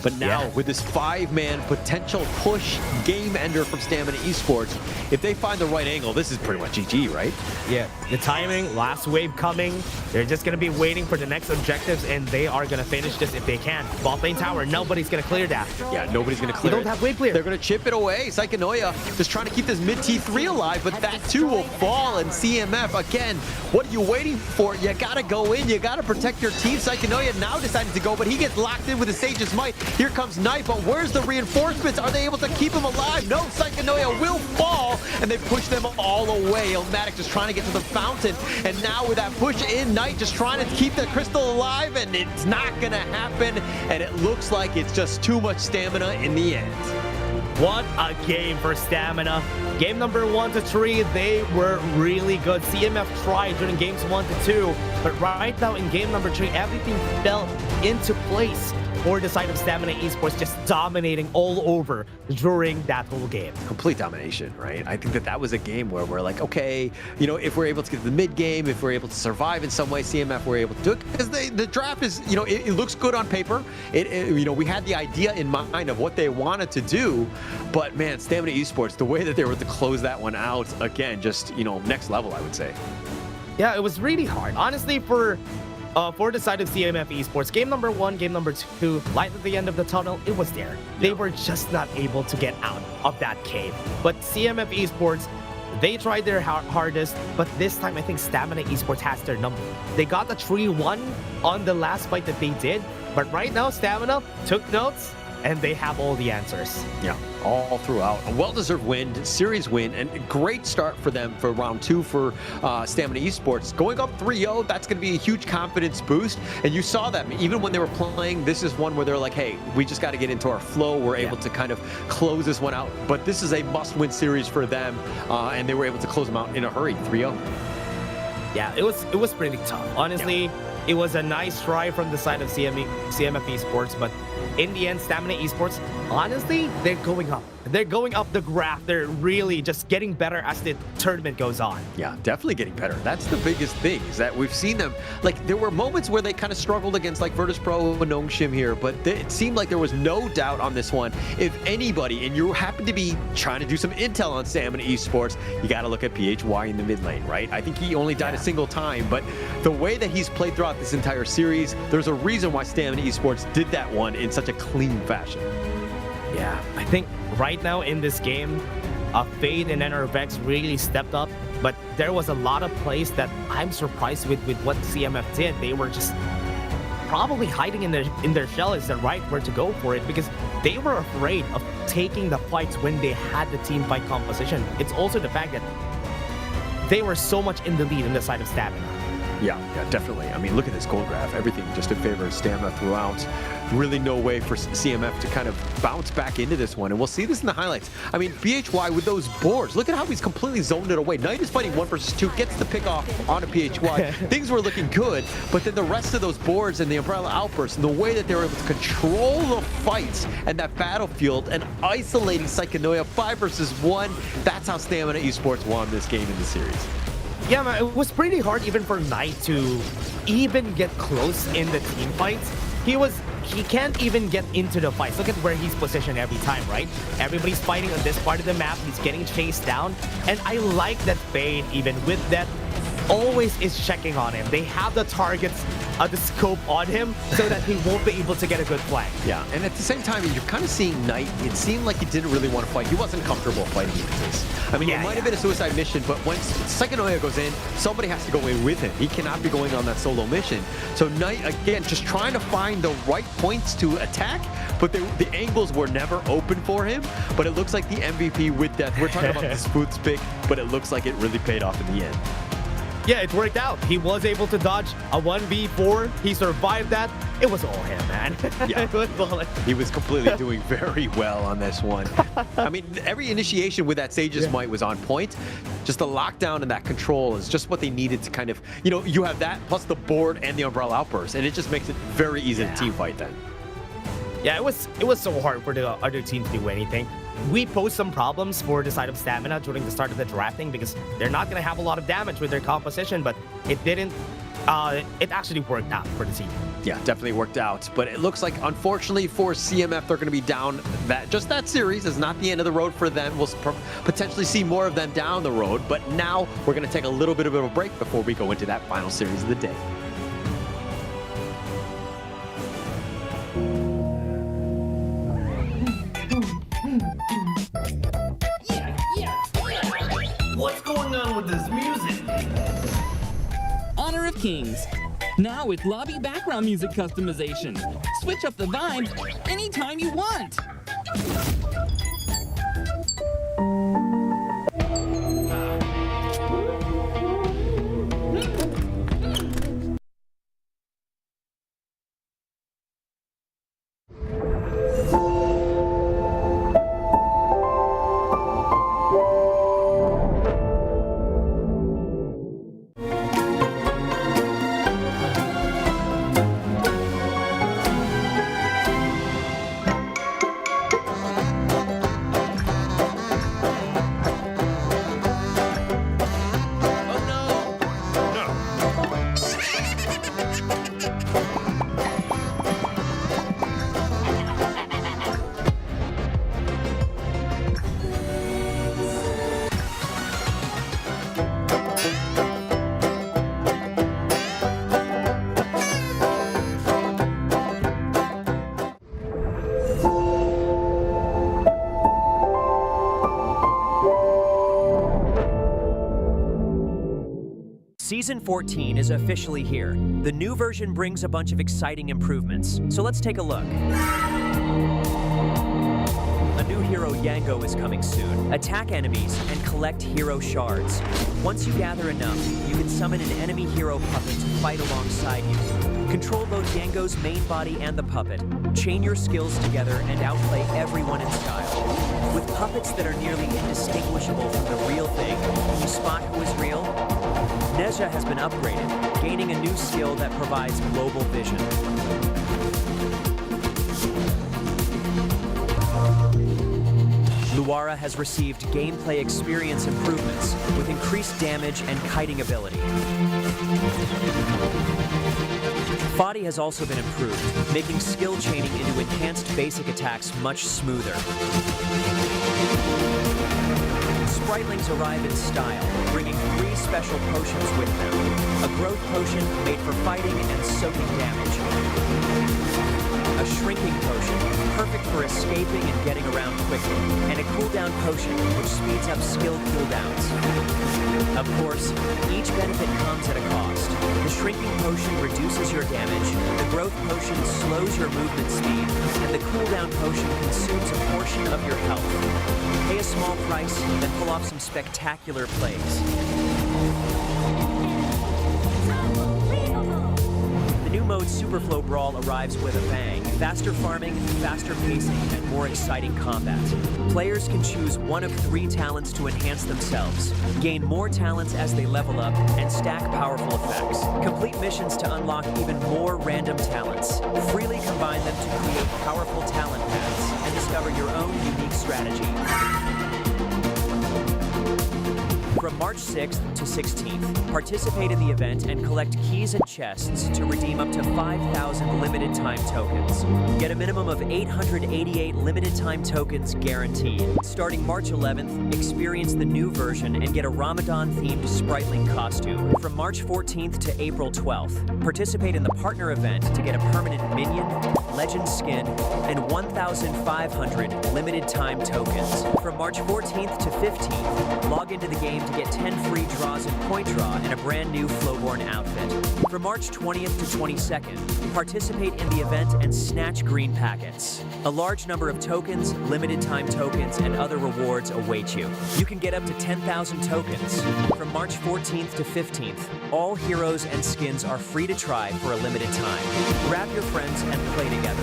But now, with this 5-man potential push game ender from Stamina Esports, if they find the right angle, this is pretty much GG, right?
Yeah, the timing, last wave coming. They're just going to be waiting for the next objectives, and they are going to finish this if they can. Bot lane tower, nobody's going to clear that.
Yeah, nobody's going to clear it.
They don't have wave clear.
They're going to chip it away. Psychonoia just trying to keep this mid T3 alive, but that too will fall, and CMF, again, what are you waiting for? You got to go in. You got to protect your team. Psychonoia now decided to go, but he gets locked in with the Sage's Might. Here comes Knight, but where's the reinforcements? Are they able to keep him alive? No, Psychonoia will fall, and they push them all away. Illmatic just trying to get to the fountain, and now with that push in, Knight just trying to keep the crystal alive, and it's not going to happen, and it looks like it's just too much stamina in the end.
What a game for Stamina. Game number 1 to 3, they were really good. CMF tried during games 1 to 2, but right now in game number 3, everything fell into place for the side of Stamina Esports, just dominating all over during that whole game.
Complete domination, right? I think that was a game where we're like, okay, you know, if we're able to get to the mid game, if we're able to survive in some way, CMF were able to do it, because the draft is, you know, it looks good on paper. You know, we had the idea in mind of what they wanted to do, but man, Stamina Esports, the way that they were able to close that one out, again, just, you know, next level, I would say.
Yeah, it was really hard. Honestly, for the side of CMF Esports, game number 1, game number 2, light at the end of the tunnel, it was there. They were just not able to get out of that cave. But CMF Esports, they tried their hardest, but this time I think Stamina Esports has their number. They got the 3-1 on the last fight that they did, but right now Stamina took notes, and they have all the answers.
Yeah, all throughout. A well-deserved win, series win, and a great start for them for round 2 for Stamina Esports. Going up 3-0, that's going to be a huge confidence boost. And you saw that even when they were playing, this is one where they're like, hey, we just got to get into our flow. We're able to kind of close this one out. But this is a must-win series for them, and they were able to close them out in a hurry, 3-0.
Yeah, it was pretty tough. Honestly, it was a nice try from the side of CMF Esports, but in the end, Stamina Esports, honestly, they're going up. They're going up the graph. They're really just getting better as the tournament goes on.
Yeah, definitely getting better. That's the biggest thing, is that we've seen them, like, there were moments where they kind of struggled against, like, Virtus Pro and Nongshim here, but it seemed like there was no doubt on this one. If anybody, and you happen to be trying to do some intel on Stamina Esports, you got to look at PHY in the mid lane, right? I think he only died a single time, but the way that he's played throughout this entire series, there's a reason why Stamina Esports did that one in such a clean fashion.
Yeah, I think right now in this game, Fade and NRVX really stepped up, but there was a lot of plays that I'm surprised with what CMF did. They were just probably hiding in their shell is the right word to go for it, because they were afraid of taking the fights when they had the team fight composition. It's also the fact that they were so much in the lead on the side of Stamina.
Yeah, definitely. I mean, look at this gold graph. Everything just in favor of Stamina throughout. Really no way for CMF to kind of bounce back into this one. And we'll see this in the highlights. I mean, PHY with those boards. Look at how he's completely zoned it away. Knight is fighting 1 versus 2, gets the pick off onto PHY. Things were looking good, but then the rest of those boards and the Umbrella Outburst and the way that they were able to control the fights and that battlefield and isolating Psychonoia 5 versus 1, that's how Stamina Esports won this game in the series.
Yeah, man, it was pretty hard even for Knight to even get close in the team fights. He can't even get into the fights. Look at where he's positioned every time, right? Everybody's fighting on this part of the map. He's getting chased down. And I like that Fade, even with that always is checking on him. They have the targets, the scope on him so that he won't be able to get a good flank.
Yeah, and at the same time, you're kind of seeing Knight. It seemed like he didn't really want to fight. He wasn't comfortable fighting into this. I mean, it might have been a suicide mission, but once second Oya goes in, somebody has to go in with him. He cannot be going on that solo mission. So Knight, again, just trying to find the right points to attack, but the angles were never open for him. But it looks like the MVP with death. We're talking about this food spick, but it looks like it really paid off in the end.
Yeah, it worked out. He was able to dodge a 1v4. He survived that. It was all him, man.
Yeah. He was completely doing very well on this one. I mean, every initiation with that Sage's Might was on point. Just the lockdown and that control is just what they needed to kind of, you know, you have that plus the board and the Umbrella Outburst, and it just makes it very easy to team fight then.
Yeah, it was so hard for the other team to do anything. We posed some problems for the side of Stamina during the start of the drafting because they're not going to have a lot of damage with their composition, but it didn't. It actually worked out for the team.
Yeah, definitely worked out. But it looks like, unfortunately, for CMF, they're going to be down. Just that series is not the end of the road for them. We'll potentially see more of them down the road. But now we're going to take a little bit of a break before we go into that final series of the day.
What's going on with this music?
Honor of Kings. Now with lobby background music customization. Switch up the vibes anytime you want.
Season 14 is officially here. The new version brings a bunch of exciting improvements, so let's take a look. A new hero, Yango, is coming soon. Attack enemies and collect hero shards. Once you gather enough, you can summon an enemy hero puppet to fight alongside you. Control both Yango's main body and the puppet. Chain your skills together and outplay everyone in style. With puppets that are nearly indistinguishable from the real thing, can you spot who is real? Nezha has been upgraded, gaining a new skill that provides global vision. Luara has received gameplay experience improvements with increased damage and kiting ability. Fadi has also been improved, making skill chaining into enhanced basic attacks much smoother. Spritelings arrive in style, bringing 3 special potions with them. A growth potion made for fighting and soaking damage. A shrinking potion, perfect for escaping and getting around quickly. And a cooldown potion, which speeds up skill cooldowns. Of course, each benefit comes at a cost. The shrinking potion reduces your damage, the growth potion slows your movement speed, and the cooldown potion consumes a portion of your health. Pay a small price, then pull off some spectacular plays. The new mode Superflow Brawl arrives with a bang. Faster farming, faster pacing, and more exciting combat. Players can choose one of 3 talents to enhance themselves, gain more talents as they level up, and stack powerful effects. Complete missions to unlock even more random talents. Freely combine them to create powerful talent paths and discover your own unique strategy. From March 6th to 16th, participate in the event and collect keys and chests to redeem up to 5,000 limited time tokens. Get a minimum of 888 limited time tokens guaranteed. Starting March 11th, experience the new version and get a Ramadan-themed Spriteling costume. From March 14th to April 12th, participate in the partner event to get a permanent minion, legend skin, and 1,500 limited time tokens. From March 14th to 15th, log into the game to get 10 free draws in Point Draw and a brand new Flowborn outfit. From March 20th to 22nd, participate in the event and snatch green packets. A large number of tokens, limited time tokens, and other rewards await you. You can get up to 10,000 tokens. From March 14th to 15th, all heroes and skins are free to try for a limited time. Grab your friends and play together.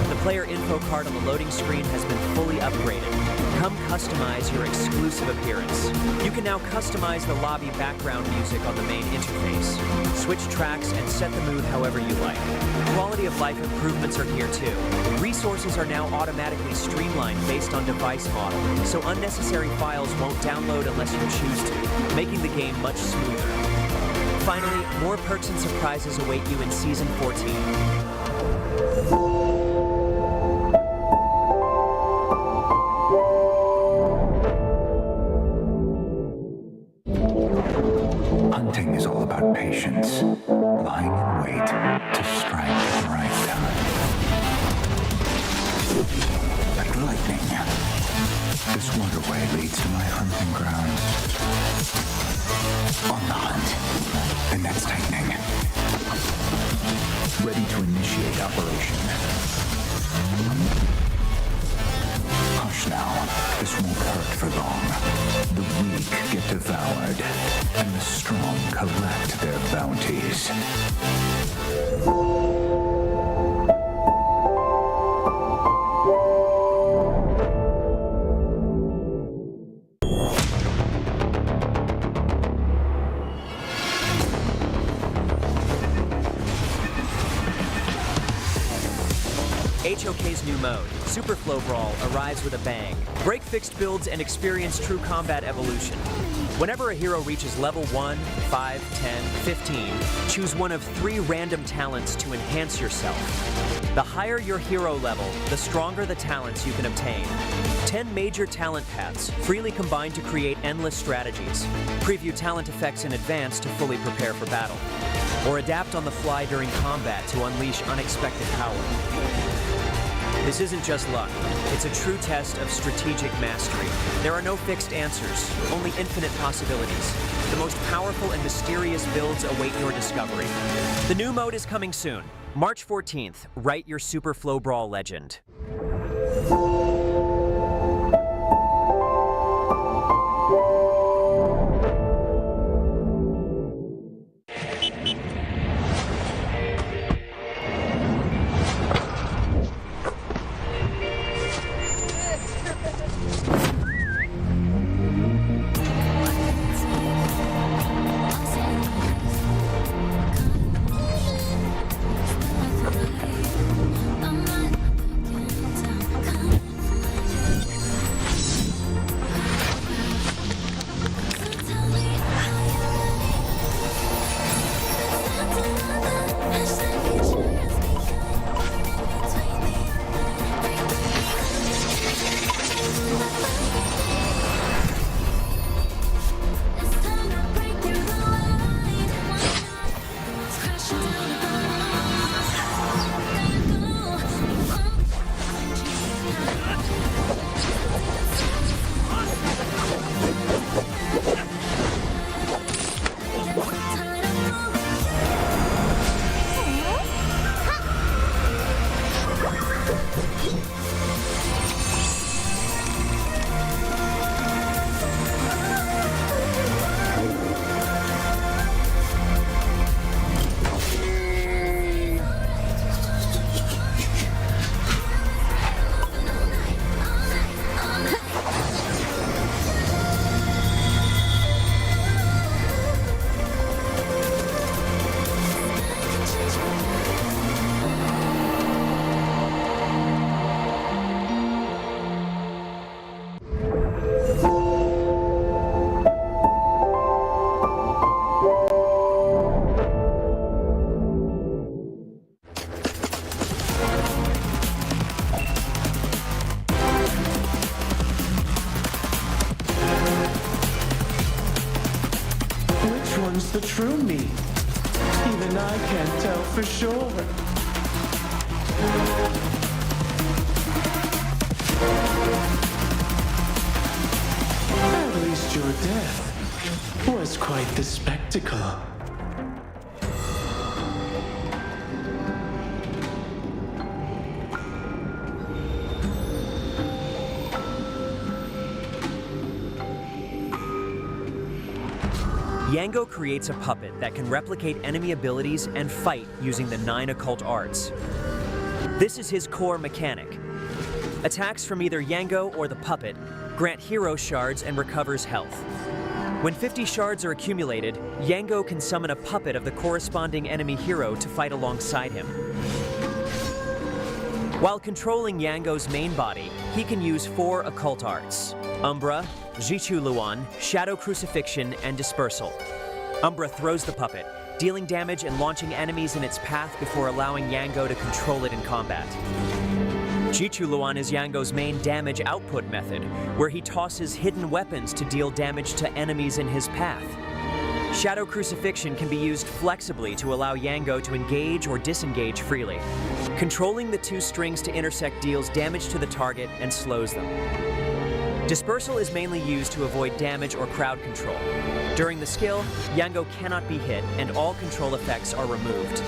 The player info card on the loading screen has been fully upgraded. Come customize your exclusive appearance. You can now customize the lobby background music on the main interface. Switch tracks and set the mood however you like. Quality of life improvements are here too. Resources are now automatically streamlined based on device model, so unnecessary files won't download unless you choose to, making the game much smoother. Finally, more perks and surprises await you in Season 14.
Hunting is all about patience, lying in wait to strike at the right time. Like lightning, this waterway leads to my hunting ground. On the hunt, the net's tightening. Ready to initiate operation. Hush now, this won't hurt for long. The weak get devoured, and the strong collect their bounties.
HOK's new mode, Super Flow Brawl, arrives with a bang. Break fixed builds and experience true combat evolution. Whenever a hero reaches level 1, 5, 10, 15, choose one of 3 random talents to enhance yourself. The higher your hero level, the stronger the talents you can obtain. 10 major talent paths, freely combined to create endless strategies. Preview talent effects in advance to fully prepare for battle. Or adapt on the fly during combat to unleash unexpected power. This isn't just luck. It's a true test of strategic mastery. There are no fixed answers, only infinite possibilities. The most powerful and mysterious builds await your discovery. The new mode is coming soon. March 14th, write your Super Flow Brawl legend.
I can't tell for sure. At least your death was quite the spectacle.
Yango creates a puppet that can replicate enemy abilities and fight using the 9 occult arts. This is his core mechanic. Attacks from either Yango or the puppet grant hero shards and recovers health. When 50 shards are accumulated, Yango can summon a puppet of the corresponding enemy hero to fight alongside him. While controlling Yango's main body, he can use 4 occult arts: Umbra, Jichu Luan, Shadow Crucifixion, and Dispersal. Umbra throws the puppet, dealing damage and launching enemies in its path before allowing Yango to control it in combat. Jichu Luan is Yango's main damage output method, where he tosses hidden weapons to deal damage to enemies in his path. Shadow Crucifixion can be used flexibly to allow Yango to engage or disengage freely. Controlling the 2 strings to intersect deals damage to the target and slows them. Dispersal is mainly used to avoid damage or crowd control. During the skill, Yango cannot be hit and all control effects are removed.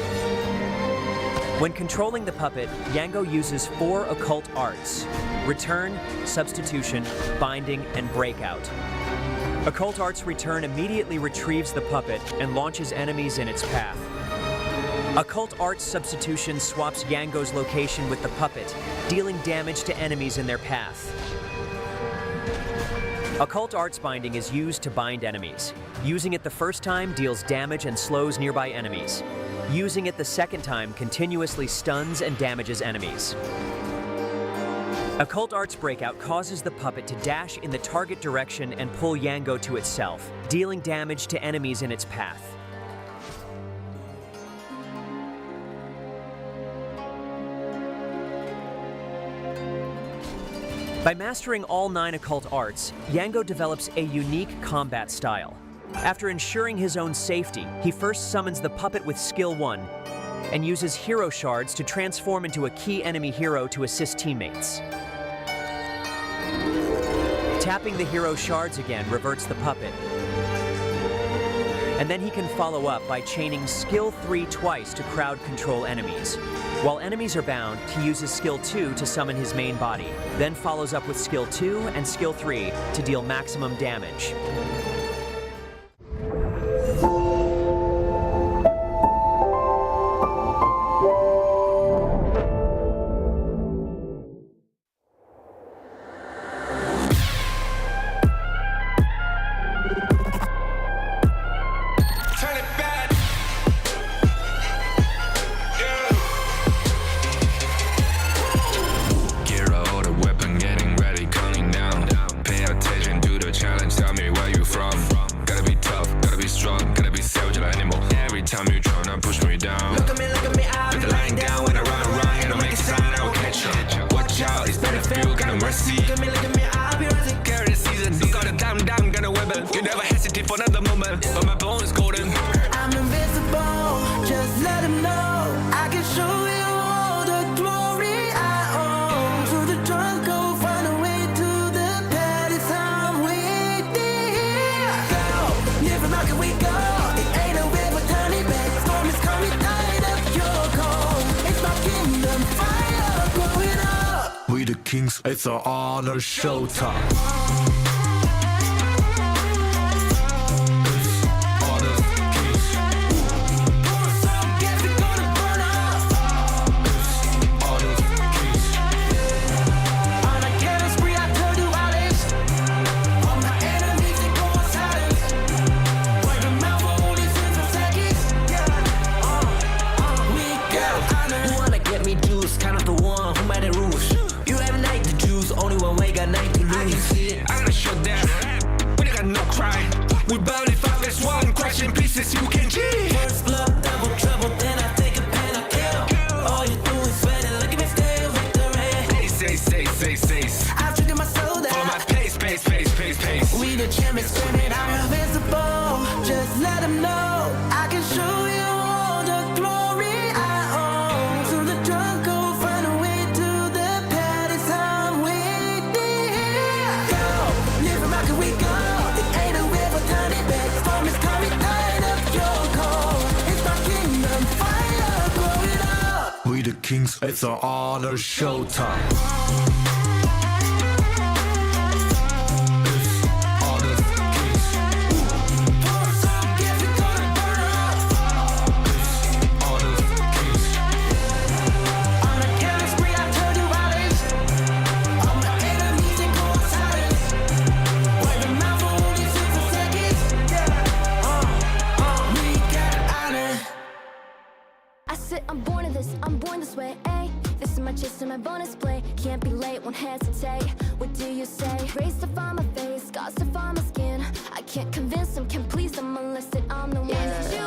When controlling the puppet, Yango uses 4 occult arts: Return, Substitution, Binding, and Breakout. Occult Arts Return immediately retrieves the puppet and launches enemies in its path. Occult Arts Substitution swaps Yango's location with the puppet, dealing damage to enemies in their path. Occult Arts Binding is used to bind enemies. Using it the first time deals damage and slows nearby enemies. Using it the second time continuously stuns and damages enemies. Occult Arts Breakout causes the puppet to dash in the target direction and pull Yango to itself, dealing damage to enemies in its path. By mastering all 9 occult arts, Yango develops a unique combat style. After ensuring his own safety, he first summons the puppet with Skill 1 and uses hero shards to transform into a key enemy hero to assist teammates. Tapping the hero shards again reverts the puppet. And then he can follow up by chaining Skill 3 twice to crowd control enemies. While enemies are bound, he uses Skill 2 to summon his main body, then follows up with Skill 2 and Skill 3 to deal maximum damage.
It's an honor showtime.
Champions screaming, I'm invincible. Just let them know I can show you all the
the kings, it's an honor showtime.
I'm born of this, I'm born this way, ayy. This is my chest and my bonus play. Can't be late, won't hesitate. What do you say? Race to find my face, scars to find my skin. I can't convince them, can't please them unless that I'm the one that you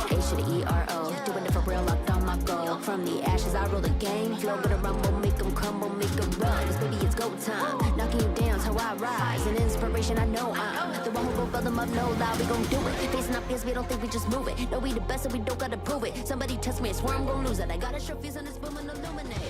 hate. H to the E-R-O, doing it for real, locked on my goal. From the ashes, I roll the game. Flow with a rumble, make them crumble, make them run. Cause baby, it's go time. Knocking you down's how I rise. An inspiration, I know I'm the one who will fill them up, no lie, we gon' do it. Facing our fears, we don't think we just move it. No, we the best and we don't gotta prove it. Somebody test me, I swear I'm gon' lose it. I got a sure fuse on this boom and illuminate.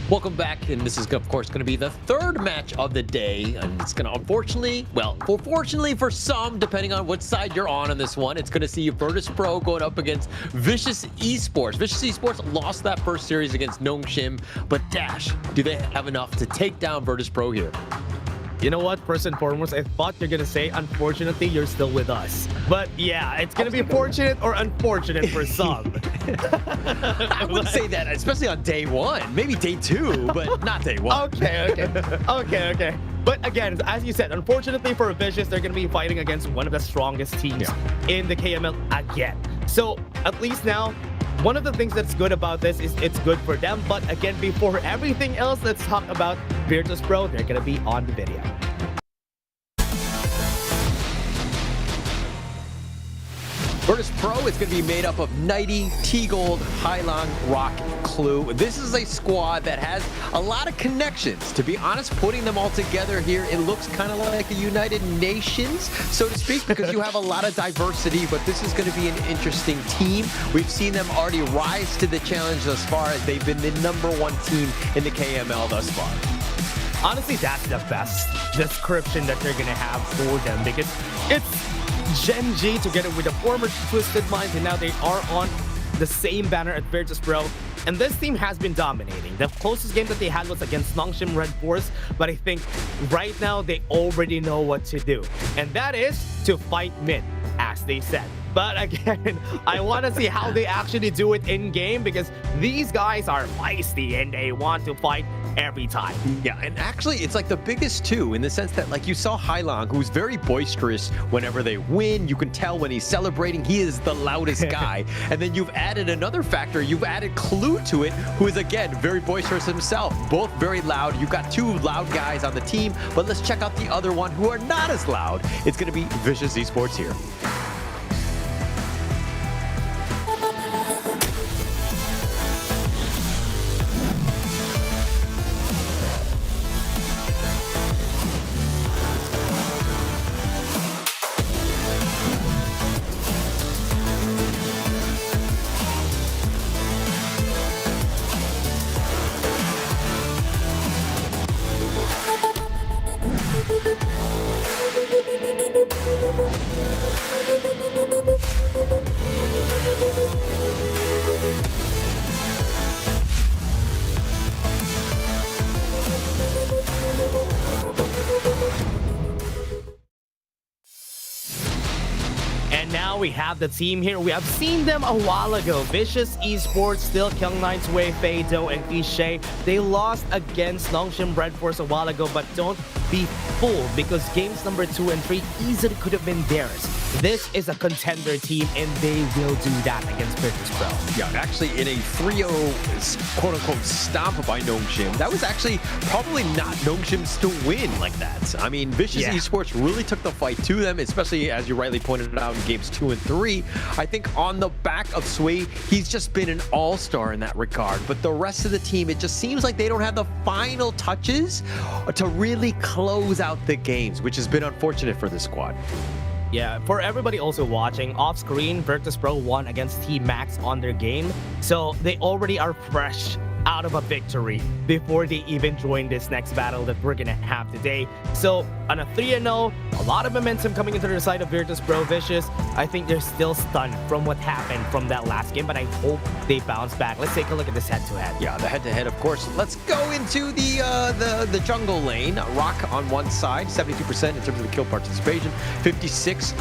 Welcome back, and this is of course going to be the third match of the day, and it's going to unfortunately, well, fortunately for some, depending on what side you're on this one, it's going to see Virtus Pro going up against Vicious Esports. Vicious Esports lost that first series against Nongshim, but Dash, do they have enough to take down Virtus Pro here?
You know what? First and foremost, I thought you're gonna say, unfortunately, you're still with us. But yeah, it's gonna be fortunate or unfortunate for some.
I wouldn't say that, especially on day one. Maybe day two, but not day one.
Okay. But again, as you said, unfortunately for Vicious, they're gonna be fighting against one of the strongest teams in the KML again. So at least now, one of the things that's good about this is it's good for them. But again, before everything else, let's talk about Virtus Pro. They're going to be on the video.
Virtus Pro is going to be made up of Nighty, T-Gold, Hylong, Rock, Clue. This is a squad that has a lot of connections. To be honest, putting them all together here, it looks kind of like a United Nations, so to speak, because you have a lot of diversity, but this is going to be an interesting team. We've seen them already rise to the challenge thus far, as they've been the #1 team in the KML thus far.
Honestly, that's the best description that they're going to have for them, because it's Gen G together with the former Twisted Minds, and now they are on the same banner at Virtus Pro. And this team has been dominating. The closest game that they had was against Nongshim Redforce, but I think right now they already know what to do. And that is to fight mid, as they said. But again, I want to see how they actually do it in-game, because these guys are feisty and they want to fight every time.
Yeah, and actually, it's like the biggest two in the sense that, like, you saw Hylong, who's very boisterous whenever they win. You can tell when he's celebrating, he is the loudest guy. And then you've added another factor. You've added Clue to it, who is, again, very boisterous himself. Both very loud. You've got two loud guys on the team, but let's check out the other one who are not as loud. It's going to be Vicious Esports here.
And now we have the team here. We have seen them a while ago. Vicious Esports, still Kyung9's Way, Feido, and Ishay. They lost against Nongshim Redforce a while ago, but don't be fooled, because games number 2 and 3 easily could have been theirs. This is a contender team, and they will do that against Virtus Pro.
Yeah, actually in a 3-0 quote-unquote stomp by Nongshim, that was actually probably not Nongshim's to win like that. I mean, Vicious Esports really took the fight to them, especially as you rightly pointed out in games 2 and 3. I think on the back of Sway, he's just been an all-star in that regard. But the rest of the team, it just seems like they don't have the final touches to really close out the games, which has been unfortunate for this squad.
Yeah, for everybody also watching, off-screen, Virtus Pro won against Team Max on their game. So they already are fresh out of a victory before they even join this next battle that we're gonna have today. So on a 3-0, a lot of momentum coming into the side of Virtus.pro. Vicious, I think they're still stunned from what happened from that last game, but I hope they bounce back. Let's take a look at this head-to-head.
Yeah, the head-to-head, of course. Let's go into the jungle lane. Rock on one side, 72% in terms of the kill participation, 56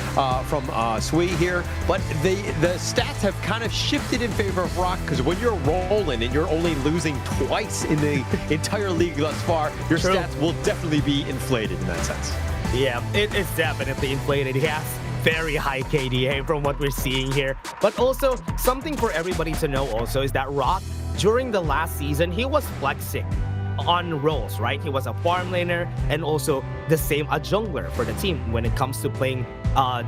from Sui here. But the stats have kind of shifted in favor of Rock, because when you're rolling and you're only losing twice in the entire league thus far, your stats will definitely be inflated in that sense.
Yeah, it is definitely inflated. He has very high KDA from what we're seeing here. But also, something for everybody to know also is that Rock, during the last season, he was flexing on roles, right? He was a farm laner and also the same a jungler for the team. When it comes to playing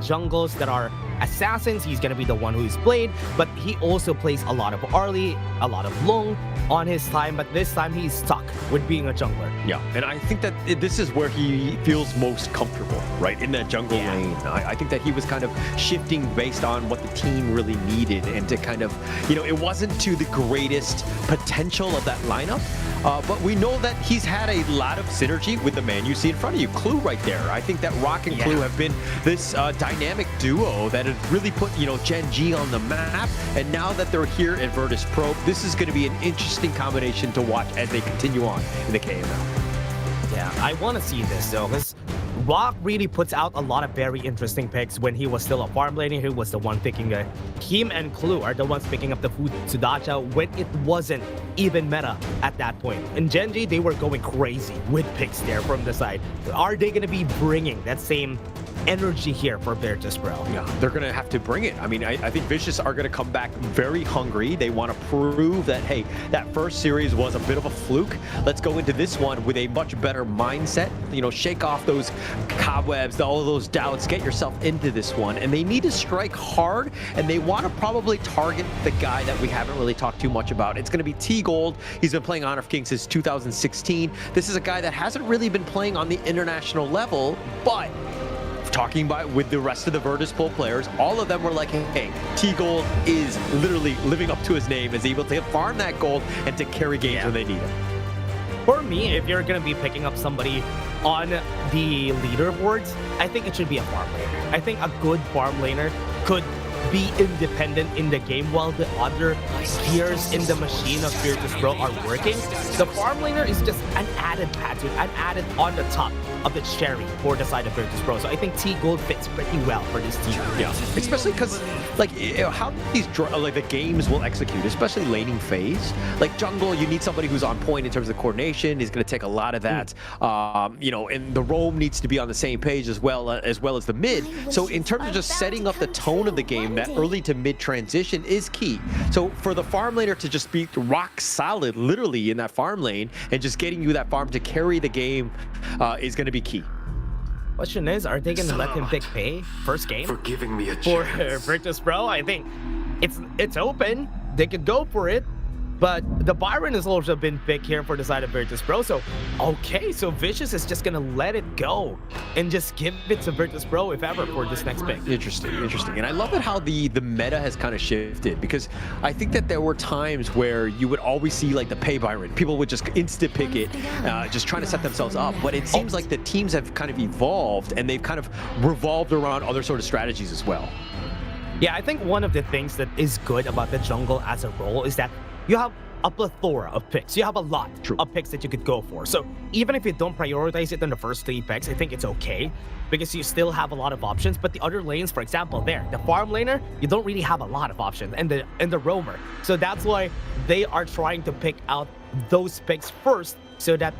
jungles that are assassins, he's gonna be the one who's played, but he also plays a lot of Arlie, a lot of Long on his time, but this time he's stuck with being a jungler.
Yeah, and I think that this is where he feels most comfortable, right? In that jungle lane. I think that he was kind of shifting based on what the team really needed, and to kind of, it wasn't to the greatest potential of that lineup, but we know that he's had a lot of synergy with the man you see in front of you, Clue right there. I think that Rock and Clue have been this dynamic duo that has really put, Gen G on the map, and now that they're here at Virtus.pro, this is going to be an interesting combination to watch as they continue on in the KML.
Yeah, I want to see this though, because Rock really puts out a lot of very interesting picks. When he was still a farm laner, he was the one picking the him and Clue are the ones picking up the food to Dacha when it wasn't even meta at that point. In Gen G, they were going crazy with picks there from the side. Are they going to be bringing that same energy here for Virtus.pro?
Yeah, they're going to have to bring it. I mean, I think Vicious are going to come back very hungry. They want to prove that, hey, that first series was a bit of a fluke. Let's go into this one with a much better mindset. Shake off those cobwebs, all of those doubts, get yourself into this one. And they need to strike hard, and they want to probably target the guy that we haven't really talked too much about. It's going to be T-Gold. He's been playing Honor of Kings since 2016. This is a guy that hasn't really been playing on the international level, but talking with the rest of the Virtus.pro players, all of them were like, hey, T-Gold is literally living up to his name, is able to farm that gold and to carry games when they need it.
For me, if you're going to be picking up somebody on the leaderboards, I think it should be a farm laner. I think a good farm laner could be independent in the game while the other gears in the machine of Virtus.pro are working. The farm laner is just an added pattern, an added on the top of the cherry for the side of Virtus.pro. So I think T-Gold fits pretty well for this team.
Yeah, especially because how these the games will execute, especially laning phase. Like jungle, you need somebody who's on point in terms of coordination. He's going to take a lot of that. And the roam needs to be on the same page as well as the mid. So in terms of just setting up the tone of the game, that early to mid transition is key. So for the farm laner to just be rock solid, literally in that farm lane, and just getting you that farm to carry the game is going to be key.
Question is, are they going to let him pick pay first game
for giving me a
for
chance.
Virtus.pro? I think it's open. They could go for it. But the Byron has also been picked here for the side of Virtus.pro. So, okay, so Vicious is just going to let it go and just give it to Virtus.pro, if ever, for this next pick.
Interesting. And I love it how the meta has kind of shifted, because I think that there were times where you would always see like the pay Byron. People would just insta pick it, just trying to set themselves up. But it seems like the teams have kind of evolved, and they've kind of revolved around other sort of strategies as well.
Yeah, I think one of the things that is good about the jungle as a role is that you have a plethora of picks. You have a lot of picks that you could go for. So even if you don't prioritize it in the first 3 picks, I think it's okay, because you still have a lot of options. But the other lanes, for example, the farm laner, you don't really have a lot of options, and the roamer. So that's why they are trying to pick out those picks first, so that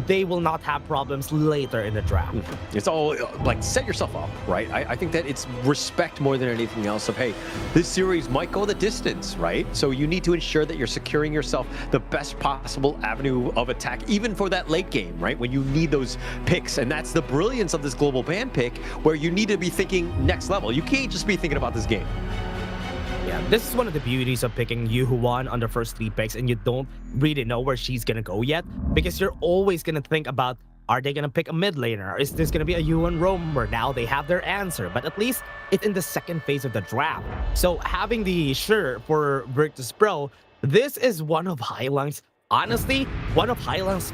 they will not have problems later in the draft.
It's all like, set yourself up, right? I think that it's respect more than anything else of, hey, this series might go the distance, right? So you need to ensure that you're securing yourself the best possible avenue of attack, even for that late game, right? When you need those picks. And that's the brilliance of this global ban pick, where you need to be thinking next level. You can't just be thinking about this game.
Yeah, this is one of the beauties of picking Yu Huan on the first 3 picks, and you don't really know where she's gonna go yet, because you're always gonna think about, are they gonna pick a mid laner? Is this gonna be a Yuan roamer? Now they have their answer, but at least it's in the second phase of the draft. So having the for Virtus.pro, this is one of Highline's honestly, one of Hailang's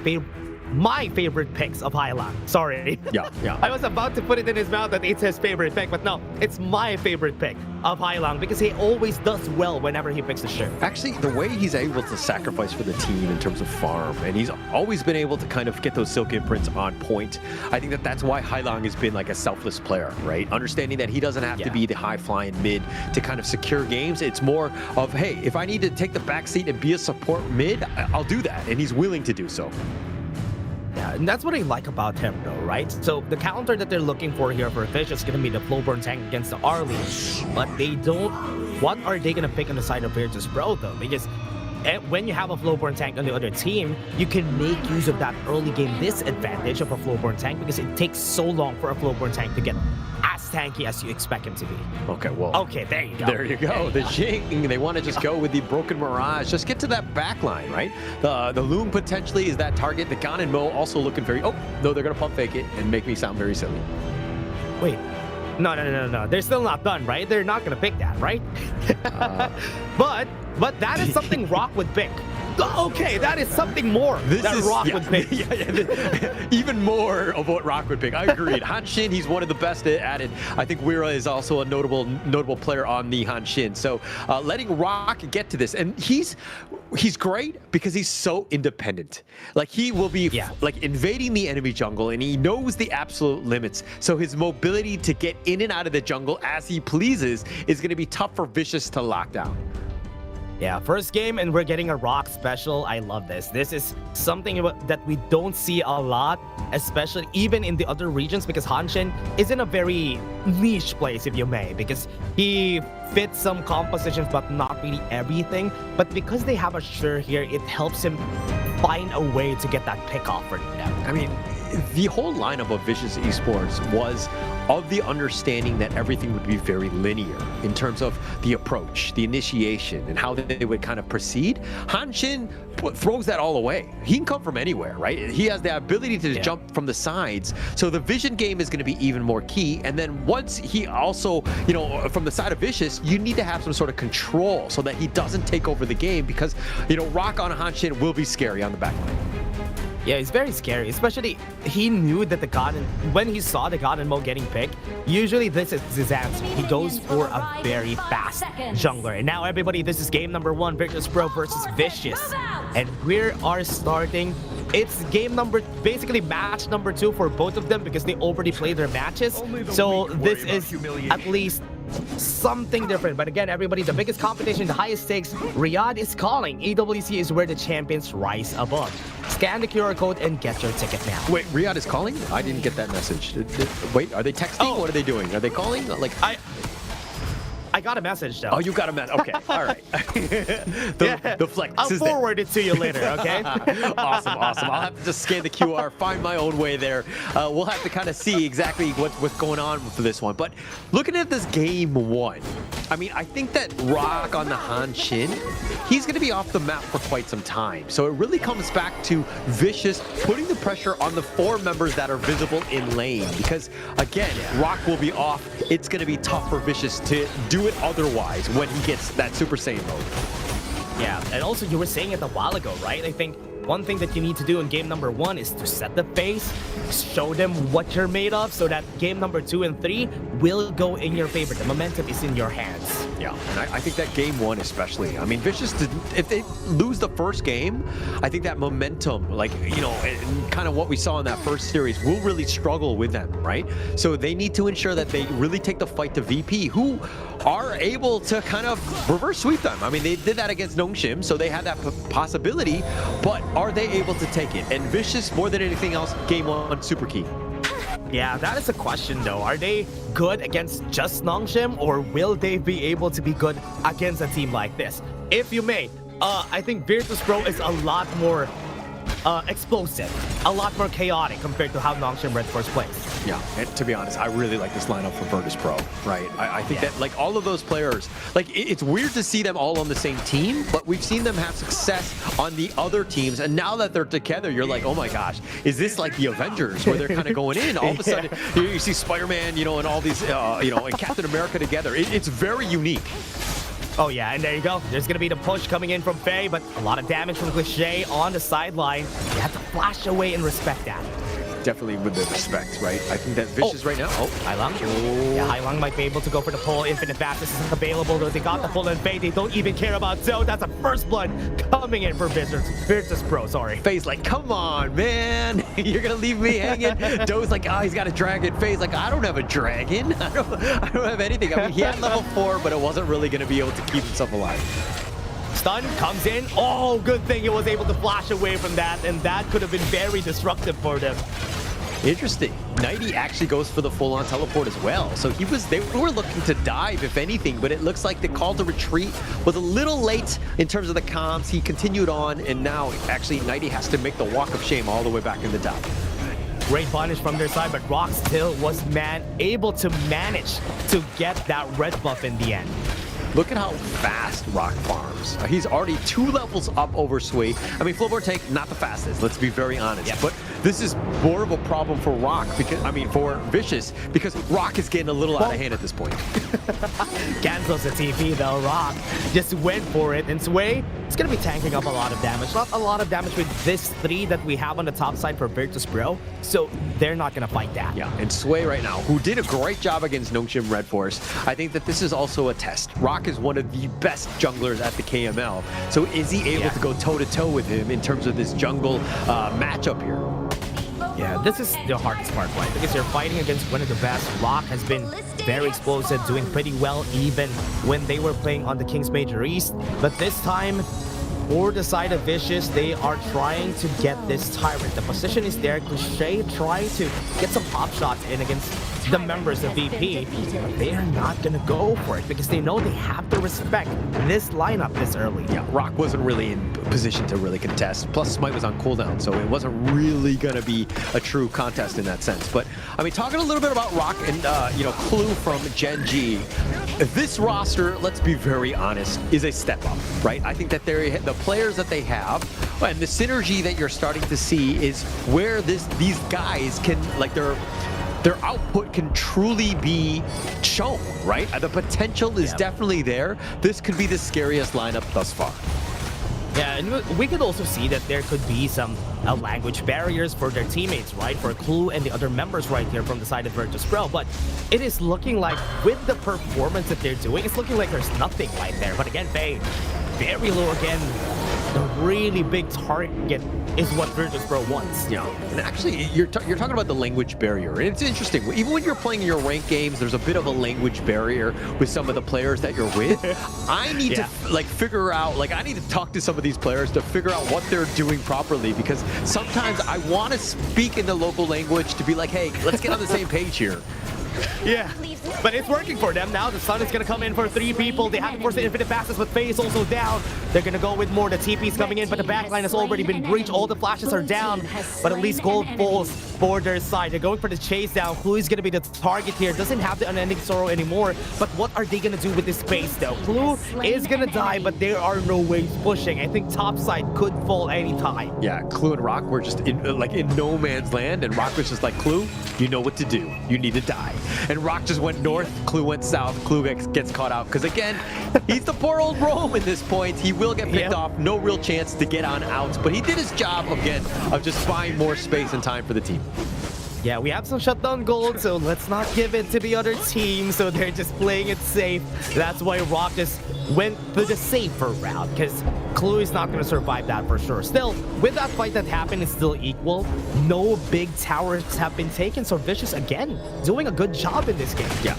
my favorite picks of Hailang. Sorry.
Yeah.
I was about to put it in his mouth that it's his favorite pick, but no, it's my favorite pick of Hailang because he always does well whenever he picks a ship.
Actually, the way he's able to sacrifice for the team in terms of farm, and he's always been able to kind of get those silk imprints on point. I think that's why Hailang has been like a selfless player, right? Understanding that he doesn't have to be the high-flying mid to kind of secure games. It's more of, hey, if I need to take the backseat and be a support mid, I'll do that, and he's willing to do so.
Yeah, and that's what I like about him, though, right? So the counter that they're looking for here for Fish is going to be the Flowborn tank against the Arlie. But they don't... What are they going to pick on the side of Virtus Pro, though? Because when you have a Flowborn tank on the other team, you can make use of that early game disadvantage of a Flowborn tank because it takes so long for a Flowborn tank to get as tanky as you expect him to be.
Okay, well...
Okay, there you go.
There you go. The Jing, they want to just go with the Broken Mirage. Just get to that back line, right? The Loom potentially is that target. The Gan and Mo also looking very... Oh, no, they're going to pump fake it and make me sound very silly.
Wait. No. They're still not done, right? They're not going to pick that, right? But that is something Rock would pick. Okay, that is something more that Rock would pick.
Even more of what Rock would pick. I agreed. Hanshin, he's one of the best at it. I think Wira is also a notable player on the Hanshin. So letting Rock get to this, and he's great because he's so independent. Like he will be like invading the enemy jungle, and he knows the absolute limits. So his mobility to get in and out of the jungle as he pleases is going to be tough for Vicious to lock down.
Yeah, first game and we're getting a Rock special. I love this. This is something that we don't see a lot, especially even in the other regions, because Hanshin is in a very niche place, if you may, because he fits some compositions but not really everything. But because they have a Sure here, it helps him find a way to get that pick off for them.
I mean, the whole lineup of Vicious Esports was of the understanding that everything would be very linear in terms of the approach, the initiation, and how they would kind of proceed. Hanshin throws that all away. He can come from anywhere, right? He has the ability to jump from the sides. So the vision game is going to be even more key. And then once he also, you know, from the side of Vicious, you need to have some sort of control so that he doesn't take over the game because, you know, Rock on Hanshin will be scary on the backline.
Yeah, it's very scary, especially he knew that when he saw the God and Mo getting picked, usually this is his answer. He goes for a very fast jungler. And now everybody, this is game number 1, Virtus Pro versus Vicious. And we are starting, it's basically match number 2 for both of them because they already played their matches. So this is at least something different. But again, everybody, the biggest competition, the highest stakes, Riyadh is calling. EWC is where the champions rise above. Scan the QR code and get your ticket now.
Wait, Riyadh is calling? I didn't get that message. Wait, are they texting? Oh. What are they doing? Are they calling? Like
I got a message though.
Oh, you got a message. Okay, all right. the flex
I'll
is
forward it to you later, okay?
Awesome. I'll have to just scan the QR, find my own way there. We'll have to kind of see exactly what's going on for this one. But looking at this game 1, I mean, I think that Rock on the Hanshin, he's going to be off the map for quite some time. So it really comes back to Vicious putting the pressure on the 4 members that are visible in lane. Because, again, Rock will be off. It's going to be tough for Vicious to do it otherwise when he gets that Super Saiyan mode.
Yeah, and also you were saying it a while ago, right? I think one thing that you need to do in game number 1 is to set the pace, show them what you're made of, so that game number 2 and 3 will go in your favor. The momentum is in your hands.
Yeah, and I think that game 1 especially, I mean, Vicious, if they lose the first game, I think that momentum, like, you know, kind of what we saw in that first series, will really struggle with them, right? So they need to ensure that they really take the fight to VP, who are able to kind of reverse sweep them. I mean, they did that against Nongshim, so they had that possibility, but are they able to take it? And Vicious, more than anything else, game 1, super key.
Yeah, that is a question though. Are they good against just Nongshim, or will they be able to be good against a team like this? If you may, I think Virtus Pro is a lot more explosive, a lot more chaotic compared to how Nongshim Redforce plays.
Yeah, and to be honest, I really like this lineup for Virtus Pro, right? I think that, like, all of those players, like, it's weird to see them all on the same team, but we've seen them have success on the other teams, and now that they're together, you're like, oh my gosh, is this like the Avengers, where they're kind of going in? All of a sudden, you see Spider-Man, you know, and all these, you know, and Captain America together. It's very unique.
Oh yeah, and there you go. There's gonna be the push coming in from Faye, but a lot of damage from Cliché on the sideline. You have to flash away and respect that.
Definitely with the respect, right? I think that Vicious right now. Oh,
Hailang. Yeah, Hailang might be able to go for the pull. Infinite Fastness isn't available, though. They got the pull and Faye. They don't even care about Zone. That's a first blood coming in for Virtus Pro, sorry.
Faye's like, come on, man. You're gonna leave me hanging. Doe's like, oh, he's got a dragon. Faye's like, I don't have a dragon. I don't have anything. I mean, he had level 4, but it wasn't really gonna be able to keep himself alive.
Stun comes in. Oh, good thing he was able to flash away from that, and that could have been very disruptive for them.
Interesting. Nighty actually goes for the full-on teleport as well. So they were looking to dive, if anything, but it looks like the call to retreat was a little late in terms of the comms. He continued on, and now actually Nighty has to make the walk of shame all the way back in the top.
Great punish from their side, but Rock still was able to manage to get that red buff in the end.
Look at how fast Rock farms. He's already 2 levels up over Sway. I mean, Flowborn Tank, not the fastest, let's be very honest.
Yep.
But this is more of a problem for Rock, for Vicious, because Rock is getting a little out of hand at this point.
Cancels the TP though. Rock just went for it, and Sway is going to be tanking up a lot of damage. Not a lot of damage with this 3 that we have on the top side for Virtus Pro, so they're not going to fight that.
Yeah, and Sway right now, who did a great job against Nongshim Redforce, I think that this is also a test. Rock is one of the best junglers at the KML, so is he able to go toe-to-toe with him in terms of this jungle matchup here?
Yeah, this is the hardest part, right? Because you're fighting against one of the best. Rock has been very explosive, doing pretty well even when they were playing on the King's Major East. But this time, for the side of Vicious, they are trying to get this Tyrant. The position is there. Cliché trying to get some pop shots in against the members of VP, but they are not going to go for it because they know they have to respect this lineup this early.
Yeah, Rock wasn't really in position to really contest. Plus, Smite was on cooldown, so it wasn't really going to be a true contest in that sense. But, I mean, talking a little bit about Rock and, Clue from Gen G, this roster, let's be very honest, is a step up, right? I think that the players that they have and the synergy that you're starting to see is where these guys can, like, their output can truly be shown, right? The potential is definitely there. This could be the scariest lineup thus far.
Yeah, and we could also see that there could be some language barriers for their teammates, right? For Clue and the other members right here from the side of Virtus Pro. But it is looking like, with the performance that they're doing, it's looking like there's nothing right there. But again, Faye, very low again. The really big target is what Virtus Pro wants.
Yeah, and actually, you're talking about the language barrier, and it's interesting. Even when you're playing your ranked games, there's a bit of a language barrier with some of the players that you're with. I need to figure out, I need to talk to some of these players to figure out what they're doing properly, because sometimes I want to speak in the local language to be like, hey, let's get on the same page here.
Yeah, but it's working for them now. The Sun is going to come in for 3 people. They have to force the Infinite Fastness, but Faye is also down. They're going to go with more. The TP's coming in, but the backline has already been breached. All the flashes are down, but at least gold falls for their side. They're going for the chase down. Clue is going to be the target here. Doesn't have the Unending Sorrow anymore, but what are they going to do with this space, though? Clue is going to die, but there are no waves pushing. I think top side could fall anytime.
Yeah, Clue and Rock were just in no man's land, and Rock was just like, Clue, you know what to do. You need to die. And Rock just went north, Clue went south, Clue gets caught out. Because again, he's the poor old Rome at this point. He will get picked off, no real chance to get on out. But he did his job, again, of just buying more space and time for the team.
Yeah, we have some shutdown gold, so let's not give it to the other team. So they're just playing it safe. That's why Rock just went for the safer route, because Clue is not going to survive that for sure. Still, with that fight that happened, it's still equal. No big towers have been taken, so Vicious, again, doing a good job in this game.
Yeah,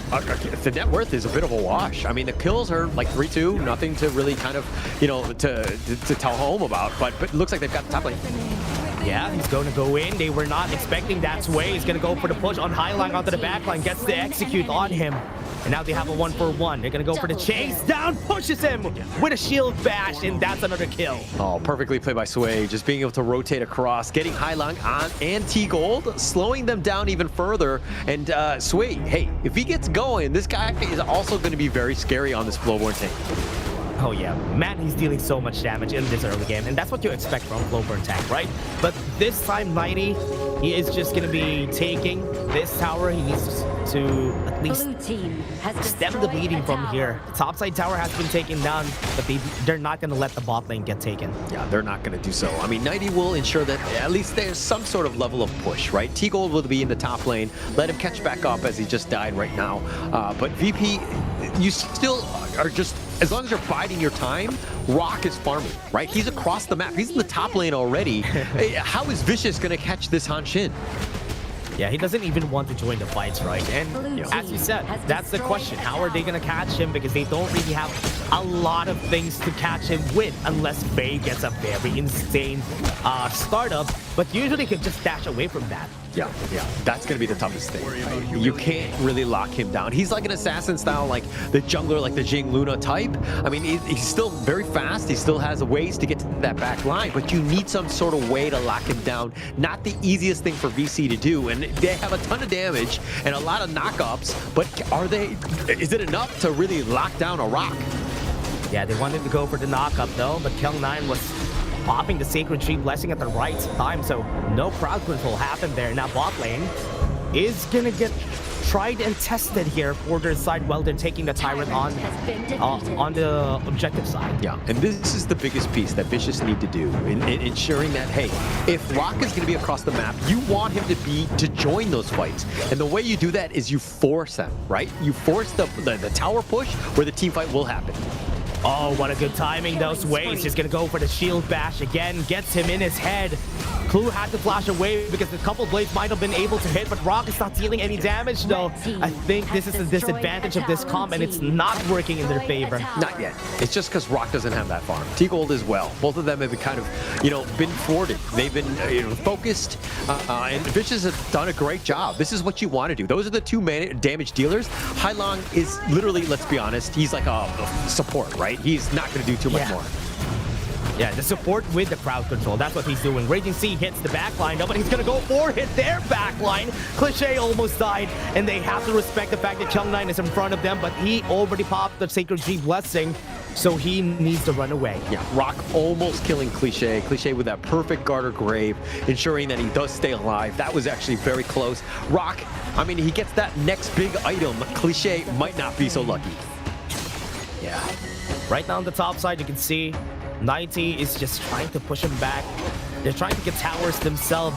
the net worth is a bit of a wash. I mean, the kills are like 3-2, nothing to really kind of, to tell home about, but it looks like they've got the top lane.
Yeah, he's going to go in. They were not expecting that Sway. He's going to go for the push on Hailang onto the backline. Gets the execute on him. And now they have a 1-for-1. They're going to go for the chase. Down, pushes him with a shield bash, and that's another kill.
Oh, perfectly played by Sway. Just being able to rotate across, getting Hailang on and T-Gold, slowing them down even further. And Sway, hey, if he gets going, this guy is also going to be very scary on this Flowborn tank.
Oh yeah, man, he's dealing so much damage in this early game, and that's what you expect from Flowborn tank, right? But this time, Nighty, he is just going to be taking this tower. He needs to to at least stem the bleeding from here. The topside tower has been taken down, but they're not going to let the bot lane get taken.
Yeah, they're not going to do so. I mean, Nighty will ensure that at least there's some sort of level of push, right? T-Gold will be in the top lane. Let him catch back up as he just died right now. But VP, you still are just, as long as you're biding your time, Rock is farming, right? He's across the map. He's in the top lane already. How is Vicious going to catch this Han Shin?
Yeah, he doesn't even want to join the fights, right? And as you said, that's the question. How are they going to catch him? Because they don't really have a lot of things to catch him with unless Faye gets a very insane startup. But usually he can just dash away from that.
Yeah, that's going to be the toughest thing. Right? You can't really lock him down. He's like an assassin style, like the jungler, like the Jing Luna type. I mean, he's still very fast. He still has ways to get to that back line, but you need some sort of way to lock him down. Not the easiest thing for VC to do, and they have a ton of damage and a lot of knockups, but is it enough to really lock down a Rock?
Yeah, they wanted to go for the knockup though, but Kyung9 was popping the Sacred Tree Blessing at the right time, so no crowd control happened there. Now bot lane is gonna get tried and tested here for their side while they're taking the Tyrant on the objective side.
Yeah, and this is the biggest piece that Vicious need to do in ensuring that, hey, if Rock is going to be across the map, you want him to join those fights. And the way you do that is you force them, right? You force the tower push where the team fight will happen.
Oh, what a good timing. Those waves. He's going to go for the shield bash again. Gets him in his head. Clue had to flash away because the couple blades might have been able to hit, but Rock is not dealing any damage though. I think this is the disadvantage of this comp, and it's not working in their favor.
Not yet. It's just because Rock doesn't have that farm. T-Gold as well. Both of them have been kind of, been thwarted. They've been focused, and Vicious has done a great job. This is what you want to do. Those are the two damage dealers. Hailong is literally, let's be honest, he's like a support, right? He's not going to do too much more.
Yeah, the support with the crowd control. That's what he's doing. Raging Sea hits the backline. Nobody's going to go for hit their backline. Cliché almost died, and they have to respect the fact that Kyung9 is in front of them, but he already popped the Sacred Tree Blessing, so he needs to run away.
Yeah, Rock almost killing Cliché. Cliché with that perfect Garter Grave, ensuring that he does stay alive. That was actually very close. Rock, I mean, he gets that next big item. Cliché might not be so lucky.
Yeah. Right now on the top side, you can see 90 is just trying to push him back. They're trying to get towers themselves.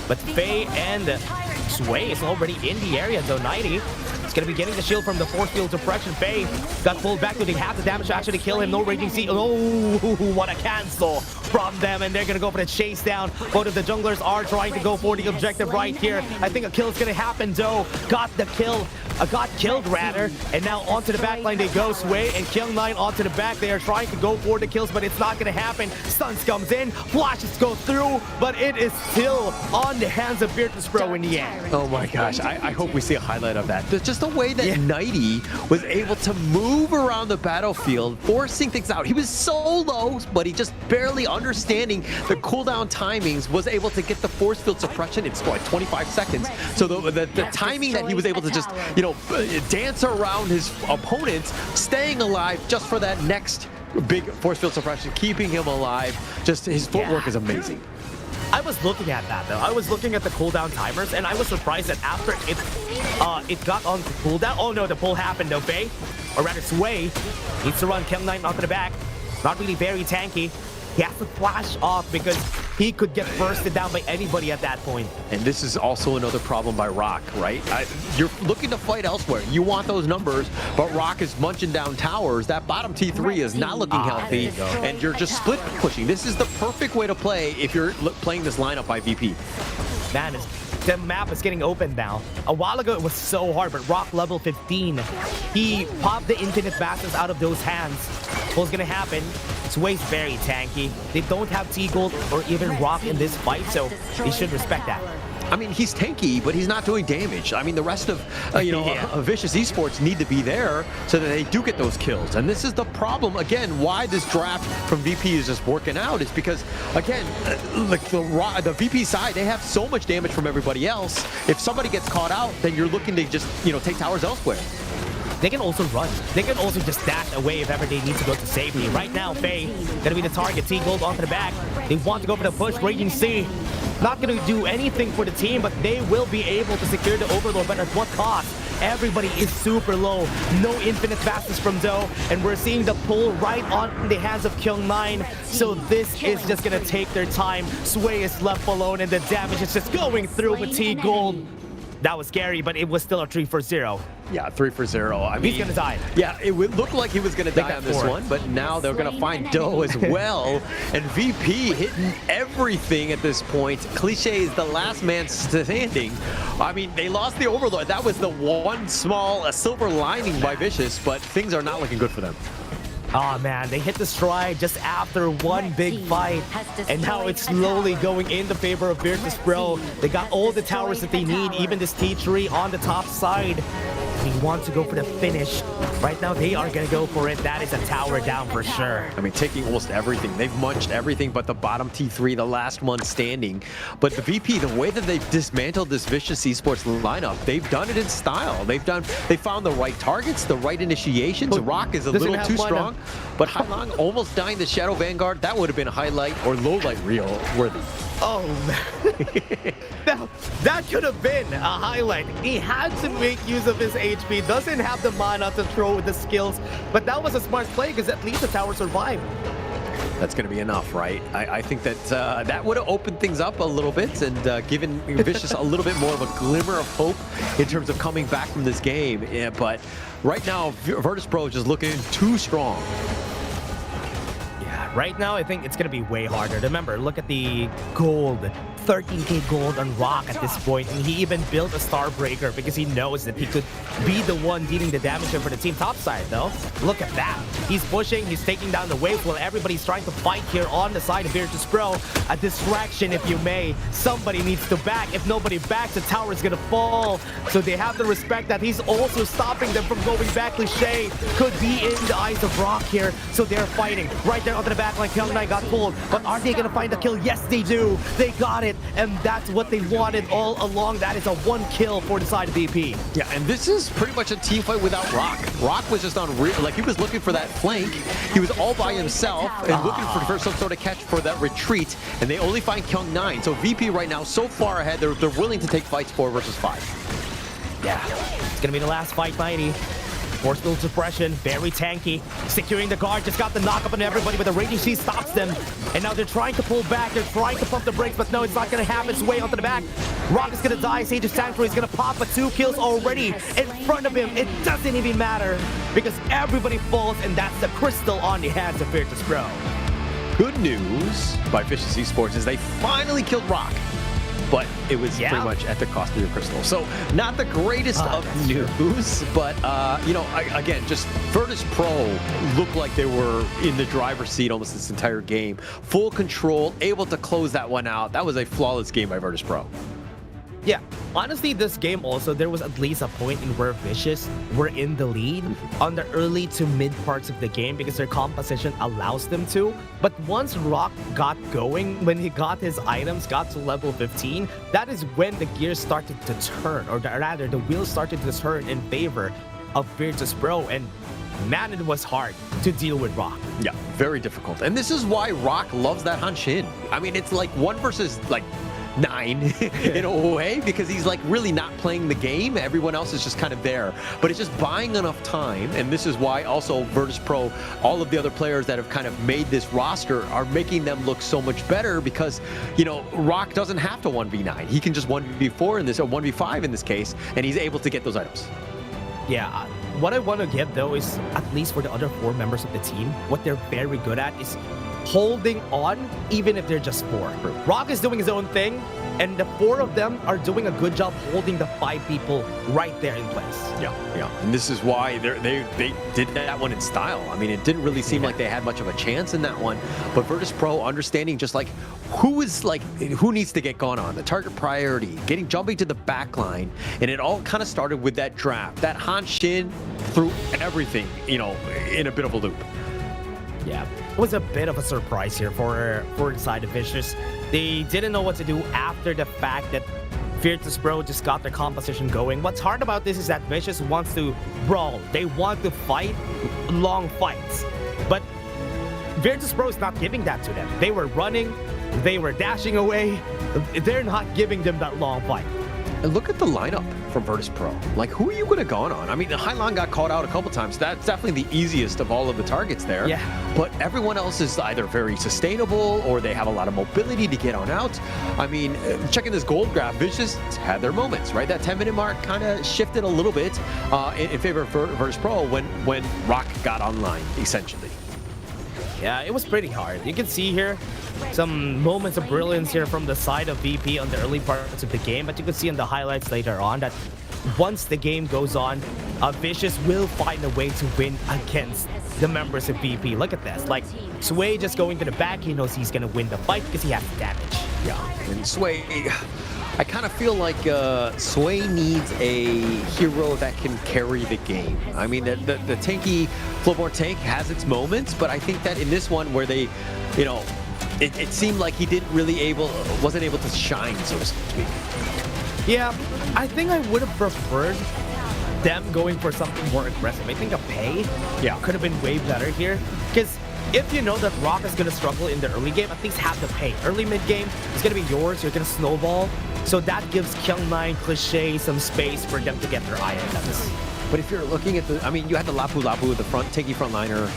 But Faye and Sway is already in the area, though 90 is going to be getting the shield from the force field suppression. Faye got pulled back, but they have the damage to actually kill him. No Raging Sea. Oh, what a cancel from them, and they're going to go for the chase down. Both of the junglers are trying to go for the objective right here. I think a kill is going to happen, though. Got the kill. Got killed rather, and now onto the back line they go. Sway and Kyung9 onto the back. They are trying to go for the kills, but it's not going to happen. Stuns comes in, flashes go through, but it is still on the hands of Virtus Pro in the end.
Oh my gosh, I hope we see a highlight of that. Just the way that Nighty was able to move around the battlefield, forcing things out. He was so low, but he just barely understanding the cooldown timings, was able to get the force field suppression in like 25 seconds. So the timing that he was able to just, dance around his opponents, staying alive just for that next big force field suppression, keeping him alive. Just his footwork is amazing.
I was looking at that though. I was looking at the cooldown timers, and I was surprised that after it got on cooldown. Oh no, the pull happened though. Faye, or rather Sway, needs to run Kyung9 onto the back. Not really very tanky. He has to flash off because he could get bursted down by anybody at that point.
And this is also another problem by Rock, right? You're looking to fight elsewhere. You want those numbers, but Rock is munching down towers. That bottom T3 is not looking healthy, and you're just split pushing. This is the perfect way to play if you're playing this lineup by VP.
Man, the map is getting open now. A while ago, it was so hard, but Rock level 15. He popped the infinite bastards out of those hands. What's gonna happen? Sway's very tanky. They don't have T-Gold or even Rock in this fight, so they should respect that.
I mean, he's tanky, but he's not doing damage. I mean, the rest of, Vicious Esports need to be there so that they do get those kills. And this is the problem, again, why this draft from VP is just working out is because, again, like the VP side, they have so much damage from everybody else. If somebody gets caught out, then you're looking to just, take towers elsewhere.
They can also run. They can also just dash away if ever they need to go to safety. Right now, Faye gonna be the target. T-Gold onto the back. They want to go for the push. Raging Sea not going to do anything for the team, but they will be able to secure the Overlord. But at what cost? Everybody is super low. No infinite fastness from Zoe, and we're seeing the pull right on the hands of Kyung9. So this is just gonna take their time. Sway is left alone, and the damage is just going through Fatigue Gold. That was scary, but it was still a 3-for-0.
Yeah, 3-for-0. I mean,
he's gonna die.
Yeah, it would look like he was gonna die on this one, but now they're gonna find Doe as well. And VP hitting everything at this point. Cliche is the last man standing. I mean, they lost the Overlord. That was the one small silver lining by Vicious, but things are not looking good for them.
Oh man, they hit the stride just after one big fight, and now it's slowly going in the favor of Virtus.pro. They got all the towers that they need, even this T3 on the top side. They want to go for the finish. Right now, they are gonna go for it. That is a tower down for sure.
I mean, taking almost everything. They've munched everything but the bottom T3, the last one standing. But the VP, the way that they've dismantled this Vicious Esports lineup, they've done it in style. They found the right targets, the right initiations. Rock is a little too strong, but Hailong almost dying the Shadow Vanguard. That would have been a highlight or low light reel worthy.
Oh, man. that could have been a highlight. He had to make use of his HP. Doesn't have the mana to throw with the skills, but that was a smart play because at least the tower survived.
That's going to be enough, right? I think that that would have opened things up a little bit and given Vicious a little bit more of a glimmer of hope in terms of coming back from this game. Yeah, but right now, Virtus.pro is just looking too strong.
Right now, I think it's going to be way harder. Remember, look at the gold. 13k gold on Rock at this point, and he even built a Starbreaker because he knows that he could be the one dealing the damage for the team topside, though. Look at that. He's pushing, he's taking down the wave while everybody's trying to fight here on the side of Virtus.pro. A distraction, if you may. Somebody needs to back. If nobody backs, the tower is going to fall. So they have to respect that. He's also stopping them from going back. Cliche could be in the eyes of Rock here, so they're fighting. Right there onto the backline, Kyung9 got pulled, but are they going to find the kill? Yes, they do. They got it. And that's what they wanted all along. That is a 1 kill for the side of VP.
Yeah, and this is pretty much a team fight without Rock. Rock was just on, like he was looking for that flank. He was all by himself and looking for some sort of catch for that retreat, and they only find Kyung9. So VP right now so far ahead, they're willing to take fights 4 versus 5.
Yeah, it's gonna be the last fight, Mighty. Force build suppression, very tanky. Securing the guard, just got the knock up on everybody, but the Raging Sea stops them. And now they're trying to pull back, they're trying to pump the brakes, but no, it's not gonna happen. It's way onto the back. Rock is gonna die, Sage of Sanctuary is gonna pop, but 2 kills already in front of him. It doesn't even matter because everybody falls, and that's the crystal on the hands of Virtus.pro.
Good news by Vicious Esports is they finally killed Rock. But it was pretty much at the cost of your crystal. So not the greatest of news, but you know, again, just Virtus.pro looked like they were in the driver's seat almost this entire game. Full control, able to close that one out. That was a flawless game by Virtus.pro.
Yeah, honestly, this game also, there was at least a point in where Vicious were in the lead on the early to mid parts of the game because their composition allows them to. But once Rock got going, when he got his items, got to level 15, that is when the gears started to turn, or rather, the wheels started to turn in favor of Virtus.pro, and man, it was hard to deal with Rock.
Yeah, very difficult. And this is why Rock loves that Nongshim. I mean, it's like 1 versus like 9 in a way, because he's like really not playing the game. Everyone else is just kind of there, but it's just buying enough time. And this is why also Virtus.pro, all of the other players that have kind of made this roster are making them look so much better because, you know, Rock doesn't have to 1v9. He can just 1v4 in this, or 1v5 in this case, and he's able to get those items.
Yeah, what I want to give though is, at least for the other 4 members of the team, what they're very good at is holding on, even if they're just 4. Rock is doing his own thing, and the 4 of them are doing a good job holding the 5 people right there in place.
Yeah. And this is why they did that one in style. I mean, it didn't really seem like they had much of a chance in that one, but Virtus.pro understanding just like who needs to get gone on, the target priority, jumping to the back line, and it all kind of started with that draft. That Nongshim threw everything, you know, in a bit of a loop.
Yeah, it was a bit of a surprise here for inside of Vicious. They didn't know what to do after the fact that Virtus.pro just got their composition going. What's hard about this is that Vicious wants to brawl. They want to fight long fights. But Virtus.pro is not giving that to them. They were running, they were dashing away, they're not giving them that long fight.
And look at the lineup from Virtus Pro. Like, who are you going to go on? I mean, Hailan got caught out a couple times. That's definitely the easiest of all of the targets there.
Yeah.
But everyone else is either very sustainable or they have a lot of mobility to get on out. I mean, checking this gold graph, Vicious had their moments, right? That 10-minute mark kind of shifted a little bit in favor of Virtus Pro when Rock got online, essentially.
Yeah, it was pretty hard. You can see here some moments of brilliance here from the side of VP on the early parts of the game, but you can see in the highlights later on that once the game goes on, Vicious will find a way to win against the members of VP. Look at this, like Sway just going to the back, he knows he's gonna win the fight because he has the damage.
Yeah, and Sway, I kind of feel like Sway needs a hero that can carry the game. I mean, the tanky Flowborn tank has its moments, but I think that in this one where they, you know, it seemed like he wasn't able to shine, so to speak.
Yeah, I think I would have preferred them going for something more aggressive. I think a pay could have been way better here, because if you know that Rock is going to struggle in the early game, at least have the pay. Early mid-game, it's going to be yours, you're going to snowball, so that gives Kyung9, Cliché some space for them to get their items.
But if you're looking at I mean, you had the Lapu Lapu, the tanky frontliner,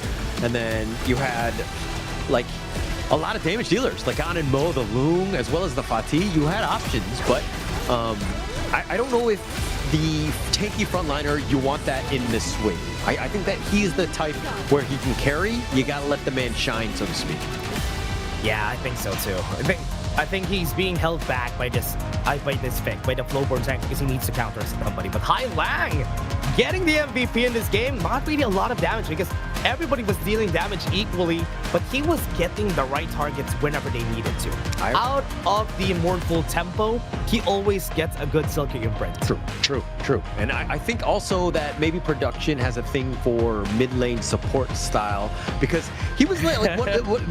and then you had, like, a lot of damage dealers, like On and Mo, the Loong, as well as the Fatih. You had options, but I don't know if the tanky frontliner, you want that in this swing. I think that he's the type where he can carry. You gotta let the man shine, so to speak.
Yeah, I think so too. I think he's being held back by this pick, by the Flowborn tank, because he needs to counter somebody. But Hailan getting the MVP in this game, not really a lot of damage because everybody was dealing damage equally, but he was getting the right targets whenever they needed to. Out of the Mournful tempo, he always gets a good Silky imprint.
True. And I think also that maybe production has a thing for mid-lane support style, because he was like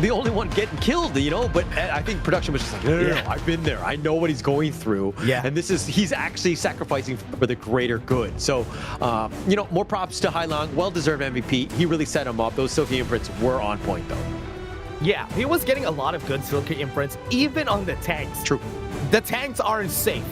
the only one getting killed, you know, but I think production was just like, no, I've been there. I know what he's going through.
Yeah.
And he's actually sacrificing for the greater good. So, you know, more props to Hailan, well-deserved MVP. He really set him up. Those Silky imprints were on point, though.
Yeah, he was getting a lot of good Silky imprints, even on the tanks.
True.
The tanks aren't safe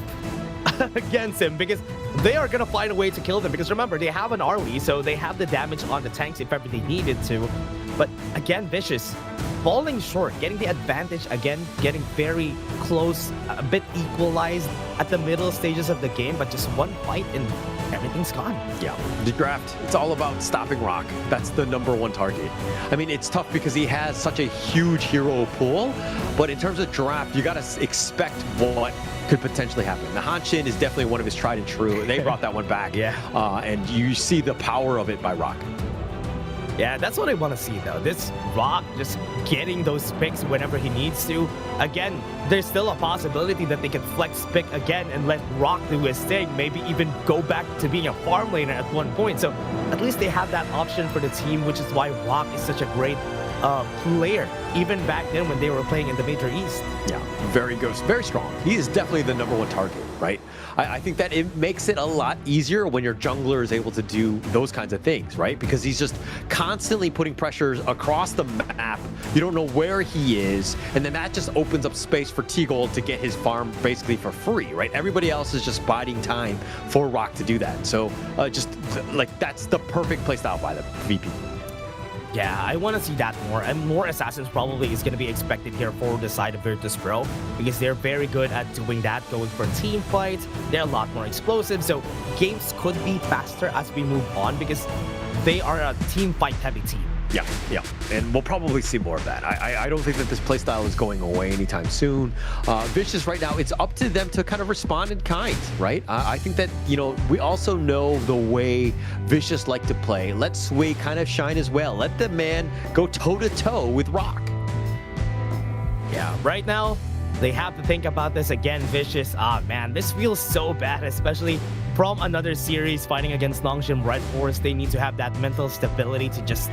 against him because they are going to find a way to kill them. Because remember, they have an Arlie, so they have the damage on the tanks if ever they needed to. But again, Vicious falling short, getting the advantage again, getting very close, a bit equalized at the middle stages of the game, but just one fight and everything's gone.
Yeah, the draft, it's all about stopping Rock. That's the #1 target. I mean, it's tough because he has such a huge hero pool, but in terms of draft, you got to expect what could potentially happen. The Hanshin is definitely one of his tried and true. They brought that one back.
Yeah.
And you see the power of it by Rock.
Yeah, that's what I want to see, though. This Rock just getting those picks whenever he needs to. Again, there's still a possibility that they can flex pick again and let Rock do his thing. Maybe even go back to being a farm laner at one point. So at least they have that option for the team, which is why Rock is such a great player, even back then when they were playing in the Major East.
Yeah, very good, very strong. He is definitely the #1 target, right? I think that it makes it a lot easier when your jungler is able to do those kinds of things, right? Because he's just constantly putting pressures across the map. You don't know where he is, and then that just opens up space for T-Gold to get his farm basically for free, right? Everybody else is just biding time for Rock to do that. So just like that's the perfect playstyle by the VP.
Yeah, I want to see that more, and more Assassins probably is going to be expected here for the side of Virtus Pro, because they're very good at doing that, going for team fights. They're a lot more explosive, so games could be faster as we move on, because they are a team fight heavy team.
Yeah, and we'll probably see more of that. I don't think that this playstyle is going away anytime soon. Vicious right now, it's up to them to kind of respond in kind, right? I think that, you know, we also know the way Vicious like to play. Let Sway kind of shine as well. Let the man go toe-to-toe with Rock.
Yeah, right now, they have to think about this again, Vicious. Man, this feels so bad, especially from another series fighting against Nongshim Redforce. They need to have that mental stability to just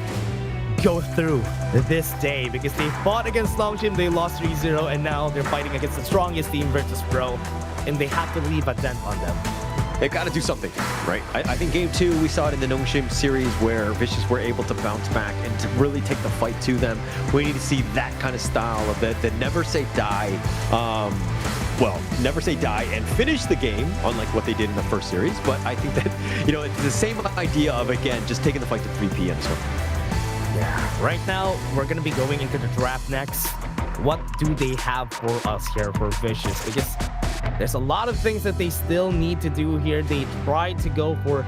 go through this day, because they fought against Nongshim, they lost 3-0, and now they're fighting against the strongest team, Virtus Pro, and they have to leave a dent on them.
They've got to do something, right? I think game 2, we saw it in the Nongshim series where Vicious were able to bounce back and to really take the fight to them. We need to see that kind of style of the never say die. well, never say die and finish the game, unlike what they did in the first series. But I think that, it's the same idea of, again, just taking the fight to 3 p.m. So.
Yeah, right now, we're going to be going into the draft next. What do they have for us here for Vicious? Because there's a lot of things that they still need to do here. They tried to go for,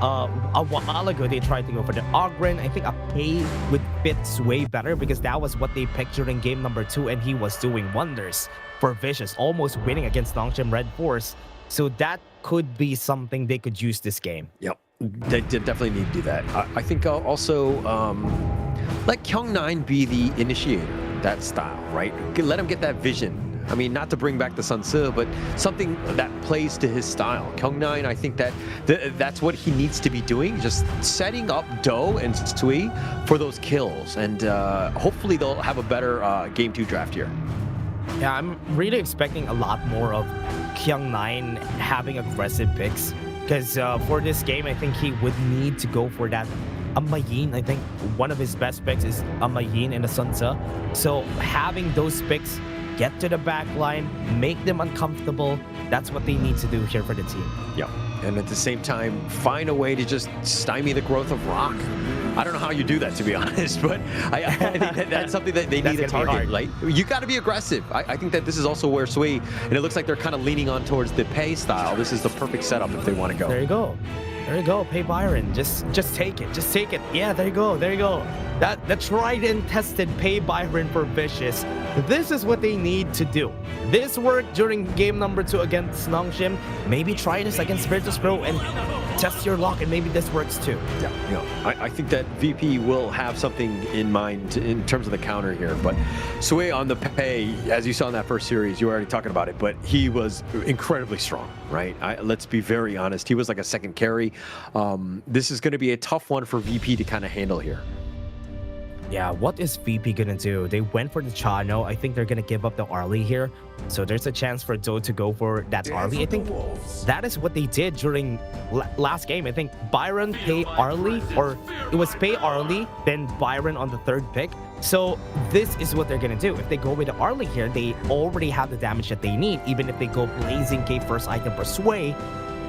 a while ago, they tried to go for the Ogren. I think a pay would fit way better because that was what they picked during game number 2, and he was doing wonders for Vicious, almost winning against Nongshim Redforce. So that could be something they could use this game.
Yep. They definitely need to do that. I think also let Kyung9 be the initiator, that style, right? Let him get that vision. I mean, not to bring back the Sun Tzu, but something that plays to his style. Kyung9, I think that's what he needs to be doing, just setting up Do and Sui for those kills. And hopefully they'll have a better Game 2 draft here.
Yeah, I'm really expecting a lot more of Kyung9 having aggressive picks. Because for this game, I think he would need to go for that Amayin. I think one of his best picks is Amayin and the Sun Tzu. So having those picks, get to the back line, make them uncomfortable, that's what they need to do here for the team.
Yeah, and at the same time, find a way to just stymie the growth of Rock. I don't know how you do that, to be honest, but I think that's something that they need to target. Like, you got to be aggressive. I think that this is also where Sui, and it looks like they're kind of leaning on towards the pay style. This is the perfect setup if they want to go.
There you go. There you go. Pay Byron. Just take it. Just take it. Yeah, there you go. There you go. The tried and tested Pay Byron for Vicious. This is what they need to do. This worked during game number 2 against Nongshim. Maybe try this against Virtus Pro and test your luck, and maybe this works too.
Yeah. I think that VP will have something in mind in terms of the counter here. But Sui on the pay, as you saw in that first series, you were already talking about it, but he was incredibly strong, right? Let's be very honest. He was like a second carry. This is going to be a tough one for VP to kind of handle here.
Yeah, what is VP gonna do? They went for the Chano. I think they're gonna give up the Arlie here. So there's a chance for Do to go for that Arlie. I think that is what they did during last game. I think Byron pay Arlie, or it was pay Arlie, then Byron on the 3rd pick. So this is what they're gonna do. If they go with the Arlie here, they already have the damage that they need. Even if they go Blazing K first item for Sway,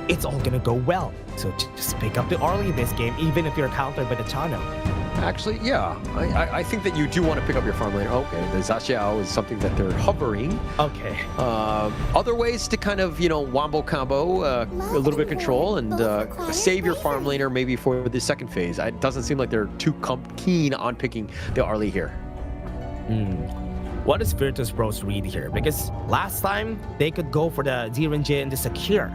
it's all gonna go well. So just pick up the Arlie this game, even if you're countered by the Chano.
Actually, yeah. I think that you do want to pick up your farm laner. Okay, the Zaxiao is something that they're hovering.
Okay.
Other ways to kind of, wombo combo, a little bit of control, and save your farm laner maybe for the second phase. It doesn't seem like they're too keen on picking the Arlie here.
What is Virtus Pro's read here? Because last time, they could go for the Zirinje and the Secure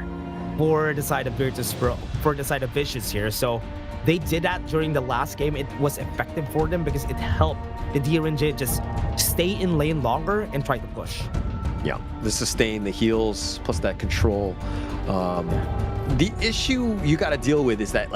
for the side of Virtus Pro, for the side of Vicious here. So they did that during the last game. It was effective for them because it helped the DRNJ just stay in lane longer and try to push.
Yeah, the sustain, the heals, plus that control. The issue you got to deal with is that,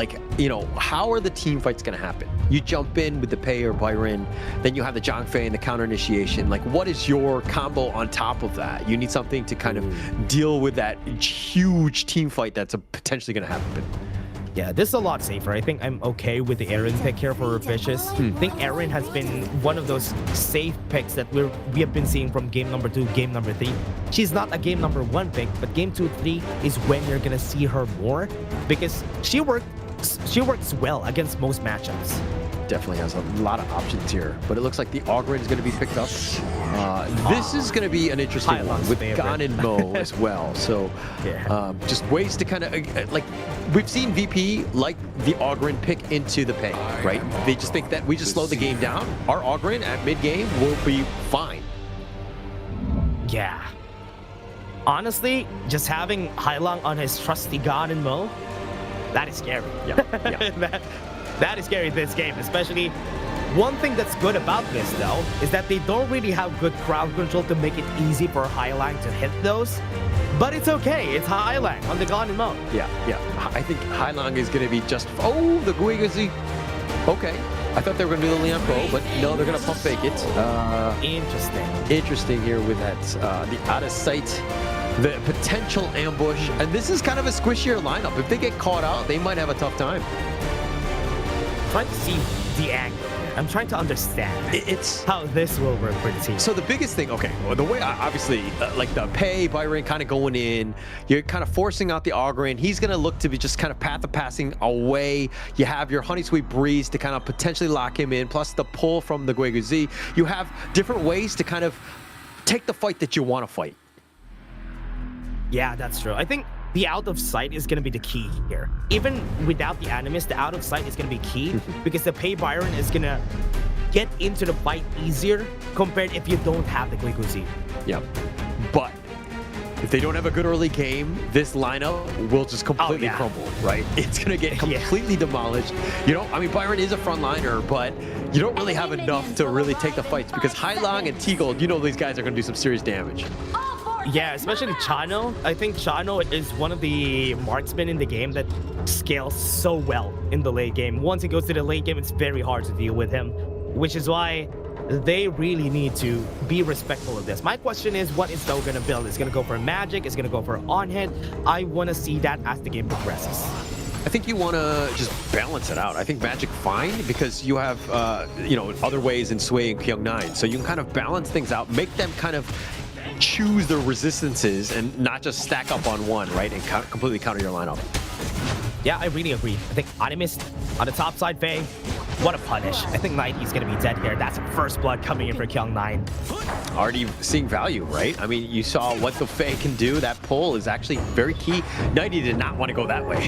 how are the team fights going to happen? You jump in with the Pei or Byron, then you have the Zhangfei and the counter initiation. What is your combo on top of that? You need something to kind of deal with that huge team fight that's potentially going to happen.
Yeah, this is a lot safer. I think I'm okay with the Aaron pick here for Vicious. I think Aaron has been one of those safe picks that we have been seeing from game number 2, game number 3. She's not a game number 1 pick, but game 2, 3 is when you're gonna see her more because she works well against most matchups.
Definitely has a lot of options here, but it looks like the Ogren is going to be picked up. This is going to be an interesting one with Gan and Mo as well. So just ways to kind of, we've seen VP like the Ogren pick into the Pei, right? They just think that we just slow the game down. Our Ogren at mid-game will be fine.
Yeah. Honestly, just having Hailang on his trusty Gan and Mo, that is scary.
Yeah.
That is scary this game, especially. One thing that's good about this, though, is that they don't really have good crowd control to make it easy for Hailang to hit those. But it's okay. It's Hailang on the Gone mode.
Yeah. I think Hailang is going to be just... Oh, the Guigazi. Okay. I thought they were going to do the Leon Pro, but no, they're going to pump fake it. Interesting here with that, the out of sight, the potential ambush. And this is kind of a squishier lineup. If they get caught out, they might have a tough time.
Trying to see the angle? I'm trying to understand
it's
how this will work for the team.
So the biggest thing, okay, well, the way obviously like the Pei, Byron kind of going in, you're kind of forcing out the Ogren. He's going to look to be just kind of path of passing away. You have your Honey Sweet Breeze to kind of potentially lock him in, plus the pull from the Guiguzi. You have different ways to kind of take the fight that you want to fight.
Yeah, that's true. I think the out of sight is going to be the key here. Even without the Animus, the out of sight is going to be key because the Pei Byron is going to get into the fight easier compared if you don't have the Guiguzi.
Yeah, but if they don't have a good early game, this lineup will just completely crumble, right? It's going to get completely demolished. You know, I mean, Byron is a frontliner, but you don't really have enough to really take the fights because Hailong and T-Gold, you know these guys are going to do some serious damage.
Yeah, especially Chano. I think Chano is one of the marksmen in the game that scales so well in the late game. Once he goes to the late game, it's very hard to deal with him, which is why they really need to be respectful of this. My question is, what is Stowe going to build? Is going to go for Magic? Is going to go for on-hit? I want to see that as the game progresses.
I think you want to just balance it out. I think Magic fine because you have, you know, other ways in Sway and Kyung9. So you can kind of balance things out, make them kind of choose their resistances and not just stack up on one, right? And completely counter your lineup.
Yeah, I really agree. I think Animus on the top side, Faye, what a punish. I think Nighty's going to be dead here. That's first blood coming in for Kyung9.
Already seeing value, right? I mean, you saw what the Faye can do. That pull is actually very key. Nighty did not want to go that way.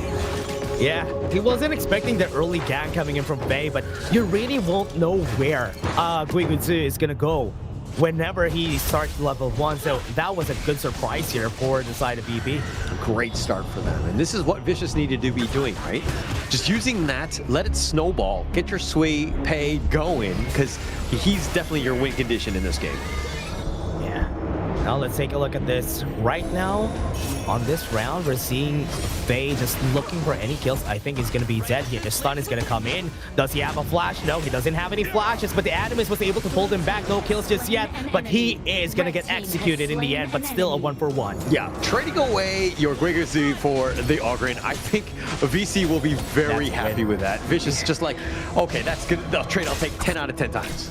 Yeah, he wasn't expecting the early gang coming in from Faye, but you really won't know where Guiguzi is going to go whenever he starts level 1, so that was a good surprise here for the side of BB.
Great start for them, and this is what Vicious needed to be doing, right? Just using that, let it snowball, get your Sway Pei going, because he's definitely your win condition in this game.
Yeah. Now let's take a look at this. Right now, on this round, we're seeing Faye just looking for any kills. I think he's going to be dead here. The stun is going to come in. Does he have a flash? No, he doesn't have any flashes, but the Animus was able to pull him back. No kills just yet, but he is going to get executed in the end, but still a 1-for-1.
Yeah, trading away your Guiguzi for the Ogren, I think VC will be very happy with that. Vicious just like, okay, that's good. The trade I'll take 10 out of 10 times.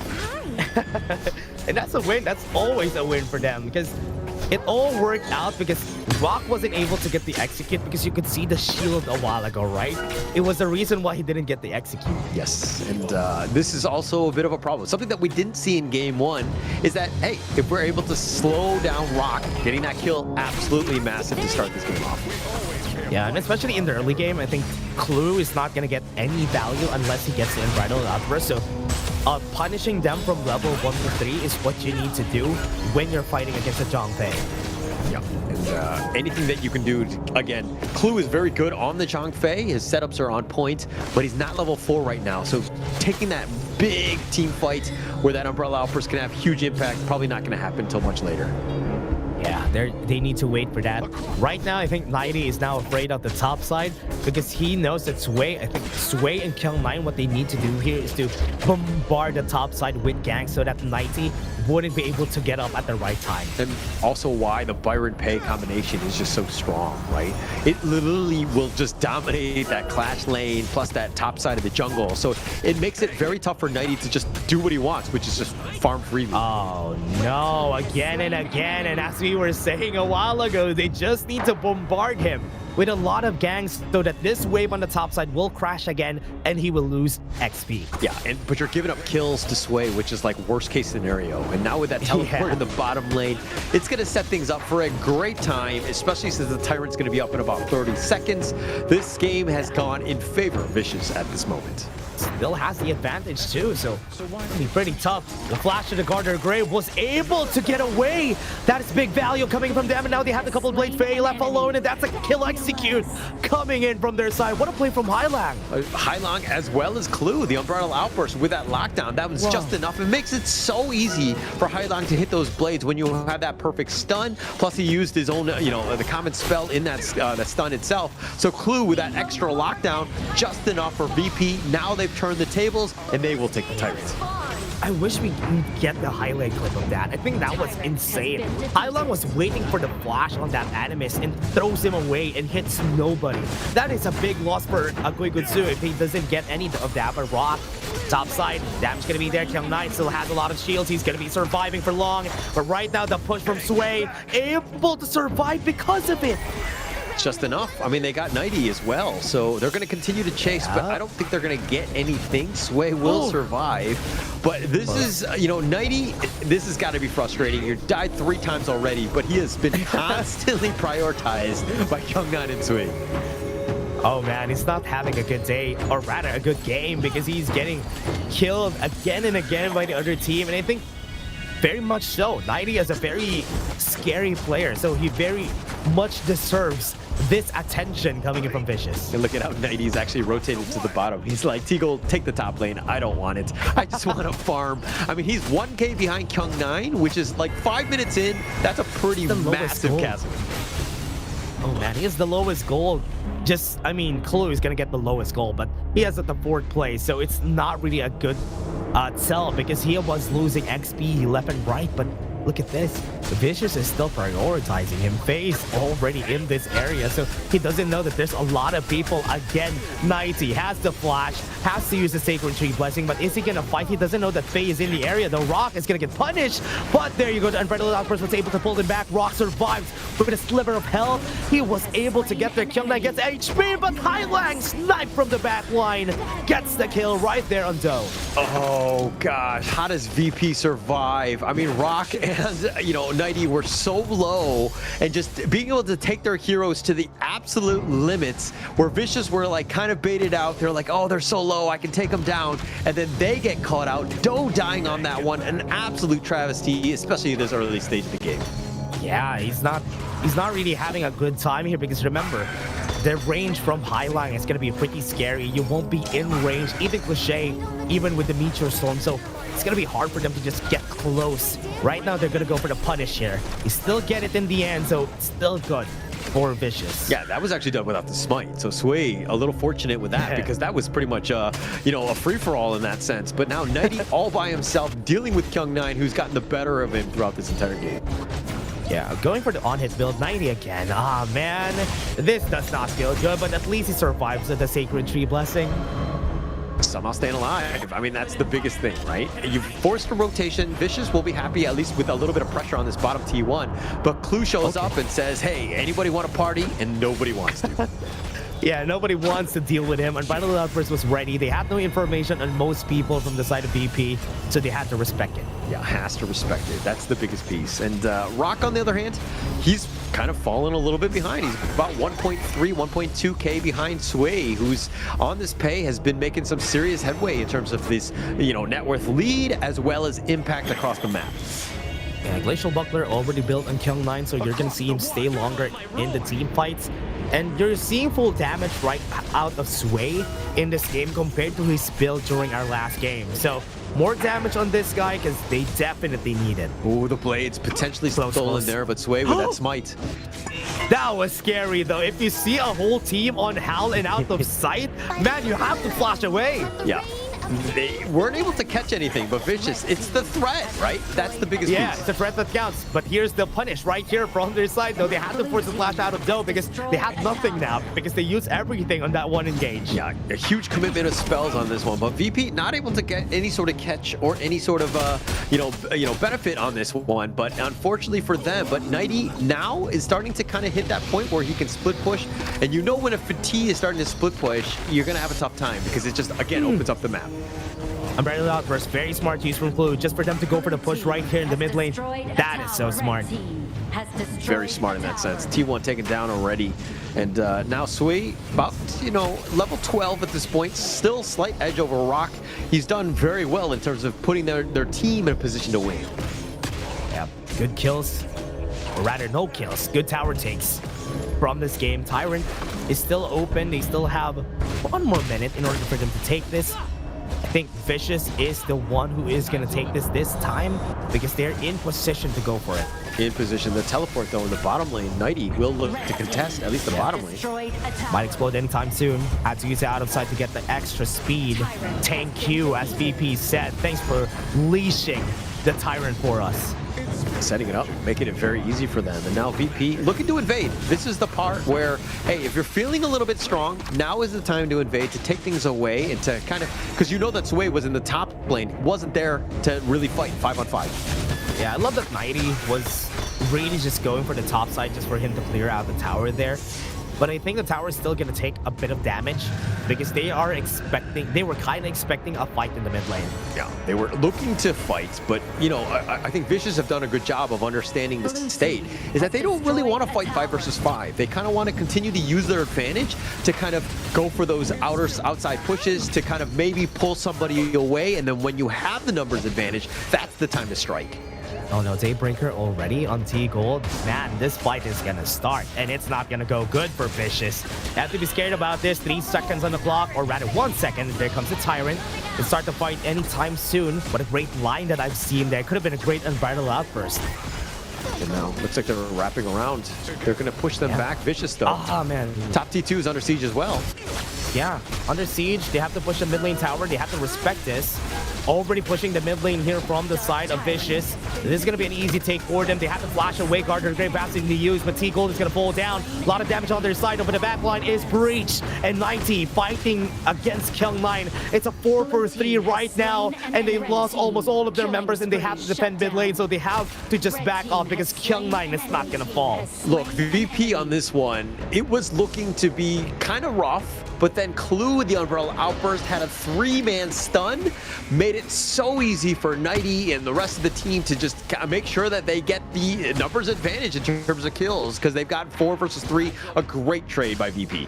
And that's a win. That's always a win for them because it all worked out because Rock wasn't able to get the execute because you could see the shield a while ago, right? It was the reason why he didn't get the execute.
Yes, and this is also a bit of a problem. Something that we didn't see in game 1 is that, hey, if we're able to slow down Rock, getting that kill, absolutely massive to start this game off.
Yeah, and especially in the early game, I think Clue is not going to get any value unless he gets the Unbridled Outburst. So punishing them from level 1 to 3 is what you need to do when you're fighting against a Zhongfei.
Yeah, and anything that you can do, again, Clue is very good on the Zhongfei. His setups are on point, but he's not level 4 right now. So taking that big team fight where that Umbrella Outburst can have huge impact, probably not going to happen until much later.
Yeah, they need to wait for that. Right now, I think Nighty is now afraid of the top side because he knows that Sway, I think Sway and Kyung9, what they need to do here is to bombard the top side with ganks so that Nighty wouldn't be able to get up at the right time.
And also why the Byron Pei combination is just so strong, right? It literally will just dominate that clash lane plus that top side of the jungle. So it makes it very tough for Nighty to just do what he wants, which is just farm freely.
Oh no, again and again. And as we were saying a while ago, they just need to bombard him with a lot of gangs so that this wave on the top side will crash again and he will lose XP.
Yeah, but you're giving up kills to Sway, which is like worst case scenario. And now with that teleport in the bottom lane, it's going to set things up for a great time, especially since the Tyrant's going to be up in about 30 seconds. This game has gone in favor of Vicious at this moment.
Still has the advantage too, so it'll be pretty tough. The flash to the Garter Grave was able to get away. That is big value coming from them, and now they have the couple of Blade Faye left alone, and that's a kill execute coming in from their side. What a play from Hailong.
Hailong as well as Clue, the Unbridled Outburst with that lockdown. That was just enough. It makes it so easy for Hailong to hit those blades when you have that perfect stun. Plus he used his own, the common spell in that stun itself. So Clue with that extra lockdown, just enough for VP. Now they've turned the tables and they will take the Tyrants.
I wish we could get the highlight clip of that. I think that was insane. Hailong was waiting for the flash on that Animus and throws him away and hits nobody. That is a big loss for Guiguzi if he doesn't get any of that. But Rock Top side, damage gonna be there. Kyung9 still has a lot of shields. He's gonna be surviving for long. But right now, the push from Sway, able to survive because of it.
Just enough. I mean, they got 90 as well, so they're going to continue to chase, but I don't think they're going to get anything. Sway will survive, but this is, you know, 90, this has got to be frustrating. You died 3 times already, but he has been constantly prioritized by Kyung9 and Sway.
Oh man, he's not having a good day, or rather a good game, because he's getting killed again and again by the other team, and I think very much so. 90 is a very scary player, so he very much deserves this attention coming in from Vicious.
And look at how 90's actually rotated to the bottom. He's like, Teagle, take the top lane. I don't want it. I just want to farm. I mean, he's 1k behind Kyung9, which is like 5 minutes in. That's a pretty massive chasm.
Oh man, he has the lowest goal. Just, I mean, Clue is going to get the lowest goal, but he has at the 4th place, so it's not really a good tell because he was losing XP left and right, but look at this. Vicious is still prioritizing him. FaZe already in this area, so he doesn't know that there's a lot of people. Again, 90 has the flash, has to use the Sacred Tree Blessing, but is he gonna fight? He doesn't know that FaZe is in the area. The Rock is gonna get punished, but there you go. The Unbridled Outburst was able to pull him back. Rock survives with a sliver of health. He was able to get there. Kyung9 gets HP, but Hailang snipe from the back line gets the kill right there on Doe.
Oh gosh, how does VP survive? I mean, Rock and, you know, 90 were so low, and just being able to take their heroes to the absolute limits, where Vicious were like kind of baited out. They're like, oh, they're so low, I can take them down, and then they get caught out. Doe dying on that one, an absolute travesty, especially at this early stage of the game.
Yeah, he's not really having a good time here, because remember, the range from Hailang is going to be pretty scary. You won't be in range, even Cliché, even with the Meteor Storm, so it's going to be hard for them to just get close. Right now, they're going to go for the punish here. You still get it in the end, so it's still good for Vicious.
Yeah, that was actually done without the smite, so Sway a little fortunate with that, because that was pretty much you know, a free-for-all in that sense. But now 90 all by himself, dealing with Kyung9, who's gotten the better of him throughout this entire game.
Yeah, going for the on-hit build, 90 again. Ah, man, this does not feel good, but at least he survives with the Sacred Tree Blessing.
Somehow staying alive. I mean, that's the biggest thing, right? You've forced a rotation. Vicious will be happy, at least with a little bit of pressure on this bottom T1. But Clue shows up and says, hey, anybody want to party? And nobody wants to.
Yeah, nobody wants to deal with him. Unbridled Outburst was ready. They had no information on most people from the side of VP, so they had to respect it.
Yeah, has to respect it. That's the biggest piece. And Rock, on the other hand, he's kind of fallen a little bit behind. He's about 1.3, 1.2k behind Sway, who's on this pay, has been making some serious headway in terms of this, you know, net worth lead as well as impact across the map.
Yeah, Glacial Buckler already built on Kyung9, so you're going to see him stay longer in the team fights. And you're seeing full damage right out of Sway in this game compared to his build during our last game. So more damage on this guy because they definitely need it.
Ooh, the blades potentially stolen there, but Sway with that smite.
That was scary though. If you see a whole team on Hal and out of sight, man, you have to flash away.
Yeah. They weren't able to catch anything, but Vicious, it's the threat, right? That's the biggest piece.
Yeah, it's a threat that counts. But here's the punish right here from their side, though. They had to force the flash out of Doe because they have nothing now, because they use everything on that one engage.
Yeah, a huge commitment of spells on this one, but VP not able to get any sort of catch or any sort of you know, benefit on this one. But unfortunately for them, but 90 now is starting to kind of hit that point where he can split push, and you know when a fatigue is starting to split push, you're gonna have a tough time because it just again opens up the map.
Unbridled Outburst, very smart use from Clue, just for them to go for the push right here in the mid lane. That is so smart.
Very smart in that sense. T1 taken down already, and now Sway about, you know, level 12 at this point, still slight edge over Rock. He's done very well in terms of putting their team in a position to win.
Yeah, good kills, or rather no kills, good tower takes from this game. Tyrant is still open. They still have 1 more minute in order for them to take this. I think Vicious is the one who is going to take this time because they're in position to go for it.
In position. The teleport, though, in the bottom lane, 90 will look to contest at least the bottom lane.
Might explode anytime soon. Had to use it out of sight to get the extra speed. Thank you, as VP said. Thanks for leashing the Tyrant for us.
setting it up, making it very easy for them. And now VP looking to invade. This is the part where, hey, if you're feeling a little bit strong, now is the time to invade, to take things away and to kind of, because you know that Sway was in the top lane, wasn't there to really fight 5-on-5.
Yeah, I love that 90 was really just going for the top side just for him to clear out the tower there. But I think the tower is still going to take a bit of damage because they were kind of expecting a fight in the mid lane.
Yeah, they were looking to fight, but, you know, I think Vicious have done a good job of understanding the state, is that they don't really want to fight 5 versus 5. They kind of want to continue to use their advantage to kind of go for those outside pushes, to kind of maybe pull somebody away, and then when you have the numbers advantage, that's the time to strike.
Oh no, Daybreaker already on T Gold. Man, this fight is gonna start, and it's not gonna go good for Vicious. You have to be scared about this. 3 seconds on the clock, or rather 1 second. There comes the Tyrant. They start the fight anytime soon. What a great line that I've seen there. Could have been a great Unbridled Outburst.
And now, looks like they're wrapping around. They're gonna push them back. Vicious though.
Ah, man.
Top T2 is under siege as well.
Yeah, under siege. They have to push the mid lane tower. They have to respect this. Already pushing the mid lane here from the side of Vicious. This is going to be an easy take for them. They have to flash away. Gardner Great Bastard to use, but T Gold is going to fall down. A lot of damage on their side, but the backline is breached. And 90 fighting against Kyung9. It's a 4-for-3 right now, and they lost almost all of their members, and they have to defend mid lane, so they have to just back off because Kyung9 is not going to fall.
Look, VP on this one, it was looking to be kind of rough. But then Clue with the Umbrella Outburst had a 3-man stun, made it so easy for Nighty and the rest of the team to just make sure that they get the numbers advantage in terms of kills, because they've got 4 versus 3, a great trade by VP.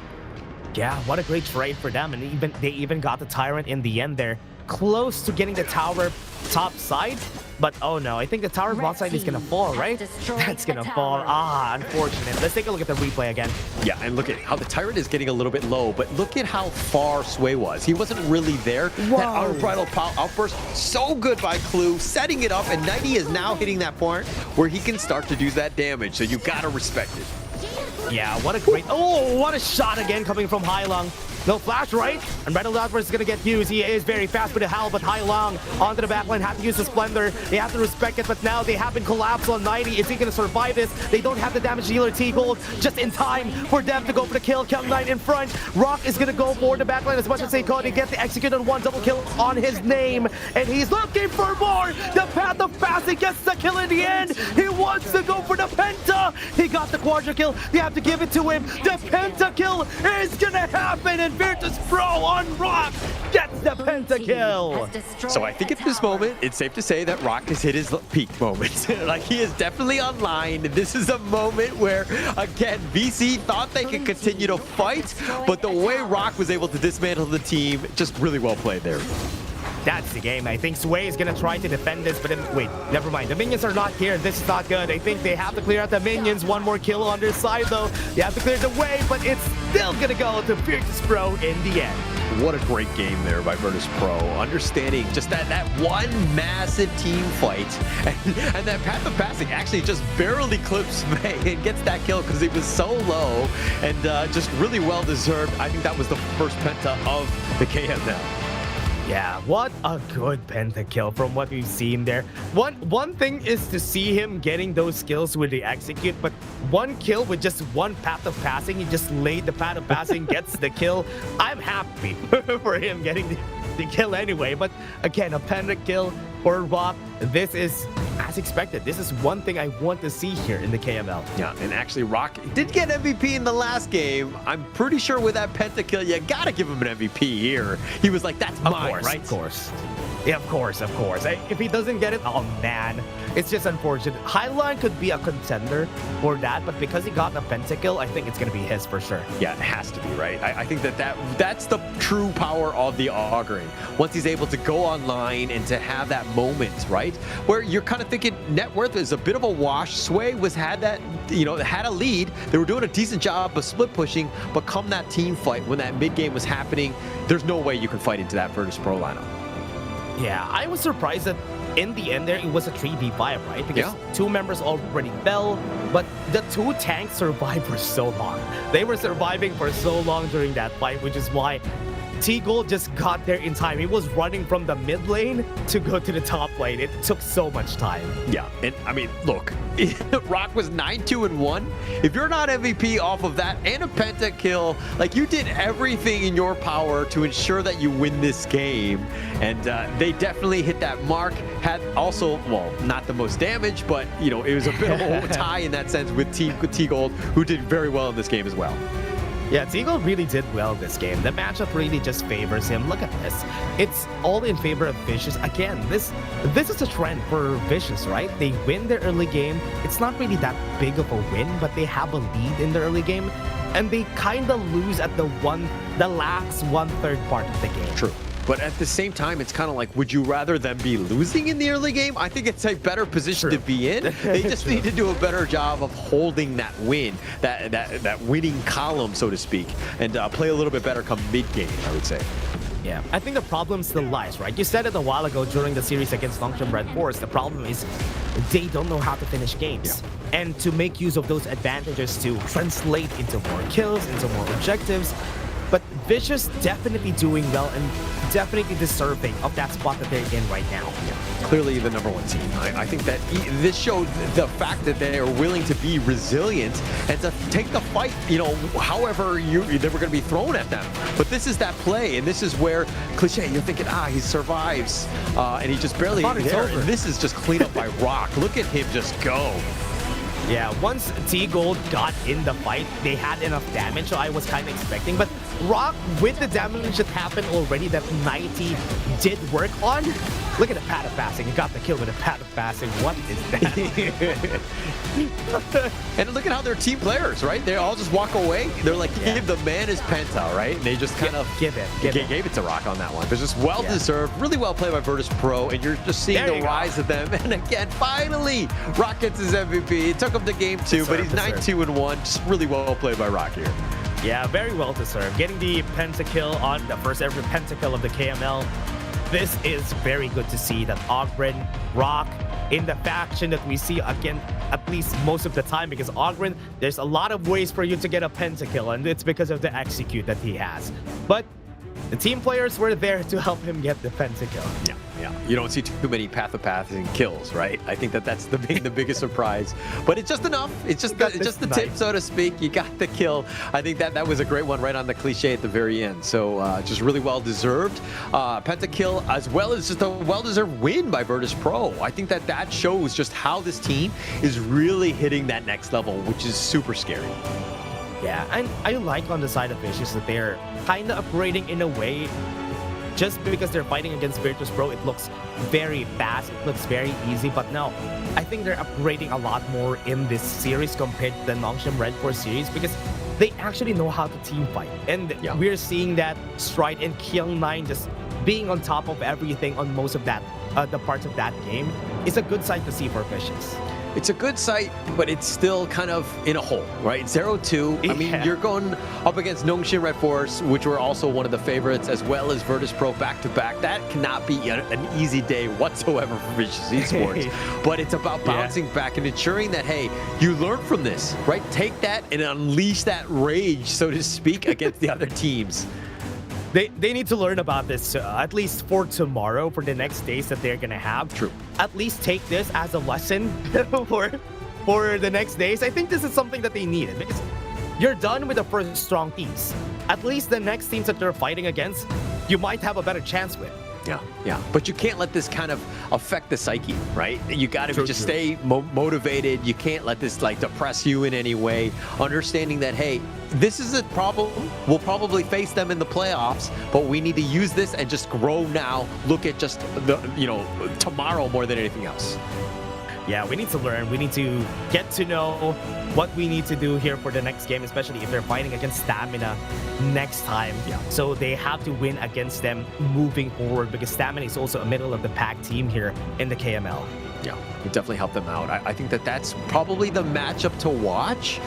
Yeah, what a great trade for them, and they even got the Tyrant in the end there. Close to getting the tower top side, but oh no, I think the tower bot side is gonna fall, right? That's gonna fall. Ah, unfortunate. Let's take a look at the replay again.
Yeah, and look at how the Tyrant is getting a little bit low, but look at how far Sway was. He wasn't really there.
Whoa.
That Unbridled Outburst, so good by Clue, setting it up, and 90 is now hitting that point where he can start to do that damage, so you gotta respect it.
Yeah, what a great... Oh, what a shot again coming from Hailong. No flash, right? And Unbridled Outburst is going to get used. He is very fast with the Howl, but Hailong onto the backline, have to use the Splendor. They have to respect it, but now they have been collapsed on 90. Is he going to survive this? They don't have the damage dealer T-Gold just in time for them to go for the kill. Kyung9 in front. Rock is going to go for the backline as much as they could. He gets the execute on 1 double kill on his name, and he's looking for more. The Path of Passing gets the kill in the end. He wants to go for the Penta. He got the Quadra kill. They have to give it to him. The Penta kill is going to happen, and Virtus Pro on Rock gets the pentakill.
So I think at this moment, it's safe to say that Rock has hit his peak moment. Like, he is definitely online. This is a moment where, again, VC thought they could continue to fight, but the way Rock was able to dismantle the team, just really well played there.
That's the game. I think Sway is going to try to defend this, but then, wait, never mind. The minions are not here. This is not good. I think they have to clear out the minions. 1 more kill on their side, though. They have to clear the way, but it's still going to go to Virtus Pro in the end.
What a great game there by Virtus Pro. Understanding just that one massive team fight, and that Path of Passing actually just barely clips May and gets that kill because it was so low, and just really well deserved. I think that was the first penta of the KML.
Yeah, what a good pentakill from what we've seen there. One thing is to see him getting those skills with the execute, but 1 kill with just 1 Path of Passing, he just laid the Path of Passing, gets the kill. I'm happy for him getting the kill anyway, but again, a pentakill for Rock. This is as expected. This is one thing I want to see here in the KML.
Yeah, and actually Rock did get MVP in the last game. I'm pretty sure with that pentakill, you gotta give him an MVP here. He was like, that's mine, right?
Of course. Yeah, of course. If he doesn't get it, oh man, it's just unfortunate. Highline could be a contender for that, but because he got the pentakill, I think it's going to be his for sure.
Yeah, it has to be, right? I think that's the true power of the Auguring. Once he's able to go online and to have that moment, right? Where you're kind of thinking net worth is a bit of a wash. Sway had that, had a lead. They were doing a decent job of split pushing, but come that team fight, when that mid game was happening, there's no way you can fight into that Virtus Pro lineup.
Yeah, I was surprised that in the end there, it was a 3v5, right? Because 2 members already fell, but the 2 tanks survived for so long. They were surviving for so long during that fight, which is why T-Gold just got there in time. He was running from the mid lane to go to the top lane. It took so much time.
Yeah, and I mean, look, Rock was 9-2-1. If you're not MVP off of that and a pentakill, like you did everything in your power to ensure that you win this game. And they definitely hit that mark. Had also, well, not the most damage, but you know, it was a bit of a tie in that sense with T-Gold, who did very well in this game as well.
Yeah, T-Gold really did well this game. The matchup really just favors him. Look at this. It's all in favor of Vicious. Again, this is a trend for Vicious, right? They win their early game. It's not really that big of a win, but they have a lead in the early game. And they kind of lose at the last 1/3 part of the game.
True. But at the same time, it's kind of like, would you rather them be losing in the early game? I think it's a better position to be in. They just need to do a better job of holding that win, that winning column, so to speak, and play a little bit better come mid-game, I would say.
Yeah, I think the problem still lies, right? You said it a while ago during the series against Nongshim Redforce. The problem is they don't know how to finish games. Yeah. And to make use of those advantages to translate into more kills, into more objectives. But Vicious definitely doing well and definitely deserving of that spot that they're in right now.
Yeah, clearly the #1 team. I think that this showed the fact that they are willing to be resilient and to take the fight, you know, however they were going to be thrown at them. But this is that play, and this is where, cliche, you're thinking, he survives, and he just barely there. And this is just cleaned up by Rock. Look at him just go.
Yeah, once T-Gold got in the fight, they had enough damage, so I was kind of expecting. But Rock, with the damage that happened already that 90 did work on, look at the path of passing. He got the kill with the path of passing. What is that?
And look at how they're team players, right? They all just walk away. They're like, give the man his penta, right? And they just kind of gave it to Rock on that one. But just well-deserved, really well played by Virtus Pro, and you're just seeing the rise of them. And again, finally, Rock gets his MVP. It took him to game 2, but he's 9-2-1. Just really well played by Rock here.
Yeah, very well deserved. Getting the pentakill on the first ever pentakill of the KML. This is very good to see that Oghren, Rock, in the faction that we see again, at least most of the time, because Oghren, there's a lot of ways for you to get a pentakill, and it's because of the execute that he has. But the team players were there to help him get the pentakill.
Yeah. You don't see too many path of passing kills, right? I think that's the biggest surprise. But it's just enough. It's just the tip, so to speak. You got the kill. I think that was a great one right on the cliche at the very end. So just really well deserved. Pentakill, as well as just a well-deserved win by Virtus Pro. I think that shows just how this team is really hitting that next level, which is super scary.
Yeah, and I like on the side of Vicious that they're kind of upgrading in a way. Just because they're fighting against Virtus Pro, it looks very fast, it looks very easy, but no, I think they're upgrading a lot more in this series compared to the Nongshim Redforce series because they actually know how to team fight. And we're seeing that Stride and Kill9 just being on top of everything on most of that, the parts of that game is a good sight to see for Vicious.
It's a good sight, but it's still kind of in a hole, right? 0-2. I mean, you're going up against Nongshim Redforce, which were also one of the favorites, as well as Virtus Pro back-to-back. That cannot be an easy day whatsoever for Vicious Esports. But it's about bouncing back and ensuring that, hey, you learn from this, right? Take that and unleash that rage, so to speak, against the other teams.
They need to learn about this, at least for tomorrow, for the next days that they're going to have.
True.
At least take this as a lesson for the next days. I think this is something that they needed because you're done with the first strong teams. At least the next teams that they're fighting against, you might have a better chance with.
Yeah. But you can't let this kind of affect the psyche, right? You got to just stay motivated. You can't let this like depress you in any way. Understanding that, hey, this is a problem. We'll probably face them in the playoffs, but we need to use this and just grow now. Look at just the, tomorrow more than anything else.
Yeah, we need to learn. We need to get to know what we need to do here for the next game, especially if they're fighting against Stamina next time. So they have to win against them moving forward because Stamina is also a middle-of-the-pack team here in the KML.
Yeah, it definitely helped them out. I think that's probably the matchup to watch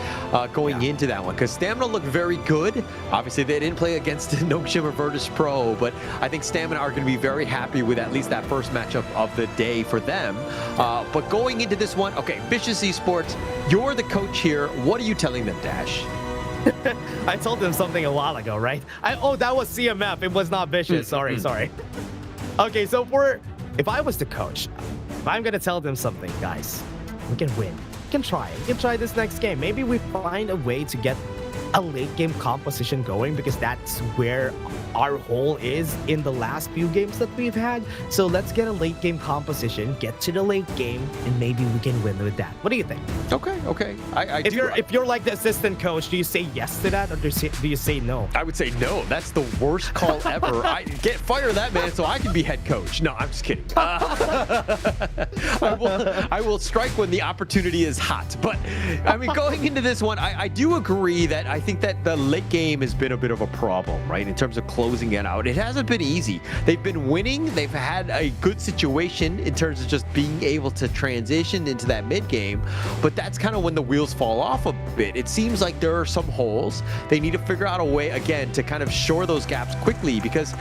going into that one because Stamina looked very good. Obviously, they didn't play against Nongshim or Virtus Pro, but I think Stamina are going to be very happy with at least that first matchup of the day for them. But going into this one, okay, Vicious Esports, you're the coach here. What are you telling them, Dash?
I told them something a while ago, right? Oh, that was CMF. It was not Vicious. Sorry. Okay, so if I was the coach, if I'm gonna tell them something, guys, we can win. We can try this next game. Maybe we find a way to get a late game composition going, because that's where our hole is in the last few games that we've had. So let's get a late game composition, get to the late game, and maybe we can win with that. What do you think?
Okay.
If you're like the assistant coach, do you say yes to that, or do you say no?
I would say no. That's the worst call ever. Fire that man so I can be head coach. No, I'm just kidding. I will strike when the opportunity is hot. But I mean, going into this one, I do agree that I think that the late game has been a bit of a problem, right? In terms of closing it out. It hasn't been easy. They've been winning. They've had a good situation in terms of just being able to transition into that mid game. But that's kind of when the wheels fall off a bit. It seems like there are some holes. They need to figure out a way, again, to kind of shore those gaps quickly, because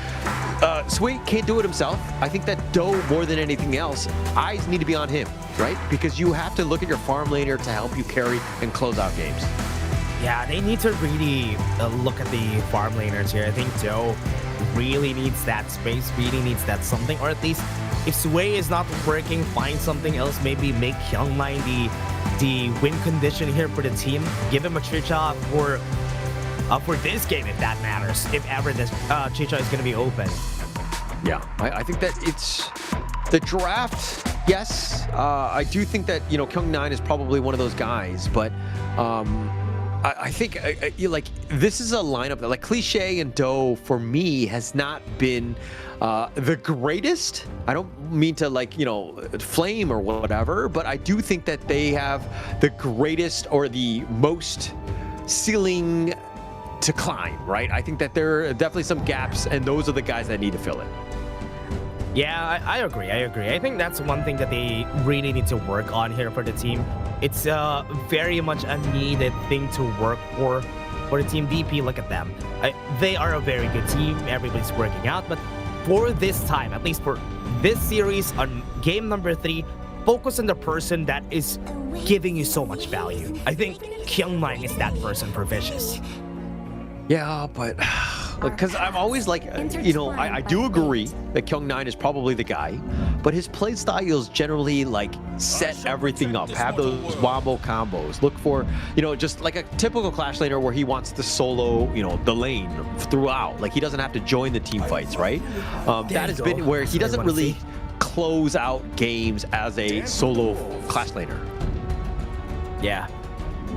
Sui can't do it himself. I think that Doe, more than anything else, eyes need to be on him, right? Because you have to look at your farm laner to help you carry and close out games.
Yeah, they need to really look at the farm laners here. I think Doe really needs that space, really needs that something, or at least if Sway is not working, find something else. Maybe make Kyungline the win condition here for the team. Give him a Chicha for this game, if that matters. If ever this Chicha is going to be open.
Yeah, I think that it's the draft. Yes, I do think that Kyung9 is probably one of those guys, but. I think like this is a lineup that, like, Cliche and Doe for me has not been the greatest. I don't mean to flame or whatever, but I do think that they have the greatest or the most ceiling to climb, right? I think that there are definitely some gaps, and those are the guys that need to fill it.
Yeah, I agree. I think that's one thing that they really need to work on here for the team. It's very much a needed thing to work for the team. VP, look at them. They are a very good team. Everybody's working out. But for this time, at least for this series, on game number 3, focus on the person that is giving you so much value. I think Kyungline is that person for Vicious.
Yeah, but because I'm always like, I do agree that Kyung9 is probably the guy, but his play styles generally set everything up, have those wombo combos, look for, just like a typical Clash laner where he wants to solo, the lane throughout. Like, he doesn't have to join the team fights, right? That has been where he doesn't really close out games as a solo Clash laner.
Yeah,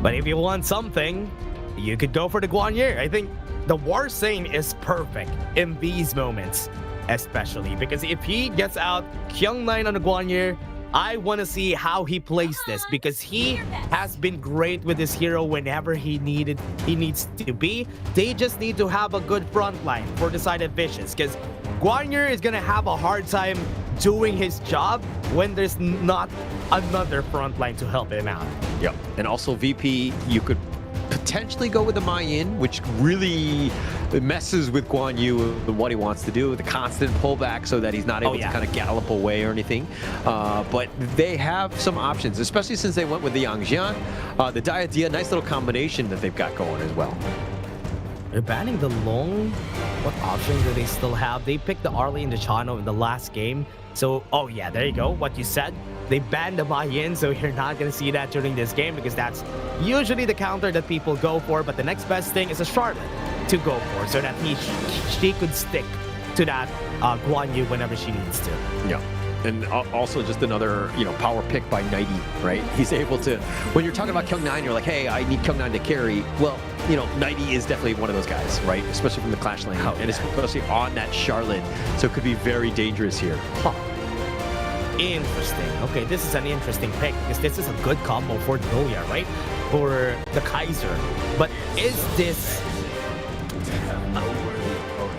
but if you want something, you could go for the Guanyu. I think the War Saint is perfect in these moments, especially because if he gets out Kyung9 on the Guanyu, I want to see how he plays this, because he has been great with his hero whenever he needs to be. They just need to have a good front line for the side of Vicious, because Guanyu is going to have a hard time doing his job when there's not another front line to help him out.
Yep, and also VP, you could potentially go with the Mayin, which really messes with Guanyu and what he wants to do, the constant pullback so that he's not able to kind of gallop away or anything. But they have some options, especially since they went with the Yangjian. The Diadia, nice little combination that they've got going as well.
They're banning the Long. What options do they still have? They picked the Arlie and the Chano in the last game. So, there you go. What you said. They banned the Mayin, so you're not going to see that during this game, because that's usually the counter that people go for. But the next best thing is a Charlotte to go for, so that she could stick to that Guanyu whenever she needs to.
Yeah. And also just another, power pick by Nighty, right? He's able to, when you're talking about Kyung9, you're like, hey, I need Kyung9 to carry. Well, Nighty is definitely one of those guys, right? Especially from the Clash lane, and especially on that Charlotte. So it could be very dangerous here. Huh.
Interesting. Okay, this is an interesting pick, because this is a good combo for Doya, right? For the Kaiser. But is this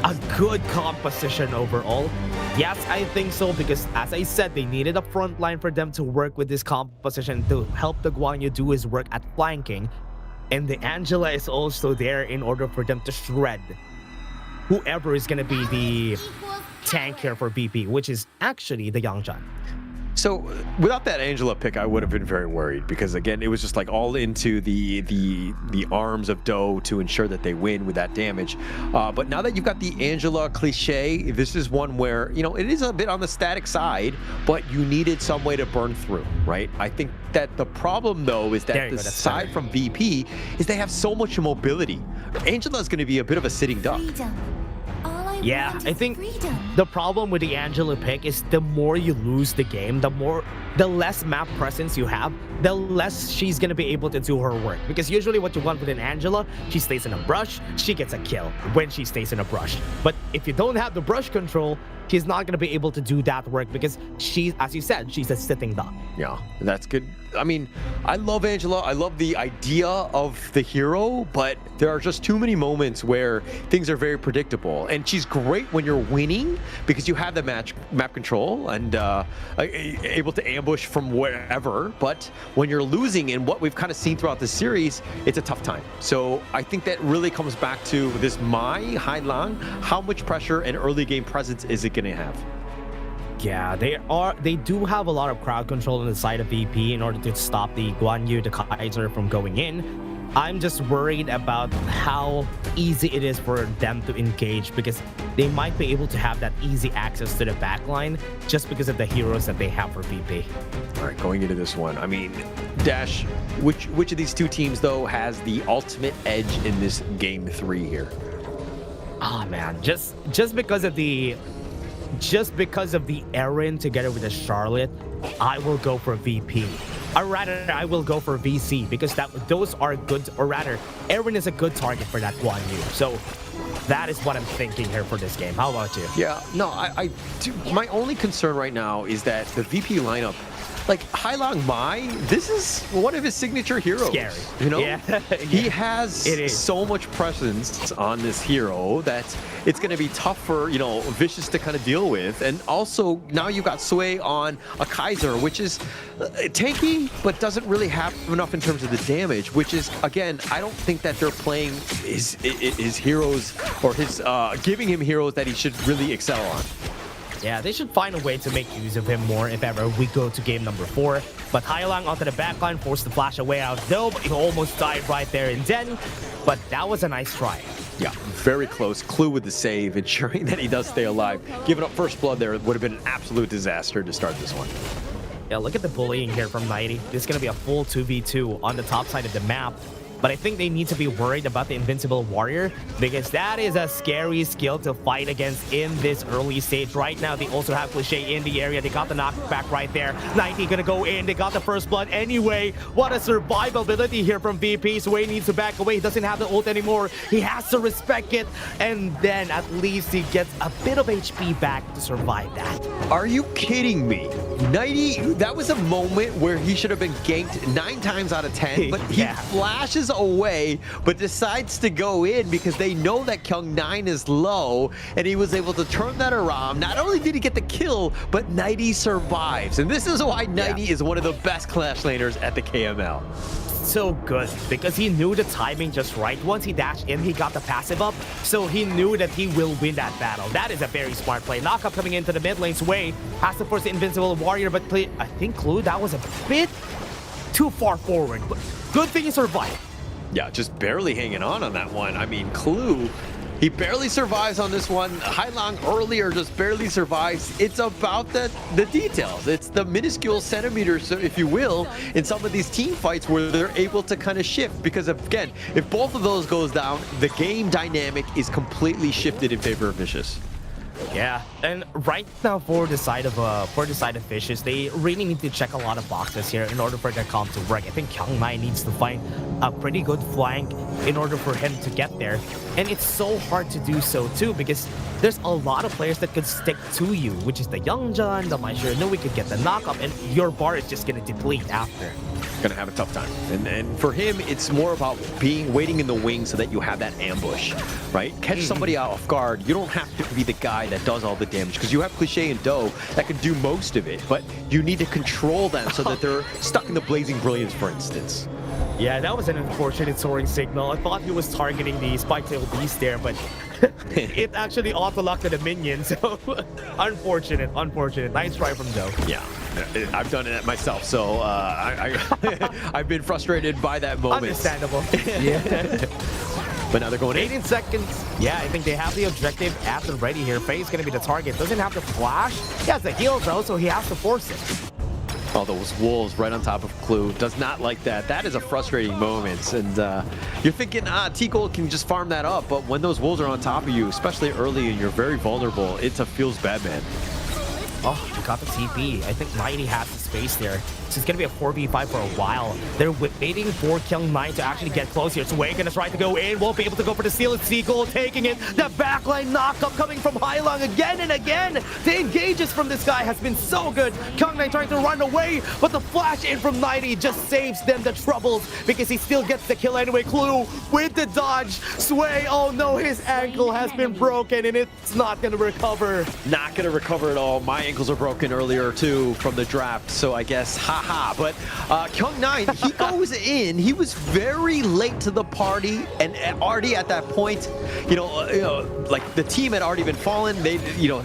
a good composition overall? Yes, I think so, because as I said, they needed a front line for them to work with this composition to help the Guanyu do his work at flanking. And the Angela is also there in order for them to shred whoever is going to be the tank here for BP, which is actually the Yangjian.
So without that Angela pick, I would have been very worried because again, it was just like all into the arms of Doe to ensure that they win with that damage. But now that you've got the Angela cliche, this is one where, you know, it is a bit on the static side, but you needed some way to burn through, right? I think that the problem though is that aside from VP is they have so much mobility. Angela is going to be a bit of a sitting duck.
Yeah, I think the problem with the Angela pick is the more you lose the game, the less map presence you have, the less she's gonna be able to do her work. Because usually what you want with an Angela, she stays in a brush, she gets a kill when she stays in a brush. But if you don't have the brush control, she's not gonna be able to do that work because she's, as you said, she's a sitting duck.
Yeah, that's good. I mean, I love Angela. I love the idea of the hero, but there are just too many moments where things are very predictable. And she's great when you're winning because you have the map control and able to ambush from wherever. But when you're losing, and what we've kind of seen throughout the series, it's a tough time. So I think that really comes back to this Hai Lang. How much pressure and early game presence is it going to have?
Yeah, they do have a lot of crowd control on the side of VP in order to stop the Guan Yu, the Kaiser from going in. I'm just worried about how easy it is for them to engage because they might be able to have that easy access to the backline just because of the heroes that they have for VP.
All right, going into this one, I mean, Dash, which of these two teams though has the ultimate edge in this game 3 here?
Ah, man, just because of the Aaron together with the Charlotte, I will go for VP. Or rather, I will go for VC because those are good, or rather, Aaron is a good target for that Guan Yu. So that is what I'm thinking here for this game. How about you?
Yeah, no, I do. My only concern right now is that the VP lineup, like Hai Lang Mai, this is one of his signature heroes.
Scary.
You know?
Yeah.
He has so much presence on this hero that it's going to be tough for, you know, Vicious to kind of deal with. And also, now you've got Sui on a Kaiser, which is tanky, but doesn't really have enough in terms of the damage, which is, again, I don't think that they're playing his heroes or his giving him heroes that he should really excel on.
Yeah, they should find a way to make use of him more if ever we go to game number 4. But Hai Lang onto the backline, forced the flash away out though, but he almost died right there in Den. But that was a nice try.
Yeah, very close. Clue with the save, ensuring that he does stay alive. Giving up first blood there would have been an absolute disaster to start this one.
Yeah, look at the bullying here from 90. This is going to be a full 2v2 on the top side of the map. But I think they need to be worried about the Invincible Warrior because that is a scary skill to fight against in this early stage. Right now, they also have Cliche in the area. They got the knockback right there. 90 gonna go in. They got the first blood anyway. What a survivability here from VP. Sui needs to back away. He doesn't have the ult anymore. He has to respect it. And then at least he gets a bit of HP back to survive that.
Are you kidding me? 90, that was a moment where he should have been ganked 9 times out of 10, but he flashes away, but decides to go in because they know that Kyung9 is low, and he was able to turn that around. Not only did he get the kill, but 90 survives. And this is why 90 is one of the best Clash laners at the KML.
So good because he knew the timing just right. Once he dashed in, he got the passive up, so he knew that he will win that battle. That is a very smart play. Knockup coming into the mid lane. Sui has to force the Invincible Warrior, but I think Clue, that was a bit too far forward, but good thing he survived.
Yeah, just barely hanging on that one. I mean, Clue, he barely survives on this one. Hai Lang earlier just barely survives. It's about the details. It's the minuscule centimeters, if you will, in some of these team fights where they're able to kind of shift. Because again, if both of those goes down, the game dynamic is completely shifted in favor of Vicious.
Yeah, and right now for the side of Vicious, they really need to check a lot of boxes here in order for their comp to work. I think Kyung9 needs to find a pretty good flank in order for him to get there. And it's so hard to do so too because there's a lot of players that could stick to you, which is the Youngjan, the Maisha. No, we could get the knockup, and your bar is just gonna deplete after.
Gonna have a tough time. And for him, it's more about waiting in the wing so that you have that ambush, right? Catch somebody out off guard. You don't have to be the guy that does all the damage because you have Cliche and Doe that can do most of it, but you need to control them so that they're stuck in the Blazing Brilliance, for instance.
Yeah, that was an unfortunate soaring signal. I thought he was targeting the Spike-tailed Beast there, but it actually auto-locked the minion, so unfortunate. Nice try from Doe.
Yeah. I've done it myself, so I've been frustrated by that moment.
Understandable. Yeah.
But now they're going
18 seconds. Yeah, I think they have the objective at the ready here. Faye's going to be the target. Doesn't have to flash. He has the heal, though, so he has to force it.
Oh, those wolves right on top of Clue. Does not like that. That is a frustrating moment. And you're thinking, T-Gold can just farm that up. But when those wolves are on top of you, especially early and you're very vulnerable, it feels bad, man.
Oh, you got the TP. I think Mighty has the space there. So it's going to be a 4v5 for a while. They're waiting for Kyung9 to actually get close here. Sway going to try to go in. Won't be able to go for the steal. It's Seagull taking it. The backline knockup coming from Hailong again and again. The engages from this guy has been so good. Kyung9 trying to run away, but the flash in from 90 just saves them the troubles because he still gets the kill anyway. Clue with the dodge. Sway, oh no, his ankle has been broken and it's not going to recover.
Not going to recover at all. My ankles are broken earlier too from the draft, so I guess but Kyung9, he goes in. He was very late to the party, and already at that point, like the team had already been fallen. They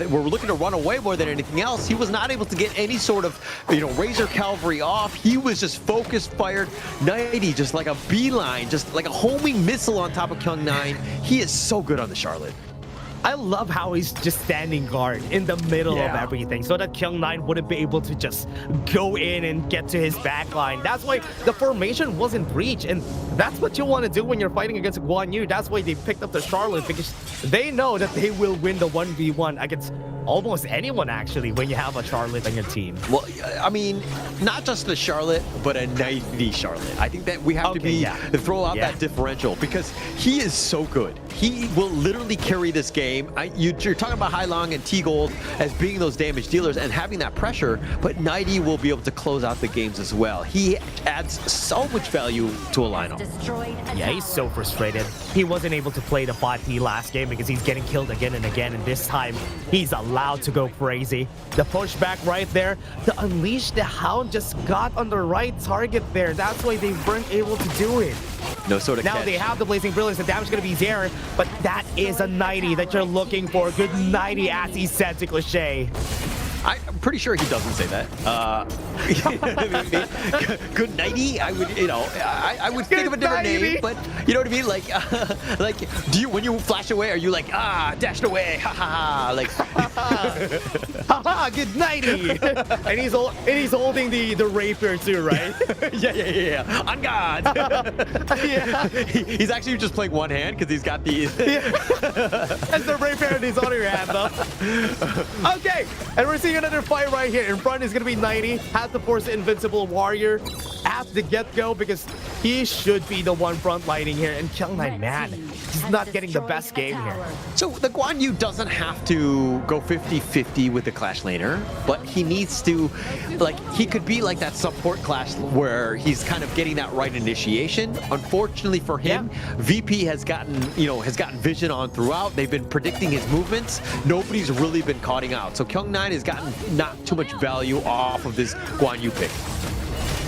were looking to run away more than anything else. He was not able to get any sort of Razor Cavalry off. He was just focused, fired 90, just like a beeline, just like a homing missile on top of Kyung9. He is so good on the Charlotte.
I love how he's just standing guard in the middle of everything so that Kyung9 wouldn't be able to just go in and get to his backline. That's why the formation wasn't breached, and that's what you want to do when you're fighting against Guan Yu. That's why they picked up the Charlotte, because they know that they will win the 1v1 against almost anyone, actually, when you have a Charlotte on your team.
Well, I mean, not just the Charlotte, but a 90 Charlotte. I think that we have to throw out that differential, because he is so good. He will literally carry this game. You're talking about Hailong and T-Gold as being those damage dealers and having that pressure, but 90 will be able to close out the games as well. He adds so much value to a lineup.
Yeah, he's so frustrated. He wasn't able to play the 5P last game because he's getting killed again and again, and this time he's allowed to go crazy. The pushback right there, the Unleash the Hound just got on the right target there. That's why they weren't able to do it.
No sort of
Now they have the Blazing Brilliance. The damage is going to be there, but that is a 90 that you're looking for. Good 90, as he said to Cliché.
I'm pretty sure he doesn't say that. Good 90. I would, I would think of a different name, but you know what I mean. Like, do you when you flash away, are you like dashed away, ha ha ha, like,
ha ha, good 90. and he's holding the rapier too, right?
yeah. On guard.
Yeah.
He's actually just playing one hand because he's got the.
And the rapier in his other hand, though. Okay, and we're seeing another fight right here. In front is going to be 90. Has to force the Invincible Warrior at the get-go because he should be the one front lighting here. And Kyung9, man, he's not getting the best game here.
So the Guan Yu doesn't have to go 50-50 with the Clash laner, but he needs to, like, he could be like that support Clash where he's kind of getting that right initiation. Unfortunately for him, VP has gotten vision on throughout. They've been predicting his movements. Nobody's really been cutting out. So Kyung9 has gotten not too much value off of this Guan Yu pick.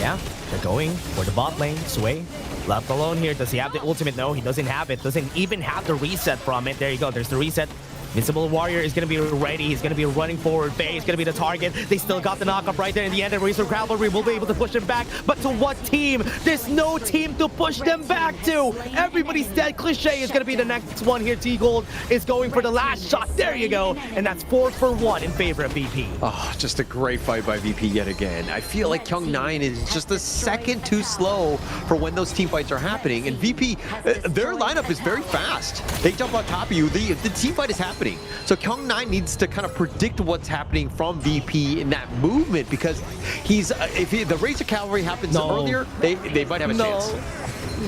Yeah, they're going for the bot lane. Sway left alone here. Does he have the ultimate? No, he doesn't have it. Doesn't even have the reset from it. There you go. There's the reset. Invincible Warrior is going to be ready. He's going to be running forward. Faye is going to be the target. They still got the knockup right there in the end. And Razor Cavalry will be able to push him back. But to what team? There's no team to push them back to. Everybody's dead. Cliché is going to be the next one here. T-Gold is going for the last shot. There you go. And that's 4 for 1 in favor of VP.
Oh, just a great fight by VP yet again. I feel like Kyung9 is just a second too slow for when those team fights are happening. And VP, their lineup is very fast. They jump on top of you. The team fight is happening. So Kyung9 needs to kind of predict what's happening from VP in that movement, because if the Razor Cavalry happens earlier, they might have a chance.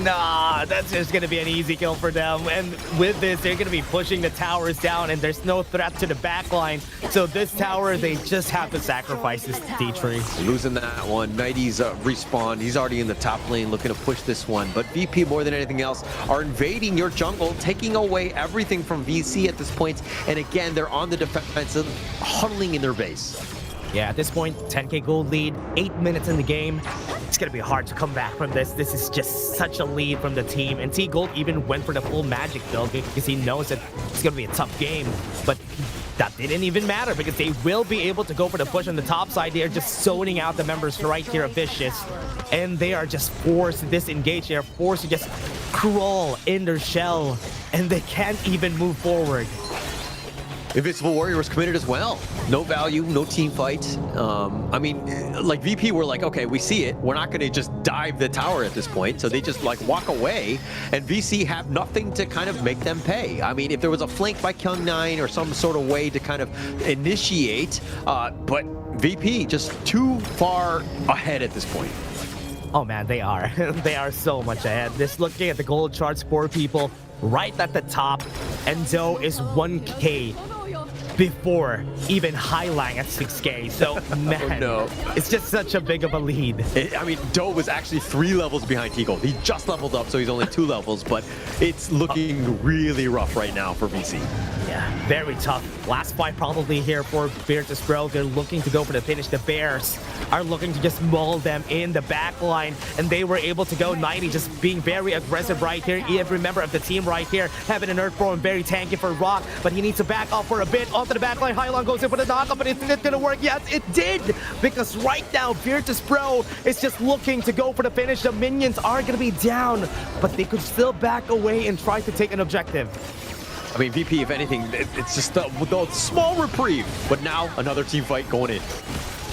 Nah, that's just going to be an easy kill for them. And with this, they're going to be pushing the towers down, and there's no threat to the backline. So this tower, they just have to sacrifice this D3.
Losing that one. 90's respawn. He's already in the top lane looking to push this one. But VP, more than anything else, are invading your jungle, taking away everything from VC at this point. And again, they're on the defensive, huddling in their base.
Yeah, at this point, 10k gold lead, 8 minutes in the game. It's going to be hard to come back from this. This is just such a lead from the team. And T-Gold even went for the full magic build because he knows that it's going to be a tough game. But that didn't even matter because they will be able to go for the push on the top side. They are just zoning out the members right here of Vicious, and they are just forced to disengage. They are forced to just crawl in their shell, and they can't even move forward.
Invincible Warrior was committed as well. No value, no team fight. I mean, like VP were like, okay, we see it. We're not going to just dive the tower at this point. So they just like walk away, and VC have nothing to kind of make them pay. I mean, if there was a flank by Kyung9 or some sort of way to kind of initiate, but VP just too far ahead at this point.
Oh man, they are. They are so much ahead. Just looking at the gold charts for people right at the top, and Zoe is 1K before even Highline at 6K. So, man,
no.
It's just such a big of a lead.
I mean, Doe was actually 3 levels behind Tico. He just leveled up, so he's only 2 levels, but it's looking really rough right now for VC.
Yeah, very tough. Last fight probably here for Virtus Pro. They're looking to go for the finish. The Bears are looking to just maul them in the back line, and they were able to go 90, just being very aggressive right here. Every member of the team right here having an Earth Pro and very tanky for Rock, but he needs to back off for a bit. Onto the back line, Hylon goes in for the knockup, but is it gonna work? Yes, it did! Because right now, Virtus Pro is just looking to go for the finish. The minions are gonna be down, but they could still back away and try to take an objective.
I mean, VP, if anything, it's just a small reprieve, but now another team fight going in.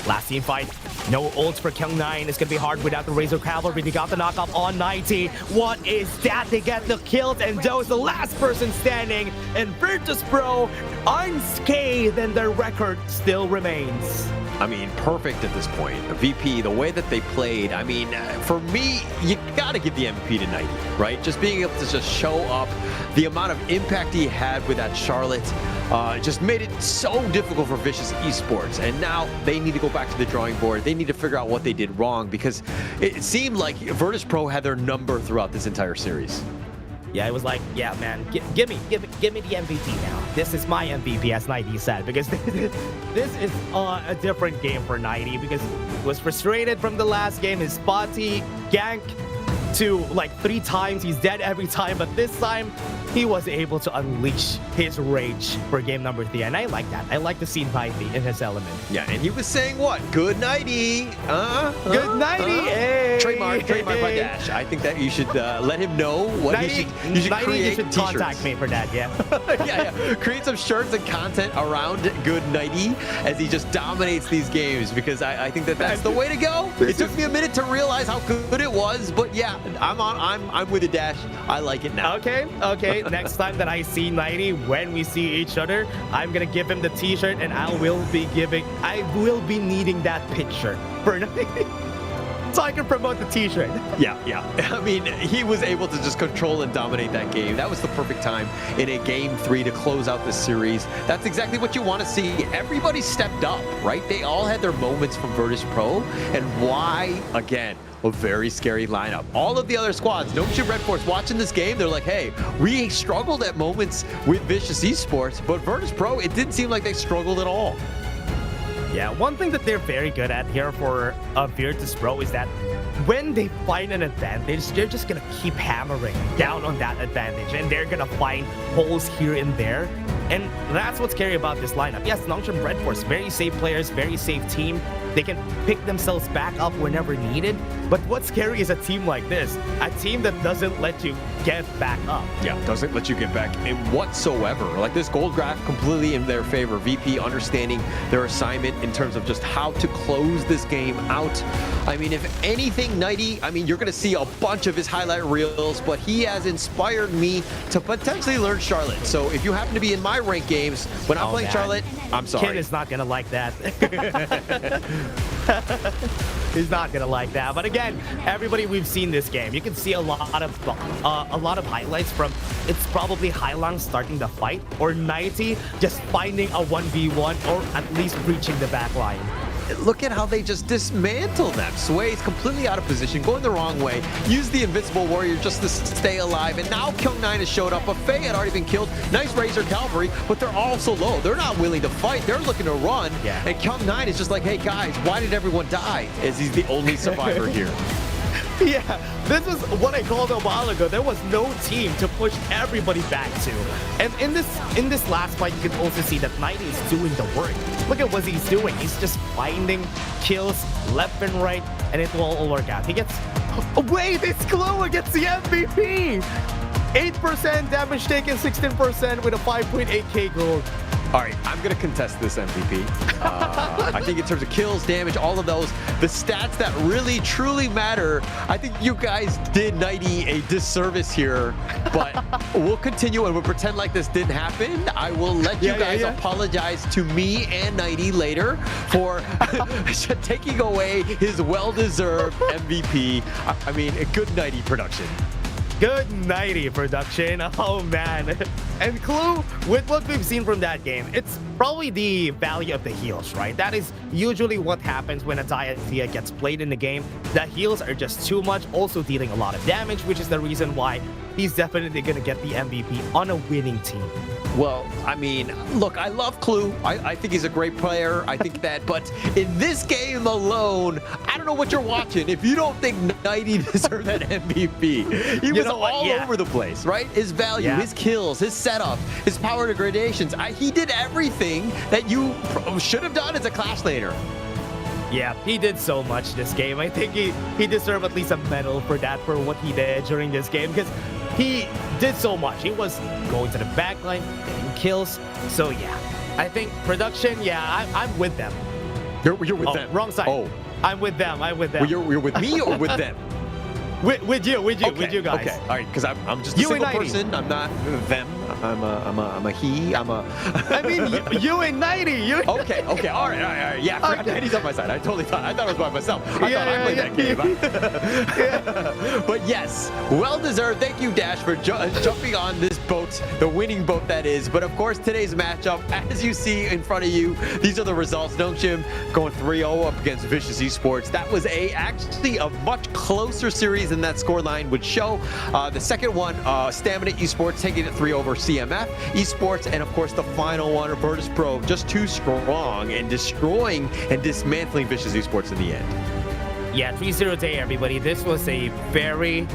Last team fight. No ults for Kyung9. It's going to be hard without the Razor Cavalry. They got the knockoff on 90. What is that? They get the kills, and Doe is the last person standing. And Virtus Pro, unscathed, and their record still remains.
I mean, perfect at this point. VP, the way that they played, I mean, for me, you gotta give the MVP to 90, right? Just being able to just show up, the amount of impact he had with that Charlotte, just made it so difficult for Vicious Esports. And now they need to go back to the drawing board. They need to figure out what they did wrong, because it seemed like Virtus Pro had their number throughout this entire series.
Yeah, it was like, yeah, man, give me the MVP now. This is my MVP, as 90 said, because this is a different game for 90, because he was frustrated from the last game. His spotty gank to like 3 times. He's dead every time, but this time he was able to unleash his rage for game number 3, and I like that. I like to see 90 in his element.
Yeah, and he was saying what? Good 90.
Good 90. Hey.
Trademark by Dash. I think that you should let him know what
90,
you should create.
You should contact me for that, yeah.
yeah. Create some shirts and content around Good 90 as he just dominates these games, because I think that that's the way to go. It took me a minute to realize how good it was, but yeah, I'm with the Dash. I like it now.
Okay. Next time that I see 90, when we see each other, I'm gonna give him the t-shirt, and I will be needing that picture for 90. So I can promote the t-shirt.
Yeah. I mean, he was able to just control and dominate that game. That was the perfect time in a game 3 to close out the series. That's exactly what you want to see. Everybody stepped up, right? They all had their moments from Virtus Pro, and why, again, a very scary lineup. All of the other squads, Nongshim, Redforce, watching this game, they're like, hey, we struggled at moments with Vicious Esports, but Virtus Pro, it didn't seem like they struggled at all.
Yeah, one thing that they're very good at here for Virtus Pro is that when they find an advantage, they're just gonna keep hammering down on that advantage, and they're gonna find holes here and there. And that's what's scary about this lineup. Yes, Nongshim, Redforce, very safe players, very safe team. They can pick themselves back up whenever needed. But what's scary is a team like this, a team that doesn't let you get back up.
Yeah, doesn't let you get back in whatsoever. Like this gold graph completely in their favor. VP understanding their assignment in terms of just how to close this game out. I mean, if anything, 90, I mean, you're going to see a bunch of his highlight reels, but he has inspired me to potentially learn Charlotte. So if you happen to be in my ranked games, when I'm playing Charlotte, I'm sorry.
Ken is not going to like that. He's not gonna like that. But again, everybody, we've seen this game. You can see a lot of highlights from, it's probably Hailang starting the fight, or 90 just finding a 1v1, or at least breaching the back line.
Look at how they just dismantled them. Sway's completely out of position, going the wrong way. Used the Invincible Warrior just to stay alive. And now Kyung9 has showed up. A Faye had already been killed. Nice Razor Cavalry, but they're all so low. They're not willing to fight. They're looking to run.
Yeah.
And Kyung9 is just like, hey guys, why did everyone die? As he's the only survivor here.
Yeah, this is what I called a while ago. There was no team to push everybody back to. And in this last fight, you can also see that 90 is doing the work. Look at what he's doing. He's just finding kills left and right, and it will all work out. He gets... Wait, it's Clue gets the MVP! 8% damage taken, 16% with a 5.8k gold.
All right, I'm going to contest this MVP. I think in terms of kills, damage, all of those, the stats that really, truly matter, I think you guys did 90 a disservice here, but we'll continue and we'll pretend like this didn't happen. I will let you guys apologize to me and 90 later for taking away his well-deserved MVP. I mean, a good 90 production.
Good 90 production. Oh man. And Clue, with what we've seen from that game, it's probably the value of the heals, right? That is usually what happens when a Diathea gets played in the game. The heals are just too much, also dealing a lot of damage, which is the reason why he's definitely going to get the MVP on a winning team.
Well, I mean, look, I love Clue. I think he's a great player. I think that, but in this game alone, I don't know what you're watching. If you don't think 90 deserved that MVP, he was all over the place, right? His value, his kills, his setup, his power degradations. He did everything that you should have done as a Clash laner.
Yeah, he did so much this game. I think he deserved at least a medal for that, for what he did during this game, because he did so much. He was going to the backline, getting kills. So yeah, I think production, I'm with them.
You're with them?
Wrong side. Oh. I'm with them. Well,
you're with me or with them?
With you guys.
Okay, all right, because I'm just a single person. I'm not them. I'm a he.
I mean, you and 90.
Okay, all right. Yeah, I forgot 90's on my side. I thought it was by myself. I thought I played that game. But yes, well deserved. Thank you, Dash, for jumping on this boat, the winning boat that is. But of course, today's matchup, as you see in front of you, these are the results. Nongshim going 3-0 up against Vicious Esports. That was actually a much closer series than that scoreline would show. The second one, Stamina Esports taking it 3 over CMF Esports, and of course the final one, Virtus Pro, just too strong and destroying and dismantling Vicious Esports in the end.
Yeah, 3-0 day, everybody. This was a very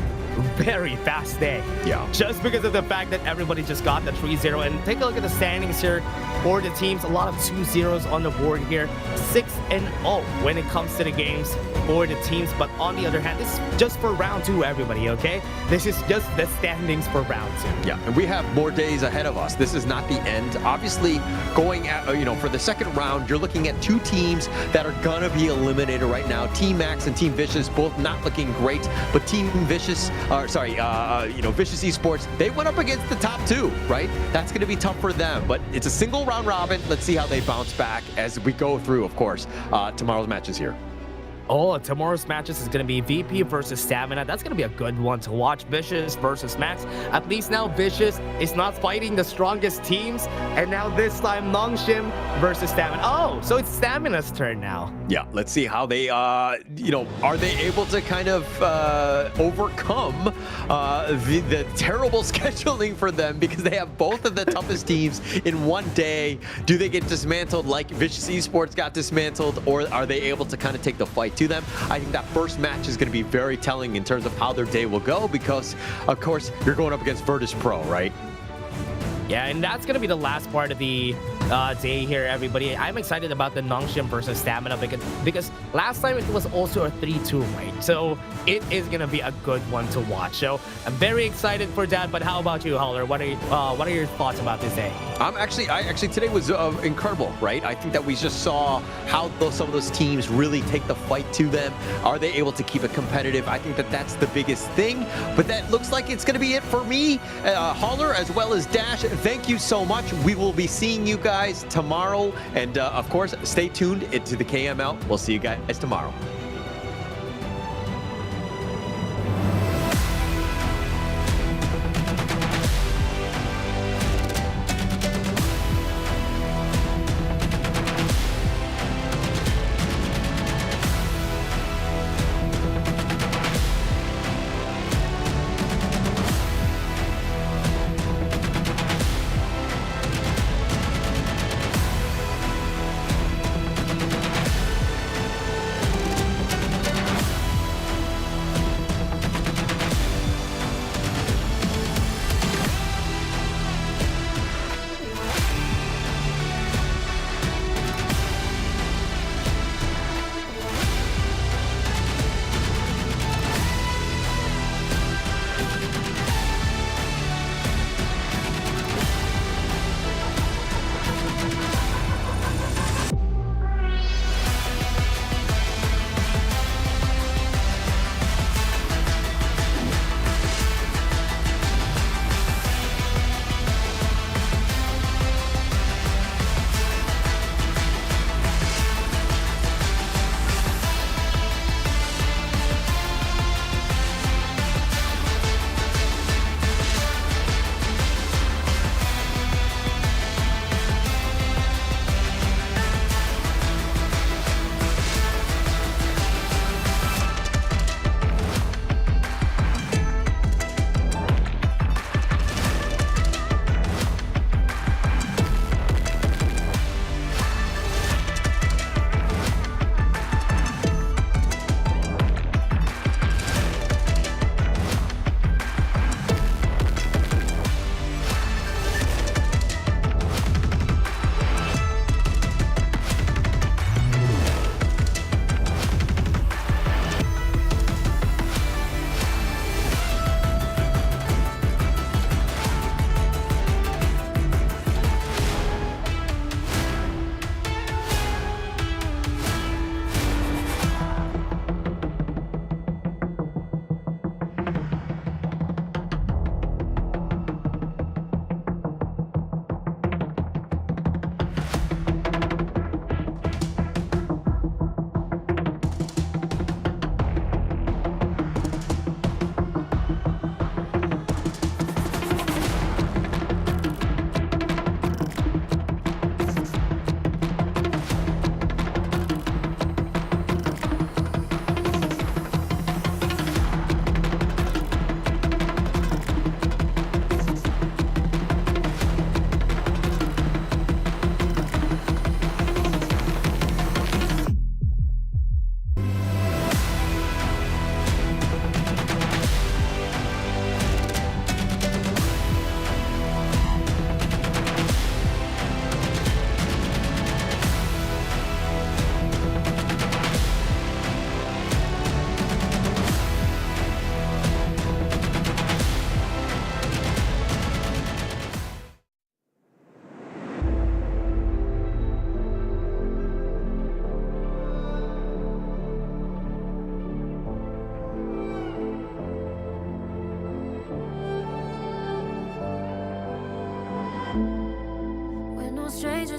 fast day.
Yeah.
Just because of the fact that everybody just got the 3-0. And take a look at the standings here for the teams. A lot of 2-0s on the board here. 6-0 when it comes to the games for the teams. But on the other hand, this is just for round 2, everybody, okay? This is just the standings for round 2.
Yeah, and we have more days ahead of us. This is not the end. Obviously, going at, for the second round, you're looking at 2 teams that are gonna be eliminated right now. Team Max and Team Vicious, both not looking great, but Team Vicious, Vicious Esports, they went up against the top 2, right? That's going to be tough for them, but it's a single round robin. Let's see how they bounce back as we go through, of course, tomorrow's matches here.
Oh, tomorrow's matches is going to be VP versus Stamina. That's going to be a good one to watch. Vicious versus Max. At least now Vicious is not fighting the strongest teams. And now this time Nongshim versus Stamina. Oh, so it's Stamina's turn now.
Yeah, let's see how they, are they able to kind of overcome the terrible scheduling for them, because they have both of the toughest teams in one day. Do they get dismantled like Vicious Esports got dismantled, or are they able to kind of take the fight to them? I think that first match is going to be very telling in terms of how their day will go, because of course you're going up against Virtus Pro, right?
Yeah, and that's going to be the last part of the day here, everybody. I'm excited about the Nongshim versus Stamina because last time it was also a 3-2, right? So it is going to be a good one to watch. So I'm very excited for that. But how about you, Howler? What are your thoughts about this day?
Today was incredible, right? I think that we just saw how some of those teams really take the fight to them. Are they able to keep it competitive? I think that that's the biggest thing. But that looks like it's going to be it for me, Howler, as well as Dash. Thank you so much. We will be seeing you guys tomorrow. And of course, stay tuned to the KML. We'll see you guys tomorrow.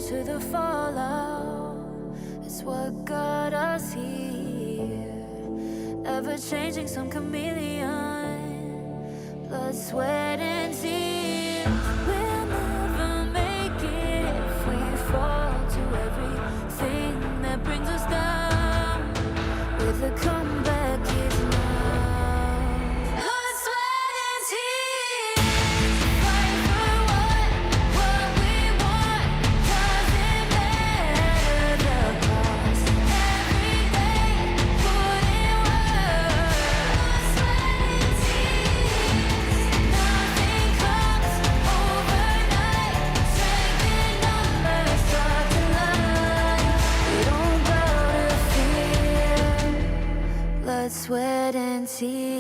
to the fallout. It's what got us here. Ever changing, some chameleon. Blood, sweat, and tears. We'll never make it if we fall to everything that brings us down. With a comeback is now. Blood, sweat, and tears. Fight for what we want. Doesn't matter the cost. Every day, put in work. Blood, sweat, and tears. Nothing comes overnight. Strength in numbers start to line. We don't bow to fear. Blood, sweat, and tears.